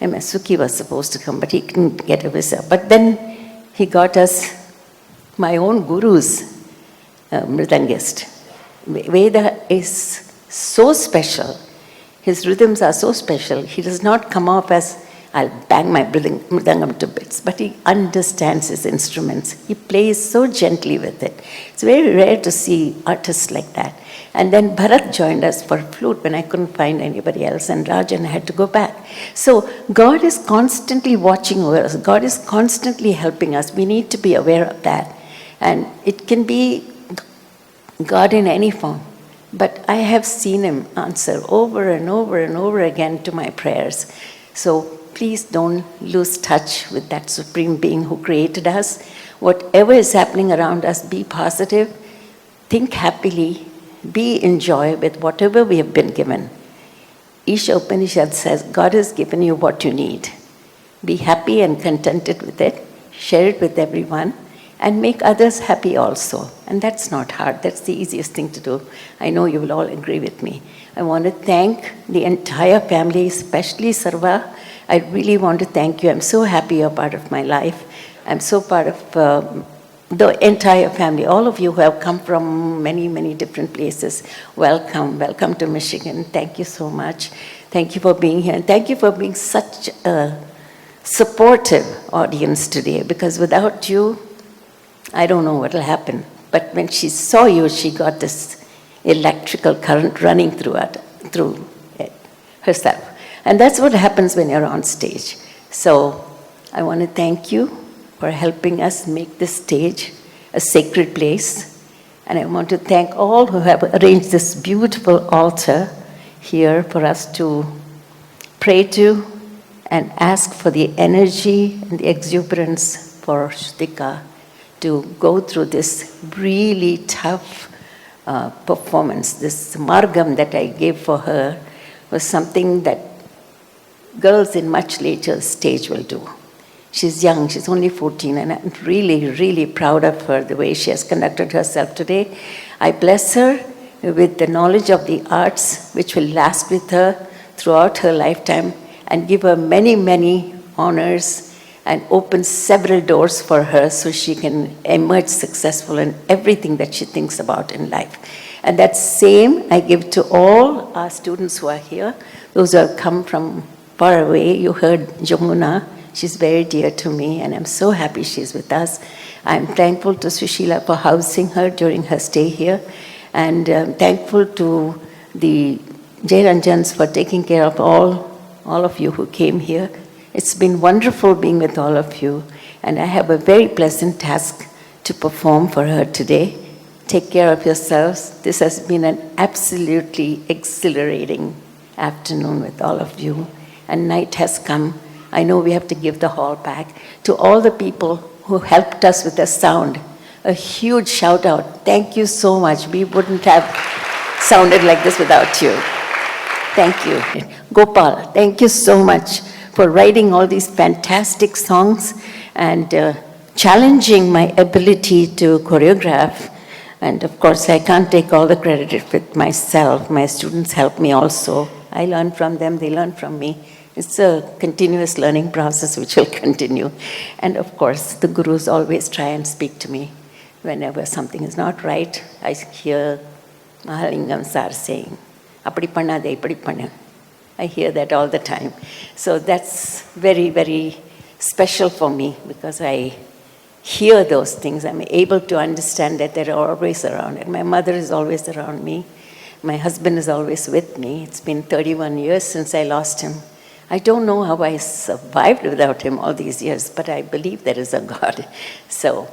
Sukhi was supposed to come, but he couldn't get a visa. But then he got us my own guru's mridangist. Veda is so special. His rhythms are so special. He does not come off as, I'll bang my mridangam to bits, but he understands his instruments. He plays so gently with it. It's very rare to see artists like that. And then Bharat joined us for flute when I couldn't find anybody else, and Rajan had to go back. So God is constantly watching over us. God is constantly helping us. We need to be aware of that. And it can be God in any form. But I have seen him answer over and over and over again to my prayers. So please don't lose touch with that Supreme Being who created us. Whatever is happening around us, be positive, think happily, be in joy with whatever we have been given. Isha Upanishad says, God has given you what you need. Be happy and contented with it, share it with everyone, and make others happy also. And that's not hard, that's the easiest thing to do. I know you will all agree with me. I want to thank the entire family, especially Sarva. I really want to thank you. I'm so happy you're part of my life. I'm so part of the entire family. All of you who have come from many different places. Welcome, welcome to Michigan. Thank you so much. Thank you for being here. And thank you for being such a supportive audience today, because without you, I don't know what will happen. But when she saw you, she got this electrical current running through it herself. And that's what happens when you're on stage. So I want to thank you for helping us make this stage a sacred place. And I want to thank all who have arranged this beautiful altar here for us to pray to and ask for the energy and the exuberance for Sruthika to go through this really tough performance. This margam that I gave for her was something that girls in much later stage will do. She's young, she's only 14, and I'm really proud of her, the way she has conducted herself today. I bless her with the knowledge of the arts, which will last with her throughout her lifetime, and give her many honors, and open several doors for her so she can emerge successful in everything that she thinks about in life. And that same I give to all our students who are here, those who have come from far away. You heard Jamuna. She's very dear to me, and I'm so happy she's with us. I'm thankful to Sushila for housing her during her stay here, and thankful to the Jeyaranjans for taking care of all of you who came here. It's been wonderful being with all of you, and I have a very pleasant task to perform for her today. Take care of yourselves. This has been an absolutely exhilarating afternoon with all of you, and night has come. I know we have to give the hall back. To all the people who helped us with the sound, a huge shout out. Thank you so much. We wouldn't have sounded like this without you. Thank you. Gopal, thank you so much for writing all these fantastic songs and challenging my ability to choreograph. And of course, I can't take all the credit with myself. My students help me also. I learn from them, they learn from me. It's a continuous learning process which will continue. And of course, the gurus always try and speak to me. Whenever something is not right, I hear Mahalingam sir saying, "Apadi pannade, ipadi pannu." I hear that all the time. So that's very, very special for me because I hear those things. I'm able to understand that they're always around. And my mother is always around me. My husband is always with me. It's been 31 years since I lost him. I don't know how I survived without him all these years, but I believe there is a God. So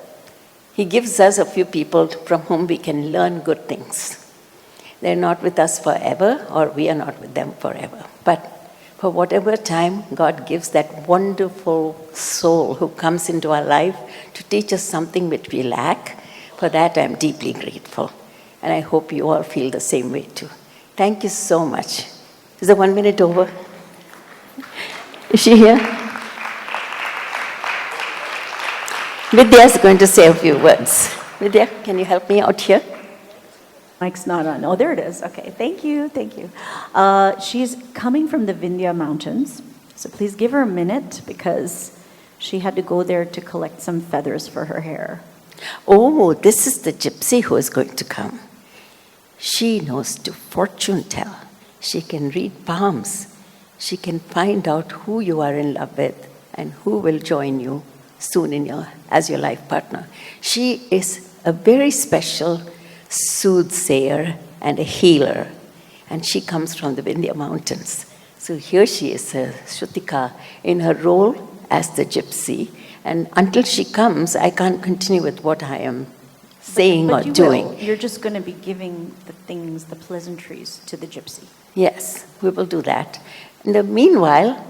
he gives us a few people from whom we can learn good things. They're not with us forever, or we are not with them forever. But for whatever time, God gives that wonderful soul who comes into our life to teach us something which we lack. For that, I'm deeply grateful. And I hope you all feel the same way too. Thank you so much. Is the 1 minute over? Is she here? Vidya is going to say a few words. Vidya, can you help me out here? Mic's not on. Oh, there it is. Okay, thank you, thank you. She's coming from the Vindhya Mountains, so please give her a minute because she had to go there to collect some feathers for her hair. Oh, this is the gypsy who is going to come. She knows to fortune tell. She can read palms. She can find out who you are in love with and who will join you soon as your life partner. She is a very special soothsayer and a healer, and she comes from the Vindhya Mountains. So here she is, Sruthika, in her role as the gypsy, and until she comes, I can't continue with what I am saying but or doing. Will. You're just going to be giving the things, the pleasantries to the gypsy. Yes, we will do that. In the meanwhile,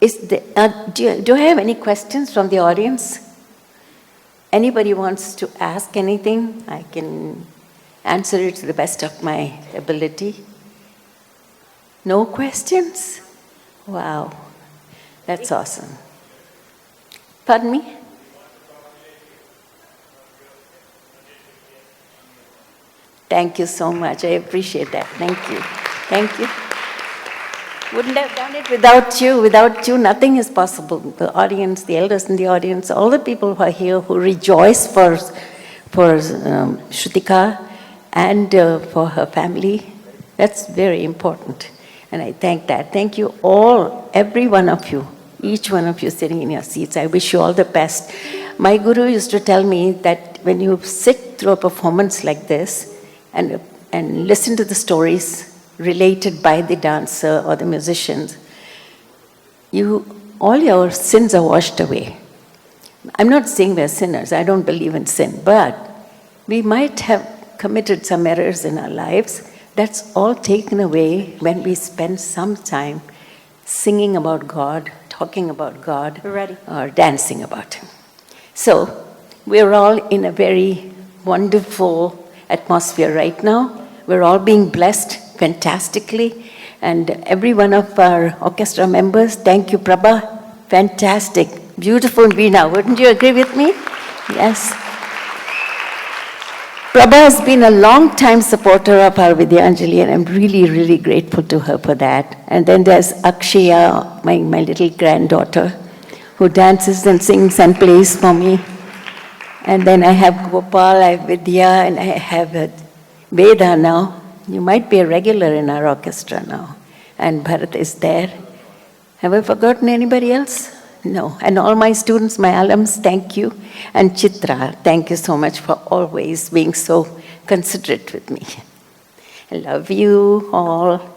do I have any questions from the audience? Anybody wants to ask anything? I can answer it to the best of my ability. No questions? Wow, that's awesome. Pardon me? Thank you so much. I appreciate that. Thank you. Thank you. Wouldn't have done it without you. Without you, nothing is possible. The audience, the elders in the audience, all the people who are here who rejoice for Sruthika and for her family, that's very important. And I thank that. Thank you all, every one of you, each one of you sitting in your seats. I wish you all the best. My guru used to tell me that when you sit through a performance like this and listen to the stories related by the dancer or the musicians, all your sins are washed away. I'm not saying we're sinners, I don't believe in sin, but we might have committed some errors in our lives. That's all taken away when we spend some time singing about God, talking about God, or dancing about Him. So, we're all in a very wonderful atmosphere right now. We're all being blessed fantastically. And every one of our orchestra members, thank you, Prabha. Fantastic. Beautiful Veena. Wouldn't you agree with me? Yes. Prabha has been a long-time supporter of our Vidyanjali, and I'm really, really grateful to her for that. And then there's Akshaya, my little granddaughter, who dances and sings and plays for me. And then I have Gopal, I have Vidya, and I have Veda now. You might be a regular in our orchestra now. And Bharat is there. Have I forgotten anybody else? No. And all my students, my alums, thank you. And Chitra, thank you so much for always being so considerate with me. I love you all.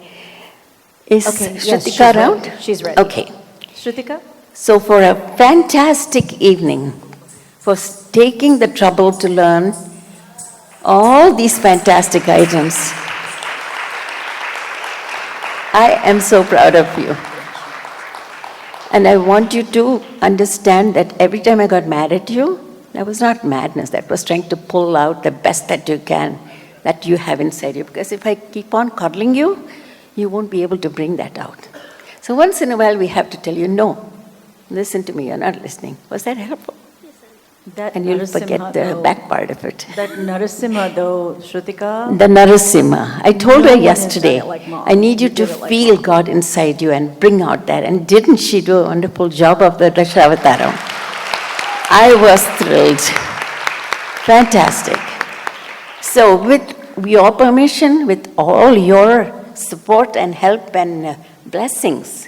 Is Sruthika around? She's ready. Okay. Sruthika? So for a fantastic evening, for taking the trouble to learn all these fantastic items, I am so proud of you. And I want you to understand that every time I got mad at you, that was not madness. That was trying to pull out the best that you can, that you have inside you. Because if I keep on coddling you, you won't be able to bring that out. So once in a while, we have to tell you, no, listen to me, you're not listening. Was that helpful? And you'll forget the back part of it. That Narasimha, though, Shrutika. The Narasimha. I told her no one has yesterday, done it like Mom. I need you to feel God inside you and bring out that. And didn't she do a wonderful job of the Dashavataram? I was thrilled. Fantastic. So with your permission, with all your support and help and blessings,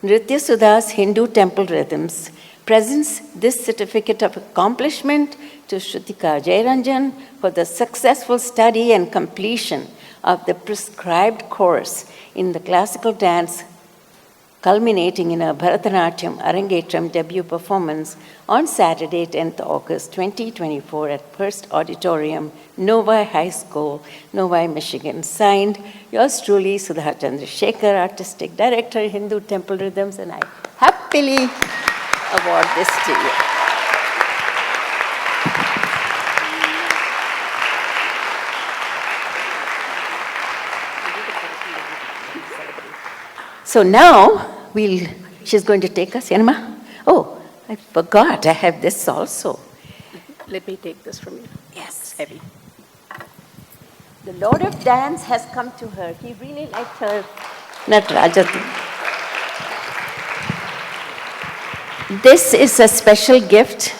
Nritya Sudha's Hindu Temple Rhythms presents this certificate of accomplishment to Sruthika Jeyaranjan for the successful study and completion of the prescribed course in the classical dance, culminating in a Bharatanatyam Arangetram debut performance on Saturday, 10th August 2024 at First Auditorium, Novi High School, Novi, Michigan. Signed, yours truly, Sudha Chandra Sekhar, Artistic Director, Hindu Temple Rhythms, and I happily award this to you. So now, she's going to take us, Yanma. Oh, I forgot, I have this also. Let me take this from you. Yes. It's heavy. The Lord of Dance has come to her. He really liked her Natrajati. This is a special gift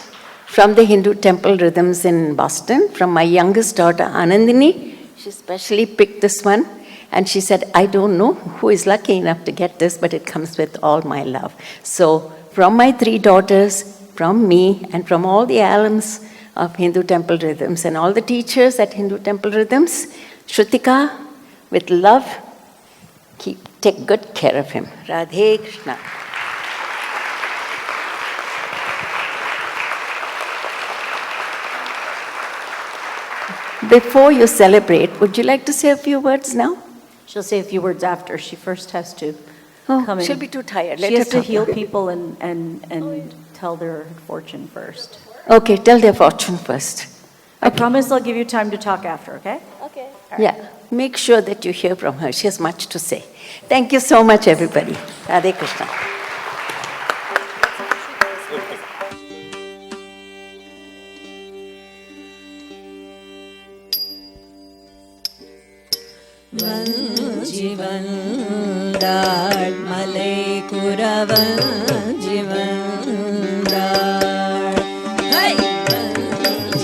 from the Hindu Temple Rhythms in Boston, from my youngest daughter, Anandini. She specially picked this one. And she said, I don't know who is lucky enough to get this, but it comes with all my love. So from my 3 daughters, from me, and from all the alums of Hindu Temple Rhythms and all the teachers at Hindu Temple Rhythms, Shrutika, with love, take good care of him. Radhe Krishna. Before you celebrate, would you like to say a few words now? She'll say a few words after. She first has to come in. She'll be too tired. She has to heal people and tell their fortune first. Okay, tell their fortune first. I promise I'll give you time to talk after, okay? Okay. Yeah, make sure that you hear from her. She has much to say. Thank you so much, everybody. Radhe Krishna. Vanjivandar Malay Kuravanjivandar Hey!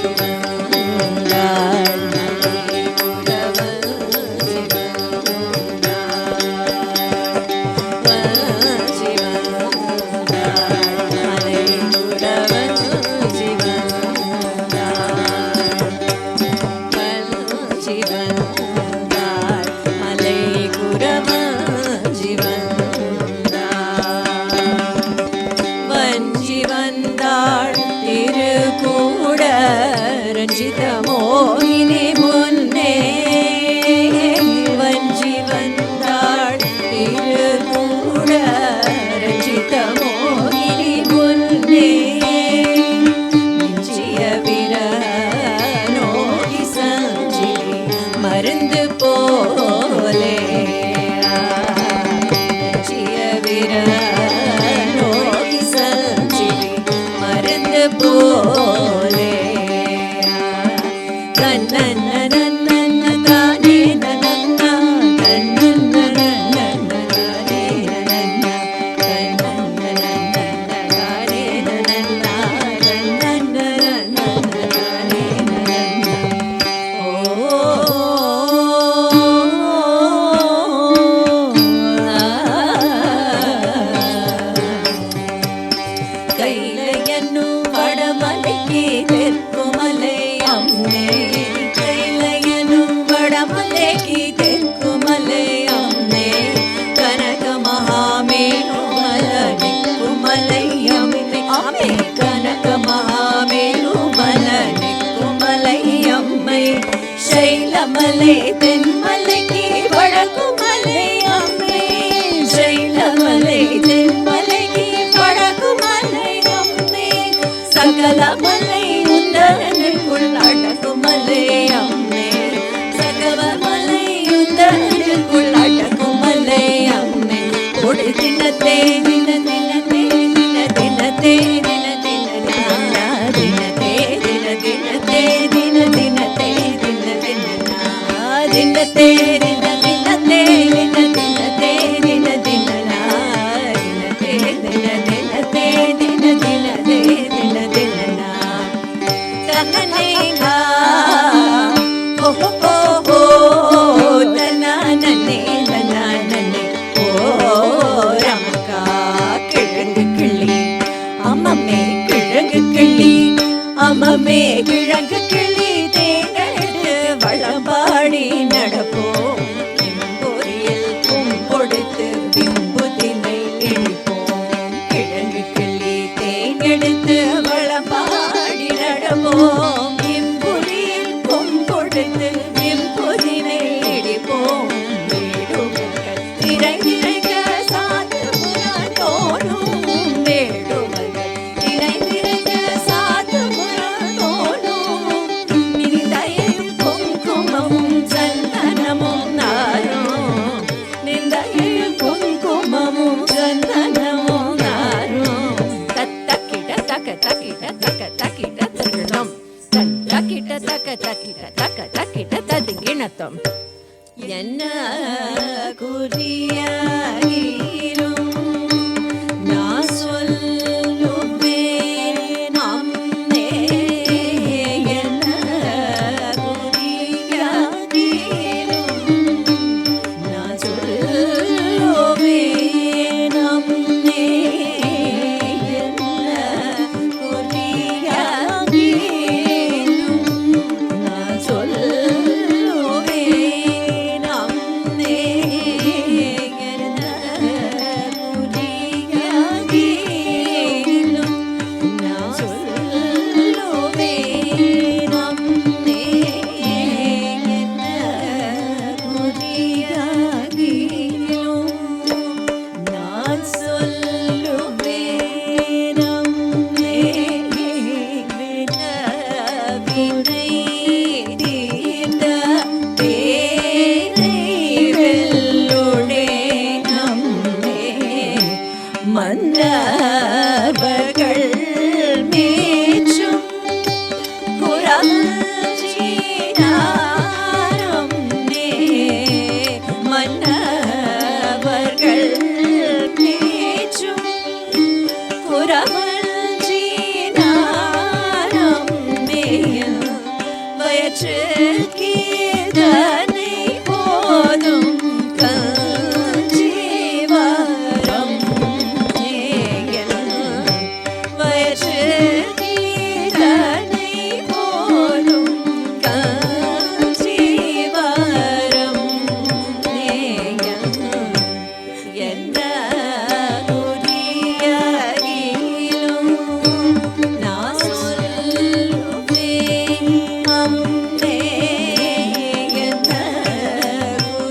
Vanjivandar Malay Kuravanjivandar Vanjivandar Malay Ranjitamohini munne Vanjivandar Tirukuda Ranjitamohini munne Minchiya virano isanjili Marundu pole Minchiya virano isanjili Marundu pole Male ten male ki vadaku male amme Shaila male ten male ki vadaku male amme Sakala male undarane kulladaku male amme Sakala male undarane kulladaku male amme Odi dinate dinate dinate dinate dinate dinate dinate கிராமமே கிழங்கு கிளி தேனெடுத்து வளம்பாடி நடப்போம் பொறியில் பொம்பொடுத்து விம்புதினை இழிப்போம் கிழங்கு கிளி தேனெடுத்து வளம்பாடி நடப்போம் இம்புரியில் பொம்பொடுத்து விம்புதினை இழிப்போம் வேடுமர்கள் திரை நிறைக்க சாத்து புறான் தோணும் வேடுமர்கள் திரை நிறைக்க சாத்து புறான் தோணும் நிந்தையில் குங்குமமும் சந்தனமும் நாரும் நிந்தையில் குங்குமமும் சந்தனமும் நாரும் தக்கிட தக்க தக்கிட தக்க தக்கிட தக்கிடம் தக்கிட தக்க தக்கிட தக்க தக்கிட ததிங்கிணத்தம் என்ன குறியாயிரும் நான் சொல்லுவேன் அம்மே என்ன குறியாயிரும் நான் சொல்லுவேன் அம்மே என்ன குறியாயிரும் நான் சொல்லுவேன் அம்மே என்ன குறியாயிரும் நான் சொல்லுவேன் அம்மே என்ன குறியாயிரும் நான் சொல்லுவேன் அம்மே வினை தீர்ந்த பேரை வெல்லுடே நம்மே மன்னர்கள் மேச்சும் குறஞ்சினாரம் மன்னவர்கள் மேச்சும் குறஞ்சினாரம் வயிற்றில் கீதனை போதும் கஞ்சிவரம் வயிற்றில் கீதனை போதும் கஞ்சிவரம் என்ன குறியாயிலும் நான் சொல்லுவேன் அம்மே என்ன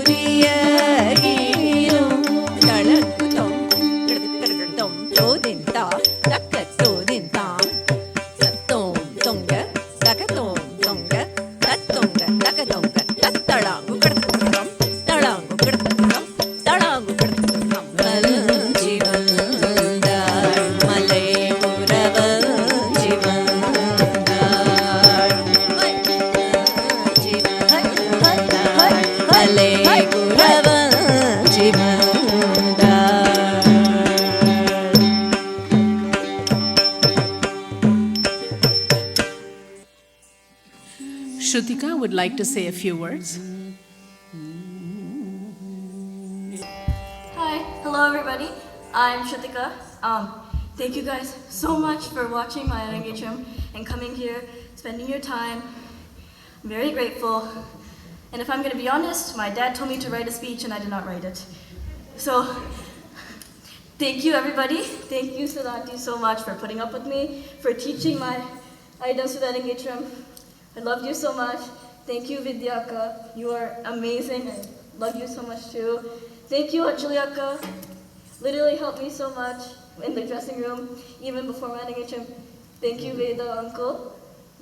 குறியாயிலும் தளக்குதம் கிடத்தம் தோதிந்தா தக்க தோதிந்தாம் சத்தோம் தொங்க தகத்தோம் தொங்க தத்தொங்க தகதொங்க தத்தளாங்கு கிடத்தம் தளாங்கு கிடத்தம் தளாங்கு கிடத்தம் வலஞ்சி வந்தாள் மலை புறவஞ்சி வந்தாள் மலை புறவஞ்சி வந்தாள் Sruthika would like to say a few words. Hi, hello everybody. I'm Sruthika. Thank you guys so much for watching my Arangetram and coming here, spending your time. I'm very grateful. And if I'm going to be honest, my dad told me to write a speech and I did not write it. So, thank you everybody. Thank you Sudha so much for putting up with me, for teaching my items to the Arangetram. I love you so much. Thank you Vidyaka. You are amazing. I love you so much too. Thank you Anjaliaka. Literally helped me so much in the dressing room, even before my Arangetram. Thank you Veda uncle.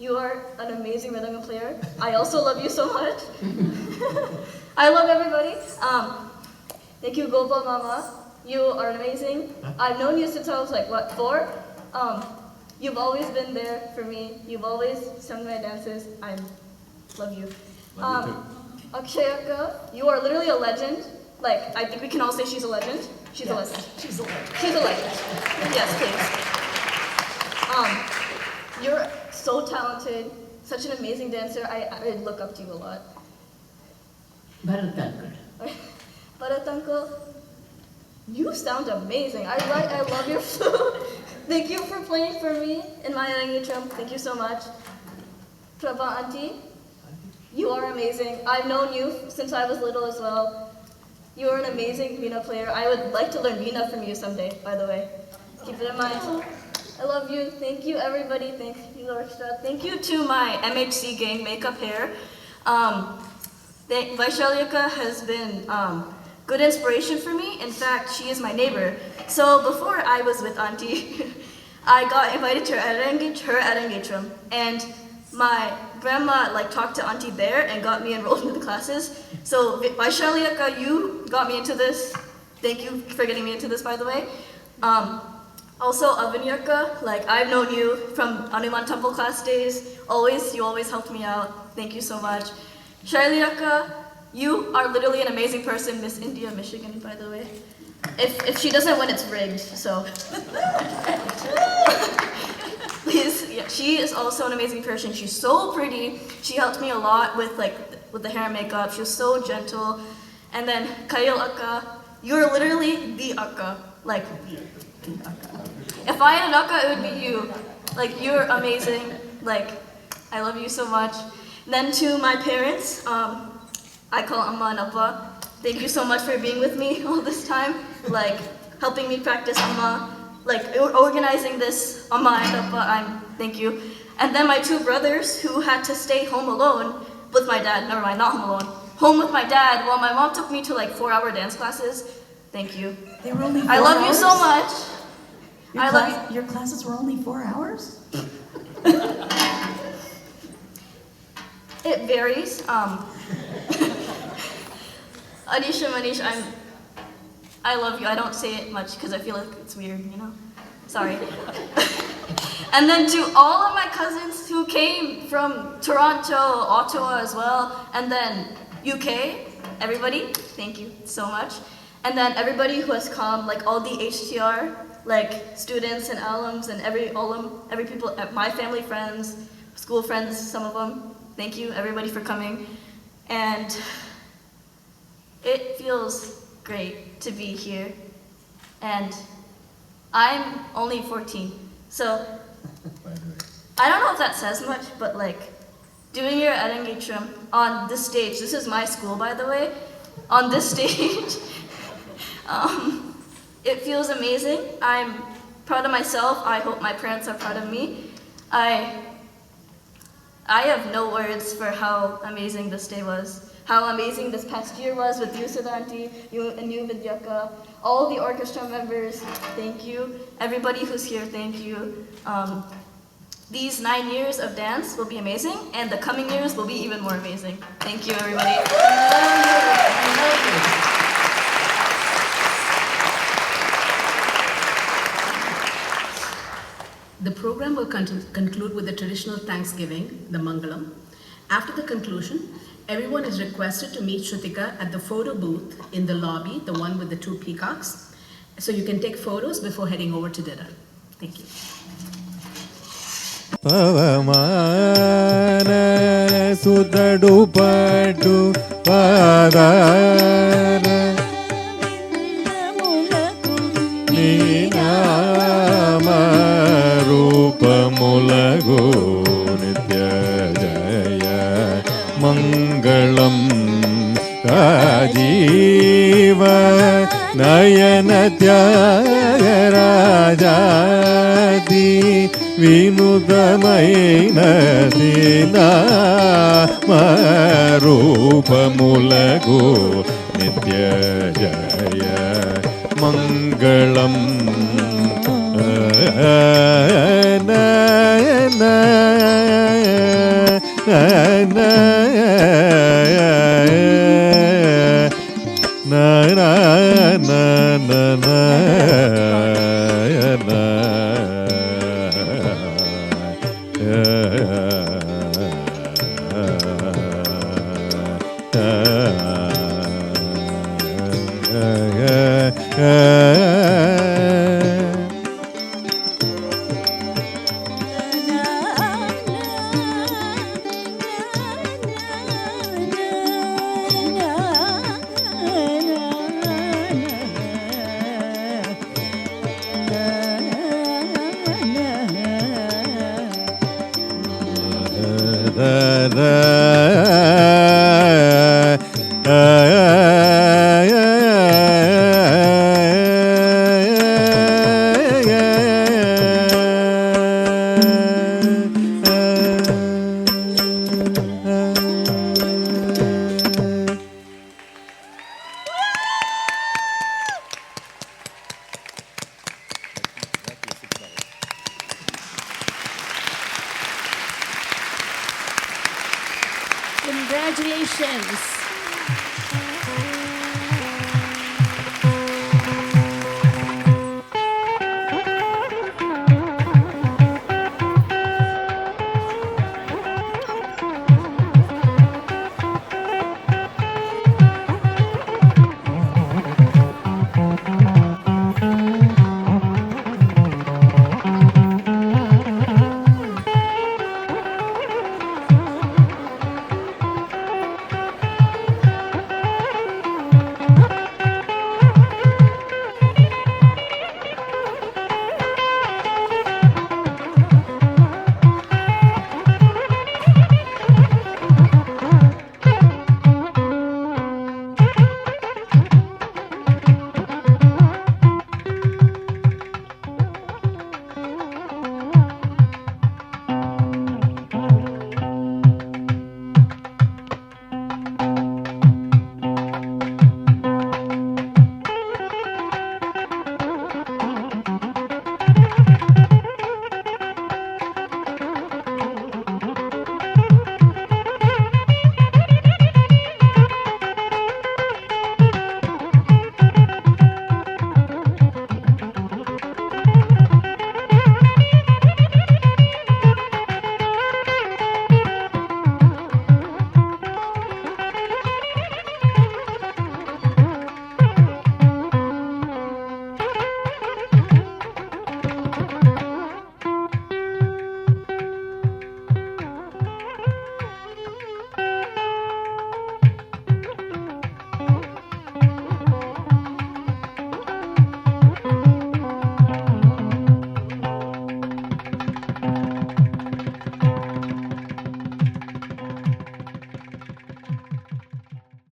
You are an amazing Mridangam player. I also love you so much. I love everybody. Thank you Gopal Mama. You are amazing. I've known you since I was like, what, 4? You've always been there for me. You've always sung my dances. I love you. Akshayaka, you are literally a legend. Like, I think we can all say she's a legend. She's a legend. She's a legend. She's a legend. Yes, please. You're so talented, such an amazing dancer. I look up to you a lot. Bharat uncle. Bharat uncle, you sound amazing. I love your flute. Thank you for playing for me in my Arangetram. Thank you so much. Prabha Auntie, you are amazing. I've known you since I was little as well. You are an amazing Veena player. I would like to learn Veena from you someday, by the way. Keep it in mind. I love you. Thank you, everybody. Thank you, Orchestra. Thank you to my MHC gang makeup hair. Vaishalyaka has been good inspiration for me. In fact, she is my neighbor. So before I was with Auntie, I got invited to her Arangetram. And my grandma talked to Auntie there and got me enrolled into the classes. So Vaishalyaka, you got me into this. Thank you for getting me into this, by the way. Also, Avanyaka, I've known you from Hanuman Temple class days. You always helped me out. Thank you so much. Shailyaka, you are literally an amazing person, Miss India, Michigan, by the way. If she doesn't win, it's rigged, so. Please, yeah, she is also an amazing person. She's so pretty. She helped me a lot with the hair and makeup. She was so gentle. And then Kayal Akka, you're literally the Akka. If I had an Akka, it would be you. You're amazing. I love you so much. Then to my parents, I call Amma and Appa. Thank you so much for being with me all this time, helping me practice Amma, organizing this Amma and Appa. Thank you. And then my two brothers who had to stay home alone with my dad. Never mind, not home alone. Home with my dad while my mom took me to 4-hour dance classes. Thank you. They were only 4 I love hours? you so much. Your classes were only 4 hours? It varies. Anisha, Manish, I love you. I don't say it much because I feel like it's weird, Sorry. And then to all of my cousins who came from Toronto, Ottawa as well, and then UK, everybody, thank you so much. And then everybody who has come, all the HTR, students and alums and every people, my family friends, school friends, some of them. Thank you, everybody, for coming. And it feels great to be here. And I'm only 14, so I don't know if that says much, but doing your Arangetram on this stage, this is my school, by the way, on this stage, it feels amazing. I'm proud of myself. I hope my parents are proud of me. I have no words for how amazing this day was, how amazing this past year was with you, Sudha Auntie, you and you, Vidyaka, all the orchestra members, thank you. Everybody who's here, thank you. These 9 years of dance will be amazing, and the coming years will be even more amazing. Thank you, everybody. The program will conclude with the traditional Thanksgiving, the Mangalam. After the conclusion, everyone is requested to meet Sruthika at the photo booth in the lobby, the one with the 2 peacocks, so you can take photos before heading over to dinner. Thank you. Pavamana sudadu padu padana Nīnāma rūpamulago nitya jaya mangalam rajiva nayana tyagarajaadi vinudamaina dīnāma rūpamulago nitya jaya mangalam Congratulations.